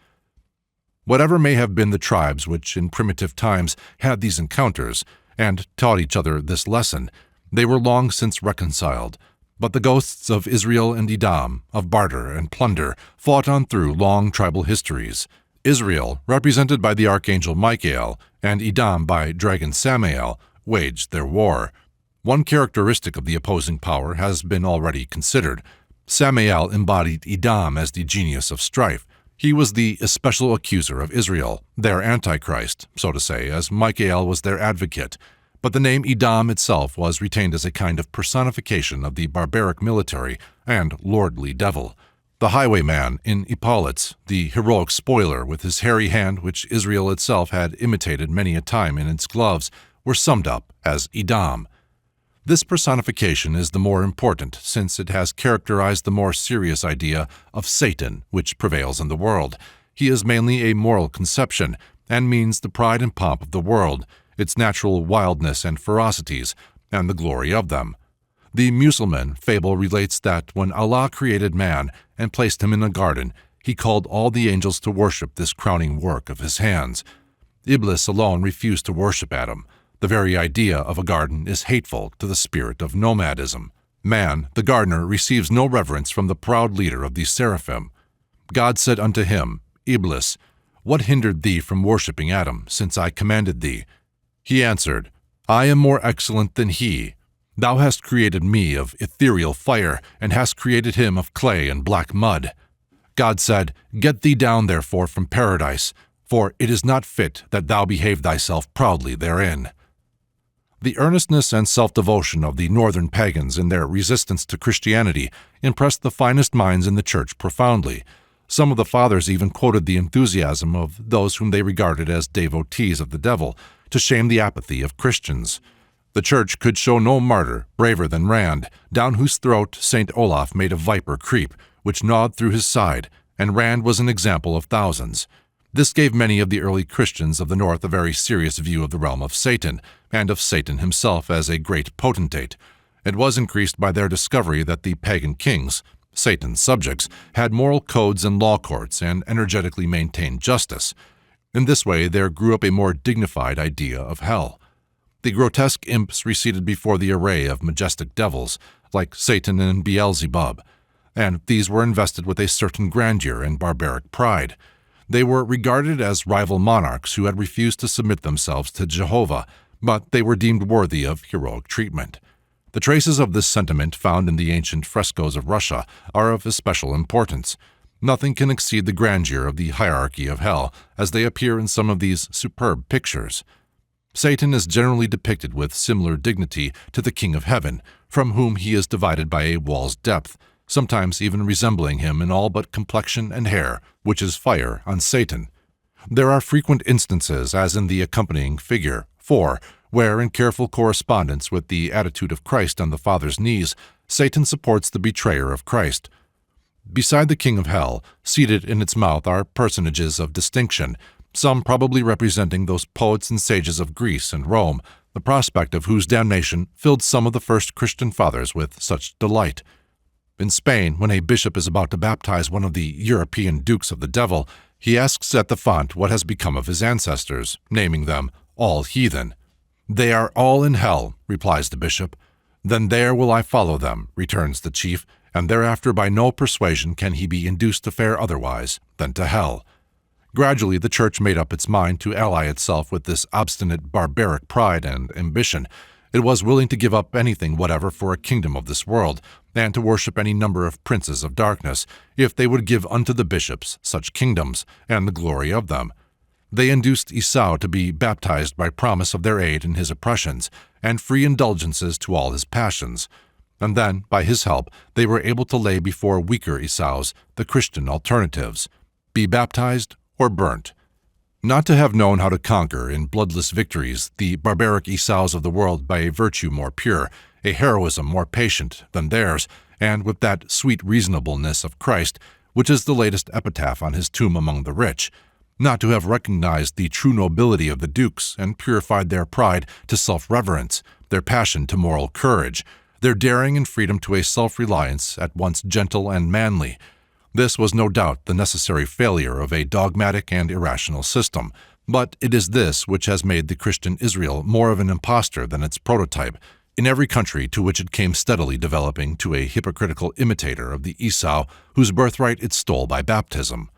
Whatever may have been the tribes which in primitive times had these encounters, and taught each other this lesson, they were long since reconciled. But the ghosts of Israel and Edam, of barter and plunder, fought on through long tribal histories. Israel, represented by the archangel Michael, and Edam by dragon Samael, waged their war. One characteristic of the opposing power has been already considered. Samael embodied Edam as the genius of strife. He was the especial accuser of Israel, their antichrist, so to say, as Michael was their advocate. But the name Edam itself was retained as a kind of personification of the barbaric military and lordly devil. The highwayman in epaulets, the heroic spoiler with his hairy hand which Israel itself had imitated many a time in its gloves, were summed up as Edam. This personification is the more important since it has characterized the more serious idea of Satan which prevails in the world. He is mainly a moral conception and means the pride and pomp of the world, its natural wildness and ferocities, and the glory of them. The Musulman fable relates that when Allah created man and placed him in a garden, he called all the angels to worship this crowning work of his hands. Iblis alone refused to worship Adam. The very idea of a garden is hateful to the spirit of nomadism. Man, the gardener, receives no reverence from the proud leader of the seraphim. God said unto him, Iblis, what hindered thee from worshipping Adam, since I commanded thee? He answered, I am more excellent than he. Thou hast created me of ethereal fire, and hast created him of clay and black mud. God said, Get thee down therefore from paradise, for it is not fit that thou behave thyself proudly therein. The earnestness and self-devotion of the northern pagans in their resistance to Christianity impressed the finest minds in the church profoundly. Some of the fathers even quoted the enthusiasm of those whom they regarded as devotees of the devil to shame the apathy of Christians. The church could show no martyr braver than Rand, down whose throat St. Olaf made a viper creep, which gnawed through his side, and Rand was an example of thousands. This gave many of the early Christians of the North a very serious view of the realm of Satan, and of Satan himself as a great potentate. It was increased by their discovery that the pagan kings, Satan's subjects, had moral codes and law courts and energetically maintained justice. In this way there grew up a more dignified idea of hell. The grotesque imps receded before the array of majestic devils, like Satan and Beelzebub, and these were invested with a certain grandeur and barbaric pride. They were regarded as rival monarchs who had refused to submit themselves to Jehovah, but they were deemed worthy of heroic treatment. The traces of this sentiment found in the ancient frescoes of Russia are of especial importance. Nothing can exceed the grandeur of the hierarchy of hell, as they appear in some of these superb pictures. Satan is generally depicted with similar dignity to the King of Heaven, from whom he is divided by a wall's depth, sometimes even resembling him in all but complexion and hair, which is fire on Satan. There are frequent instances, as in the accompanying figure 4, where, in careful correspondence with the attitude of Christ on the Father's knees, Satan supports the betrayer of Christ. Beside the King of Hell, seated in its mouth are personages of distinction, some probably representing those poets and sages of Greece and Rome, the prospect of whose damnation filled some of the first Christian fathers with such delight. In Spain, when a bishop is about to baptize one of the European dukes of the devil, he asks at the font what has become of his ancestors, naming them all heathen. They are all in hell, replies the bishop. Then there will I follow them, returns the chief, and thereafter by no persuasion can he be induced to fare otherwise than to hell. Gradually the church made up its mind to ally itself with this obstinate barbaric pride and ambition. It was willing to give up anything whatever for a kingdom of this world, and to worship any number of princes of darkness, if they would give unto the bishops such kingdoms, and the glory of them. They induced Esau to be baptized by promise of their aid in his oppressions, and free indulgences to all his passions. And then, by his help, they were able to lay before weaker Esau's the Christian alternatives: be baptized or burnt. Not to have known how to conquer in bloodless victories the barbaric Esau's of the world by a virtue more pure, a heroism more patient than theirs, and with that sweet reasonableness of Christ, which is the latest epitaph on his tomb among the rich, not to have recognized the true nobility of the dukes and purified their pride to self-reverence, their passion to moral courage, their daring and freedom to a self-reliance at once gentle and manly. This was no doubt the necessary failure of a dogmatic and irrational system, but it is this which has made the Christian Israel more of an impostor than its prototype, in every country to which it came steadily developing to a hypocritical imitator of the Esau whose birthright it stole by baptism.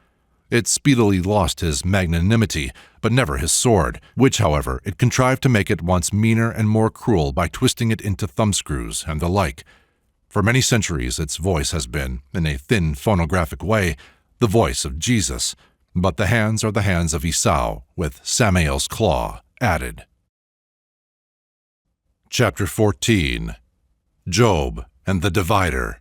It speedily lost his magnanimity, but never his sword, which, however, it contrived to make at once meaner and more cruel by twisting it into thumbscrews and the like. For many centuries its voice has been, in a thin phonographic way, the voice of Jesus, but the hands are the hands of Esau, with Samael's claw added. Chapter 14. Job and the Divider.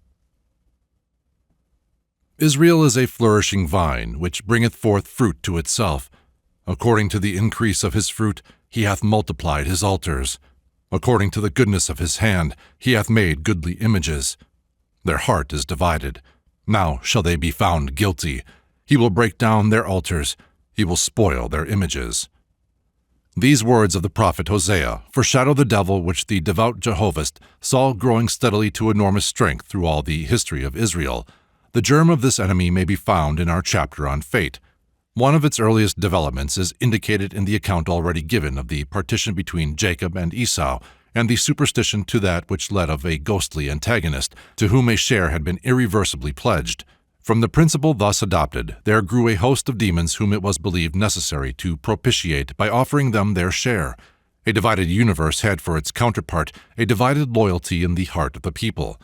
Israel is a flourishing vine, which bringeth forth fruit to itself. According to the increase of his fruit, he hath multiplied his altars. According to the goodness of his hand, he hath made goodly images. Their heart is divided. Now shall they be found guilty. He will break down their altars. He will spoil their images. These words of the prophet Hosea foreshadow the devil which the devout Jehovahist saw growing steadily to enormous strength through all the history of Israel. The germ of this enemy may be found in our chapter on fate. One of its earliest developments is indicated in the account already given of the partition between Jacob and Esau, and the superstition to that which led of a ghostly antagonist, to whom a share had been irreversibly pledged. From the principle thus adopted, there grew a host of demons whom it was believed necessary to propitiate by offering them their share. A divided universe had for its counterpart a divided loyalty in the heart of the people.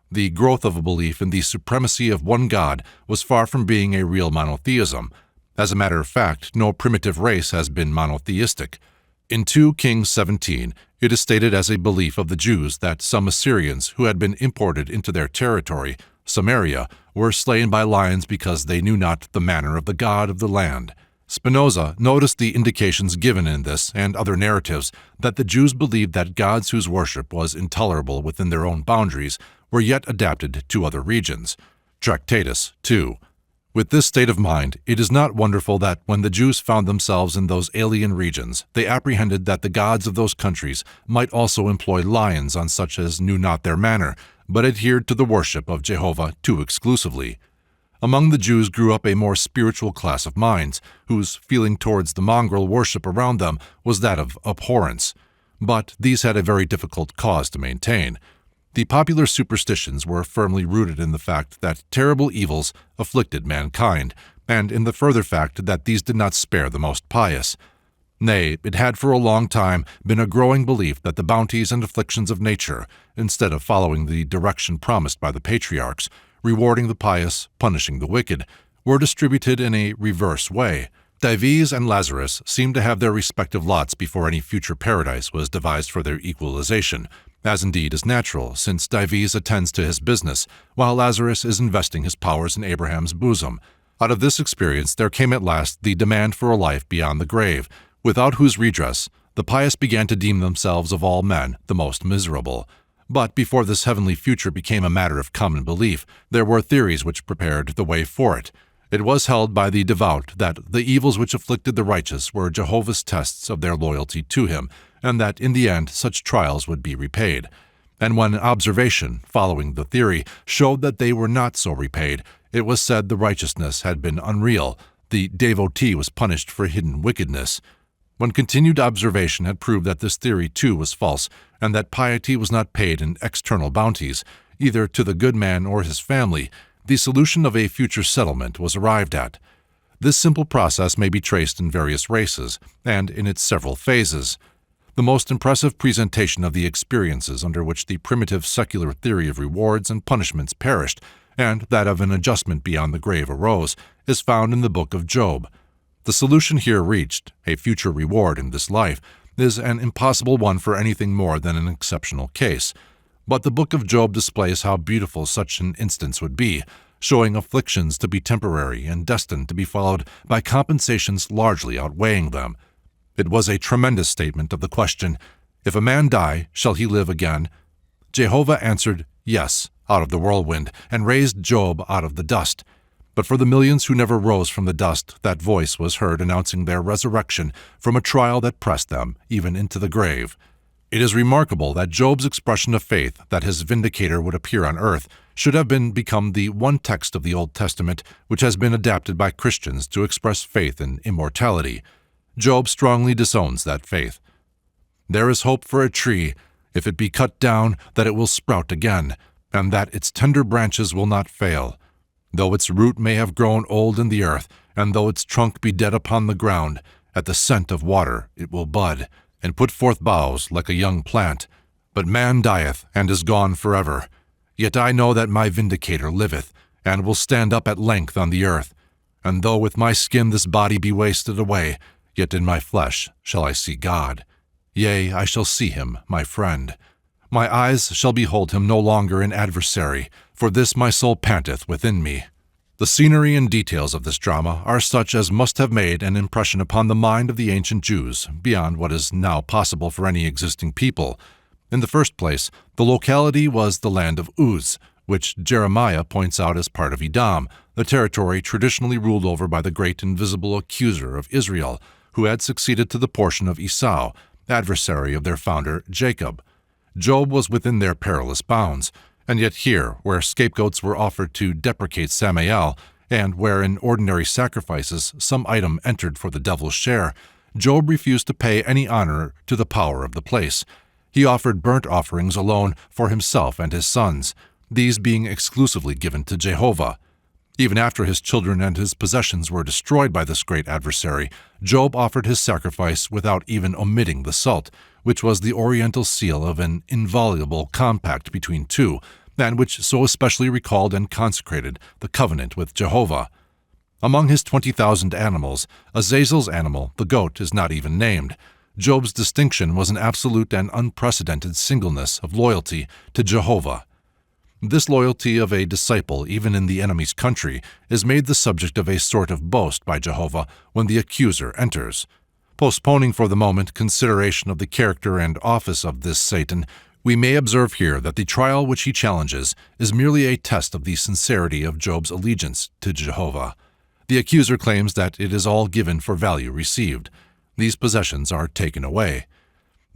The growth of a belief in the supremacy of one God was far from being a real monotheism. As a matter of fact, no primitive race has been monotheistic. In 2 Kings 17, it is stated as a belief of the Jews that some Assyrians who had been imported into their territory, Samaria, were slain by lions because they knew not the manner of the God of the land. Spinoza noticed the indications given in this and other narratives that the Jews believed that gods whose worship was intolerable within their own boundaries were yet adapted to other regions. Tractatus 2. With this state of mind, it is not wonderful that when the Jews found themselves in those alien regions, they apprehended that the gods of those countries might also employ lions on such as knew not their manner, but adhered to the worship of Jehovah too exclusively. Among the Jews grew up a more spiritual class of minds, whose feeling towards the mongrel worship around them was that of abhorrence. But these had a very difficult cause to maintain. The popular superstitions were firmly rooted in the fact that terrible evils afflicted mankind, and in the further fact that these did not spare the most pious. Nay, it had for a long time been a growing belief that the bounties and afflictions of nature, instead of following the direction promised by the patriarchs, rewarding the pious, punishing the wicked, were distributed in a reverse way. Dives and Lazarus seemed to have their respective lots before any future paradise was devised for their equalization, as indeed is natural, since Dives attends to his business, while Lazarus is investing his powers in Abraham's bosom. Out of this experience there came at last the demand for a life beyond the grave, without whose redress the pious began to deem themselves of all men the most miserable. But before this heavenly future became a matter of common belief, there were theories which prepared the way for it. It was held by the devout that the evils which afflicted the righteous were Jehovah's tests of their loyalty to him, and that in the end such trials would be repaid. And when observation, following the theory, showed that they were not so repaid, it was said the righteousness had been unreal, the devotee was punished for hidden wickedness. When continued observation had proved that this theory too was false, and that piety was not paid in external bounties, either to the good man or his family, the solution of a future settlement was arrived at. This simple process may be traced in various races, and in its several phases. The most impressive presentation of the experiences under which the primitive secular theory of rewards and punishments perished, and that of an adjustment beyond the grave arose, is found in the book of Job. The solution here reached, a future reward in this life, is an impossible one for anything more than an exceptional case. But the book of Job displays how beautiful such an instance would be, showing afflictions to be temporary and destined to be followed by compensations largely outweighing them. It was a tremendous statement of the question, "If a man die, shall he live again?" Jehovah answered, "Yes," out of the whirlwind, and raised Job out of the dust. But for the millions who never rose from the dust, that voice was heard announcing their resurrection from a trial that pressed them even into the grave. It is remarkable that Job's expression of faith that his vindicator would appear on earth should have become the one text of the Old Testament which has been adapted by Christians to express faith in immortality. Job strongly disowns that faith. "There is hope for a tree, if it be cut down, that it will sprout again, and that its tender branches will not fail. Though its root may have grown old in the earth, and though its trunk be dead upon the ground, at the scent of water it will bud, and put forth boughs like a young plant. But man dieth, and is gone forever. Yet I know that my vindicator liveth, and will stand up at length on the earth. And though with my skin this body be wasted away, yet in my flesh shall I see God. Yea, I shall see him, my friend. My eyes shall behold him no longer an adversary, for this my soul panteth within me." The scenery and details of this drama are such as must have made an impression upon the mind of the ancient Jews, beyond what is now possible for any existing people. In the first place, the locality was the land of Uz, which Jeremiah points out as part of Edom, the territory traditionally ruled over by the great invisible accuser of Israel, who had succeeded to the portion of Esau, adversary of their founder Jacob. Job was within their perilous bounds, and yet here, where scapegoats were offered to deprecate Samael, and where in ordinary sacrifices some item entered for the devil's share, Job refused to pay any honor to the power of the place. He offered burnt offerings alone for himself and his sons, these being exclusively given to Jehovah. Even after his children and his possessions were destroyed by this great adversary, Job offered his sacrifice without even omitting the salt, which was the oriental seal of an inviolable compact between two, and which so especially recalled and consecrated the covenant with Jehovah. Among his 20,000 animals, Azazel's animal, the goat, is not even named. Job's distinction was an absolute and unprecedented singleness of loyalty to Jehovah. This loyalty of a disciple, even in the enemy's country, is made the subject of a sort of boast by Jehovah when the accuser enters. Postponing for the moment consideration of the character and office of this Satan, we may observe here that the trial which he challenges is merely a test of the sincerity of Job's allegiance to Jehovah. The accuser claims that it is all given for value received. These possessions are taken away.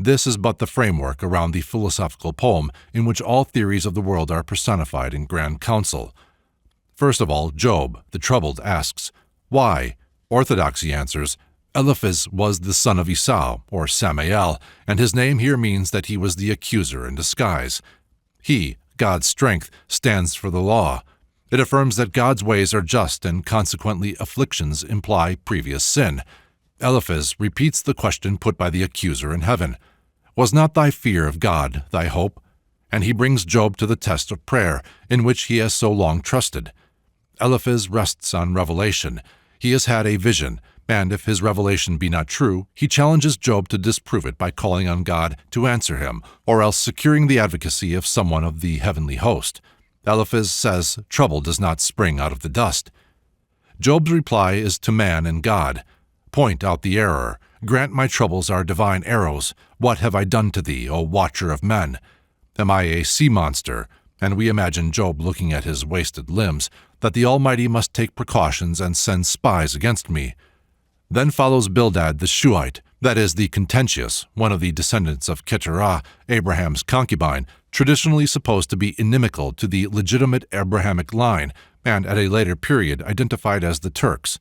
This is but the framework around the philosophical poem in which all theories of the world are personified in grand council. First of all, Job, the troubled, asks, "Why?" Orthodoxy answers, "Eliphaz was the son of Esau, or Samael, and his name here means that he was the accuser in disguise. He, God's strength, stands for the law. It affirms that God's ways are just and consequently afflictions imply previous sin." Eliphaz repeats the question put by the accuser in heaven. "Was not thy fear of God thy hope?" And he brings Job to the test of prayer, in which he has so long trusted. Eliphaz rests on revelation. He has had a vision, and if his revelation be not true, he challenges Job to disprove it by calling on God to answer him, or else securing the advocacy of someone of the heavenly host. Eliphaz says, "Trouble does not spring out of the dust." Job's reply is to man and God. "Point out the error. Grant my troubles are divine arrows. What have I done to thee, O watcher of men? Am I a sea monster?" And we imagine Job looking at his wasted limbs, that the Almighty must take precautions and send spies against me. Then follows Bildad the Shuhite, that is, the contentious, one of the descendants of Keturah, Abraham's concubine, traditionally supposed to be inimical to the legitimate Abrahamic line, and at a later period identified as the Turks.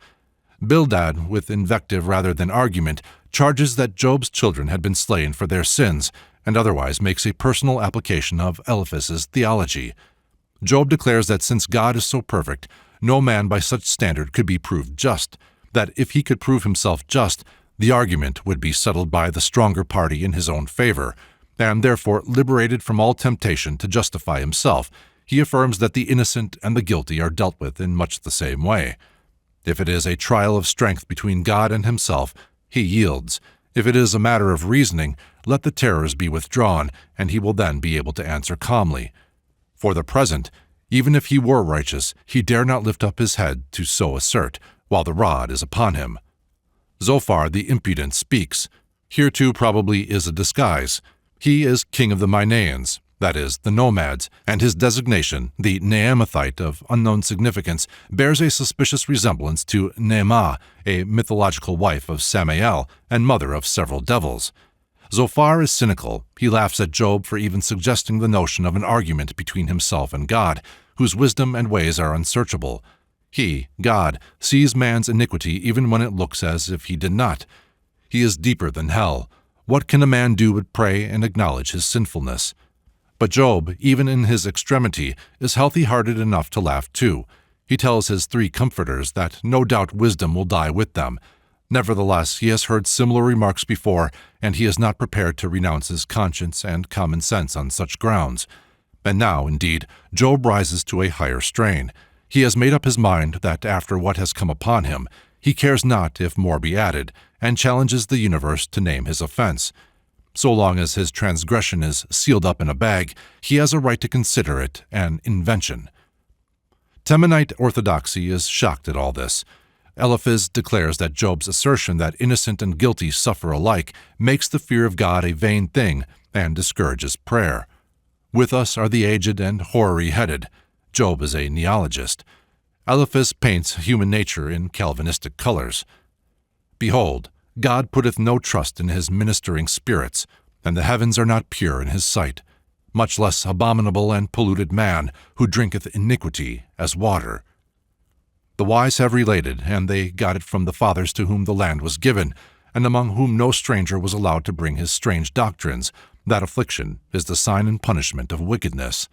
Bildad, with invective rather than argument, charges that Job's children had been slain for their sins, and otherwise makes a personal application of Eliphaz's theology. Job declares that since God is so perfect, no man by such standard could be proved just, that if he could prove himself just, the argument would be settled by the stronger party in his own favor, and therefore liberated from all temptation to justify himself, he affirms that the innocent and the guilty are dealt with in much the same way. If it is a trial of strength between God and himself, he yields. If it is a matter of reasoning, let the terrors be withdrawn, and he will then be able to answer calmly. For the present, even if he were righteous, he dare not lift up his head to so assert, while the rod is upon him. Zophar the impudent speaks. Here too probably is a disguise. He is king of the Manaeans, that is, the nomads, and his designation, the Naamathite of unknown significance, bears a suspicious resemblance to Naamah, a mythological wife of Samael and mother of several devils. Zophar is cynical. He laughs at Job for even suggesting the notion of an argument between himself and God, whose wisdom and ways are unsearchable. He, God, sees man's iniquity even when it looks as if he did not. He is deeper than hell. What can a man do but pray and acknowledge his sinfulness? But Job, even in his extremity, is healthy-hearted enough to laugh too. He tells his three comforters that no doubt wisdom will die with them. Nevertheless, he has heard similar remarks before, and he is not prepared to renounce his conscience and common sense on such grounds. And now, indeed, Job rises to a higher strain. He has made up his mind that after what has come upon him, he cares not if more be added, and challenges the universe to name his offense. So long as his transgression is sealed up in a bag, he has a right to consider it an invention. Temanite orthodoxy is shocked at all this. Eliphaz declares that Job's assertion that innocent and guilty suffer alike makes the fear of God a vain thing and discourages prayer. With us are the aged and hoary-headed. Job is a neologist. Eliphaz paints human nature in Calvinistic colors. Behold, God putteth no trust in his ministering spirits, and the heavens are not pure in his sight, much less abominable and polluted man, who drinketh iniquity as water. The wise have related, and they got it from the fathers to whom the land was given, and among whom no stranger was allowed to bring his strange doctrines, that affliction is the sign and punishment of wickedness.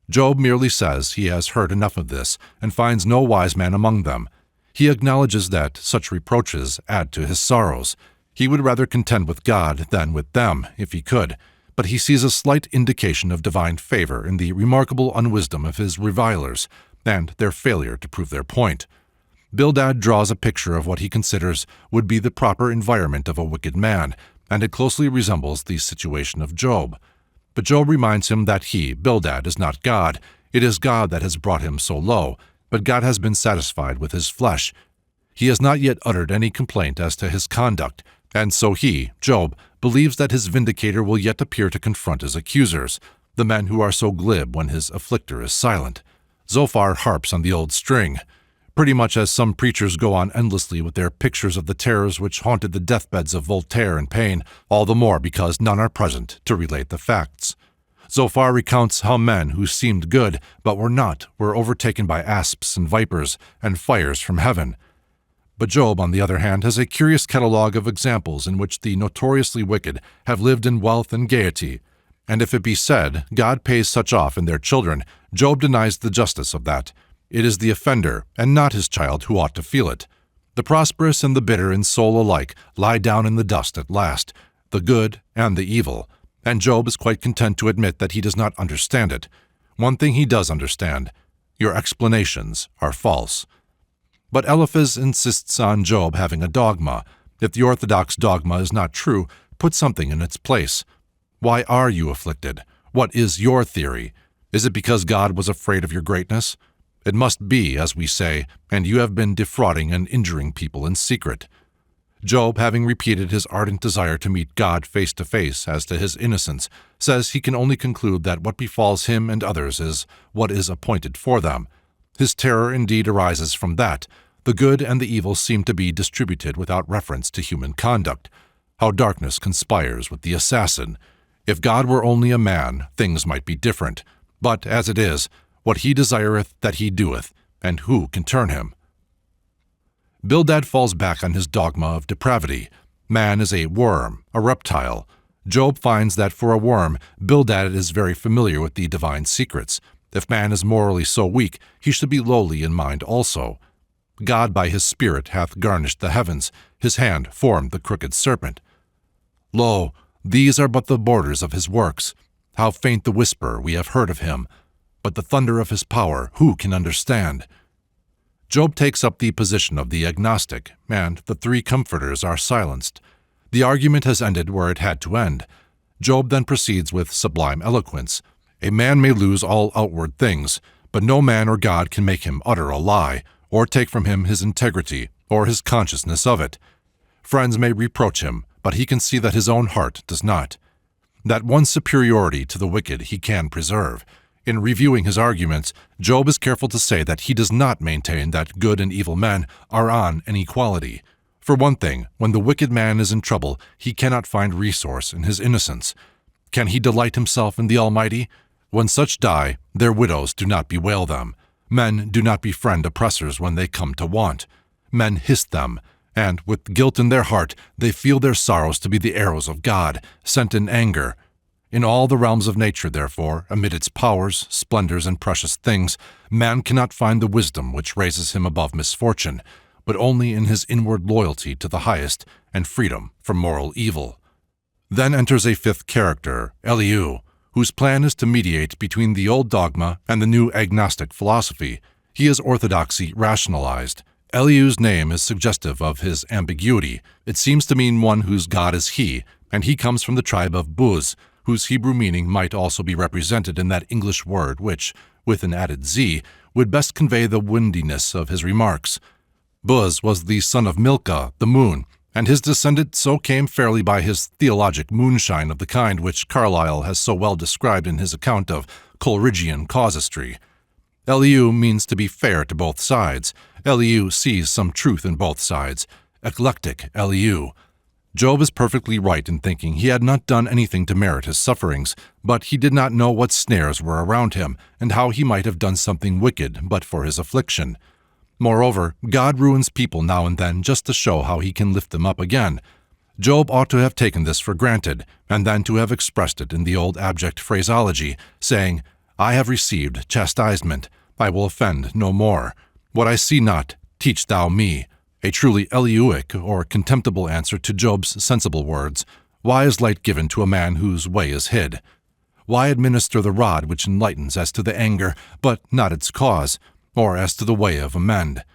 Job merely says he has heard enough of this, and finds no wise man among them. He acknowledges that such reproaches add to his sorrows. He would rather contend with God than with them, if he could, but he sees a slight indication of divine favor in the remarkable unwisdom of his revilers, and their failure to prove their point. Bildad draws a picture of what he considers would be the proper environment of a wicked man, and it closely resembles the situation of Job. But Job reminds him that he, Bildad, is not God. It is God that has brought him so low, but God has been satisfied with his flesh. He has not yet uttered any complaint as to his conduct, and so he, Job, believes that his vindicator will yet appear to confront his accusers, the men who are so glib when his afflictor is silent. Zophar harps on the old string, pretty much as some preachers go on endlessly with their pictures of the terrors which haunted the deathbeds of Voltaire and Paine, all the more because none are present to relate the facts. Zophar recounts how men who seemed good but were not were overtaken by asps and vipers and fires from heaven. But Job, on the other hand, has a curious catalogue of examples in which the notoriously wicked have lived in wealth and gaiety, and if it be said God pays such off in their children, Job denies the justice of that. It is the offender, and not his child, who ought to feel it. The prosperous and the bitter in soul alike lie down in the dust at last, the good and the evil, and Job is quite content to admit that he does not understand it. One thing he does understand: your explanations are false. But Eliphaz insists on Job having a dogma. If the orthodox dogma is not true, put something in its place. Why are you afflicted? What is your theory? Is it because God was afraid of your greatness? It must be, as we say, and you have been defrauding and injuring people in secret. Job, having repeated his ardent desire to meet God face to face as to his innocence, says he can only conclude that what befalls him and others is what is appointed for them. His terror indeed arises from that. The good and the evil seem to be distributed without reference to human conduct. How darkness conspires with the assassin. If God were only a man, things might be different. But as it is, what he desireth that he doeth, and who can turn him? Bildad falls back on his dogma of depravity. Man is a worm, a reptile. Job finds that for a worm, Bildad is very familiar with the divine secrets. If man is morally so weak, he should be lowly in mind also. God by his Spirit hath garnished the heavens, his hand formed the crooked serpent. Lo, these are but the borders of his works. How faint the whisper we have heard of him. But the thunder of his power who can understand? Job takes up the position of the agnostic, and the three comforters are silenced. The argument has ended where it had to end. Job then proceeds with sublime eloquence. A man may lose all outward things, but no man or God can make him utter a lie, or take from him his integrity, or his consciousness of it. Friends may reproach him, but he can see that his own heart does not. That one superiority to the wicked he can preserve. In reviewing his arguments, Job is careful to say that he does not maintain that good and evil men are on an equality. For one thing, when the wicked man is in trouble, he cannot find resource in his innocence. Can he delight himself in the Almighty? When such die, their widows do not bewail them. Men do not befriend oppressors when they come to want. Men hiss them, and, with guilt in their heart, they feel their sorrows to be the arrows of God, sent in anger. In all the realms of nature, therefore, amid its powers, splendors, and precious things, man cannot find the wisdom which raises him above misfortune, but only in his inward loyalty to the highest and freedom from moral evil. Then enters a fifth character, Elihu, whose plan is to mediate between the old dogma and the new agnostic philosophy. He is orthodoxy rationalized. Elihu's name is suggestive of his ambiguity. It seems to mean one whose God is he, and he comes from the tribe of Buz, whose Hebrew meaning might also be represented in that English word which, with an added Z, would best convey the windiness of his remarks. Buz was the son of Milcah, the moon, and his descendant so came fairly by his theologic moonshine of the kind which Carlyle has so well described in his account of Coleridgean casuistry. Elihu means to be fair to both sides. Elihu sees some truth in both sides. eclectic Elihu. Job is perfectly right in thinking he had not done anything to merit his sufferings, but he did not know what snares were around him, and how he might have done something wicked but for his affliction. Moreover, God ruins people now and then just to show how he can lift them up again. Job ought to have taken this for granted, and then to have expressed it in the old abject phraseology, saying, "I have received chastisement, I will offend no more. What I see not, teach thou me," a truly Elihuic or contemptible answer to Job's sensible words. Why is light given to a man whose way is hid? Why administer the rod which enlightens as to the anger, but not its cause, or as to the way of amend?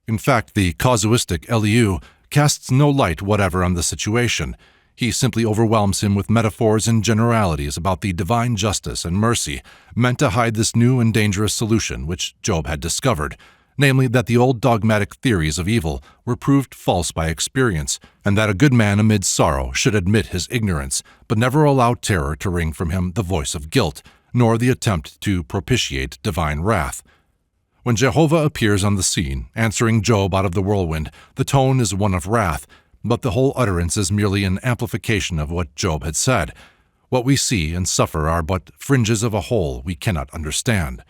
In fact, the casuistic Elihu casts no light whatever on the situation. He simply overwhelms him with metaphors and generalities about the divine justice and mercy, meant to hide this new and dangerous solution which Job had discovered, namely that the old dogmatic theories of evil were proved false by experience, and that a good man amid sorrow should admit his ignorance, but never allow terror to wring from him the voice of guilt, nor the attempt to propitiate divine wrath. When Jehovah appears on the scene, answering Job out of the whirlwind, the tone is one of wrath, but the whole utterance is merely an amplification of what Job had said. What we see and suffer are but fringes of a whole we cannot understand.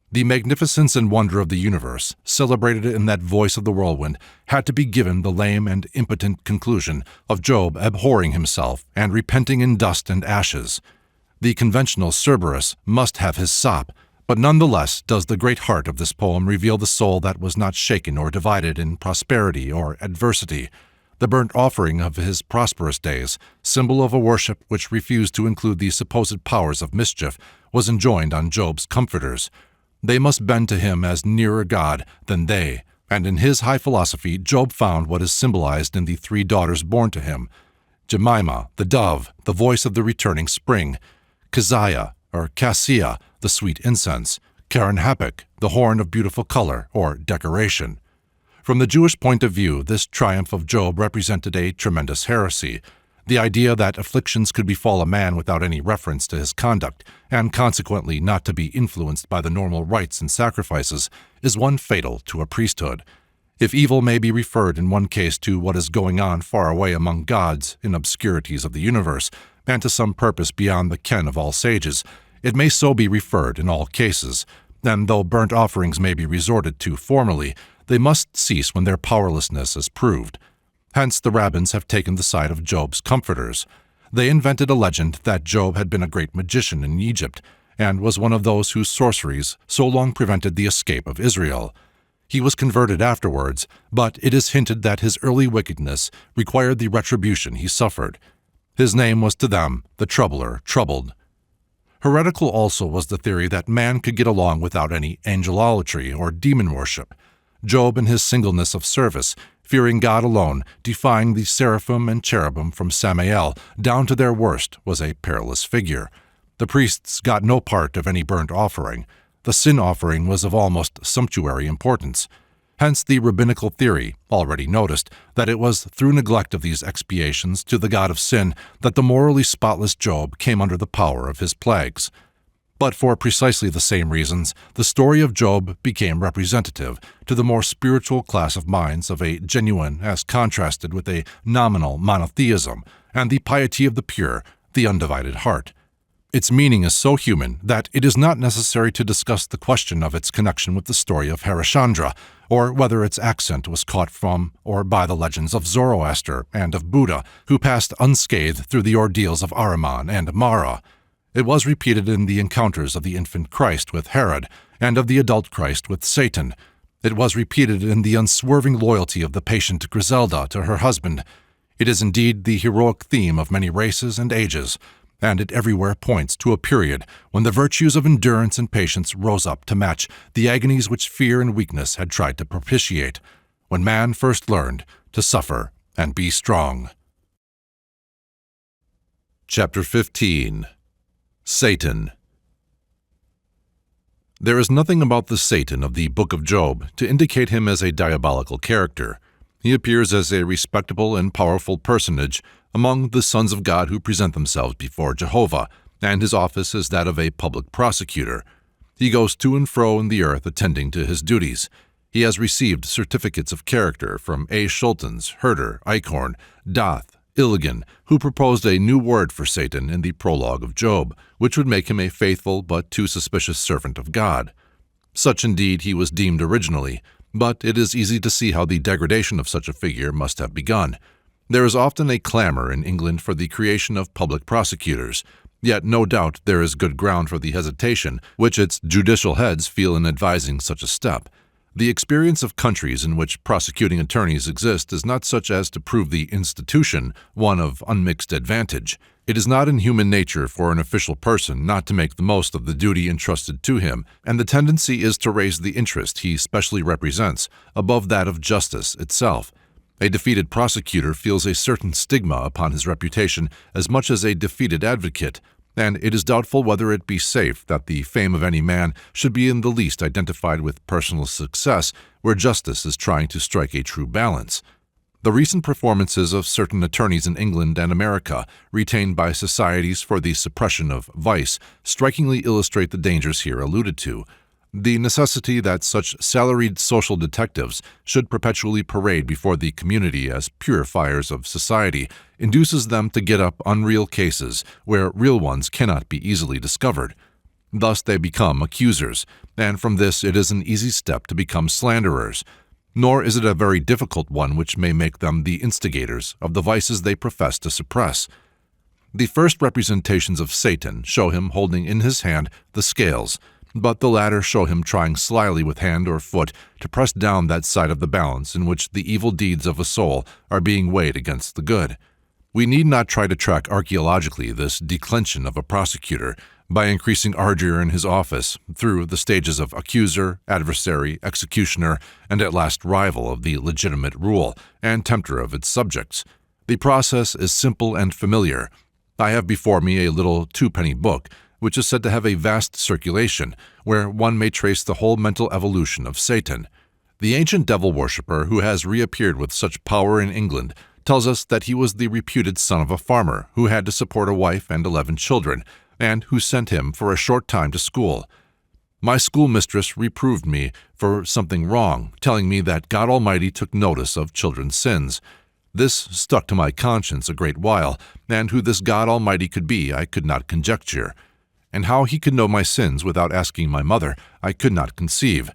The magnificence and wonder of the universe, celebrated in that voice of the whirlwind, had to be given the lame and impotent conclusion of Job abhorring himself and repenting in dust and ashes. The conventional Cerberus must have his sop, but none the less does the great heart of this poem reveal the soul that was not shaken or divided in prosperity or adversity. The burnt offering of his prosperous days, symbol of a worship which refused to include the supposed powers of mischief, was enjoined on Job's comforters. They must bend to him as nearer God than they, and in his high philosophy Job found what is symbolized in the 3 daughters born to him: Jemima, the dove, the voice of the returning spring; Keziah, or Cassia, the sweet incense; Karen-Hapuk, the horn of beautiful color, or decoration. From the Jewish point of view, this triumph of Job represented a tremendous heresy. The idea that afflictions could befall a man without any reference to his conduct, and consequently not to be influenced by the normal rites and sacrifices, is one fatal to a priesthood. If evil may be referred in one case to what is going on far away among gods in obscurities of the universe, and to some purpose beyond the ken of all sages, it may so be referred in all cases. Then, though burnt offerings may be resorted to formally, they must cease when their powerlessness is proved. Hence the rabbins have taken the side of Job's comforters. They invented a legend that Job had been a great magician in Egypt, and was one of those whose sorceries so long prevented the escape of Israel. He was converted afterwards, but it is hinted that his early wickedness required the retribution he suffered. His name was to them the troubler troubled. Heretical also was the theory that man could get along without any angelolatry or demon worship. Job, in his singleness of service, fearing God alone, defying the seraphim and cherubim from Samael down to their worst, was a perilous figure. The priests got no part of any burnt offering. The sin offering was of almost sumptuary importance. Hence the rabbinical theory, already noticed, that it was through neglect of these expiations to the god of sin that the morally spotless Job came under the power of his plagues. But for precisely the same reasons, the story of Job became representative to the more spiritual class of minds of a genuine as contrasted with a nominal monotheism, and the piety of the pure, the undivided heart. Its meaning is so human that it is not necessary to discuss the question of its connection with the story of Harishandra, or whether its accent was caught from or by the legends of Zoroaster and of Buddha, who passed unscathed through the ordeals of Ahriman and Mara. It was repeated in the encounters of the infant Christ with Herod, and of the adult Christ with Satan. It was repeated in the unswerving loyalty of the patient Griselda to her husband. It is indeed the heroic theme of many races and ages, and it everywhere points to a period when the virtues of endurance and patience rose up to match the agonies which fear and weakness had tried to propitiate, when man first learned to suffer and be strong. Chapter 15. Satan. There is nothing about the Satan of the Book of Job to indicate him as a diabolical character. He appears as a respectable and powerful personage among the sons of God who present themselves before Jehovah, and his office is that of a public prosecutor. He goes to and fro in the earth attending to his duties. He has received certificates of character from A. Schultens, Herder, Eichhorn, Doth, Illigan, who proposed a new word for Satan in the prologue of Job, which would make him a faithful but too suspicious servant of God. Such indeed he was deemed originally, but it is easy to see how the degradation of such a figure must have begun. There is often a clamor in England for the creation of public prosecutors, yet no doubt there is good ground for the hesitation which its judicial heads feel in advising such a step. The experience of countries in which prosecuting attorneys exist is not such as to prove the institution one of unmixed advantage. It is not in human nature for an official person not to make the most of the duty entrusted to him, and the tendency is to raise the interest he specially represents above that of justice itself. A defeated prosecutor feels a certain stigma upon his reputation as much as a defeated advocate, and it is doubtful whether it be safe that the fame of any man should be in the least identified with personal success where justice is trying to strike a true balance. The recent performances of certain attorneys in England and America, retained by societies for the suppression of vice, strikingly illustrate the dangers here alluded to. The necessity that such salaried social detectives should perpetually parade before the community as purifiers of society induces them to get up unreal cases where real ones cannot be easily discovered. Thus they become accusers, and from this it is an easy step to become slanderers. Nor is it a very difficult one which may make them the instigators of the vices they profess to suppress. The first representations of Satan show him holding in his hand the scales, but the latter show him trying slyly with hand or foot to press down that side of the balance in which the evil deeds of a soul are being weighed against the good. We need not try to track archaeologically this declension of a prosecutor by increasing ardor in his office through the stages of accuser, adversary, executioner, and at last rival of the legitimate rule and tempter of its subjects. The process is simple and familiar. I have before me a little two-penny book, which is said to have a vast circulation, where one may trace the whole mental evolution of Satan. The ancient devil worshipper who has reappeared with such power in England tells us that he was the reputed son of a farmer who had to support a wife and 11 children, and who sent him for a short time to school. My schoolmistress reproved me for something wrong, telling me that God Almighty took notice of children's sins. This stuck to my conscience a great while, and who this God Almighty could be I could not conjecture. And how he could know my sins without asking my mother, I could not conceive.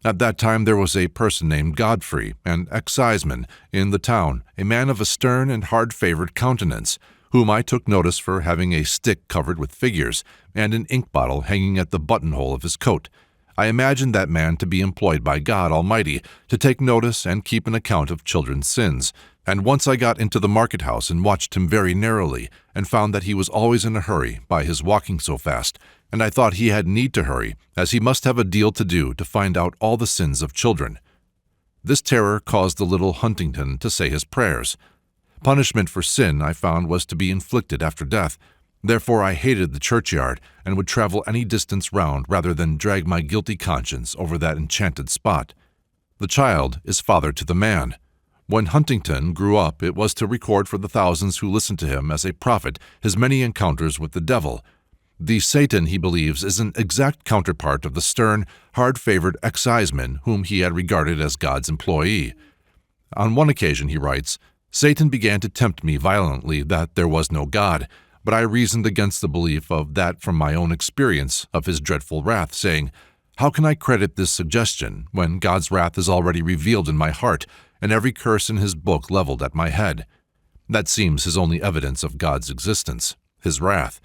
At that time there was a person named Godfrey, an exciseman, in the town, a man of a stern and hard-favored countenance, whom I took notice for having a stick covered with figures, and an ink bottle hanging at the buttonhole of his coat. I imagined that man to be employed by God Almighty to take notice and keep an account of children's sins, and once I got into the market-house and watched him very narrowly, and found that he was always in a hurry by his walking so fast, and I thought he had need to hurry, as he must have a deal to do to find out all the sins of children. This terror caused the little Huntington to say his prayers. Punishment for sin, I found, was to be inflicted after death. Therefore I hated the churchyard, and would travel any distance round rather than drag my guilty conscience over that enchanted spot. The child is father to the man. When Huntington grew up, it was to record for the thousands who listened to him as a prophet his many encounters with the devil. The Satan, he believes, is an exact counterpart of the stern, hard-favored exciseman whom he had regarded as God's employee. On one occasion, he writes, Satan began to tempt me violently that there was no God, but I reasoned against the belief of that from my own experience of his dreadful wrath, saying, how can I credit this suggestion when God's wrath is already revealed in my heart and every curse in his book leveled at my head? That seems his only evidence of God's existence, his wrath.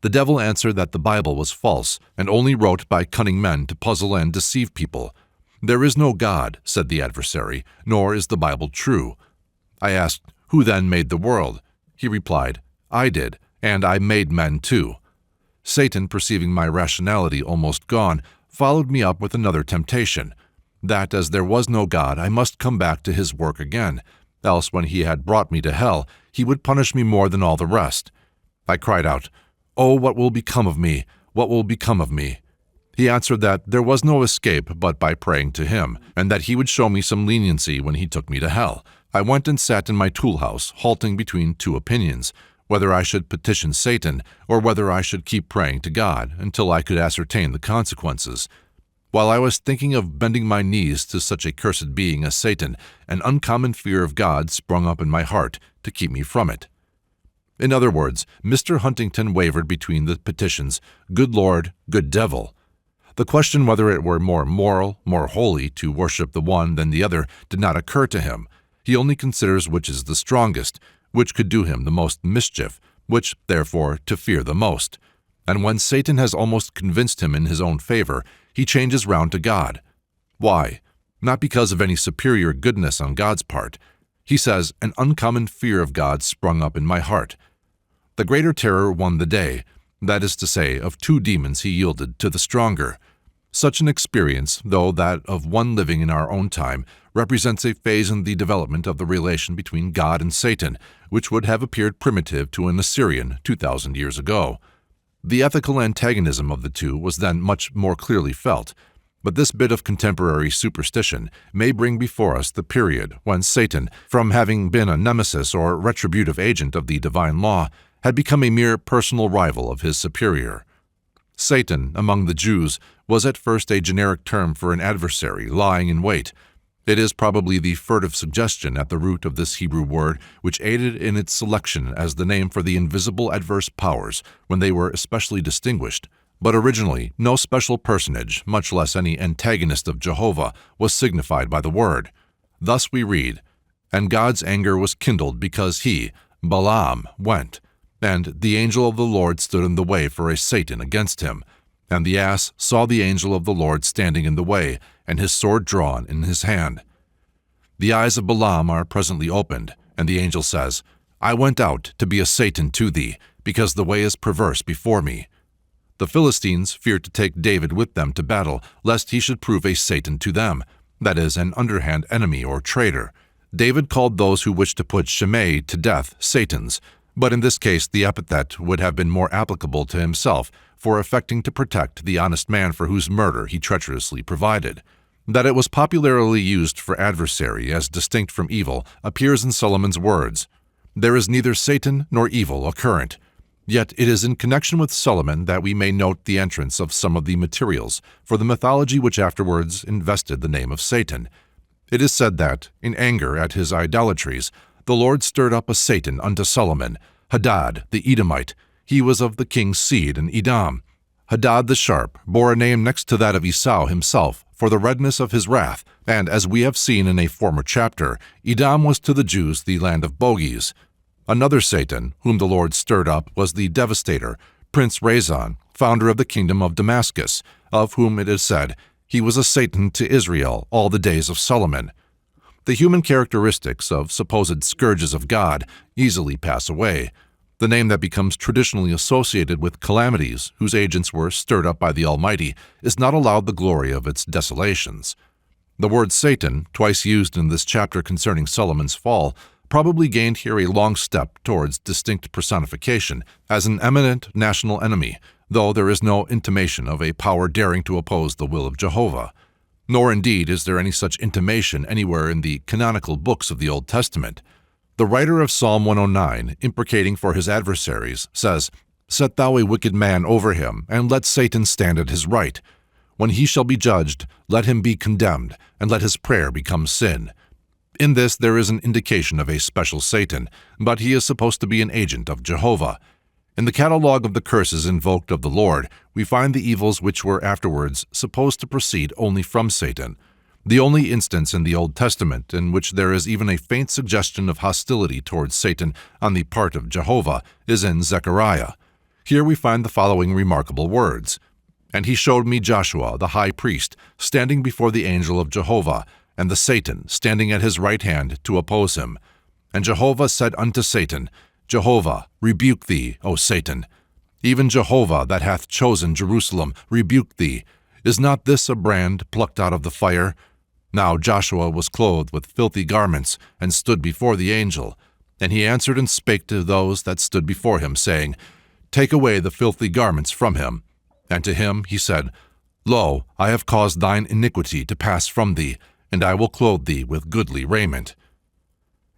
The devil answered that the Bible was false and only wrote by cunning men to puzzle and deceive people. There is no God, said the adversary, nor is the Bible true. I asked, who then made the world? He replied, I did, and I made men too. Satan, perceiving my rationality almost gone, followed me up with another temptation, that as there was no God, I must come back to his work again, else when he had brought me to hell, he would punish me more than all the rest. I cried out, oh, what will become of me? What will become of me? He answered that there was no escape but by praying to him, and that he would show me some leniency when he took me to hell. I went and sat in my tool-house, halting between two opinions, whether I should petition Satan or whether I should keep praying to God until I could ascertain the consequences. While I was thinking of bending my knees to such a cursed being as Satan, an uncommon fear of God sprung up in my heart to keep me from it." In other words, Mr. Huntington wavered between the petitions, "Good Lord, good devil." The question whether it were more moral, more holy to worship the one than the other did not occur to him. He only considers which is the strongest, which could do him the most mischief, which, therefore, to fear the most. And when Satan has almost convinced him in his own favor, he changes round to God. Why? Not because of any superior goodness on God's part. He says, "An uncommon fear of God sprung up in my heart." The greater terror won the day. That is to say, of two demons he yielded to the stronger. Such an experience, though that of one living in our own time, represents a phase in the development of the relation between God and Satan, which would have appeared primitive to an Assyrian 2,000 years ago. The ethical antagonism of the two was then much more clearly felt, but this bit of contemporary superstition may bring before us the period when Satan, from having been a nemesis or retributive agent of the divine law, had become a mere personal rival of his superior. Satan, among the Jews, was at first a generic term for an adversary lying in wait. It is probably the furtive suggestion at the root of this Hebrew word which aided in its selection as the name for the invisible adverse powers when they were especially distinguished. But originally, no special personage, much less any antagonist of Jehovah, was signified by the word. Thus we read, "And God's anger was kindled because he, Balaam, went. And the angel of the Lord stood in the way for a Satan against him. And the ass saw the angel of the Lord standing in the way, and his sword drawn in his hand." The eyes of Balaam are presently opened, and the angel says, "I went out to be a Satan to thee, because the way is perverse before me." The Philistines feared to take David with them to battle, lest he should prove a Satan to them, that is, an underhand enemy or traitor. David called those who wished to put Shimei to death Satans, but in this case the epithet would have been more applicable to himself, for affecting to protect the honest man for whose murder he treacherously provided. That it was popularly used for adversary as distinct from evil appears in Solomon's words, "There is neither Satan nor evil occurrent." Yet it is in connection with Solomon that we may note the entrance of some of the materials for the mythology which afterwards invested the name of Satan. It is said that, in anger at his idolatries, the Lord stirred up a Satan unto Solomon, Hadad the Edomite. He was of the king's seed in Edom. Hadad the Sharp bore a name next to that of Esau himself for the redness of his wrath, and as we have seen in a former chapter, Edom was to the Jews the land of bogies. Another Satan, whom the Lord stirred up, was the Devastator, Prince Rezon, founder of the kingdom of Damascus, of whom it is said, "He was a Satan to Israel all the days of Solomon." The human characteristics of supposed scourges of God easily pass away. The name that becomes traditionally associated with calamities whose agents were stirred up by the Almighty is not allowed the glory of its desolations. The word Satan, twice used in this chapter concerning Solomon's fall, probably gained here a long step towards distinct personification as an eminent national enemy, though there is no intimation of a power daring to oppose the will of Jehovah. Nor indeed is there any such intimation anywhere in the canonical books of the Old Testament. The writer of Psalm 109, imprecating for his adversaries, says, "Set thou a wicked man over him, and let Satan stand at his right. When he shall be judged, let him be condemned, and let his prayer become sin." In this there is an indication of a special Satan, but he is supposed to be an agent of Jehovah. In the catalogue of the curses invoked of the Lord, we find the evils which were afterwards supposed to proceed only from Satan. The only instance in the Old Testament in which there is even a faint suggestion of hostility towards Satan on the part of Jehovah is in Zechariah. Here we find the following remarkable words, "And he showed me Joshua the high priest standing before the angel of Jehovah, and the Satan standing at his right hand to oppose him. And Jehovah said unto Satan, Jehovah, rebuke thee, O Satan. Even Jehovah that hath chosen Jerusalem, rebuke thee. Is not this a brand plucked out of the fire? Now Joshua was clothed with filthy garments, and stood before the angel. And he answered and spake to those that stood before him, saying, Take away the filthy garments from him. And to him he said, Lo, I have caused thine iniquity to pass from thee, and I will clothe thee with goodly raiment.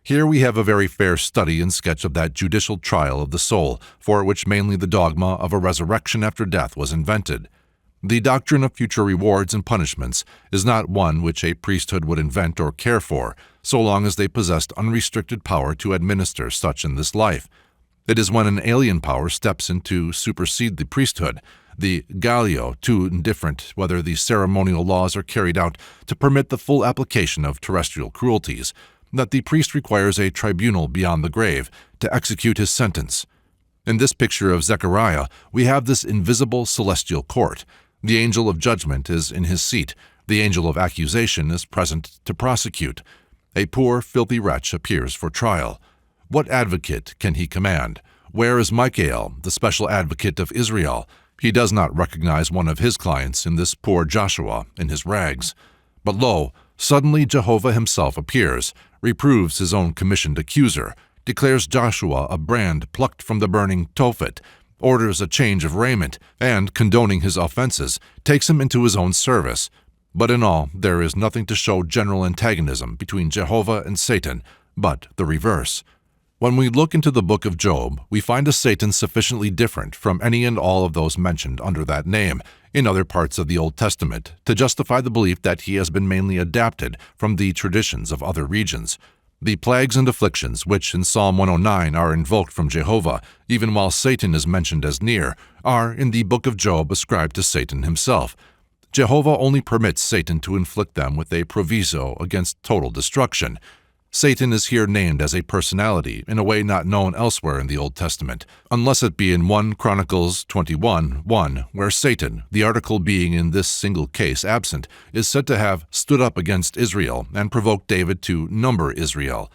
Here we have a very fair study and sketch of that judicial trial of the soul, for which mainly the dogma of a resurrection after death was invented. The doctrine of future rewards and punishments is not one which a priesthood would invent or care for, so long as they possessed unrestricted power to administer such in this life. It is when an alien power steps in to supersede the priesthood, the Gallio, too indifferent whether the ceremonial laws are carried out to permit the full application of terrestrial cruelties, that the priest requires a tribunal beyond the grave to execute his sentence. In this picture of Zechariah, we have this invisible celestial court. The angel of judgment is in his seat. The angel of accusation is present to prosecute. A poor, filthy wretch appears for trial. What advocate can he command? Where is Michael, the special advocate of Israel? He does not recognize one of his clients in this poor Joshua in his rags. But lo, suddenly Jehovah himself appears, reproves his own commissioned accuser, declares Joshua a brand plucked from the burning Tophet, orders a change of raiment, and, condoning his offenses, takes him into his own service. But in all, there is nothing to show general antagonism between Jehovah and Satan, but the reverse. When we look into the book of Job, we find a Satan sufficiently different from any and all of those mentioned under that name in other parts of the Old Testament to justify the belief that he has been mainly adapted from the traditions of other regions. The plagues and afflictions which in Psalm 109 are invoked from Jehovah, even while Satan is mentioned as near, are in the book of Job ascribed to Satan himself. Jehovah only permits Satan to inflict them with a proviso against total destruction. Satan is here named as a personality in a way not known elsewhere in the Old Testament, unless it be in 1 Chronicles 21:1, where Satan, the article being in this single case absent, is said to have stood up against Israel and provoked David to number Israel.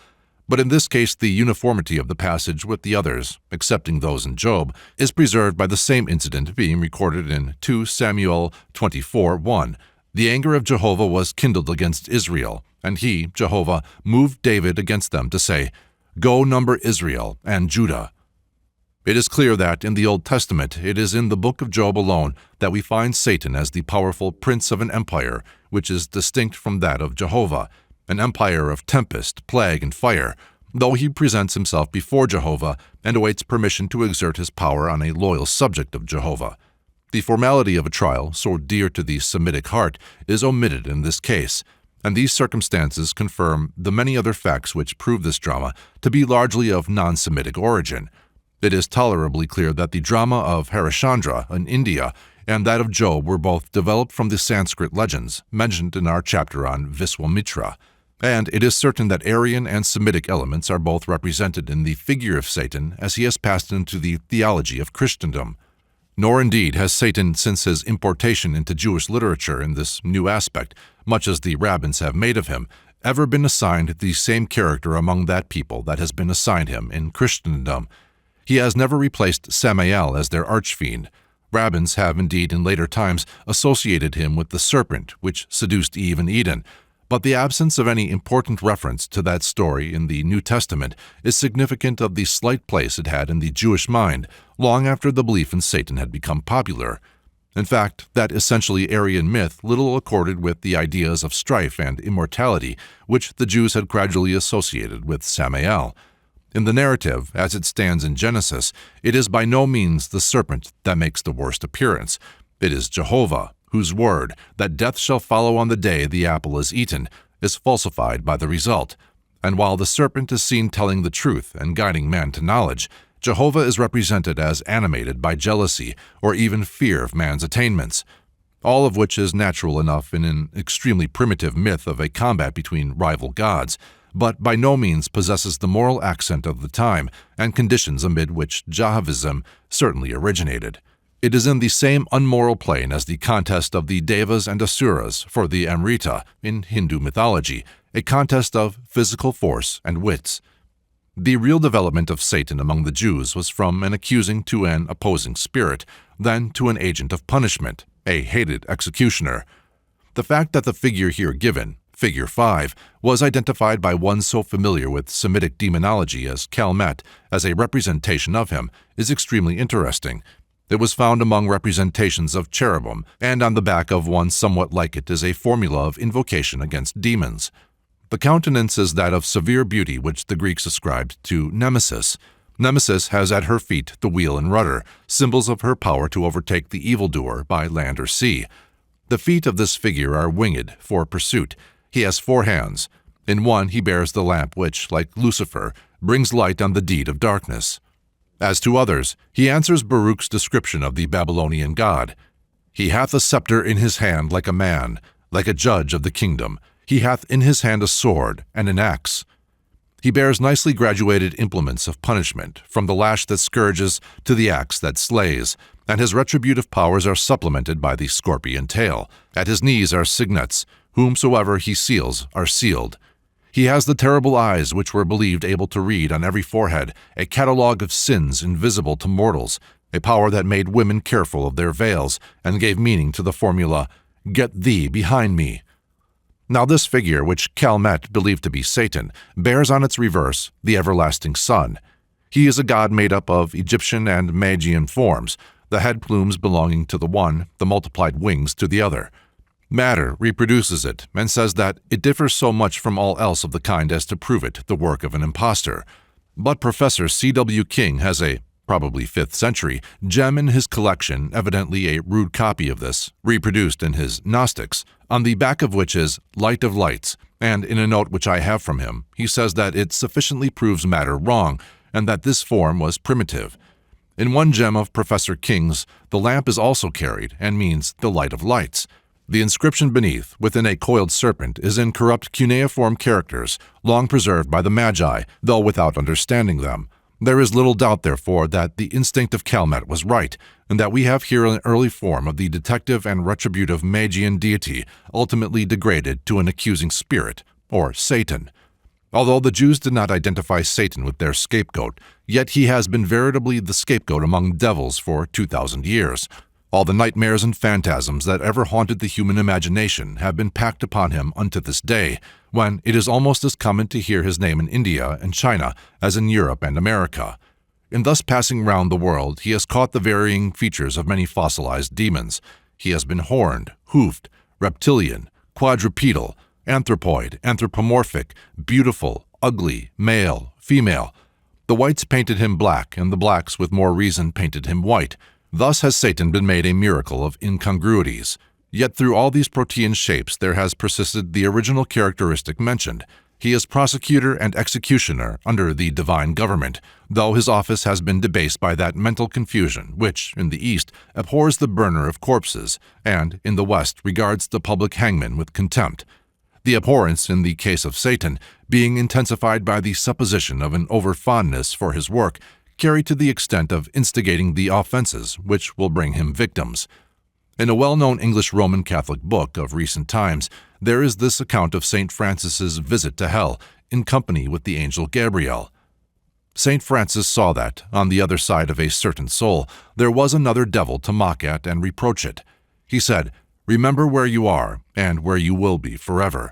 But in this case the uniformity of the passage with the others, excepting those in Job, is preserved by the same incident being recorded in 2 Samuel 24:1. The anger of Jehovah was kindled against Israel, and he, Jehovah, moved David against them to say, "Go number Israel and Judah." It is clear that in the Old Testament it is in the book of Job alone that we find Satan as the powerful prince of an empire which is distinct from that of Jehovah, an empire of tempest, plague, and fire, though he presents himself before Jehovah and awaits permission to exert his power on a loyal subject of Jehovah. The formality of a trial, so dear to the Semitic heart, is omitted in this case, and these circumstances confirm the many other facts which prove this drama to be largely of non-Semitic origin. It is tolerably clear that the drama of Harishchandra in India and that of Job were both developed from the Sanskrit legends mentioned in our chapter on Viswamitra, and it is certain that Aryan and Semitic elements are both represented in the figure of Satan as he has passed into the theology of Christendom. Nor indeed has Satan, since his importation into Jewish literature in this new aspect, much as the rabbins have made of him, ever been assigned the same character among that people that has been assigned him in Christendom. He has never replaced Samael as their archfiend. Rabbins have indeed in later times associated him with the serpent which seduced Eve in Eden, but the absence of any important reference to that story in the New Testament is significant of the slight place it had in the Jewish mind long after the belief in Satan had become popular. In fact, that essentially Aryan myth little accorded with the ideas of strife and immortality which the Jews had gradually associated with Samael. In the narrative, as it stands in Genesis, it is by no means the serpent that makes the worst appearance. It is Jehovah, whose word, that death shall follow on the day the apple is eaten, is falsified by the result. And while the serpent is seen telling the truth and guiding man to knowledge, Jehovah is represented as animated by jealousy or even fear of man's attainments, all of which is natural enough in an extremely primitive myth of a combat between rival gods, but by no means possesses the moral accent of the time and conditions amid which Jehovism certainly originated. It is in the same unmoral plane as the contest of the Devas and Asuras for the Amrita in Hindu mythology, a contest of physical force and wits. The real development of Satan among the Jews was from an accusing to an opposing spirit, then to an agent of punishment, a hated executioner. The fact that the figure here given, Figure 5, was identified by one so familiar with Semitic demonology as Calmet as a representation of him is extremely interesting. It was found among representations of cherubim, and on the back of one somewhat like it is a formula of invocation against demons. The countenance is that of severe beauty which the Greeks ascribed to Nemesis. Nemesis has at her feet the wheel and rudder, symbols of her power to overtake the evildoer by land or sea. The feet of this figure are winged for pursuit. He has 4 hands. In one he bears the lamp which, like Lucifer, brings light on the deed of darkness. As to others, he answers Baruch's description of the Babylonian god. He hath a scepter in his hand like a man, like a judge of the kingdom. He hath in his hand a sword and an axe. He bears nicely graduated implements of punishment, from the lash that scourges to the axe that slays, and his retributive powers are supplemented by the scorpion tail. At his knees are signets. Whomsoever he seals are sealed. He has the terrible eyes which were believed able to read on every forehead a catalogue of sins invisible to mortals, a power that made women careful of their veils and gave meaning to the formula, "Get thee behind me." Now this figure, which Calmet believed to be Satan, bears on its reverse the everlasting sun. He is a god made up of Egyptian and Magian forms, the head plumes belonging to the one, the multiplied wings to the other. Matter reproduces it and says that it differs so much from all else of the kind as to prove it the work of an impostor. But Professor C.W. King has a, probably 5th century, gem in his collection, evidently a rude copy of this, reproduced in his Gnostics, on the back of which is Light of Lights, and in a note which I have from him, he says that it sufficiently proves matter wrong, and that this form was primitive. In one gem of Professor King's, the lamp is also carried, and means the Light of Lights. The inscription beneath, within a coiled serpent, is in corrupt cuneiform characters, long preserved by the Magi, though without understanding them. There is little doubt, therefore, that the instinct of Calmet was right, and that we have here an early form of the detective and retributive Magian deity, ultimately degraded to an accusing spirit, or Satan. Although the Jews did not identify Satan with their scapegoat, yet he has been veritably the scapegoat among devils for 2,000 years. All the nightmares and phantasms that ever haunted the human imagination have been packed upon him unto this day, when it is almost as common to hear his name in India and China as in Europe and America. In thus passing round the world, he has caught the varying features of many fossilized demons. He has been horned, hoofed, reptilian, quadrupedal, anthropoid, anthropomorphic, beautiful, ugly, male, female. The whites painted him black, and the blacks with more reason painted him white. Thus has Satan been made a miracle of incongruities. Yet through all these protean shapes there has persisted the original characteristic mentioned. He is prosecutor and executioner under the divine government, though his office has been debased by that mental confusion which, in the East, abhors the burner of corpses, and, in the West, regards the public hangman with contempt. The abhorrence, in the case of Satan, being intensified by the supposition of an over-fondness for his work, carried to the extent of instigating the offenses which will bring him victims. In a well-known English Roman Catholic book of recent times, there is this account of St. Francis's visit to hell in company with the angel Gabriel. St. Francis saw that, on the other side of a certain soul, there was another devil to mock at and reproach it. He said, "Remember where you are, and where you will be forever.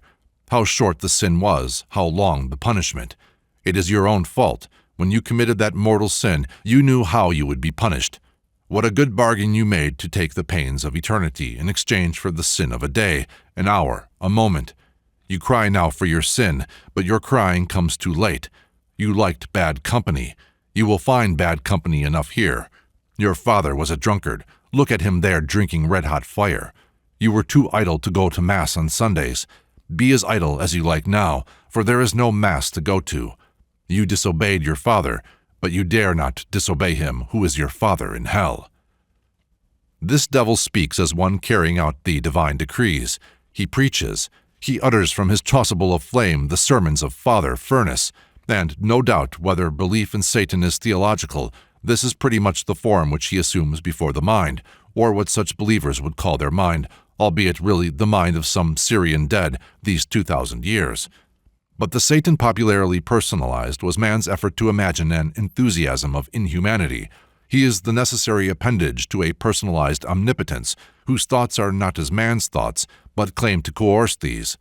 How short the sin was, how long the punishment. It is your own fault. When you committed that mortal sin, you knew how you would be punished. What a good bargain you made to take the pains of eternity in exchange for the sin of a day, an hour, a moment. You cry now for your sin, but your crying comes too late. You liked bad company. You will find bad company enough here. Your father was a drunkard. Look at him there drinking red-hot fire. You were too idle to go to Mass on Sundays. Be as idle as you like now, for there is no Mass to go to. You disobeyed your father, but you dare not disobey him who is your father in hell." This devil speaks as one carrying out the divine decrees. He preaches. He utters from his chasuble of flame the sermons of Father Furnace, and no doubt whether belief in Satan is theological, this is pretty much the form which he assumes before the mind, or what such believers would call their mind, albeit really the mind of some Syrian dead these 2,000 years. But the Satan popularly personalized was man's effort to imagine an enthusiasm of inhumanity. He is the necessary appendage to a personalized omnipotence, whose thoughts are not as man's thoughts, but claim to coerce these.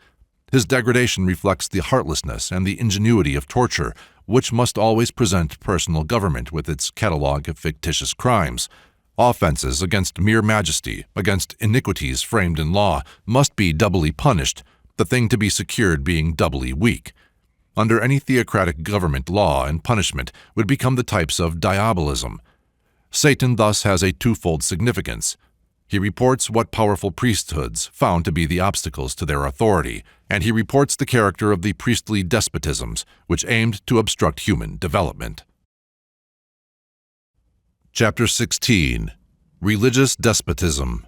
His degradation reflects the heartlessness and the ingenuity of torture, which must always present personal government with its catalogue of fictitious crimes. Offenses against mere majesty, against iniquities framed in law, must be doubly punished, the thing to be secured being doubly weak. under any theocratic government, law and punishment would become the types of diabolism. Satan thus has a twofold significance. He reports what powerful priesthoods found to be the obstacles to their authority, and he reports the character of the priestly despotisms which aimed to obstruct human development. Chapter 16. Religious Despotism.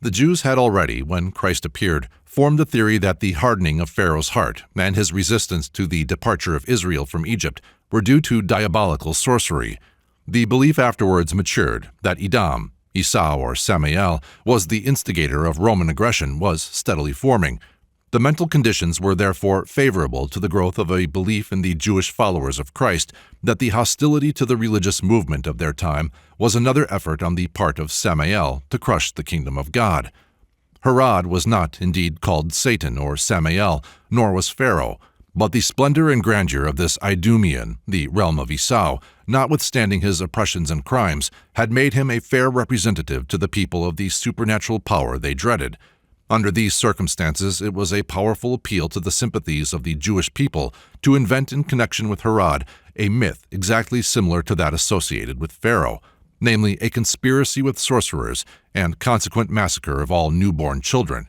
The Jews had already, when Christ appeared, formed the theory that the hardening of Pharaoh's heart and his resistance to the departure of Israel from Egypt were due to diabolical sorcery. The belief afterwards matured that Edom, Esau or Samael, was the instigator of Roman aggression was steadily forming. The mental conditions were therefore favorable to the growth of a belief in the Jewish followers of Christ that the hostility to the religious movement of their time was another effort on the part of Samael to crush the kingdom of God. Herod was not indeed called Satan or Samael, nor was Pharaoh, but the splendor and grandeur of this Idumean, the realm of Esau, notwithstanding his oppressions and crimes, had made him a fair representative to the people of the supernatural power they dreaded. Under these circumstances, it was a powerful appeal to the sympathies of the Jewish people to invent in connection with Herod a myth exactly similar to that associated with Pharaoh, namely a conspiracy with sorcerers and consequent massacre of all newborn children.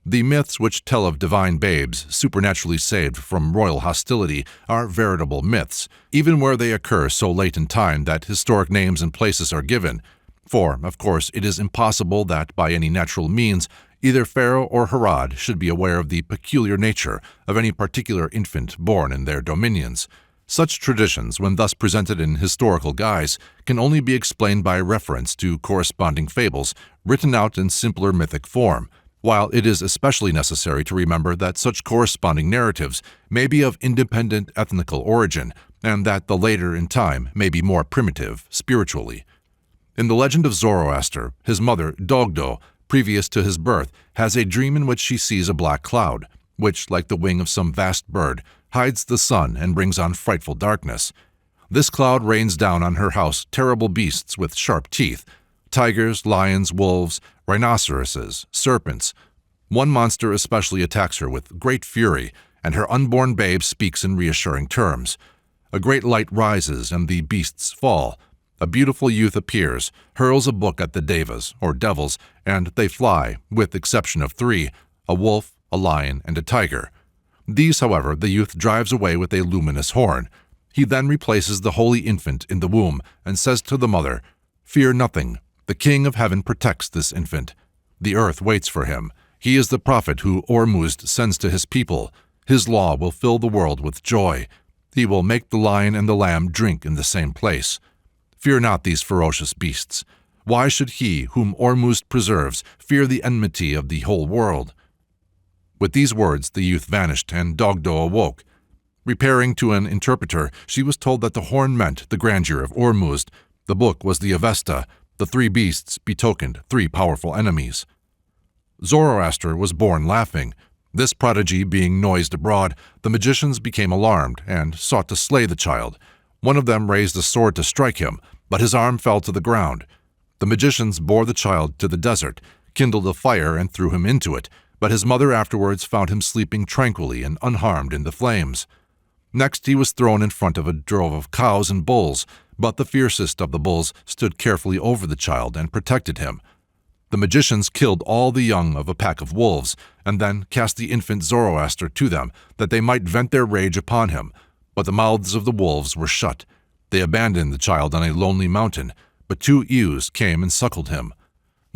The myths which tell of divine babes supernaturally saved from royal hostility are veritable myths, even where they occur so late in time that historic names and places are given. For, of course, it is impossible that by any natural means either Pharaoh or Herod should be aware of the peculiar nature of any particular infant born in their dominions. Such traditions, when thus presented in historical guise, can only be explained by reference to corresponding fables written out in simpler mythic form, while it is especially necessary to remember that such corresponding narratives may be of independent ethnical origin, and that the later in time may be more primitive spiritually. In the legend of Zoroaster, his mother, Dogdo, previous to his birth, has a dream in which she sees a black cloud, which, like the wing of some vast bird, hides the sun and brings on frightful darkness. This cloud rains down on her house terrible beasts with sharp teeth, tigers, lions, wolves, rhinoceroses, serpents. One monster especially attacks her with great fury, and her unborn babe speaks in reassuring terms. A great light rises, and the beasts fall. A beautiful youth appears, hurls a book at the devas, or devils, and they fly, with exception of 3, a wolf, a lion, and a tiger. These, however, the youth drives away with a luminous horn. He then replaces the holy infant in the womb, and says to the mother, "Fear nothing. The King of Heaven protects this infant. The earth waits for him. He is the prophet who Ormuzd sends to his people. His law will fill the world with joy. He will make the lion and the lamb drink in the same place. Fear not these ferocious beasts. Why should he, whom Ormuzd preserves, fear the enmity of the whole world?" With these words the youth vanished, and Dogdo awoke. Repairing to an interpreter, she was told that the horn meant the grandeur of Ormuzd, the book was the Avesta, the 3 beasts betokened 3 powerful enemies. Zoroaster was born laughing. This prodigy being noised abroad, the magicians became alarmed and sought to slay the child. One of them raised a sword to strike him, but his arm fell to the ground. The magicians bore the child to the desert, kindled a fire and threw him into it, but his mother afterwards found him sleeping tranquilly and unharmed in the flames. Next he was thrown in front of a drove of cows and bulls, but the fiercest of the bulls stood carefully over the child and protected him. The magicians killed all the young of a pack of wolves, and then cast the infant Zoroaster to them, that they might vent their rage upon him. But the mouths of the wolves were shut. They abandoned the child on a lonely mountain, but 2 ewes came and suckled him.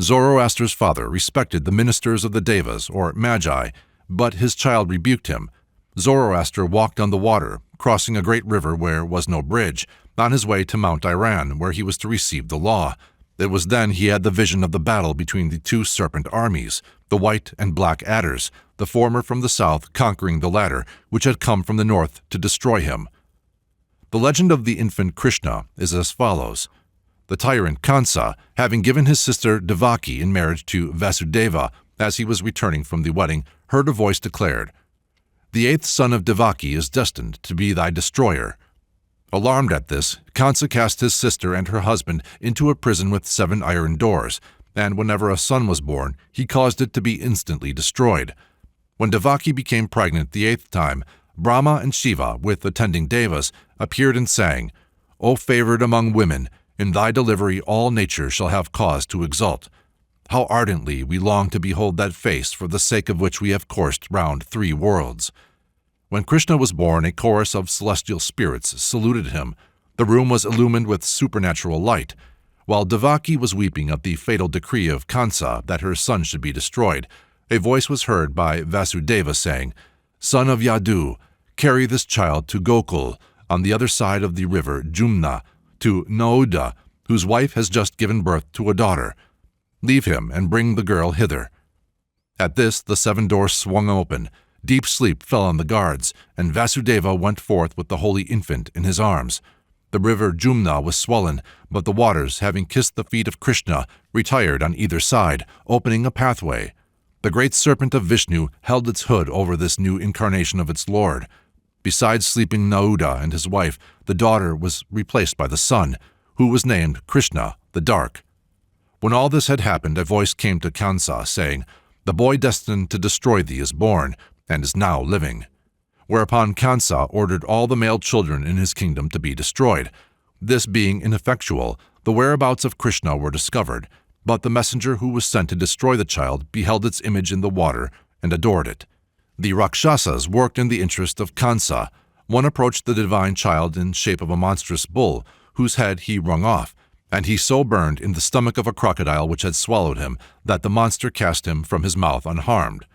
Zoroaster's father respected the ministers of the devas, or magi, but his child rebuked him. Zoroaster walked on the water, crossing a great river where was no bridge, on his way to Mount Iran, where he was to receive the law. It was then he had the vision of the battle between the 2 serpent armies, the white and black adders, the former from the south conquering the latter, which had come from the north to destroy him. The legend of the infant Krishna is as follows. The tyrant Kansa, having given his sister Devaki in marriage to Vasudeva as he was returning from the wedding, heard a voice declared, "The 8th son of Devaki is destined to be thy destroyer." Alarmed at this, Kansa cast his sister and her husband into a prison with 7 iron doors, and whenever a son was born, he caused it to be instantly destroyed. When Devaki became pregnant the 8th time, Brahma and Shiva, with attending devas, appeared and sang, "O favored among women, in thy delivery all nature shall have cause to exult. How ardently we long to behold that face for the sake of which we have coursed round 3 worlds." When Krishna was born, a chorus of celestial spirits saluted him. The room was illumined with supernatural light. While Devaki was weeping at the fatal decree of Kansa that her son should be destroyed, a voice was heard by Vasudeva saying, "Son of Yadu, carry this child to Gokul, on the other side of the river Jumna, to Nauda, whose wife has just given birth to a daughter. Leave him and bring the girl hither." At this, the 7 doors swung open. Deep sleep fell on the guards, and Vasudeva went forth with the holy infant in his arms. The river Jumna was swollen, but the waters, having kissed the feet of Krishna, retired on either side, opening a pathway. The great serpent of Vishnu held its hood over this new incarnation of its lord. Besides sleeping Nauda and his wife, the daughter was replaced by the son, who was named Krishna, the Dark. When all this had happened, a voice came to Kansa, saying, "The boy destined to destroy thee is born, and is now living." Whereupon Kansa ordered all the male children in his kingdom to be destroyed. This being ineffectual, the whereabouts of Krishna were discovered, but the messenger who was sent to destroy the child beheld its image in the water and adored it. The Rakshasas worked in the interest of Kansa. One approached the divine child in shape of a monstrous bull, whose head he wrung off, and he so burned in the stomach of a crocodile which had swallowed him that the monster cast him from his mouth unharmed.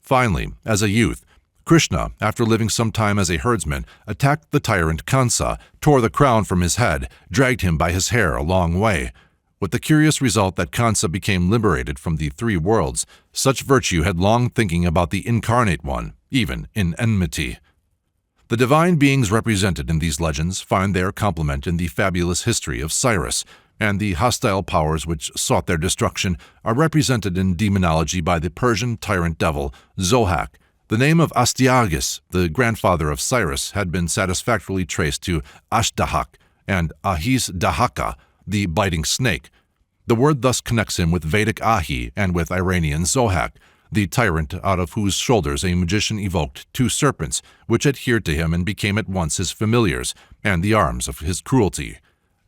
Finally, as a youth, Krishna, after living some time as a herdsman, attacked the tyrant Kansa, tore the crown from his head, dragged him by his hair a long way, with the curious result that Kansa became liberated from the 3 worlds. Such virtue had long thinking about the incarnate one, even in enmity. The divine beings represented in these legends find their complement in the fabulous history of Cyrus, and the hostile powers which sought their destruction are represented in demonology by the Persian tyrant devil Zohak. The name of Astyages, the grandfather of Cyrus, had been satisfactorily traced to Ashdahak and Ahis-Dahaka, the biting snake. The word thus connects him with Vedic Ahi and with Iranian Zohak, the tyrant out of whose shoulders a magician evoked 2 serpents, which adhered to him and became at once his familiars and the arms of his cruelty.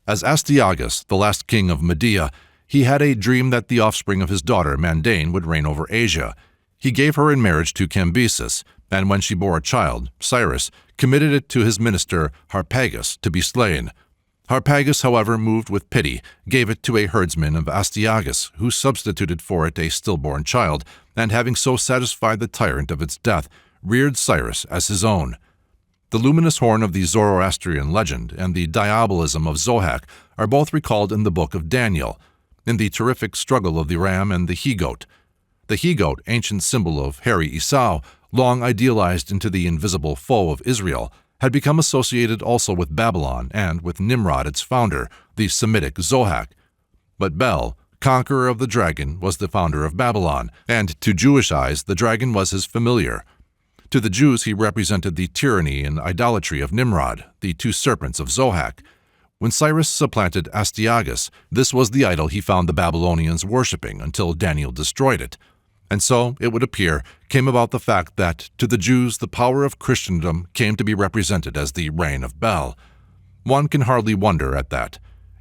As Astyages, the last king of Media, he had a dream that the offspring of his daughter Mandane would reign over Asia. He gave her in marriage to Cambyses, and when she bore a child, Cyrus, committed it to his minister Harpagus to be slain. Harpagus, however, moved with pity, gave it to a herdsman of Astyages, who substituted for it a stillborn child, and having so satisfied the tyrant of its death, reared Cyrus as his own. The luminous horn of the Zoroastrian legend and the diabolism of Zohak are both recalled in the book of Daniel, in the terrific struggle of the ram and the he-goat. The he-goat, ancient symbol of hairy Esau, long idealized into the invisible foe of Israel, had become associated also with Babylon and with Nimrod, its founder, the Semitic Zohak. But Bel, conqueror of the dragon, was the founder of Babylon, and to Jewish eyes the dragon was his familiar. To the Jews he represented the tyranny and idolatry of Nimrod, the 2 serpents of Zohak. When Cyrus supplanted Astyages, this was the idol he found the Babylonians worshipping until Daniel destroyed it. And so, it would appear, came about the fact that, to the Jews, the power of Christendom came to be represented as the reign of Bel. One can hardly wonder at that.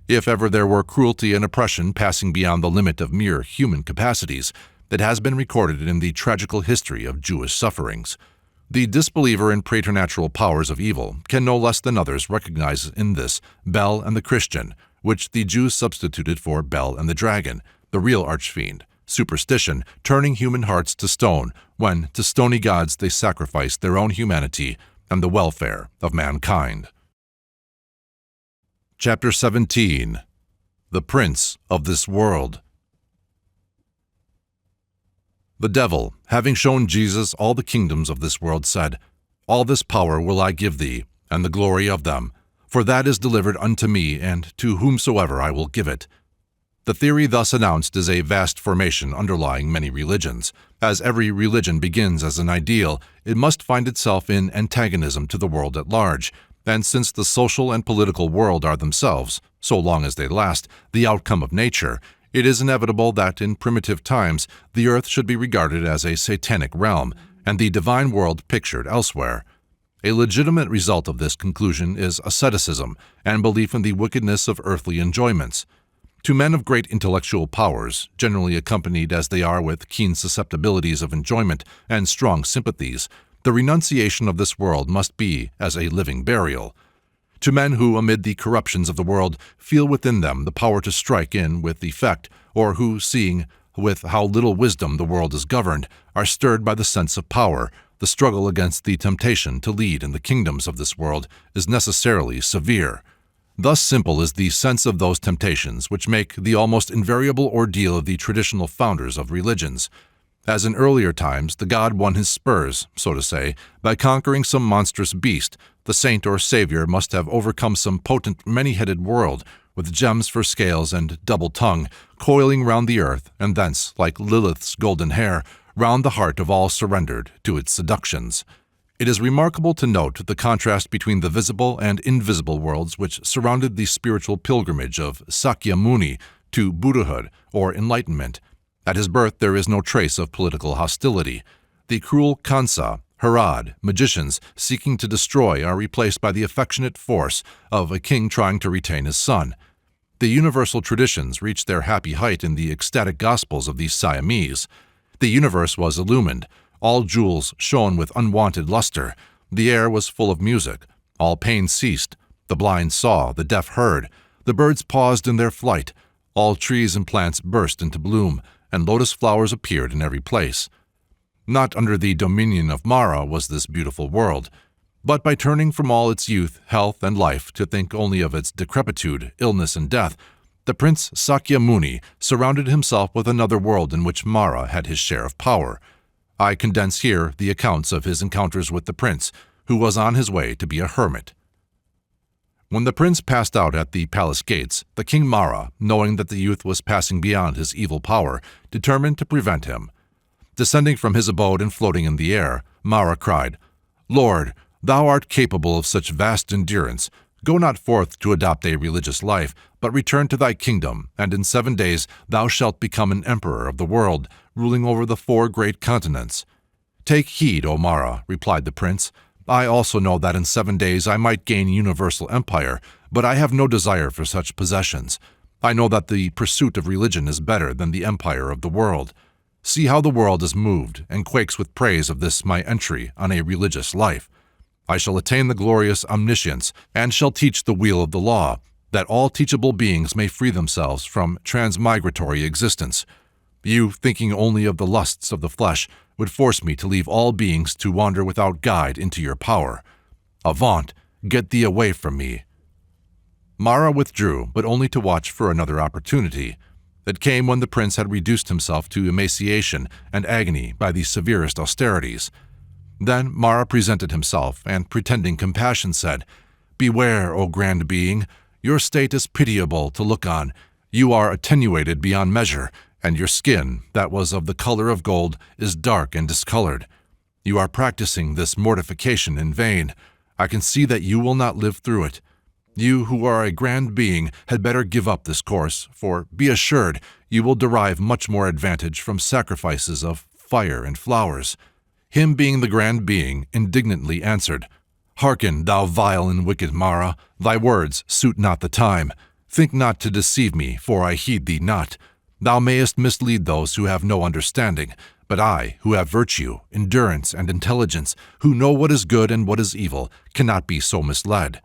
If ever there were cruelty and oppression passing beyond the limit of mere human capacities, it has been recorded in the tragical history of Jewish sufferings. The disbeliever in preternatural powers of evil can no less than others recognize in this Bel and the Christian, which the Jews substituted for Bel and the dragon, the real archfiend. Superstition, turning human hearts to stone, when to stony gods they sacrificed their own humanity and the welfare of mankind. Chapter 17. The Prince of this World. The devil, having shown Jesus all the kingdoms of this world, said, "All this power will I give thee, and the glory of them, for that is delivered unto me, and to whomsoever I will give it." The theory thus announced is a vast formation underlying many religions. As every religion begins as an ideal, it must find itself in antagonism to the world at large, and since the social and political world are themselves, so long as they last, the outcome of nature, it is inevitable that in primitive times the earth should be regarded as a satanic realm, and the divine world pictured elsewhere. A legitimate result of this conclusion is asceticism and belief in the wickedness of earthly enjoyments. To men of great intellectual powers, generally accompanied as they are with keen susceptibilities of enjoyment and strong sympathies, the renunciation of this world must be as a living burial. To men who, amid the corruptions of the world, feel within them the power to strike in with effect, or who, seeing with how little wisdom the world is governed, are stirred by the sense of power, the struggle against the temptation to lead in the kingdoms of this world is necessarily severe. Thus simple is the sense of those temptations which make the almost invariable ordeal of the traditional founders of religions. As in earlier times, the god won his spurs, so to say, by conquering some monstrous beast, the saint or savior must have overcome some potent many-headed world, with gems for scales and double tongue, coiling round the earth, and thence, like Lilith's golden hair, round the heart of all surrendered to its seductions. It is remarkable to note the contrast between the visible and invisible worlds which surrounded the spiritual pilgrimage of Sakya Muni to Buddhahood or enlightenment. At his birth there is no trace of political hostility. The cruel Kansa, Harad, magicians seeking to destroy are replaced by the affectionate force of a king trying to retain his son. The universal traditions reach their happy height in the ecstatic gospels of these Siamese. The universe was illumined. All jewels shone with unwonted luster. The air was full of music. All pain ceased. The blind saw, the deaf heard. The birds paused in their flight. All trees and plants burst into bloom, and lotus flowers appeared in every place. Not under the dominion of Mara was this beautiful world, but by turning from all its youth, health, and life to think only of its decrepitude, illness, and death, the prince Sakya Muni surrounded himself with another world in which Mara had his share of power. I condense here the accounts of his encounters with the prince, who was on his way to be a hermit. When the prince passed out at the palace gates, the king Mara, knowing that the youth was passing beyond his evil power, determined to prevent him. Descending from his abode and floating in the air, Mara cried, "Lord, thou art capable of such vast endurance. Go not forth to adopt a religious life, but return to thy kingdom, and in 7 days thou shalt become an emperor of the world, ruling over the 4 great continents." "Take heed, O Mara," replied the prince. "I also know that in 7 days I might gain universal empire, but I have no desire for such possessions. I know that the pursuit of religion is better than the empire of the world. See how the world is moved and quakes with praise of this my entry on a religious life. I shall attain the glorious omniscience, and shall teach the wheel of the law, that all teachable beings may free themselves from transmigratory existence. You, thinking only of the lusts of the flesh, would force me to leave all beings to wander without guide into your power. Avaunt, get thee away from me." Mara withdrew, but only to watch for another opportunity. It came when the prince had reduced himself to emaciation and agony by the severest austerities. Then Mara presented himself, and pretending compassion said, "Beware, O grand being, your state is pitiable to look on. You are attenuated beyond measure, and your skin, that was of the color of gold, is dark and discolored. You are practicing this mortification in vain. I can see that you will not live through it. You who are a grand being had better give up this course, for be assured you will derive much more advantage from sacrifices of fire and flowers." Him being the grand being indignantly answered, "Hearken, thou vile and wicked Mara, thy words suit not the time. Think not to deceive me, for I heed thee not. Thou mayest mislead those who have no understanding, but I, who have virtue, endurance, and intelligence, who know what is good and what is evil, cannot be so misled.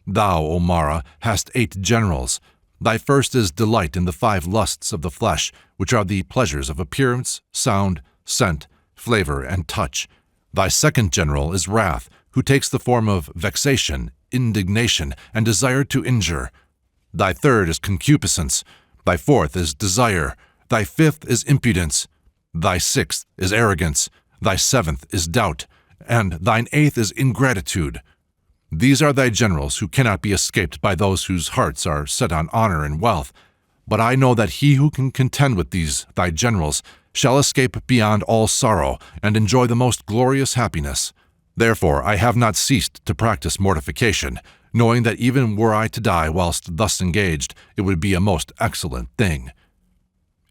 Thou, O Mara, hast 8 generals. Thy first is delight in the 5 lusts of the flesh, which are the pleasures of appearance, sound, scent, flavor, and touch. Thy second general is wrath, who takes the form of vexation, indignation, and desire to injure. Thy third is concupiscence. Thy fourth is desire. Thy fifth is impudence. Thy sixth is arrogance. Thy seventh is doubt. And thine eighth is ingratitude. These are thy generals who cannot be escaped by those whose hearts are set on honor and wealth. But I know that he who can contend with these thy generals shall escape beyond all sorrow and enjoy the most glorious happiness. Therefore I have not ceased to practice mortification, knowing that even were I to die whilst thus engaged, it would be a most excellent thing."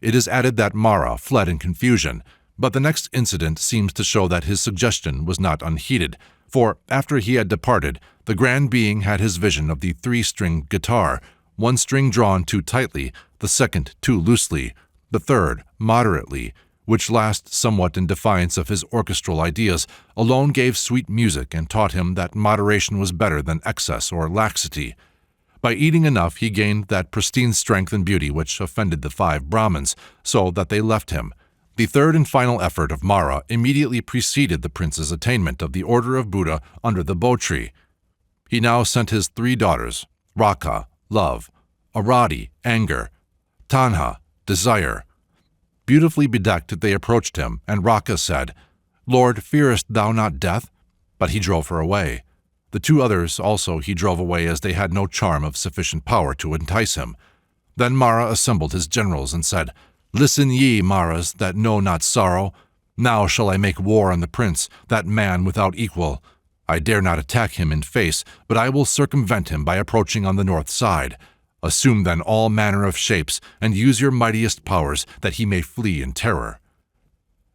It is added that Mara fled in confusion, But the next incident seems to show that his suggestion was not unheeded, for after he had departed, the grand being had his vision of the three-stringed guitar, one string drawn too tightly, the second too loosely, the third moderately, which last, somewhat in defiance of his orchestral ideas, alone gave sweet music and taught him that moderation was better than excess or laxity. By eating enough he gained that pristine strength and beauty which offended the 5 Brahmins, so that they left him. The third and final effort of Mara immediately preceded the prince's attainment of the order of Buddha under the Bo tree. He now sent his 3 daughters, Raka, love, Arati, anger, Tanha, desire. Beautifully bedecked they approached him, and Raka said, "Lord, fearest thou not death?" But he drove her away. The 2 others also he drove away, as they had no charm of sufficient power to entice him. Then Mara assembled his generals and said, "Listen ye, Maras, that know not sorrow. Now shall I make war on the prince, that man without equal. I dare not attack him in face, but I will circumvent him by approaching on the north side. Assume then all manner of shapes, and use your mightiest powers, that he may flee in terror."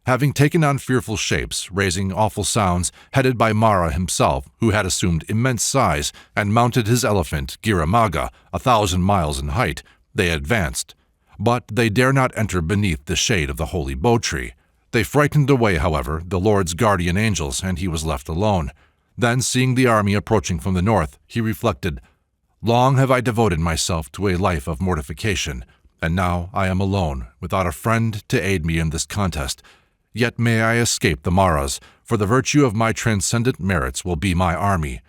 Having taken on fearful shapes, raising awful sounds, headed by Mara himself, who had assumed immense size, and mounted his elephant, Giramaga, 1,000 miles in height, they advanced. But they dare not enter beneath the shade of the holy Bo tree. They frightened away, however, the Lord's guardian angels, and he was left alone. Then, seeing the army approaching from the north, he reflected, "Long have I devoted myself to a life of mortification, and now I am alone, without a friend to aid me in this contest. Yet may I escape the Maras, for the virtue of my transcendent merits will be my army.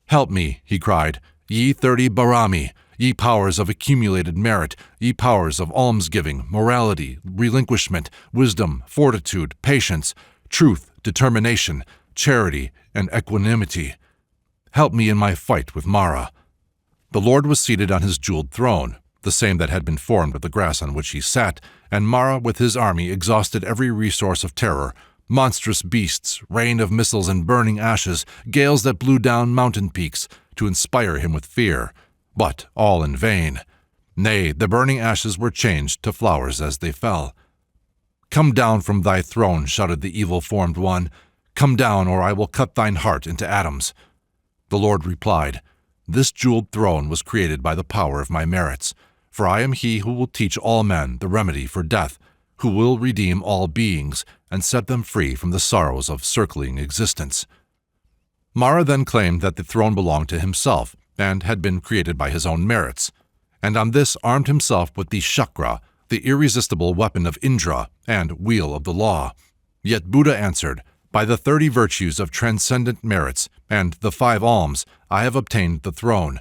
Help me," he cried, "ye 30 Barami, ye powers of accumulated merit, ye powers of almsgiving, morality, relinquishment, wisdom, fortitude, patience, truth, determination, charity, and equanimity. Help me in my fight with Mara." The Lord was seated on his jeweled throne, the same that had been formed of the grass on which he sat, and Mara with his army exhausted every resource of terror, monstrous beasts, rain of missiles and burning ashes, gales that blew down mountain peaks, to inspire him with fear. But all in vain. Nay, the burning ashes were changed to flowers as they fell. "Come down from thy throne," shouted the evil-formed one. "Come down, or I will cut thine heart into atoms." The Lord replied, "This jeweled throne was created by the power of my merits, for I am he who will teach all men the remedy for death, who will redeem all beings and set them free from the sorrows of circling existence." Mara then claimed that the throne belonged to himself, and had been created by his own merits, and on this armed himself with the chakra, the irresistible weapon of Indra and wheel of the law. Yet Buddha answered, "By the 30 virtues of transcendent merits and the 5 alms, I have obtained the throne.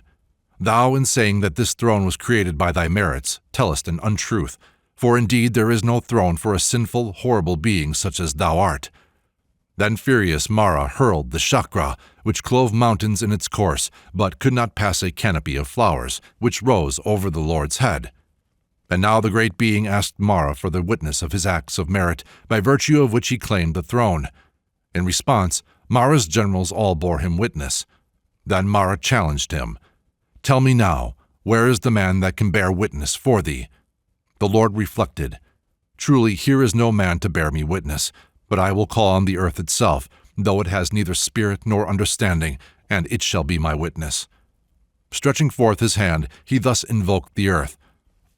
Thou, in saying that this throne was created by thy merits, tellest an untruth, for indeed there is no throne for a sinful, horrible being such as thou art." Then furious Mara hurled the chakra, which clove mountains in its course, but could not pass a canopy of flowers, which rose over the Lord's head. And now the great being asked Mara for the witness of his acts of merit, by virtue of which he claimed the throne. In response, Mara's generals all bore him witness. Then Mara challenged him, "Tell me now, where is the man that can bear witness for thee?" The Lord reflected, "Truly here is no man to bear me witness, but I will call on the earth itself, though it has neither spirit nor understanding, and it shall be my witness." Stretching forth his hand, he thus invoked the earth,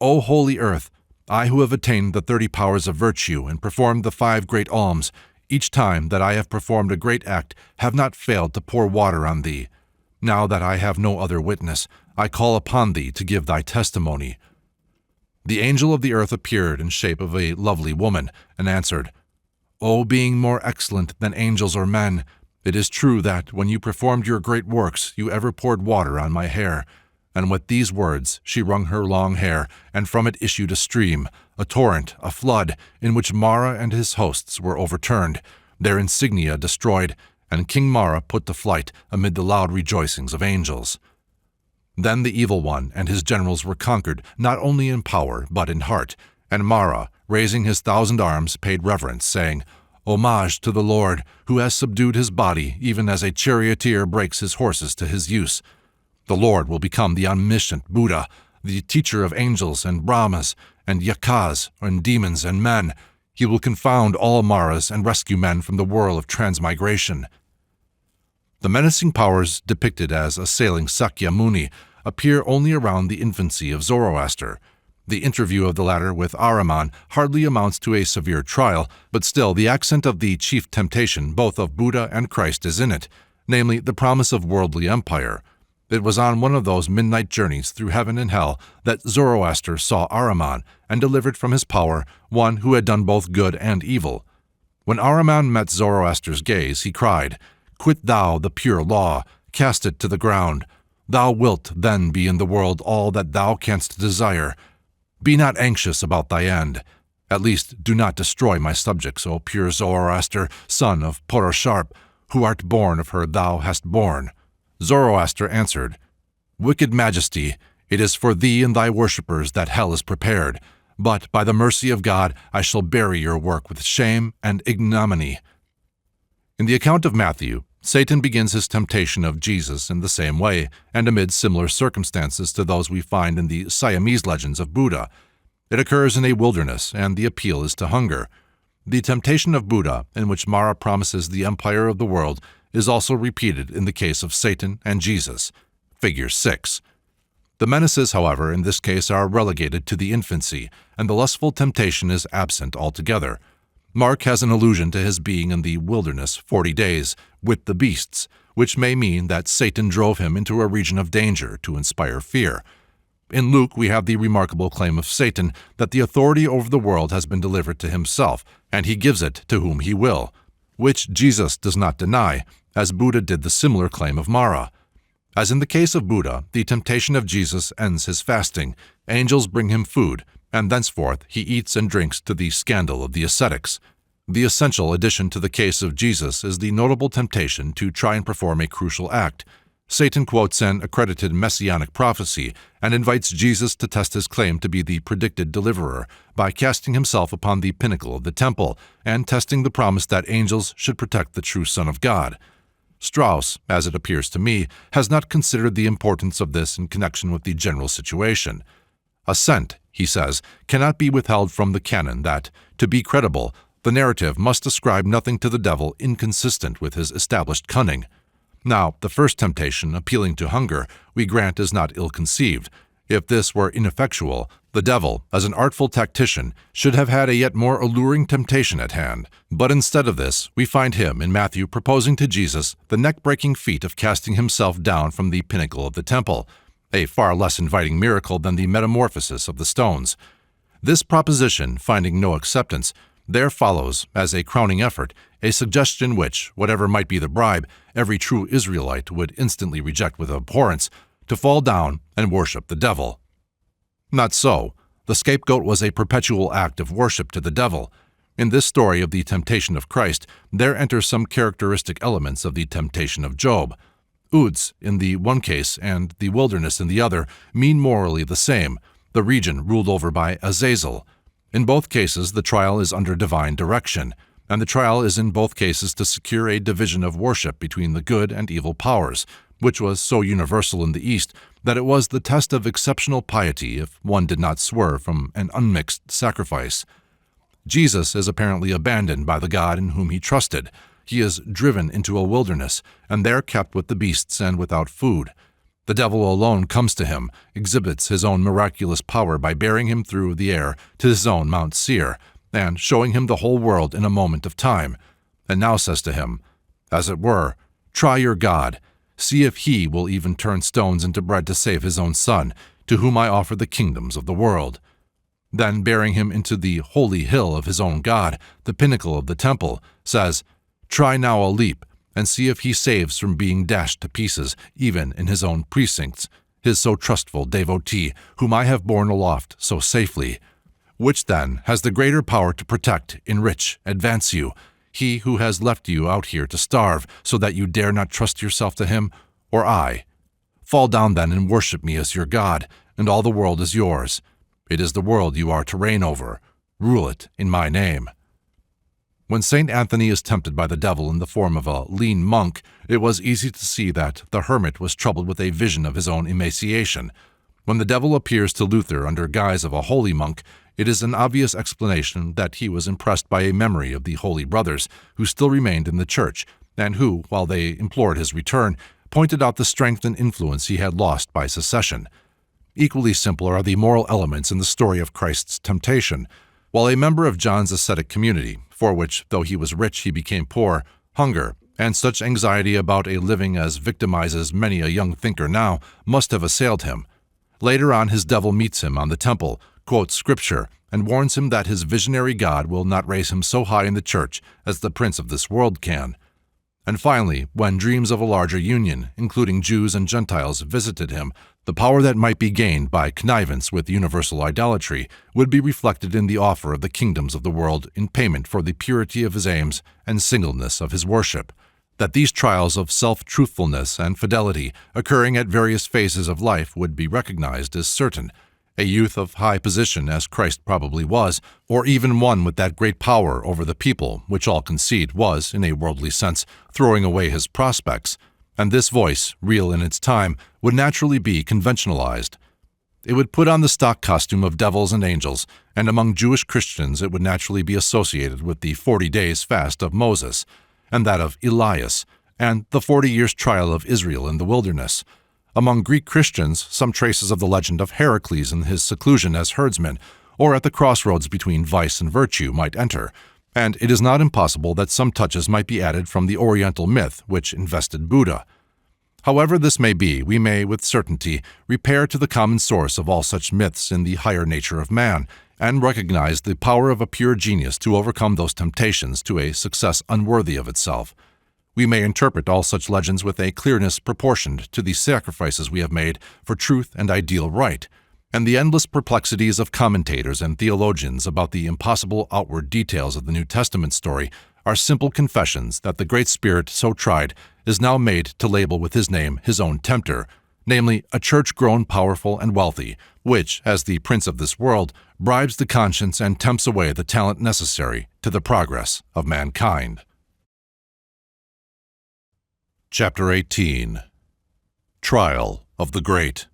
"O holy earth, I who have attained the 30 powers of virtue and performed the 5 great alms, each time that I have performed a great act, have not failed to pour water on thee. Now that I have no other witness, I call upon thee to give thy testimony." The angel of the earth appeared in shape of a lovely woman, and answered, "O being more excellent than angels or men, it is true that, when you performed your great works, you ever poured water on my hair." And with these words she wrung her long hair, and from it issued a stream, a torrent, a flood, in which Mara and his hosts were overturned, their insignia destroyed, and King Mara put to flight amid the loud rejoicings of angels. Then the evil one and his generals were conquered, not only in power, but in heart, and Mara, raising his 1,000 arms, paid reverence, saying, "Homage to the Lord, who has subdued his body, even as a charioteer breaks his horses to his use. The Lord will become the omniscient Buddha, the teacher of angels and Brahmas, and Yakas, and demons and men. He will confound all Maras and rescue men from the whirl of transmigration. The menacing powers depicted as assailing Sakya Muni appear only around the infancy of Zoroaster. The interview of the latter with Ahriman hardly amounts to a severe trial, but still the accent of the chief temptation both of Buddha and Christ is in it, namely the promise of worldly empire. It was on one of those midnight journeys through heaven and hell that Zoroaster saw Ahriman and delivered from his power one who had done both good and evil. When Ahriman met Zoroaster's gaze, he cried, "Quit thou the pure law, cast it to the ground. Thou wilt then be in the world all that thou canst desire. Be not anxious about thy end. At least do not destroy my subjects, O pure Zoroaster, son of Purusharp, who art born of her thou hast born." Zoroaster answered, "Wicked Majesty, it is for thee and thy worshippers that hell is prepared, but by the mercy of God I shall bury your work with shame and ignominy." In the account of Matthew, Satan begins his temptation of Jesus in the same way, and amid similar circumstances to those we find in the Siamese legends of Buddha. It occurs in a wilderness, and the appeal is to hunger. The temptation of Buddha, in which Mara promises the empire of the world, is also repeated in the case of Satan and Jesus. Figure 6. The menaces, however, in this case are relegated to the infancy, and the lustful temptation is absent altogether. Mark has an allusion to his being in the wilderness 40 days with the beasts, which may mean that Satan drove him into a region of danger to inspire fear. In Luke, we have the remarkable claim of Satan that the authority over the world has been delivered to himself, and he gives it to whom he will, which Jesus does not deny, as Buddha did the similar claim of Mara. As in the case of Buddha, the temptation of Jesus ends his fasting. Angels bring him food, and thenceforth he eats and drinks to the scandal of the ascetics. The essential addition to the case of Jesus is the notable temptation to try and perform a crucial act. Satan quotes an accredited messianic prophecy and invites Jesus to test his claim to be the predicted deliverer by casting himself upon the pinnacle of the temple and testing the promise that angels should protect the true Son of God. Strauss, as it appears to me, has not considered the importance of this in connection with the general situation. Assent, he says, cannot be withheld from the canon that, to be credible, the narrative must ascribe nothing to the devil inconsistent with his established cunning. Now, the first temptation, appealing to hunger, we grant is not ill-conceived. If this were ineffectual, the devil, as an artful tactician, should have had a yet more alluring temptation at hand. But instead of this, we find him in Matthew proposing to Jesus the neck-breaking feat of casting himself down from the pinnacle of the temple, a far less inviting miracle than the metamorphosis of the stones. This proposition, finding no acceptance, there follows, as a crowning effort, a suggestion which, whatever might be the bribe, every true Israelite would instantly reject with abhorrence, to fall down and worship the devil. Not so. The scapegoat was a perpetual act of worship to the devil. In this story of the temptation of Christ, there enter some characteristic elements of the temptation of Job. Uds in the one case and the wilderness in the other mean morally the same, the region ruled over by Azazel. In both cases, the trial is under divine direction, and the trial is in both cases to secure a division of worship between the good and evil powers, which was so universal in the East that it was the test of exceptional piety if one did not swerve from an unmixed sacrifice. Jesus is apparently abandoned by the God in whom he trusted. He is driven into a wilderness, and there kept with the beasts and without food. The devil alone comes to him, exhibits his own miraculous power by bearing him through the air to his own Mount Seir, and showing him the whole world in a moment of time, and now says to him, as it were, "Try your God. See if he will even turn stones into bread to save his own son, to whom I offer the kingdoms of the world." Then, bearing him into the holy hill of his own God, the pinnacle of the temple, says, "Try now a leap, and see if he saves from being dashed to pieces, even in his own precincts, his so trustful devotee, whom I have borne aloft so safely. Which then has the greater power to protect, enrich, advance you, he who has left you out here to starve, so that you dare not trust yourself to him, or I? Fall down then and worship me as your God, and all the world is yours. It is the world you are to reign over. Rule it in my name." When St. Anthony is tempted by the devil in the form of a lean monk, it was easy to see that the hermit was troubled with a vision of his own emaciation. When the devil appears to Luther under guise of a holy monk, it is an obvious explanation that he was impressed by a memory of the Holy Brothers who still remained in the church, and who, while they implored his return, pointed out the strength and influence he had lost by secession. Equally simple are the moral elements in the story of Christ's temptation. While a member of John's ascetic community, for which, though he was rich, he became poor, hunger, and such anxiety about a living as victimizes many a young thinker now, must have assailed him. Later on, his devil meets him on the temple, quotes scripture, and warns him that his visionary God will not raise him so high in the church as the prince of this world can. And finally, when dreams of a larger union, including Jews and Gentiles, visited him, the power that might be gained by connivance with universal idolatry would be reflected in the offer of the kingdoms of the world in payment for the purity of his aims and singleness of his worship. That these trials of self-truthfulness and fidelity occurring at various phases of life would be recognized is certain. A youth of high position, as Christ probably was, or even one with that great power over the people, which all concede was, in a worldly sense, throwing away his prospects, and this voice, real in its time, would naturally be conventionalized. It would put on the stock costume of devils and angels, and among Jewish Christians it would naturally be associated with the 40 days fast of Moses, and that of Elias, and the 40 years trial of Israel in the wilderness. Among Greek Christians, some traces of the legend of Heracles in his seclusion as herdsman, or at the crossroads between vice and virtue, might enter, and it is not impossible that some touches might be added from the Oriental myth which invested Buddha. However this may be, we may, with certainty, repair to the common source of all such myths in the higher nature of man, and recognize the power of a pure genius to overcome those temptations to a success unworthy of itself. We may interpret all such legends with a clearness proportioned to the sacrifices we have made for truth and ideal right, and the endless perplexities of commentators and theologians about the impossible outward details of the New Testament story are simple confessions that the Great Spirit so tried is now made to label with his name his own tempter, namely a church grown powerful and wealthy, which, as the prince of this world, bribes the conscience and tempts away the talent necessary to the progress of mankind. Chapter 18. Trial of the Great.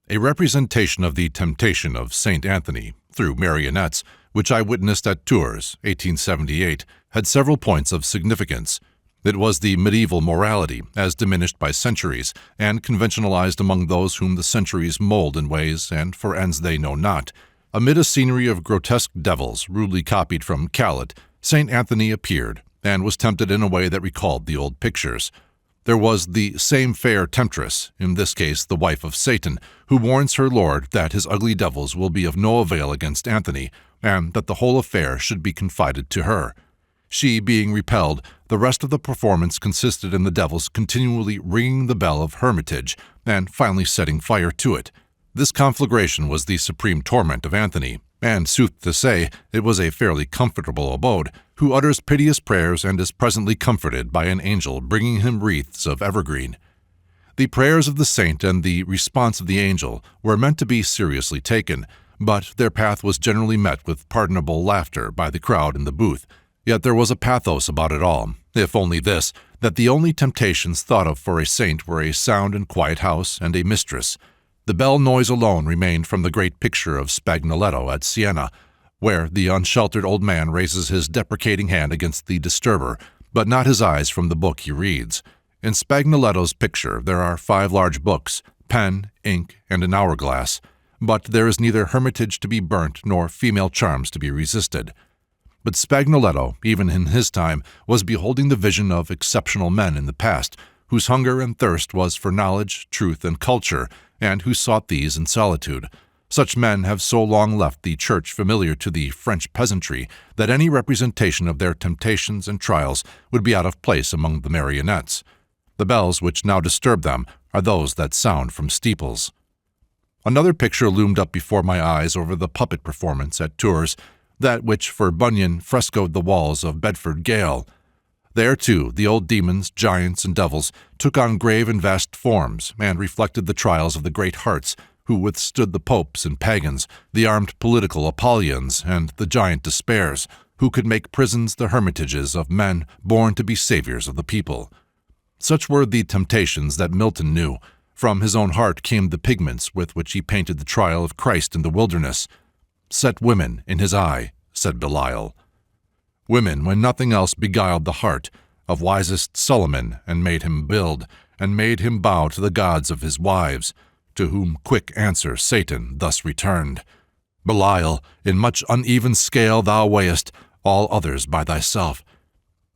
A representation of the temptation of St. Anthony, through marionettes, which I witnessed at Tours, 1878, had several points of significance. It was the medieval morality, as diminished by centuries, and conventionalized among those whom the centuries mold in ways and for ends they know not. Amid a scenery of grotesque devils, rudely copied from Cowlett, St. Anthony appeared, and was tempted in a way that recalled the old pictures. There was the same fair temptress, in this case the wife of Satan, who warns her lord that his ugly devils will be of no avail against Anthony, and that the whole affair should be confided to her. She being repelled, the rest of the performance consisted in the devils continually ringing the bell of hermitage, and finally setting fire to it. This conflagration was the supreme torment of Anthony, and, sooth to say, it was a fairly comfortable abode, who utters piteous prayers and is presently comforted by an angel bringing him wreaths of evergreen. The prayers of the saint and the response of the angel were meant to be seriously taken, but their path was generally met with pardonable laughter by the crowd in the booth. Yet there was a pathos about it all, if only this, that the only temptations thought of for a saint were a sound and quiet house and a mistress. The bell noise alone remained from the great picture of Spagnoletto at Siena, where the unsheltered old man raises his deprecating hand against the disturber, but not his eyes from the book he reads. In Spagnoletto's picture there are 5 large books, pen, ink, and an hourglass, but there is neither hermitage to be burnt nor female charms to be resisted. But Spagnoletto, even in his time, was beholding the vision of exceptional men in the past, whose hunger and thirst was for knowledge, truth, and culture, and who sought these in solitude. Such men have so long left the church familiar to the French peasantry that any representation of their temptations and trials would be out of place among the marionettes. The bells which now disturb them are those that sound from steeples. Another picture loomed up before my eyes over the puppet performance at Tours, that which for Bunyan frescoed the walls of Bedford Gaol. There, too, the old demons, giants, and devils took on grave and vast forms, and reflected the trials of the great hearts who withstood the popes and pagans, the armed political Apollyon, and the giant despairs, who could make prisons the hermitages of men born to be saviors of the people. Such were the temptations that Milton knew, From his own heart came the pigments with which he painted the trial of Christ in the wilderness. "Set women in his eye," said Belial. Women, when nothing else beguiled the heart of wisest Solomon, and made him build, and made him bow to the gods of his wives, to whom quick answer Satan thus returned: "Belial, in much uneven scale thou weighest all others by thyself.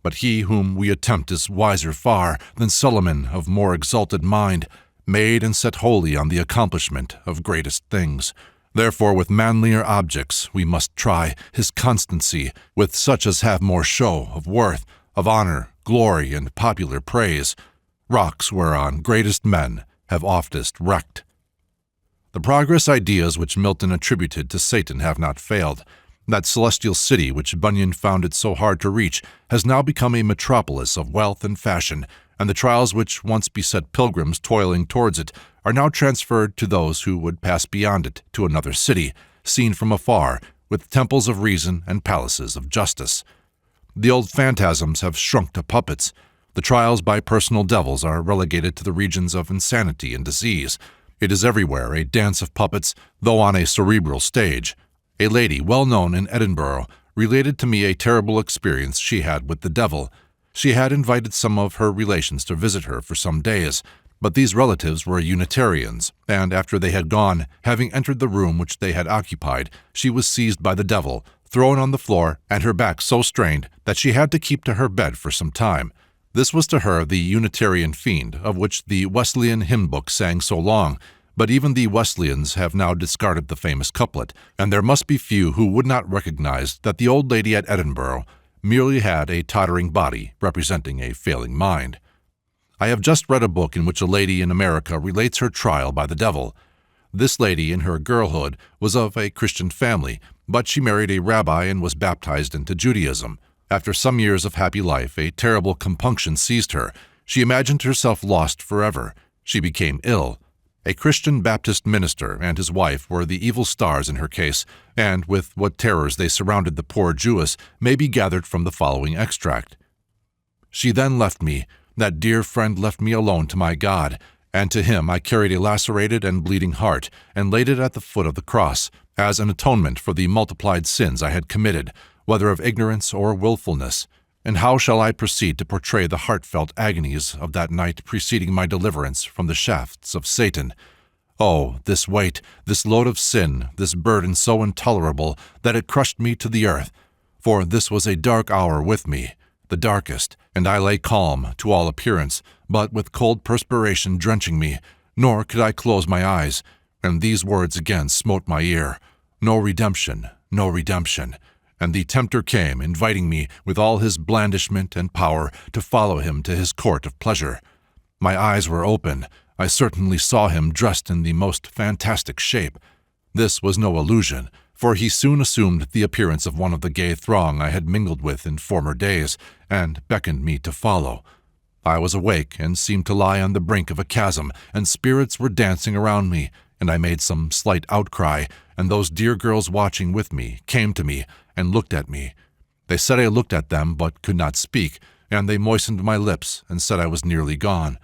But he whom we attempt is wiser far than Solomon, of more exalted mind, made and set wholly on the accomplishment of greatest things. Therefore with manlier objects we must try his constancy, with such as have more show of worth, of honor, glory, and popular praise, rocks whereon greatest men have oftest wrecked." The progress ideas which Milton attributed to Satan have not failed. That celestial city which Bunyan found it so hard to reach has now become a metropolis of wealth and fashion, and the trials which once beset pilgrims toiling towards it are now transferred to those who would pass beyond it to another city, seen from afar, with temples of reason and palaces of justice. The old phantasms have shrunk to puppets. The trials by personal devils are relegated to the regions of insanity and disease. It is everywhere a dance of puppets, though on a cerebral stage. A lady well known in Edinburgh related to me a terrible experience she had with the devil. She had invited some of her relations to visit her for some days, but these relatives were Unitarians, and after they had gone, having entered the room which they had occupied, she was seized by the devil, thrown on the floor, and her back so strained that she had to keep to her bed for some time. This was to her the Unitarian fiend, of which the Wesleyan hymn book sang so long, but even the Wesleyans have now discarded the famous couplet, and there must be few who would not recognize that the old lady at Edinburgh merely had a tottering body representing a failing mind. I have just read a book in which a lady in America relates her trial by the devil. This lady, in her girlhood, was of a Christian family, but she married a rabbi and was baptized into Judaism. After some years of happy life, a terrible compunction seized her. She imagined herself lost forever. She became ill. A Christian Baptist minister and his wife were the evil stars in her case, and with what terrors they surrounded the poor Jewess may be gathered from the following extract. "She then left me. That dear friend left me alone to my God, and to him I carried a lacerated and bleeding heart, and laid it at the foot of the cross, as an atonement for the multiplied sins I had committed, whether of ignorance or willfulness. And how shall I proceed to portray the heartfelt agonies of that night preceding my deliverance from the shafts of Satan? Oh, this weight, this load of sin, this burden so intolerable that it crushed me to the earth. For this was a dark hour with me, the darkest, and I lay calm, to all appearance, but with cold perspiration drenching me, nor could I close my eyes, and these words again smote my ear, 'No redemption, no redemption.' And the tempter came, inviting me with all his blandishment and power to follow him to his court of pleasure. My eyes were open. I certainly saw him dressed in the most fantastic shape. This was no illusion, for he soon assumed the appearance of one of the gay throng I had mingled with in former days, and beckoned me to follow. I was awake and seemed to lie on the brink of a chasm, and spirits were dancing around me, and I made some slight outcry, and those dear girls watching with me came to me and looked at me. They said I looked at them but could not speak, and they moistened my lips and said I was nearly gone.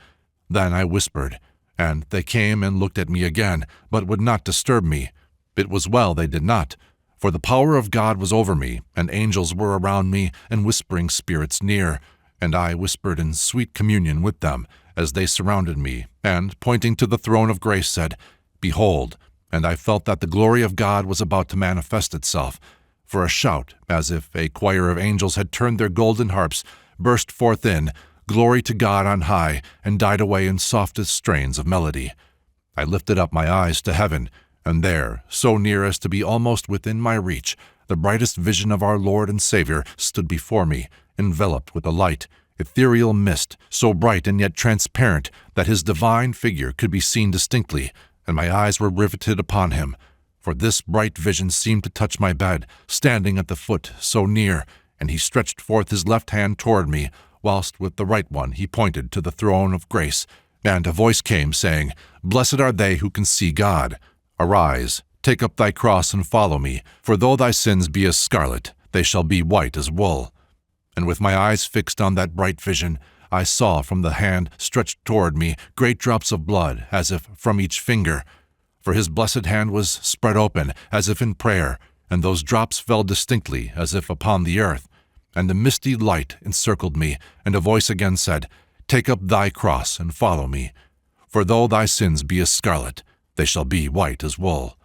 Then I whispered, and they came and looked at me again, but would not disturb me. It was well they did not, for the power of God was over me, and angels were around me, and whispering spirits near, and I whispered in sweet communion with them as they surrounded me, and, pointing to the throne of grace, said, 'Behold,' and I felt that the glory of God was about to manifest itself, for a shout, as if a choir of angels had turned their golden harps, burst forth in, 'Glory to God on high,' and died away in softest strains of melody. I lifted up my eyes to heaven, and there, so near as to be almost within my reach, the brightest vision of our Lord and Savior stood before me, enveloped with a light, ethereal mist, so bright and yet transparent that his divine figure could be seen distinctly, and my eyes were riveted upon him. For this bright vision seemed to touch my bed, standing at the foot so near, and he stretched forth his left hand toward me, whilst with the right one he pointed to the throne of grace, and a voice came, saying, 'Blessed are they who can see God. Arise, take up thy cross and follow me, for though thy sins be as scarlet, they shall be white as wool.' And with my eyes fixed on that bright vision, I saw from the hand stretched toward me great drops of blood, as if from each finger. For his blessed hand was spread open, as if in prayer, and those drops fell distinctly, as if upon the earth. And a misty light encircled me, and a voice again said, Take up thy cross and follow me. For though thy sins be as scarlet, they shall be white as wool.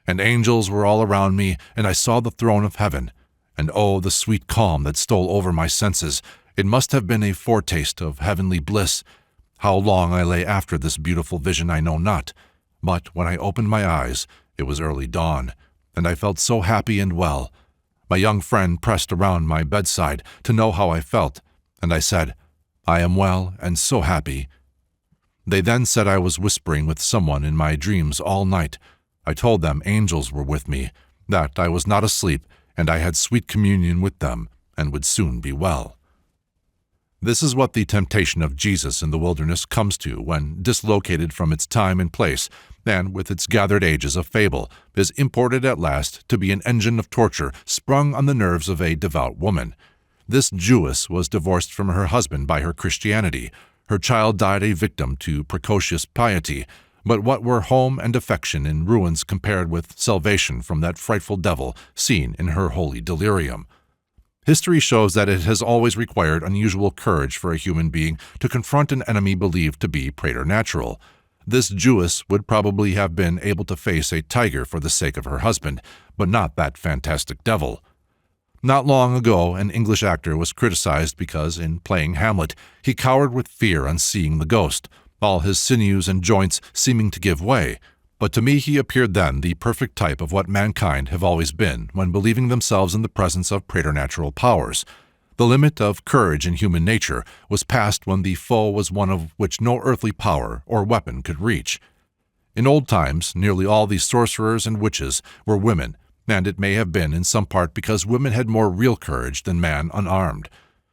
And angels were all around me, and I saw the throne of heaven. And oh, the sweet calm that stole over my senses! It must have been a foretaste of heavenly bliss. How long I lay after this beautiful vision I know not, but when I opened my eyes, it was early dawn, and I felt so happy and well. My young friend pressed around my bedside to know how I felt, and I said, I am well and so happy. They then said I was whispering with someone in my dreams all night. I told them angels were with me, that I was not asleep, and I had sweet communion with them, and would soon be well. This is what the temptation of Jesus in the wilderness comes to when, dislocated from its time and place, and with its gathered ages of fable, is imported at last to be an engine of torture sprung on the nerves of a devout woman. This Jewess was divorced from her husband by her Christianity. Her child died a victim to precocious piety. But what were home and affection in ruins compared with salvation from that frightful devil seen in her holy delirium? History shows that it has always required unusual courage for a human being to confront an enemy believed to be preternatural. This Jewess would probably have been able to face a tiger for the sake of her husband, but not that fantastic devil. Not long ago, an English actor was criticized because, in playing Hamlet, he cowered with fear on seeing the ghost, all his sinews and joints seeming to give way. But to me he appeared then the perfect type of what mankind have always been when believing themselves in the presence of preternatural powers. The limit of courage in human nature was passed when the foe was one of which no earthly power or weapon could reach. In old times, nearly all the sorcerers and witches were women, and it may have been in some part because women had more real courage than man unarmed.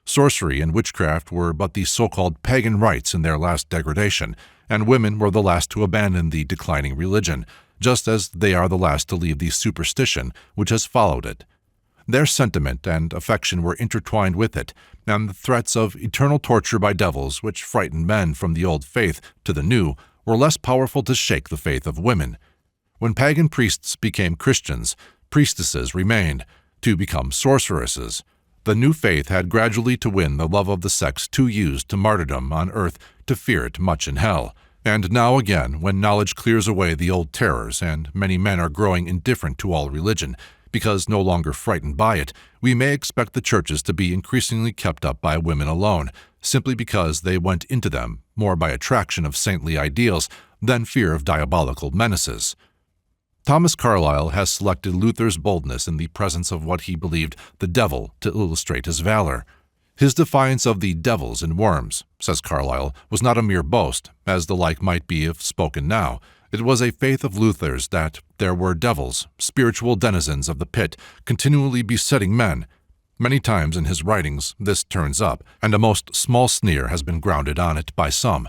Sorcery and witchcraft were but the so-called pagan rites in their last degradation, and women were the last to abandon the declining religion, just as they are the last to leave the superstition which has followed it. Their sentiment and affection were intertwined with it, and the threats of eternal torture by devils which frightened men from the old faith to the new were less powerful to shake the faith of women. When pagan priests became Christians, priestesses remained, to become sorceresses. The new faith had gradually to win the love of the sex too used to martyrdom on earth to fear it much in hell. And now again, when knowledge clears away the old terrors and many men are growing indifferent to all religion, because no longer frightened by it, we may expect the churches to be increasingly kept up by women alone, simply because they went into them more by attraction of saintly ideals than fear of diabolical menaces. Thomas Carlyle has selected Luther's boldness in the presence of what he believed the devil to illustrate his valor. His defiance of the devils and worms, says Carlyle, was not a mere boast, as the like might be if spoken now. It was a faith of Luther's that there were devils, spiritual denizens of the pit, continually besetting men. Many times in his writings this turns up, and a most small sneer has been grounded on it by some.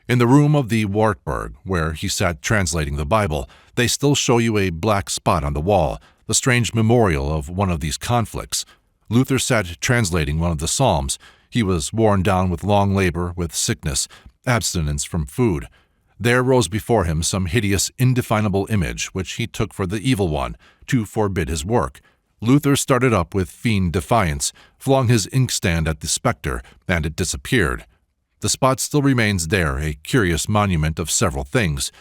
In the room of the Wartburg, where he sat translating the Bible, they still show you a black spot on the wall, the strange memorial of one of these conflicts. Luther sat translating one of the Psalms. He was worn down with long labor, with sickness, abstinence from food. There rose before him some hideous, indefinable image, which he took for the evil one, to forbid his work. Luther started up with fiend defiance, flung his inkstand at the spectre, and it disappeared. The spot still remains there, a curious monument of several things.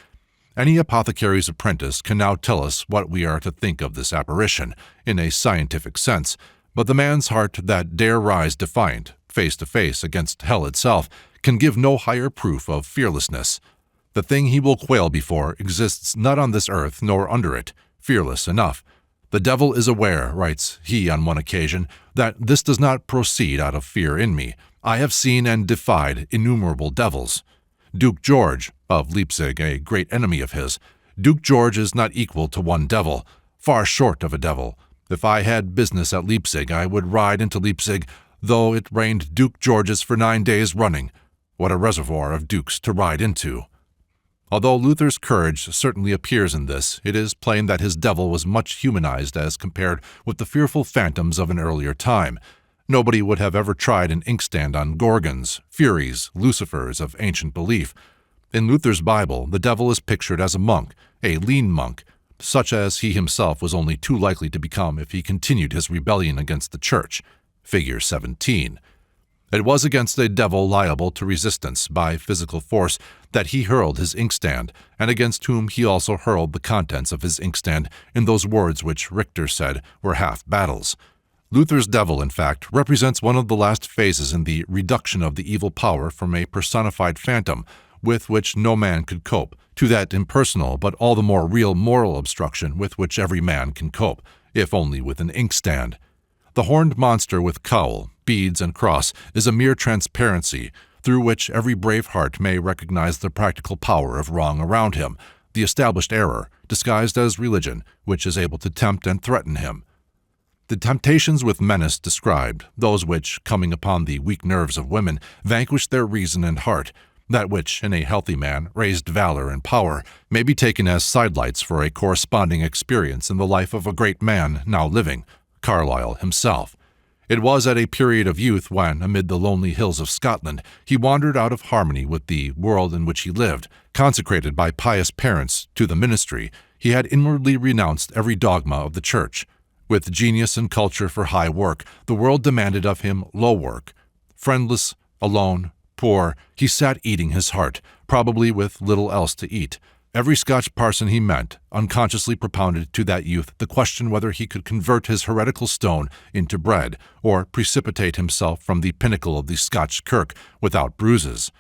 Any apothecary's apprentice can now tell us what we are to think of this apparition, in a scientific sense, but the man's heart that dare rise defiant, face to face against hell itself, can give no higher proof of fearlessness. The thing he will quail before exists not on this earth nor under it, fearless enough. The devil is aware, writes he on one occasion, that this does not proceed out of fear in me. I have seen and defied innumerable devils. Duke George, of Leipzig, a great enemy of his, Duke George is not equal to one devil, far short of a devil. If I had business at Leipzig, I would ride into Leipzig, though it rained Duke Georges for 9 days running. What a reservoir of dukes to ride into! Although Luther's courage certainly appears in this, it is plain that his devil was much humanized as compared with the fearful phantoms of an earlier time. Nobody would have ever tried an inkstand on Gorgons, Furies, Lucifers of ancient belief. In Luther's Bible, the devil is pictured as a monk, a lean monk, such as he himself was only too likely to become if he continued his rebellion against the Church. Figure 17. It was against a devil liable to resistance by physical force that he hurled his inkstand, and against whom he also hurled the contents of his inkstand in those words which Richter said were half battles. Luther's devil, in fact, represents one of the last phases in the reduction of the evil power from a personified phantom, with which no man could cope, to that impersonal but all the more real moral obstruction with which every man can cope, if only with an inkstand. The horned monster with cowl, beads, and cross is a mere transparency through which every brave heart may recognize the practical power of wrong around him, the established error, disguised as religion, which is able to tempt and threaten him. The temptations with menace described, those which, coming upon the weak nerves of women, vanquish their reason and heart, that which, in a healthy man, raised valor and power, may be taken as sidelights for a corresponding experience in the life of a great man now living, Carlyle himself. It was at a period of youth when, amid the lonely hills of Scotland, he wandered out of harmony with the world in which he lived. Consecrated by pious parents to the ministry, he had inwardly renounced every dogma of the Church. With genius and culture for high work, the world demanded of him low work. Friendless, alone, poor, he sat eating his heart, probably with little else to eat. Every Scotch parson he met unconsciously propounded to that youth the question whether he could convert his heretical stone into bread, or precipitate himself from the pinnacle of the Scotch kirk without bruises.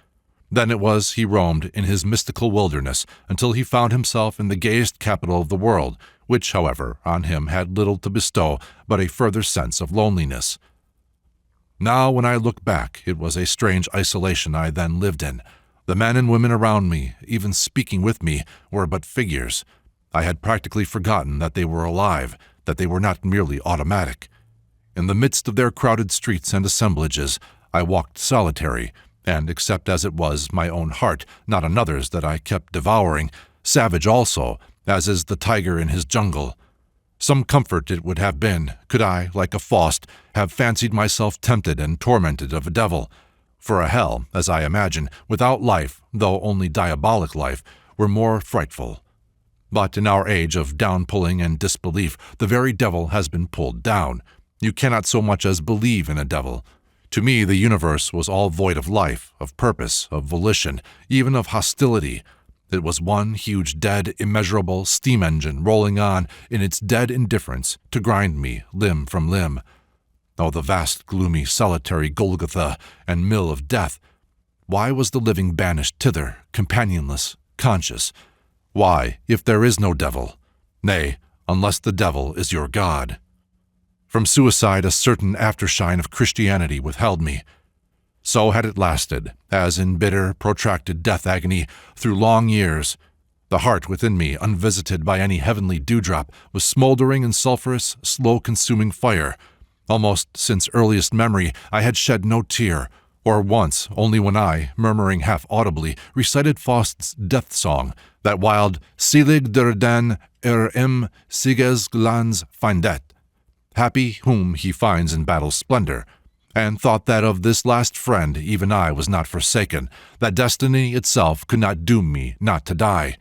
Then it was he roamed in his mystical wilderness until he found himself in the gayest capital of the world, which, however, on him had little to bestow but a further sense of loneliness. Now, when I look back, it was a strange isolation I then lived in. The men and women around me, even speaking with me, were but figures. I had practically forgotten that they were alive, that they were not merely automatic. In the midst of their crowded streets and assemblages, I walked solitary, and except as it was my own heart, not another's, that I kept devouring, savage also, as is the tiger in his jungle. Some comfort it would have been, could I, like a Faust, have fancied myself tempted and tormented of a devil. For a hell, as I imagine, without life, though only diabolic life, were more frightful. But in our age of down-pulling and disbelief, the very devil has been pulled down. You cannot so much as believe in a devil. To me, the universe was all void of life, of purpose, of volition, even of hostility. It was one huge, dead, immeasurable steam engine rolling on in its dead indifference to grind me limb from limb. Oh, the vast, gloomy, solitary Golgotha and mill of death! Why was the living banished thither, companionless, conscious? Why, if there is no devil? Nay, unless the devil is your God. From suicide a certain aftershine of Christianity withheld me. So had it lasted, as in bitter, protracted death agony through long years. The heart within me, unvisited by any heavenly dewdrop, was smoldering in sulphurous, slow-consuming fire. Almost since earliest memory I had shed no tear, or once only when I, murmuring half-audibly, recited Faust's death song, that wild Selig der den im Siegesglanz findet, happy whom he finds in battle's splendor, and thought that of this last friend even I was not forsaken, that destiny itself could not doom me not to die.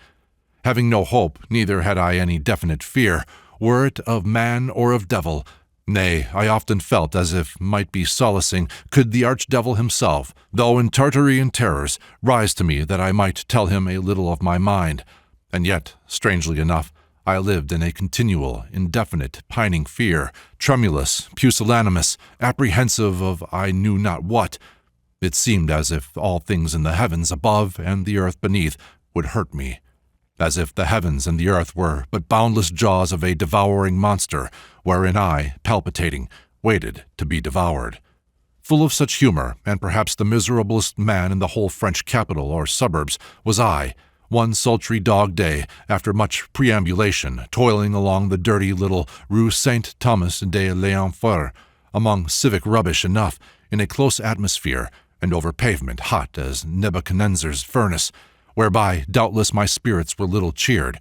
Having no hope, neither had I any definite fear, were it of man or of devil. Nay, I often felt as if might be solacing could the archdevil himself, though in Tartary and terrors, rise to me that I might tell him a little of my mind. And yet, strangely enough, I lived in a continual, indefinite, pining fear, tremulous, pusillanimous, apprehensive of I knew not what. It seemed as if all things in the heavens above and the earth beneath would hurt me, as if the heavens and the earth were but boundless jaws of a devouring monster, wherein I, palpitating, waited to be devoured. Full of such humor, and perhaps the miserablest man in the whole French capital or suburbs, was I, one sultry dog day, after much perambulation, toiling along the dirty little Rue Saint-Thomas de l'Enfer, among civic rubbish enough, in a close atmosphere, and over pavement hot as Nebuchadnezzar's furnace, whereby doubtless my spirits were little cheered,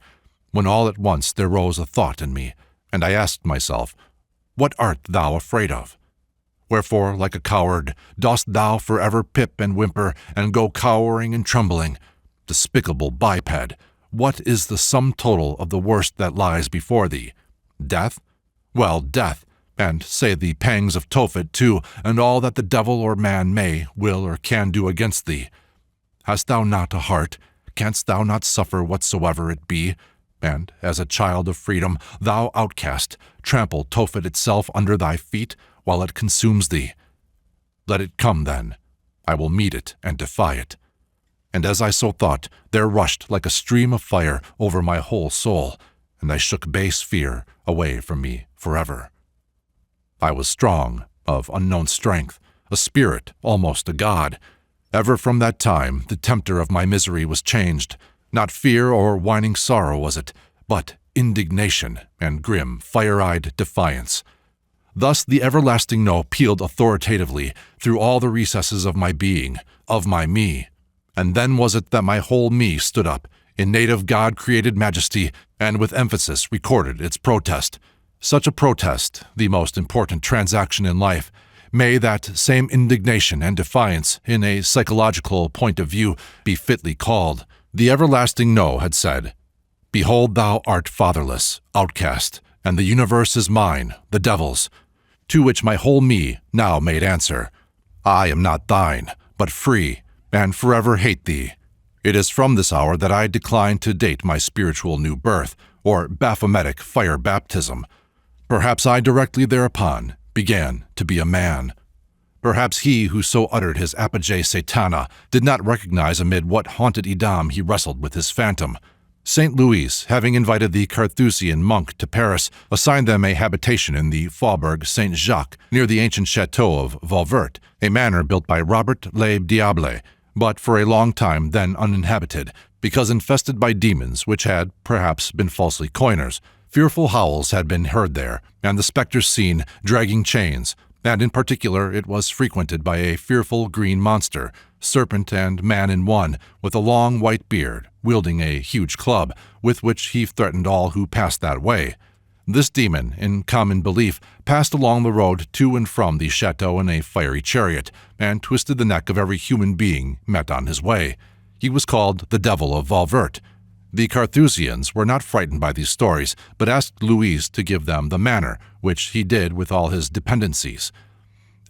when all at once there rose a thought in me, and I asked myself, "What art thou afraid of?" Wherefore, like a coward, dost thou forever pip and whimper, and go cowering and trembling? Despicable biped, what is the sum total of the worst that lies before thee? Death? Well, death, and say the pangs of Tophet too, and all that the devil or man may, will, or can do against thee. Hast thou not a heart? Canst thou not suffer whatsoever it be? And, as a child of freedom, thou outcast, trample Tophet itself under thy feet, while it consumes thee. Let it come, then. I will meet it and defy it. And as I so thought, there rushed like a stream of fire over my whole soul, and I shook base fear away from me forever. I was strong, of unknown strength, a spirit, almost a god. Ever from that time the tempter of my misery was changed. Not fear or whining sorrow was it, but indignation and grim, fire-eyed defiance. Thus the everlasting no pealed authoritatively through all the recesses of my being, of my me. And then was it that my whole me stood up, in native God-created majesty, and with emphasis recorded its protest. Such a protest, the most important transaction in life, may that same indignation and defiance, in a psychological point of view, be fitly called. The everlasting no had said, Behold, thou art fatherless, outcast, and the universe is mine, the devil's. To which my whole me now made answer, I am not thine, but free, and forever hate thee. It is from this hour that I decline to date my spiritual new birth, or Baphometic fire baptism. Perhaps I directly thereupon began to be a man. Perhaps he who so uttered his apogee satana did not recognize amid what haunted Edam he wrestled with his phantom. St. Louis, having invited the Carthusian monk to Paris, assigned them a habitation in the Faubourg Saint-Jacques, near the ancient chateau of Vauvert, a manor built by Robert le Diable, but for a long time then uninhabited, because infested by demons which had, perhaps, been falsely coiners. Fearful howls had been heard there, and the spectres seen, dragging chains, and in particular it was frequented by a fearful green monster, serpent and man in one, with a long white beard, wielding a huge club, with which he threatened all who passed that way. This demon, in common belief, passed along the road to and from the chateau in a fiery chariot, and twisted the neck of every human being met on his way. He was called the Devil of Vauvert. The Carthusians were not frightened by these stories, but asked Louis to give them the manor, which he did with all his dependencies.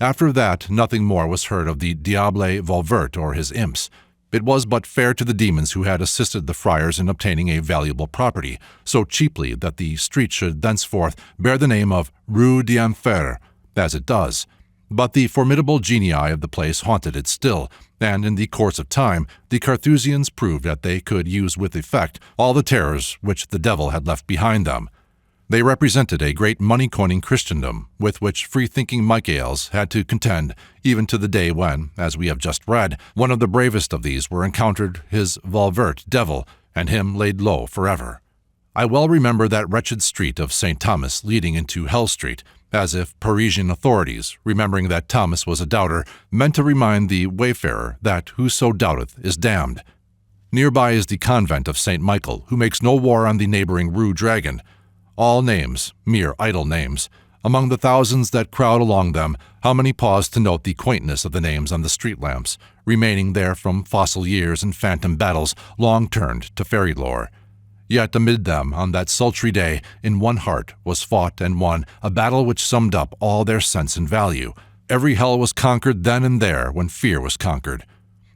After that, nothing more was heard of the Diable Vauvert or his imps. It was but fair to the demons who had assisted the friars in obtaining a valuable property, so cheaply that the street should thenceforth bear the name of Rue d'Enfer, as it does. But the formidable genii of the place haunted it still, and in the course of time the Carthusians proved that they could use with effect all the terrors which the devil had left behind them. They represented a great money-coining Christendom, with which free-thinking Michaels had to contend, even to the day when, as we have just read, one of the bravest of these were encountered his Vauvert devil, and him laid low forever. I well remember that wretched street of St. Thomas leading into Hell Street, as if Parisian authorities, remembering that Thomas was a doubter, meant to remind the wayfarer that whoso doubteth is damned. Nearby is the convent of St. Michael, who makes no war on the neighboring Rue Dragon. All names, mere idle names. Among the thousands that crowd along them, how many pause to note the quaintness of the names on the street lamps, remaining there from fossil years and phantom battles long turned to fairy lore. Yet amid them, on that sultry day, in one heart was fought and won a battle which summed up all their sense and value. Every hell was conquered then and there when fear was conquered.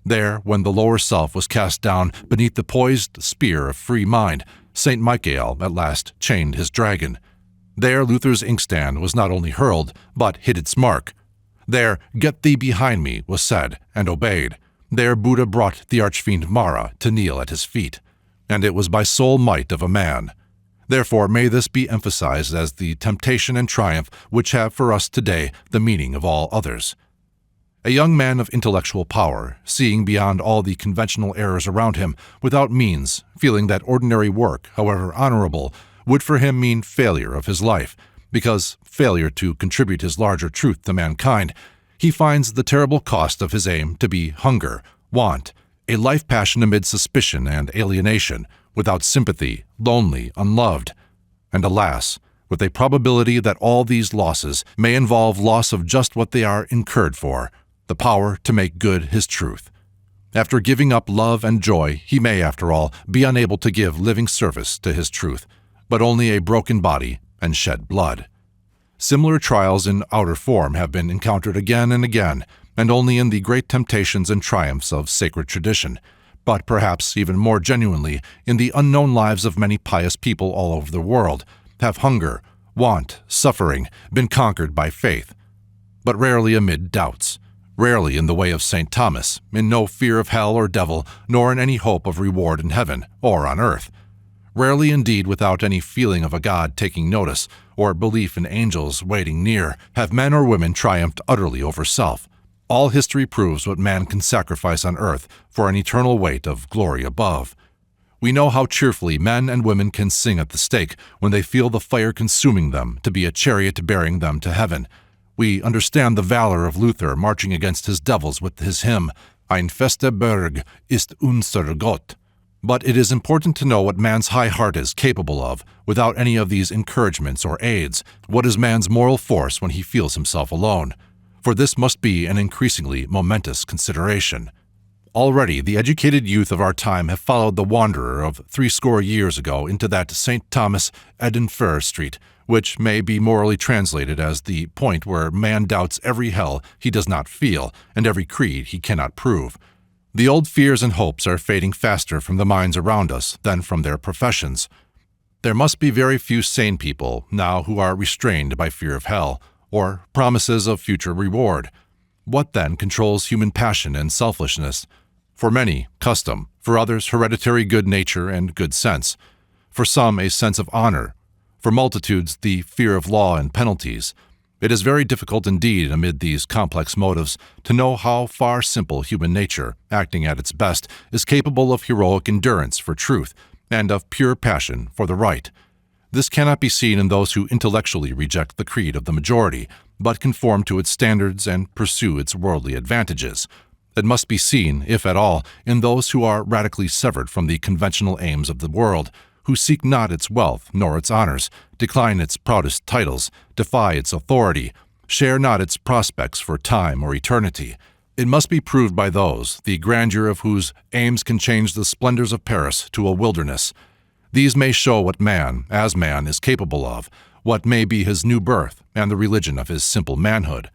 There, when the lower self was cast down beneath the poised spear of free mind, St. Michael at last chained his dragon. There Luther's inkstand was not only hurled, but hit its mark. There, "Get thee behind me," was said, and obeyed. There Buddha brought the archfiend Mara to kneel at his feet. And it was by sole might of a man. Therefore may this be emphasized as the temptation and triumph which have for us today the meaning of all others. A young man of intellectual power, seeing beyond all the conventional errors around him, without means, feeling that ordinary work, however honorable, would for him mean failure of his life, because failure to contribute his larger truth to mankind, he finds the terrible cost of his aim to be hunger, want, a life passion amid suspicion and alienation, without sympathy, lonely, unloved. And alas, with a probability that all these losses may involve loss of just what they are incurred for, the power to make good his truth. After giving up love and joy, he may, after all, be unable to give living service to his truth, but only a broken body and shed blood. Similar trials in outer form have been encountered again and again, and only in the great temptations and triumphs of sacred tradition, but perhaps even more genuinely in the unknown lives of many pious people all over the world, have hunger, want, suffering been conquered by faith, but rarely amid doubts, rarely in the way of St. Thomas, in no fear of hell or devil, nor in any hope of reward in heaven or on earth. Rarely indeed without any feeling of a God taking notice, or belief in angels waiting near, have men or women triumphed utterly over self. All history proves what man can sacrifice on earth for an eternal weight of glory above. We know how cheerfully men and women can sing at the stake when they feel the fire consuming them to be a chariot bearing them to heaven. We understand the valor of Luther marching against his devils with his hymn, Ein fester Berg ist unser Gott. But it is important to know what man's high heart is capable of without any of these encouragements or aids. What is man's moral force when he feels himself alone? For this must be an increasingly momentous consideration. Already the educated youth of our time have followed the wanderer of 80 years ago into that St. Thomas Edenfer Street, which may be morally translated as the point where man doubts every hell he does not feel and every creed he cannot prove. The old fears and hopes are fading faster from the minds around us than from their professions. There must be very few sane people now who are restrained by fear of hell, or promises of future reward. What then controls human passion and selfishness? For many, custom; for others, hereditary good nature and good sense; for some, a sense of honor; for multitudes, the fear of law and penalties. It is very difficult indeed, amid these complex motives, to know how far simple human nature, acting at its best, is capable of heroic endurance for truth, and of pure passion for the right. This cannot be seen in those who intellectually reject the creed of the majority, but conform to its standards and pursue its worldly advantages. It must be seen, if at all, in those who are radically severed from the conventional aims of the world, who seek not its wealth nor its honors, decline its proudest titles, defy its authority, share not its prospects for time or eternity. It must be proved by those, the grandeur of whose aims can change the splendors of Paris to a wilderness. These may show what man, as man, is capable of, what may be his new birth and the religion of his simple manhood.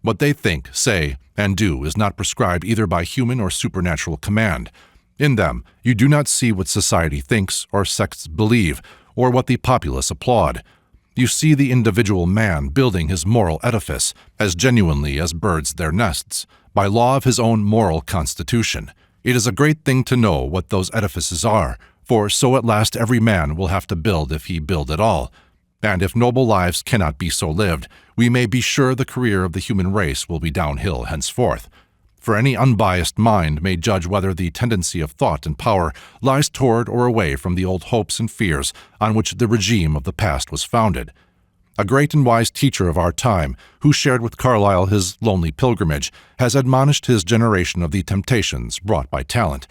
What they think, say, and do is not prescribed either by human or supernatural command. In them, you do not see what society thinks or sects believe, or what the populace applaud. You see the individual man building his moral edifice, as genuinely as birds their nests, by law of his own moral constitution. It is a great thing to know what those edifices are, for so at last every man will have to build if he build at all. And if noble lives cannot be so lived, we may be sure the career of the human race will be downhill henceforth. For any unbiased mind may judge whether the tendency of thought and power lies toward or away from the old hopes and fears on which the regime of the past was founded. A great and wise teacher of our time, who shared with Carlyle his lonely pilgrimage, has admonished his generation of the temptations brought by talent,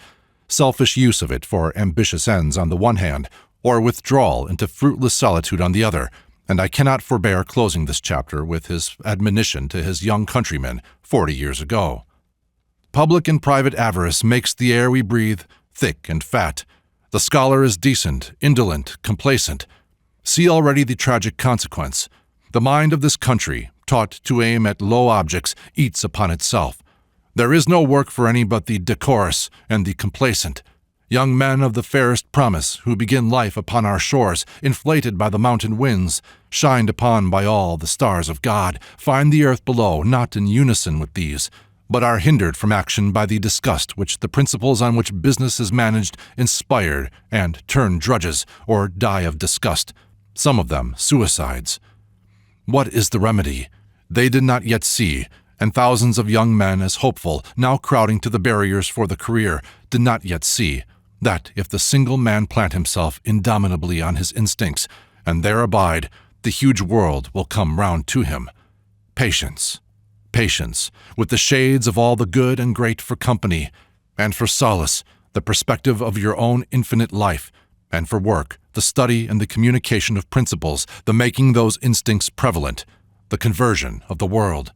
selfish use of it for ambitious ends on the one hand, or withdrawal into fruitless solitude on the other, and I cannot forbear closing this chapter with his admonition to his young countrymen 40 years ago. Public and private avarice makes the air we breathe thick and fat. The scholar is decent, indolent, complacent. See already the tragic consequence. The mind of this country, taught to aim at low objects, eats upon itself. There is no work for any but the decorous and the complacent. Young men of the fairest promise, who begin life upon our shores, inflated by the mountain winds, shined upon by all the stars of God, find the earth below not in unison with these, but are hindered from action by the disgust which the principles on which business is managed inspired, and turn drudges, or die of disgust, some of them suicides. What is the remedy? They did not yet see, and thousands of young men as hopeful, now crowding to the barriers for the career, did not yet see, that if the single man plant himself indomitably on his instincts, and there abide, the huge world will come round to him. Patience, patience, with the shades of all the good and great for company, and for solace, the perspective of your own infinite life, and for work, the study and the communication of principles, the making those instincts prevalent, the conversion of the world.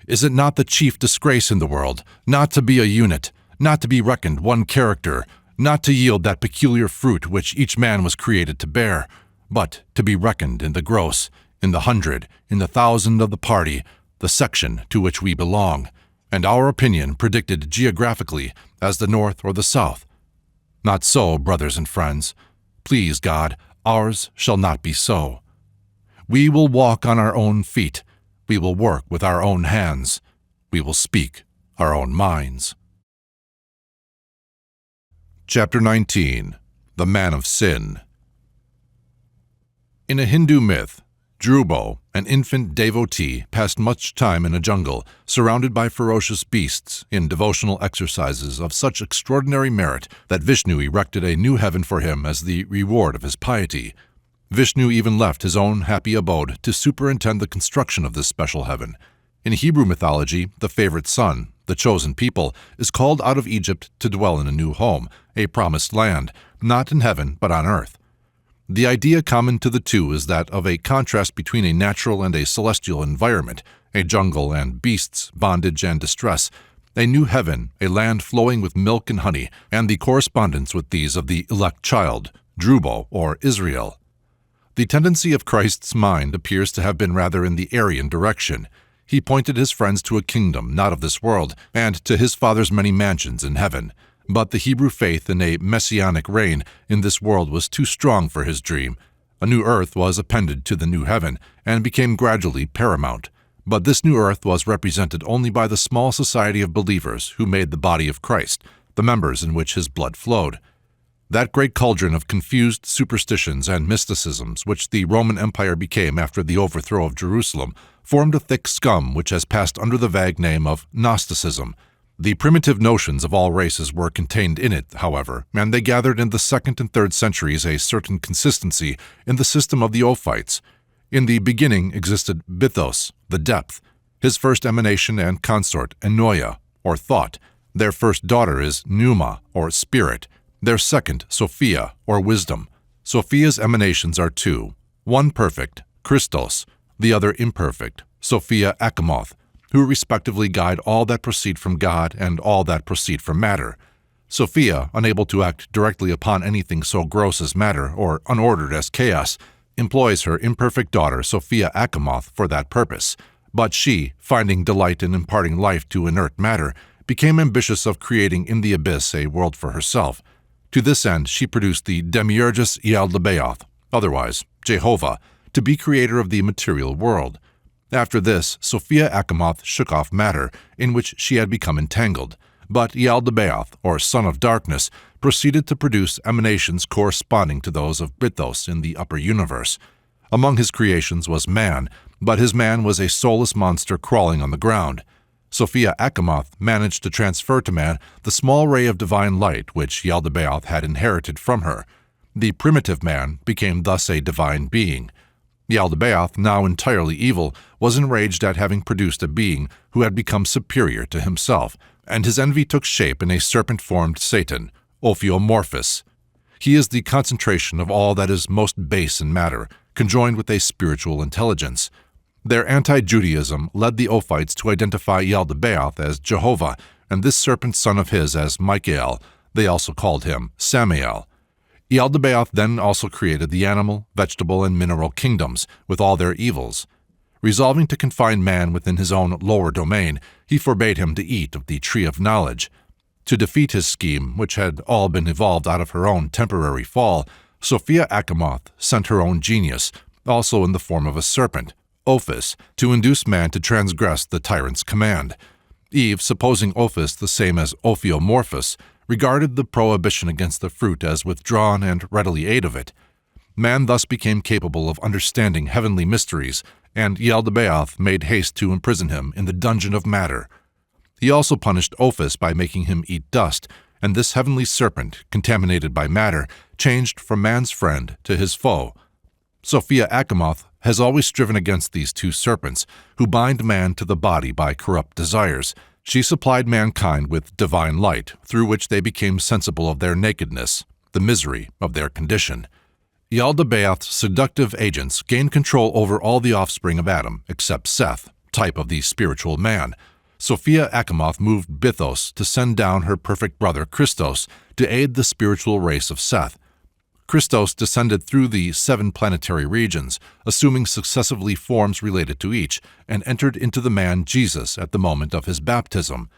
Is it not the chief disgrace in the world, not to be a unit, not to be reckoned one character, not to yield that peculiar fruit which each man was created to bear, but to be reckoned in the gross, in the 100, in the 1,000 of the party, the section to which we belong, and our opinion predicted geographically as the north or the south? Not so, brothers and friends. Please God, ours shall not be so. We will walk on our own feet. We will work with our own hands. We will speak our own minds. Chapter 19. The Man of Sin. In a Hindu myth, Dhruvo, an infant devotee, passed much time in a jungle, surrounded by ferocious beasts, in devotional exercises of such extraordinary merit that Vishnu erected a new heaven for him as the reward of his piety. Vishnu even left his own happy abode to superintend the construction of this special heaven. In Hebrew mythology, the favorite son, the chosen people, is called out of Egypt to dwell in a new home, a promised land, not in heaven but on earth. The idea common to the two is that of a contrast between a natural and a celestial environment, a jungle and beasts, bondage and distress, a new heaven, a land flowing with milk and honey, and the correspondence with these of the elect child, Dhruvo or Israel. The tendency of Christ's mind appears to have been rather in the Aryan direction. He pointed his friends to a kingdom not of this world, and to his Father's many mansions in heaven. But the Hebrew faith in a messianic reign in this world was too strong for his dream. A new earth was appended to the new heaven, and became gradually paramount. But this new earth was represented only by the small society of believers who made the body of Christ, the members in which his blood flowed. That great cauldron of confused superstitions and mysticisms which the Roman Empire became after the overthrow of Jerusalem formed a thick scum which has passed under the vague name of Gnosticism. The primitive notions of all races were contained in it, however, and they gathered in the 2nd and 3rd centuries a certain consistency in the system of the Ophites. In the beginning existed Bythos, the depth, his first emanation and consort, Ennoia, or thought. Their first daughter is Pneuma, or spirit. Their second, Sophia, or wisdom. Sophia's emanations are two, one perfect, Christos, the other imperfect, Sophia Achamoth, who respectively guide all that proceed from God and all that proceed from matter. Sophia, unable to act directly upon anything so gross as matter or unordered as chaos, employs her imperfect daughter Sophia Achamoth for that purpose. But she, finding delight in imparting life to inert matter, became ambitious of creating in the abyss a world for herself. To this end she produced the demiurgus Yaldabaoth, otherwise Jehovah, to be creator of the material world. After this, Sophia Achamoth shook off matter, in which she had become entangled, but Yaldabaoth, or son of darkness, proceeded to produce emanations corresponding to those of Bythos in the upper universe. Among his creations was man, but his man was a soulless monster crawling on the ground. Sophia Achamoth managed to transfer to man the small ray of divine light which Yaldabaoth had inherited from her. The primitive man became thus a divine being. Yaldabaoth, now entirely evil, was enraged at having produced a being who had become superior to himself, and his envy took shape in a serpent-formed Satan, Ophiomorphos. He is the concentration of all that is most base in matter, conjoined with a spiritual intelligence. Their anti-Judaism led the Ophites to identify Yaldabaoth as Jehovah, and this serpent son of his as Michael. They also called him Samael. Yaldabaoth then also created the animal, vegetable, and mineral kingdoms, with all their evils. Resolving to confine man within his own lower domain, he forbade him to eat of the tree of knowledge. To defeat his scheme, which had all been evolved out of her own temporary fall, Sophia Achamoth sent her own genius, also in the form of a serpent, Ophis, to induce man to transgress the tyrant's command. Eve, supposing Ophis the same as Ophiomorphos, regarded the prohibition against the fruit as withdrawn and readily ate of it. Man thus became capable of understanding heavenly mysteries, and Yaldabaoth made haste to imprison him in the dungeon of matter. He also punished Ophis by making him eat dust, and this heavenly serpent, contaminated by matter, changed from man's friend to his foe. Sophia Achamoth has always striven against these two serpents, who bind man to the body by corrupt desires. She supplied mankind with divine light, through which they became sensible of their nakedness, the misery of their condition. Yaldabaoth's seductive agents gained control over all the offspring of Adam except Seth, type of the spiritual man. Sophia Achamoth moved Bithos to send down her perfect brother Christos to aid the spiritual race of Seth. Christos descended through the 7 planetary regions, assuming successively forms related to each, and entered into the man Jesus at the moment of his baptism.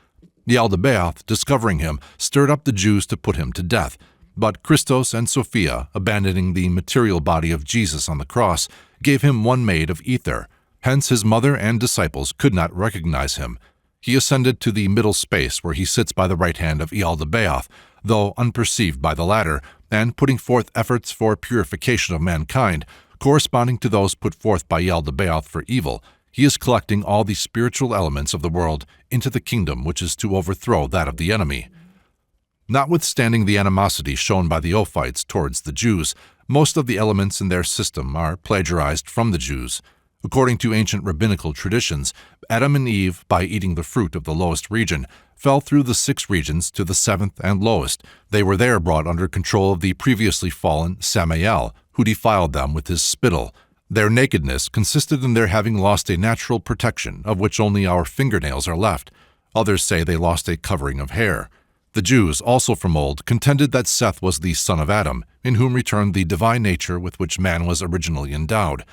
Yaldabaoth, discovering him, stirred up the Jews to put him to death, but Christos and Sophia, abandoning the material body of Jesus on the cross, gave him one maid of ether. Hence his mother and disciples could not recognize him. He ascended to the middle space where he sits by the right hand of Yaldabaoth, though unperceived by the latter, and putting forth efforts for purification of mankind, corresponding to those put forth by Yaldabaoth for evil. He is collecting all the spiritual elements of the world into the kingdom which is to overthrow that of the enemy. Notwithstanding the animosity shown by the Ophites towards the Jews, most of the elements in their system are plagiarized from the Jews. According to ancient rabbinical traditions, Adam and Eve, by eating the fruit of the lowest region, fell through the 6 regions to the 7th and lowest. They were there brought under control of the previously fallen Samael, who defiled them with his spittle. Their nakedness consisted in their having lost a natural protection, of which only our fingernails are left. Others say they lost a covering of hair. The Jews, also from old, contended that Seth was the son of Adam, in whom returned the divine nature with which man was originally endowed.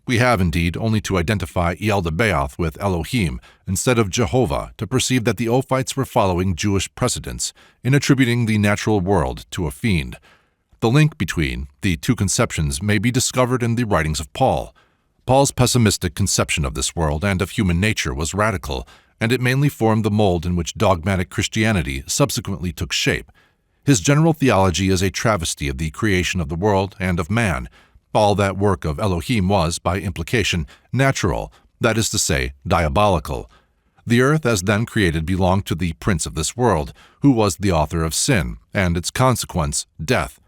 We have, indeed, only to identify Yaldabaoth with Elohim instead of Jehovah to perceive that the Ophites were following Jewish precedents in attributing the natural world to a fiend. The link between the 2 conceptions may be discovered in the writings of Paul. Paul's pessimistic conception of this world and of human nature was radical, and it mainly formed the mold in which dogmatic Christianity subsequently took shape. His general theology is a travesty of the creation of the world and of man. All that work of Elohim was, by implication, natural, that is to say, diabolical. The earth as then created belonged to the prince of this world, who was the author of sin, and its consequence, death.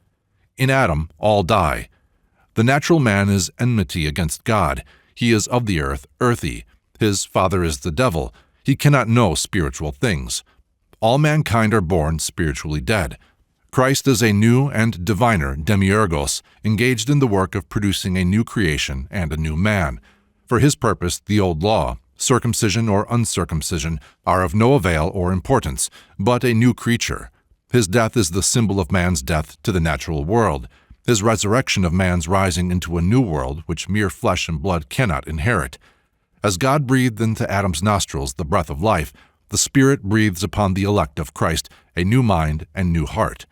In Adam, all die. The natural man is enmity against God. He is of the earth, earthy. His father is the devil. He cannot know spiritual things. All mankind are born spiritually dead. Christ is a new and diviner demiurgos, engaged in the work of producing a new creation and a new man. For his purpose, the old law, circumcision or uncircumcision, are of no avail or importance, but a new creature. His death is the symbol of man's death to the natural world, his resurrection of man's rising into a new world which mere flesh and blood cannot inherit. As God breathed into Adam's nostrils the breath of life, the Spirit breathes upon the elect of Christ a new mind and new heart.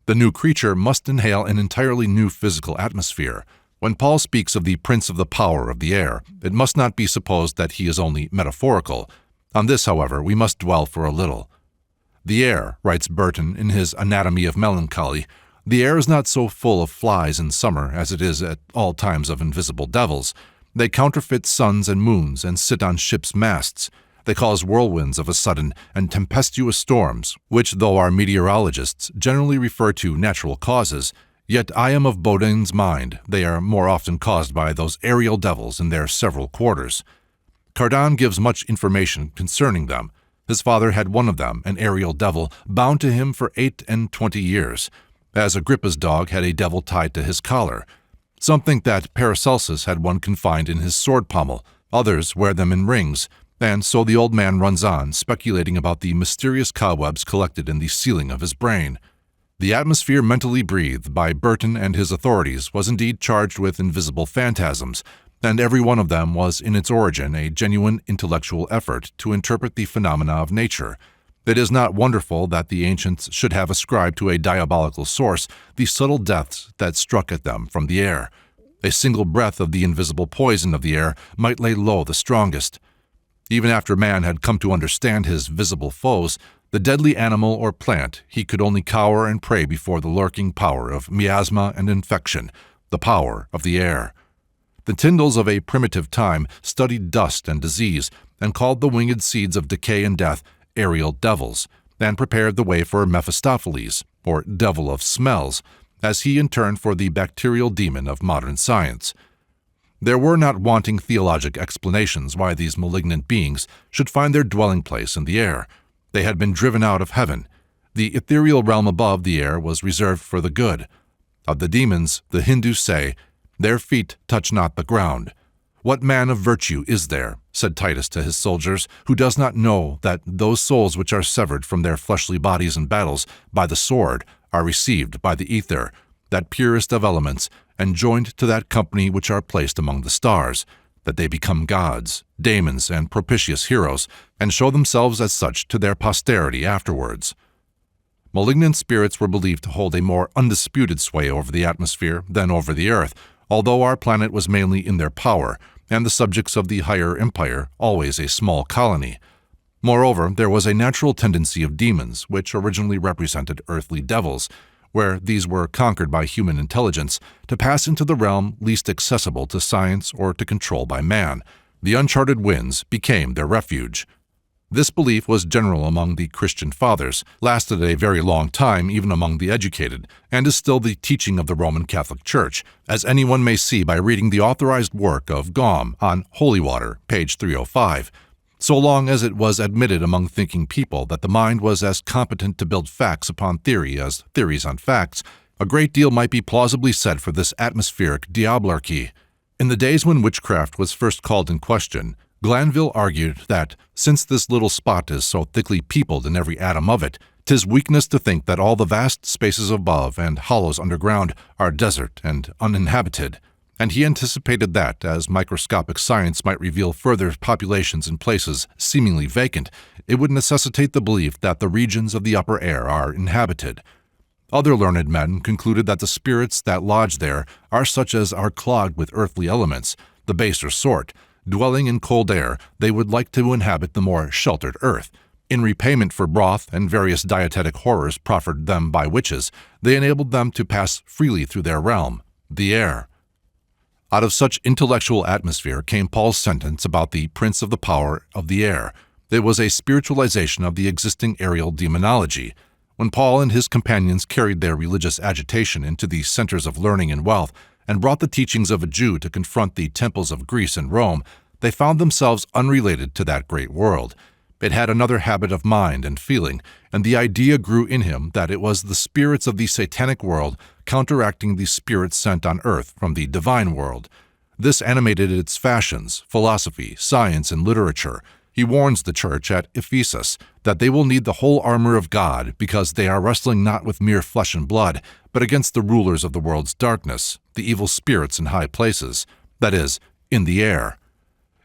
The new creature must inhale an entirely new physical atmosphere. When Paul speaks of the prince of the power of the air, it must not be supposed that he is only metaphorical. On this, however, we must dwell for a little. The air, writes Burton in his Anatomy of Melancholy, the air is not so full of flies in summer as it is at all times of invisible devils. They counterfeit suns and moons and sit on ships' masts. They cause whirlwinds of a sudden and tempestuous storms, which, though our meteorologists generally refer to natural causes, yet I am of Baudin's mind they are more often caused by those aerial devils in their several quarters. Cardan gives much information concerning them. His father had one of them, an aerial devil, bound to him for 28 years, as Agrippa's dog had a devil tied to his collar. Some think that Paracelsus had one confined in his sword pommel, others wear them in rings, and so the old man runs on, speculating about the mysterious cobwebs collected in the ceiling of his brain. The atmosphere mentally breathed by Burton and his authorities was indeed charged with invisible phantasms, and every one of them was in its origin a genuine intellectual effort to interpret the phenomena of nature. It is not wonderful that the ancients should have ascribed to a diabolical source the subtle deaths that struck at them from the air. A single breath of the invisible poison of the air might lay low the strongest. Even after man had come to understand his visible foes, the deadly animal or plant, he could only cower and pray before the lurking power of miasma and infection, the power of the air. The Tyndalls of a primitive time studied dust and disease, and called the winged seeds of decay and death aerial devils, and prepared the way for Mephistopheles, or devil of smells, as he in turn for the bacterial demon of modern science. There were not wanting theologic explanations why these malignant beings should find their dwelling place in the air. They had been driven out of heaven. The ethereal realm above the air was reserved for the good. Of the demons, the Hindus say, "Their feet touch not the ground." "What man of virtue is there," said Titus to his soldiers, "who does not know that those souls which are severed from their fleshly bodies in battles by the sword are received by the ether, that purest of elements, and joined to that company which are placed among the stars, that they become gods, daemons, and propitious heroes, and show themselves as such to their posterity afterwards." Malignant spirits were believed to hold a more undisputed sway over the atmosphere than over the earth, although our planet was mainly in their power, and the subjects of the higher empire always a small colony. Moreover, there was a natural tendency of demons, which originally represented earthly devils, where these were conquered by human intelligence, to pass into the realm least accessible to science or to control by man. The uncharted winds became their refuge. This belief was general among the Christian fathers, lasted a very long time even among the educated, and is still the teaching of the Roman Catholic Church, as anyone may see by reading the authorized work of Gaume on holy water, page 305. So long as it was admitted among thinking people that the mind was as competent to build facts upon theory as theories on facts, a great deal might be plausibly said for this atmospheric diabolarchy. In the days when witchcraft was first called in question, Glanville argued that, since this little spot is so thickly peopled in every atom of it, 'tis weakness to think that all the vast spaces above and hollows underground are desert and uninhabited, and he anticipated that, as microscopic science might reveal further populations in places seemingly vacant, it would necessitate the belief that the regions of the upper air are inhabited. Other learned men concluded that the spirits that lodge there are such as are clogged with earthly elements, the baser sort. Dwelling in cold air, they would like to inhabit the more sheltered earth. In repayment for broth and various dietetic horrors proffered them by witches, they enabled them to pass freely through their realm, the air. Out of such intellectual atmosphere came Paul's sentence about the prince of the power of the air. It was a spiritualization of the existing aerial demonology. When Paul and his companions carried their religious agitation into the centers of learning and wealth, and brought the teachings of a Jew to confront the temples of Greece and Rome, they found themselves unrelated to that great world. It had another habit of mind and feeling, and the idea grew in him that it was the spirits of the satanic world counteracting the spirits sent on earth from the divine world. This animated its fashions, philosophy, science, and literature. He warns the church at Ephesus that they will need the whole armor of God because they are wrestling not with mere flesh and blood, but against the rulers of the world's darkness, the evil spirits in high places, that is, in the air.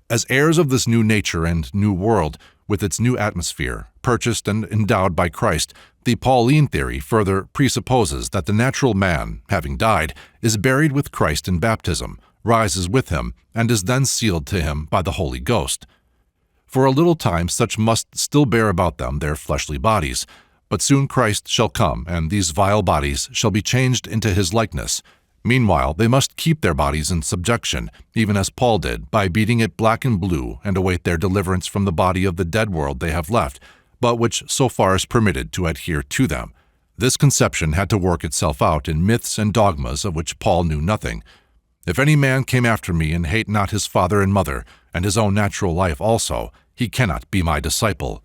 As heirs of this new nature and new world, with its new atmosphere, purchased and endowed by Christ, the Pauline theory further presupposes that the natural man, having died, is buried with Christ in baptism, rises with him, and is then sealed to him by the Holy Ghost. For a little time such must still bear about them their fleshly bodies, but soon Christ shall come, and these vile bodies shall be changed into his likeness. Meanwhile, they must keep their bodies in subjection, even as Paul did, by beating it black and blue, and await their deliverance from the body of the dead world they have left, but which so far is permitted to adhere to them. This conception had to work itself out in myths and dogmas of which Paul knew nothing. "If any man came after me and hate not his father and mother, and his own natural life also, he cannot be my disciple."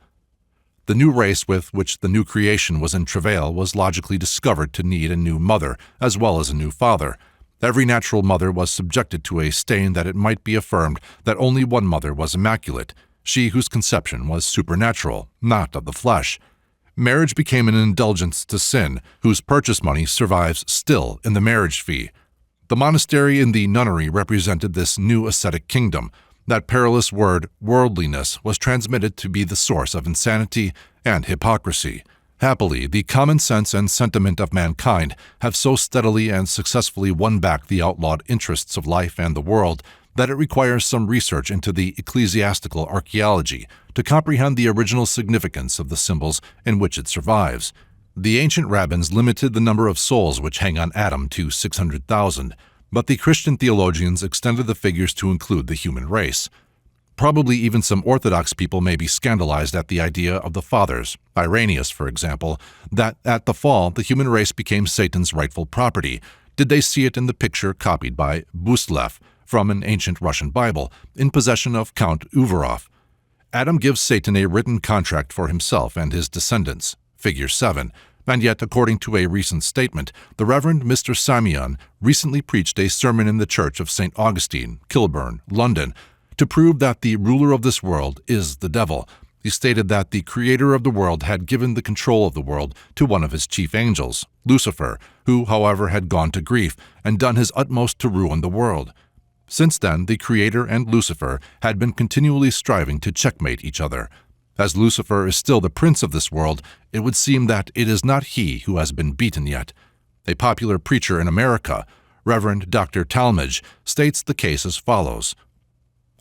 The new race with which the new creation was in travail was logically discovered to need a new mother as well as a new father. Every natural mother was subjected to a stain that it might be affirmed that only one mother was immaculate, she whose conception was supernatural, not of the flesh. Marriage became an indulgence to sin, whose purchase money survives still in the marriage fee. The monastery and the nunnery represented this new ascetic kingdom. That perilous word, worldliness, was transmitted to be the source of insanity and hypocrisy. Happily, the common sense and sentiment of mankind have so steadily and successfully won back the outlawed interests of life and the world that it requires some research into the ecclesiastical archaeology to comprehend the original significance of the symbols in which it survives. The ancient rabbins limited the number of souls which hang on Adam to 600,000, but the Christian theologians extended the figures to include the human race. Probably even some Orthodox people may be scandalized at the idea of the fathers, Irenaeus, for example, that at the fall the human race became Satan's rightful property. Did they see it in the picture copied by Buslev from an ancient Russian Bible, in possession of Count Uvarov? Adam gives Satan a written contract for himself and his descendants, figure 7. And yet, according to a recent statement, the Reverend Mr. Samion recently preached a sermon in the Church of St. Augustine, Kilburn, London, to prove that the ruler of this world is the devil. He stated that the creator of the world had given the control of the world to one of his chief angels, Lucifer, who, however, had gone to grief and done his utmost to ruin the world. Since then, the creator and Lucifer had been continually striving to checkmate each other. As Lucifer is still the prince of this world, it would seem that it is not he who has been beaten yet. A popular preacher in America, Reverend Dr. Talmage, states the case as follows.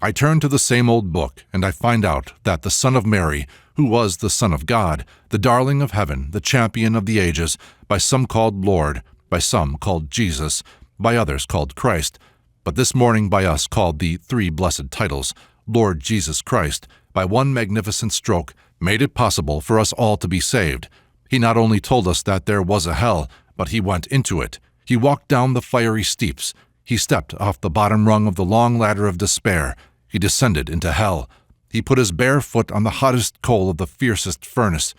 I turn to the same old book, and I find out that the Son of Mary, who was the Son of God, the darling of heaven, the champion of the ages, by some called Lord, by some called Jesus, by others called Christ, but this morning by us called the three blessed titles, Lord Jesus Christ, by one magnificent stroke, made it possible for us all to be saved. He not only told us that there was a hell, but he went into it. He walked down the fiery steeps. He stepped off the bottom rung of the long ladder of despair. He descended into hell. He put his bare foot on the hottest coal of the fiercest furnace.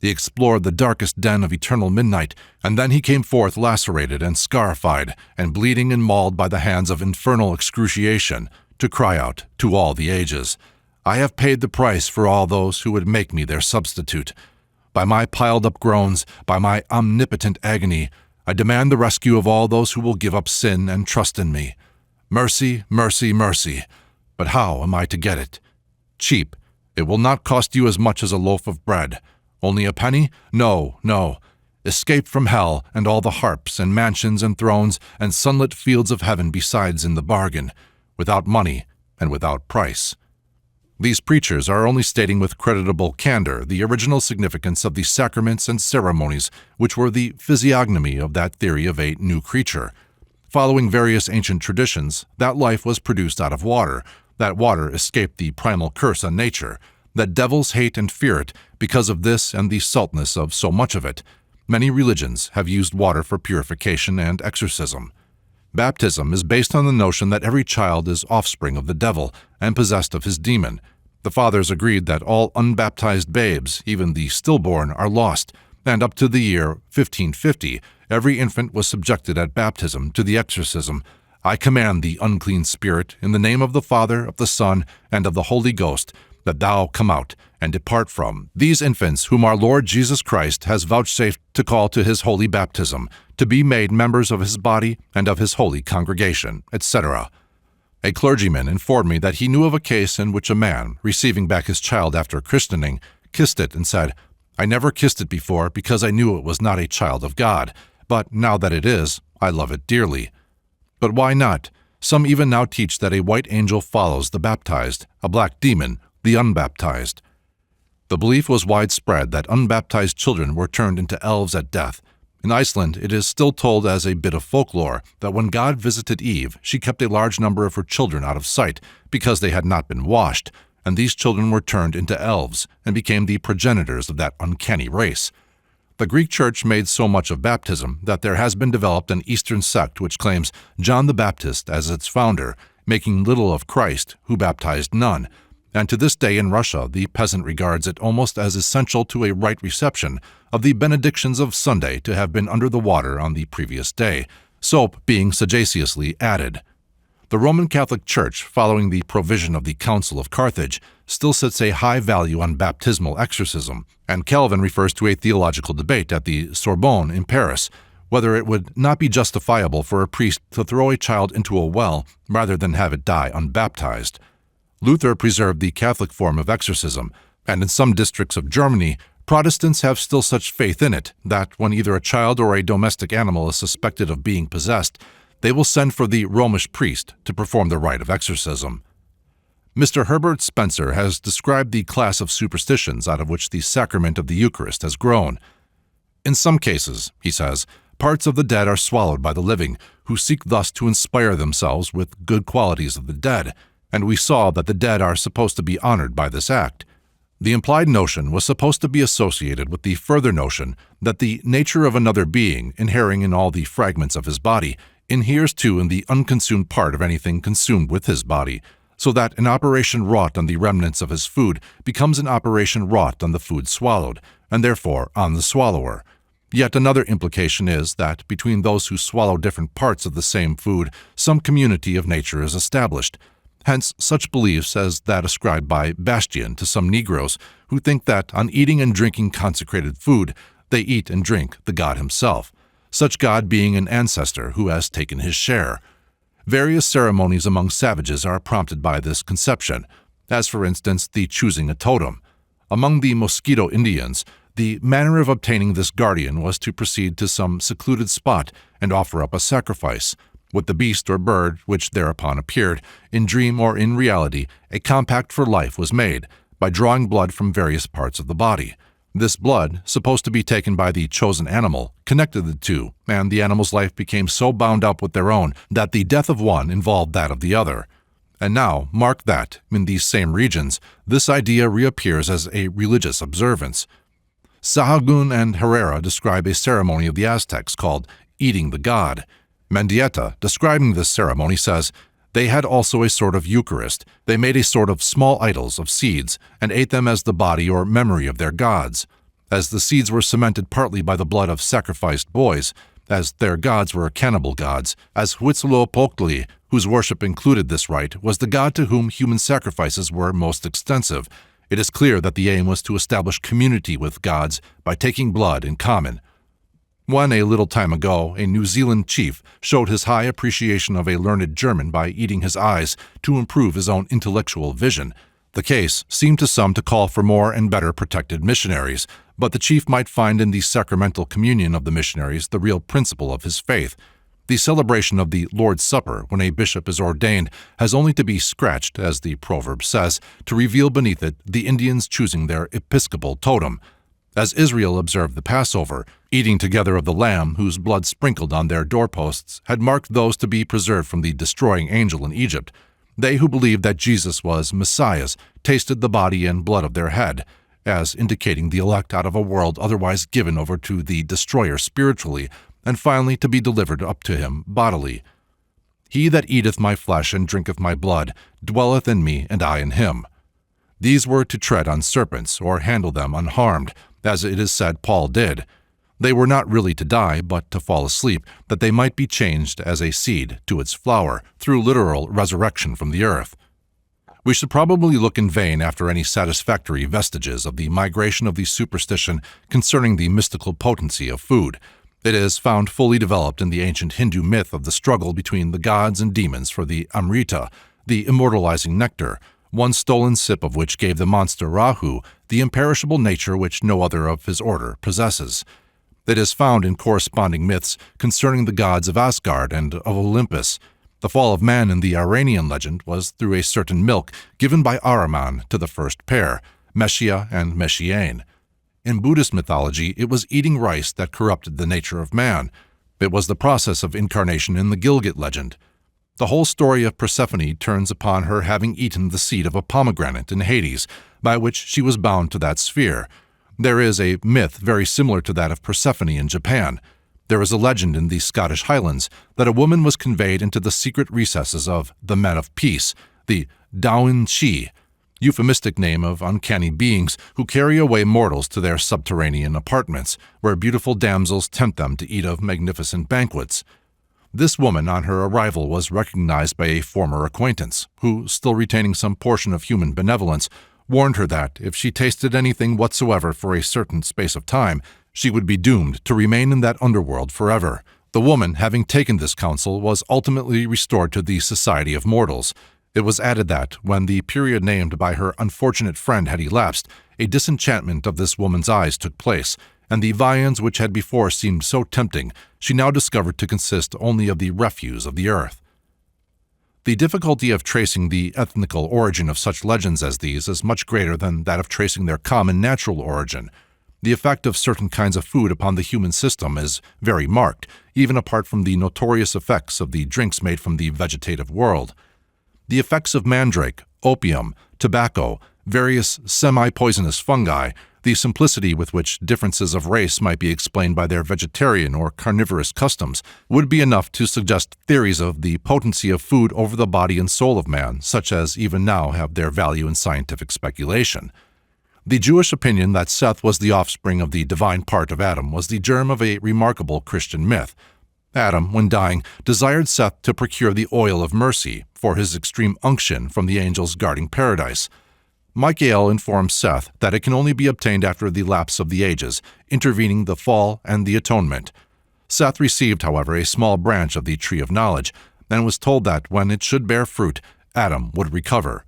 He explored the darkest den of eternal midnight, and then he came forth lacerated and scarified, and bleeding and mauled by the hands of infernal excruciation, to cry out to all the ages, I have paid the price for all those who would make me their substitute. By my piled-up groans, by my omnipotent agony, I demand the rescue of all those who will give up sin and trust in me. Mercy, mercy, mercy. But how am I to get it? Cheap. It will not cost you as much as a loaf of bread. Only a penny? No, no. Escape from hell and all the harps and mansions and thrones and sunlit fields of heaven besides in the bargain, without money and without price. These preachers are only stating with creditable candor the original significance of the sacraments and ceremonies which were the physiognomy of that theory of a new creature. Following various ancient traditions, that life was produced out of water, that water escaped the primal curse on nature, that devils hate and fear it because of this and the saltness of so much of it. Many religions have used water for purification and exorcism. Baptism is based on the notion that every child is offspring of the devil and possessed of his demon. The fathers agreed that all unbaptized babes, even the stillborn, are lost, and up to the year 1550, every infant was subjected at baptism to the exorcism, I command thee, unclean spirit, in the name of the Father, of the Son, and of the Holy Ghost, that thou come out and depart from these infants whom our Lord Jesus Christ has vouchsafed to call to his holy baptism, to be made members of his body and of his holy congregation, etc. A clergyman informed me that he knew of a case in which a man, receiving back his child after christening, kissed it and said, I never kissed it before because I knew it was not a child of God, but now that it is, I love it dearly. But why not? Some even now teach that a white angel follows the baptized, a black demon the unbaptized. The belief was widespread that unbaptized children were turned into elves at death. In Iceland, it is still told as a bit of folklore that when God visited Eve, she kept a large number of her children out of sight because they had not been washed, and these children were turned into elves and became the progenitors of that uncanny race. The Greek Church made so much of baptism that there has been developed an Eastern sect which claims John the Baptist as its founder, making little of Christ, who baptized none. And to this day in Russia, the peasant regards it almost as essential to a right reception of the benedictions of Sunday to have been under the water on the previous day, soap being sagaciously added. The Roman Catholic Church, following the provision of the Council of Carthage, still sets a high value on baptismal exorcism, and Calvin refers to a theological debate at the Sorbonne in Paris, whether it would not be justifiable for a priest to throw a child into a well rather than have it die unbaptized. Luther preserved the Catholic form of exorcism, and in some districts of Germany, Protestants have still such faith in it that when either a child or a domestic animal is suspected of being possessed, they will send for the Romish priest to perform the rite of exorcism. Mr. Herbert Spencer has described the class of superstitions out of which the sacrament of the Eucharist has grown. In some cases, he says, parts of the dead are swallowed by the living, who seek thus to inspire themselves with good qualities of the dead, and we saw that the dead are supposed to be honored by this act. The implied notion was supposed to be associated with the further notion that the nature of another being, inhering in all the fragments of his body, inheres too in the unconsumed part of anything consumed with his body, so that an operation wrought on the remnants of his food becomes an operation wrought on the food swallowed, and therefore on the swallower. Yet another implication is that between those who swallow different parts of the same food, some community of nature is established. Hence, such beliefs as that ascribed by Bastian to some Negroes who think that on eating and drinking consecrated food, they eat and drink the god himself, such god being an ancestor who has taken his share. Various ceremonies among savages are prompted by this conception, as for instance the choosing a totem. Among the Mosquito Indians, the manner of obtaining this guardian was to proceed to some secluded spot and offer up a sacrifice. With the beast or bird which thereupon appeared, in dream or in reality, a compact for life was made, by drawing blood from various parts of the body. This blood, supposed to be taken by the chosen animal, connected the two, and the animal's life became so bound up with their own that the death of one involved that of the other. And now, mark that, in these same regions, this idea reappears as a religious observance. Sahagún and Herrera describe a ceremony of the Aztecs called eating the god. Mendieta, describing this ceremony, says, "They had also a sort of Eucharist. They made a sort of small idols of seeds, and ate them as the body or memory of their gods. As the seeds were cemented partly by the blood of sacrificed boys, as their gods were cannibal gods, as Huitzilopochtli, whose worship included this rite, was the god to whom human sacrifices were most extensive. It is clear that the aim was to establish community with gods by taking blood in common." When, a little time ago, a New Zealand chief showed his high appreciation of a learned German by eating his eyes to improve his own intellectual vision, the case seemed to some to call for more and better protected missionaries, but the chief might find in the sacramental communion of the missionaries the real principle of his faith. The celebration of the Lord's Supper, when a bishop is ordained, has only to be scratched, as the proverb says, to reveal beneath it the Indians choosing their episcopal totem. As Israel observed the Passover, eating together of the lamb whose blood sprinkled on their doorposts had marked those to be preserved from the destroying angel in Egypt. They who believed that Jesus was Messiah tasted the body and blood of their head, as indicating the elect out of a world otherwise given over to the destroyer spiritually, and finally to be delivered up to him bodily. "He that eateth my flesh and drinketh my blood dwelleth in me, and I in him." These were to tread on serpents, or handle them unharmed, as it is said Paul did. They were not really to die, but to fall asleep, that they might be changed as a seed to its flower, through literal resurrection from the earth. We should probably look in vain after any satisfactory vestiges of the migration of the superstition concerning the mystical potency of food. It is found fully developed in the ancient Hindu myth of the struggle between the gods and demons for the Amrita, the immortalizing nectar, one stolen sip of which gave the monster Rahu the imperishable nature which no other of his order possesses. It is found in corresponding myths concerning the gods of Asgard and of Olympus. The fall of man in the Iranian legend was through a certain milk given by Ahriman to the first pair, Meshia and Meshiane. In Buddhist mythology, it was eating rice that corrupted the nature of man. It was the process of incarnation in the Gilgit legend. The whole story of Persephone turns upon her having eaten the seed of a pomegranate in Hades, by which she was bound to that sphere. There is a myth very similar to that of Persephone in Japan. There is a legend in the Scottish Highlands that a woman was conveyed into the secret recesses of the Men of Peace, the Daoin Chi, euphemistic name of uncanny beings who carry away mortals to their subterranean apartments, where beautiful damsels tempt them to eat of magnificent banquets. This woman, on her arrival, was recognized by a former acquaintance, who, still retaining some portion of human benevolence, warned her that, if she tasted anything whatsoever for a certain space of time, she would be doomed to remain in that underworld forever. The woman, having taken this counsel, was ultimately restored to the society of mortals. It was added that, when the period named by her unfortunate friend had elapsed, a disenchantment of this woman's eyes took place, and the viands which had before seemed so tempting, she now discovered to consist only of the refuse of the earth. The difficulty of tracing the ethnical origin of such legends as these is much greater than that of tracing their common natural origin. The effect of certain kinds of food upon the human system is very marked, even apart from the notorious effects of the drinks made from the vegetative world. The effects of mandrake, opium, tobacco, various semi-poisonous fungi, the simplicity with which differences of race might be explained by their vegetarian or carnivorous customs, would be enough to suggest theories of the potency of food over the body and soul of man, such as even now have their value in scientific speculation. The Jewish opinion that Seth was the offspring of the divine part of Adam was the germ of a remarkable Christian myth. Adam, when dying, desired Seth to procure the oil of mercy for his extreme unction from the angels guarding paradise. Michael informs Seth that it can only be obtained after the lapse of the ages, intervening the fall and the atonement. Seth received, however, a small branch of the tree of knowledge, and was told that when it should bear fruit, Adam would recover.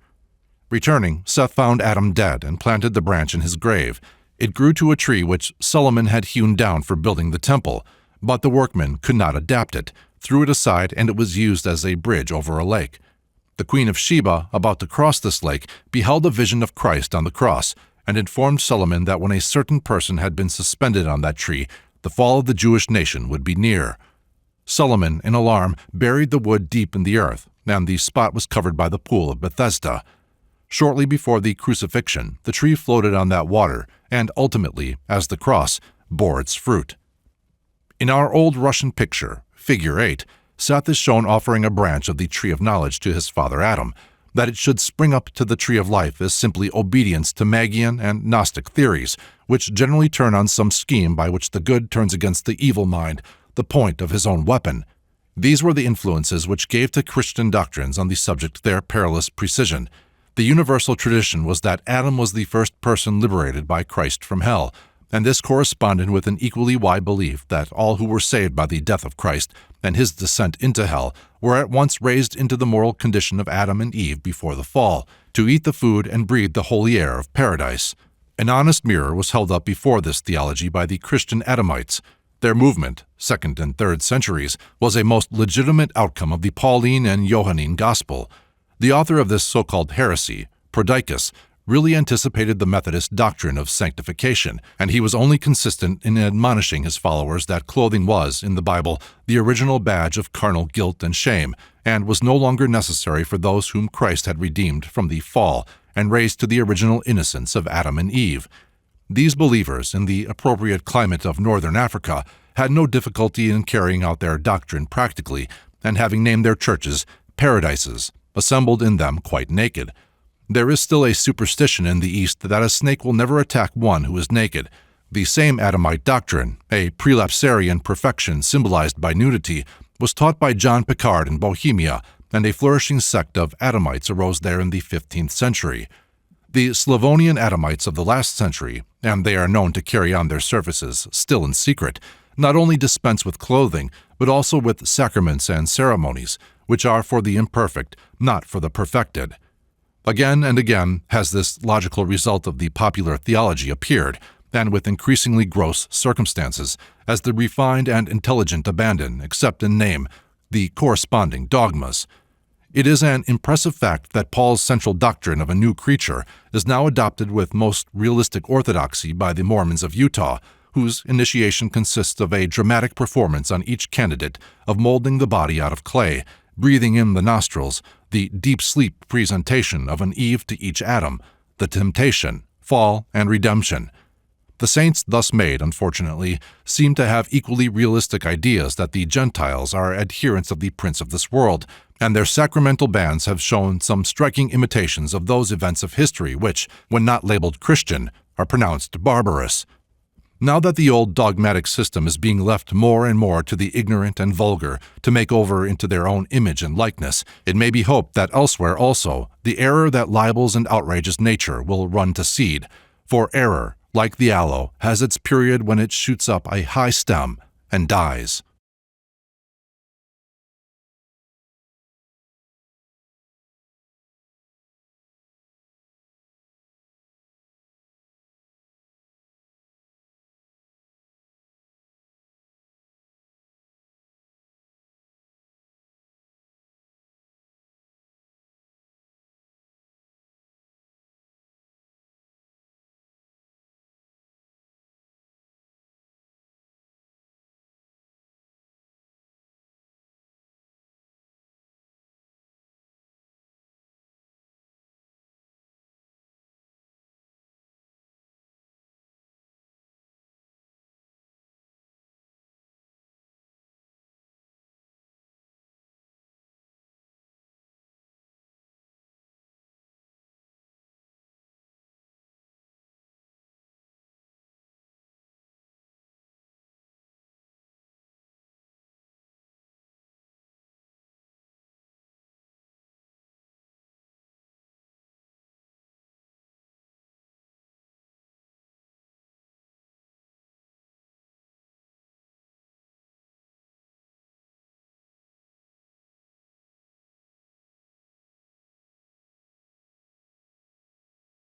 Returning, Seth found Adam dead and planted the branch in his grave. It grew to a tree which Solomon had hewn down for building the temple, but the workmen could not adapt it, threw it aside, and it was used as a bridge over a lake. The Queen of Sheba, about to cross this lake, beheld a vision of Christ on the cross, and informed Solomon that when a certain person had been suspended on that tree, the fall of the Jewish nation would be near. Solomon, in alarm, buried the wood deep in the earth, and the spot was covered by the pool of Bethesda. Shortly before the crucifixion, the tree floated on that water, and ultimately, as the cross, bore its fruit. In our old Russian picture, Figure 8, Seth is shown offering a branch of the tree of knowledge to his father Adam. That it should spring up to the tree of life is simply obedience to Magian and Gnostic theories, which generally turn on some scheme by which the good turns against the evil mind, the point of his own weapon. These were the influences which gave to Christian doctrines on the subject their perilous precision. The universal tradition was that Adam was the first person liberated by Christ from hell, and this corresponded with an equally wide belief that all who were saved by the death of Christ and his descent into hell were at once raised into the moral condition of Adam and Eve before the fall, to eat the food and breathe the holy air of paradise. An honest mirror was held up before this theology by the Christian Adamites. Their movement, 2nd and 3rd centuries, was a most legitimate outcome of the Pauline and Johannine gospel. The author of this so-called heresy, Prodicus, really anticipated the Methodist doctrine of sanctification, and he was only consistent in admonishing his followers that clothing was, in the Bible, the original badge of carnal guilt and shame, and was no longer necessary for those whom Christ had redeemed from the fall and raised to the original innocence of Adam and Eve. These believers, in the appropriate climate of northern Africa, had no difficulty in carrying out their doctrine practically, and having named their churches paradises, assembled in them quite naked. There is still a superstition in the East that a snake will never attack one who is naked. The same Adamite doctrine, a prelapsarian perfection symbolized by nudity, was taught by John Picard in Bohemia, and a flourishing sect of Adamites arose there in the 15th century. The Slavonian Adamites of the last century, and they are known to carry on their services still in secret, not only dispense with clothing, but also with sacraments and ceremonies, which are for the imperfect, not for the perfected. Again and again has this logical result of the popular theology appeared, and with increasingly gross circumstances, as the refined and intelligent abandon, except in name, the corresponding dogmas. It is an impressive fact that Paul's central doctrine of a new creature is now adopted with most realistic orthodoxy by the Mormons of Utah, whose initiation consists of a dramatic performance on each candidate of molding the body out of clay, breathing in the nostrils, the deep sleep presentation of an Eve to each Adam, the temptation, fall, and redemption. The saints thus made, unfortunately, seem to have equally realistic ideas that the Gentiles are adherents of the prince of this world, and their sacramental bands have shown some striking imitations of those events of history which, when not labeled Christian, are pronounced barbarous. Now that the old dogmatic system is being left more and more to the ignorant and vulgar to make over into their own image and likeness, it may be hoped that elsewhere also the error that libels and outrages nature will run to seed, for error, like the aloe, has its period when it shoots up a high stem and dies.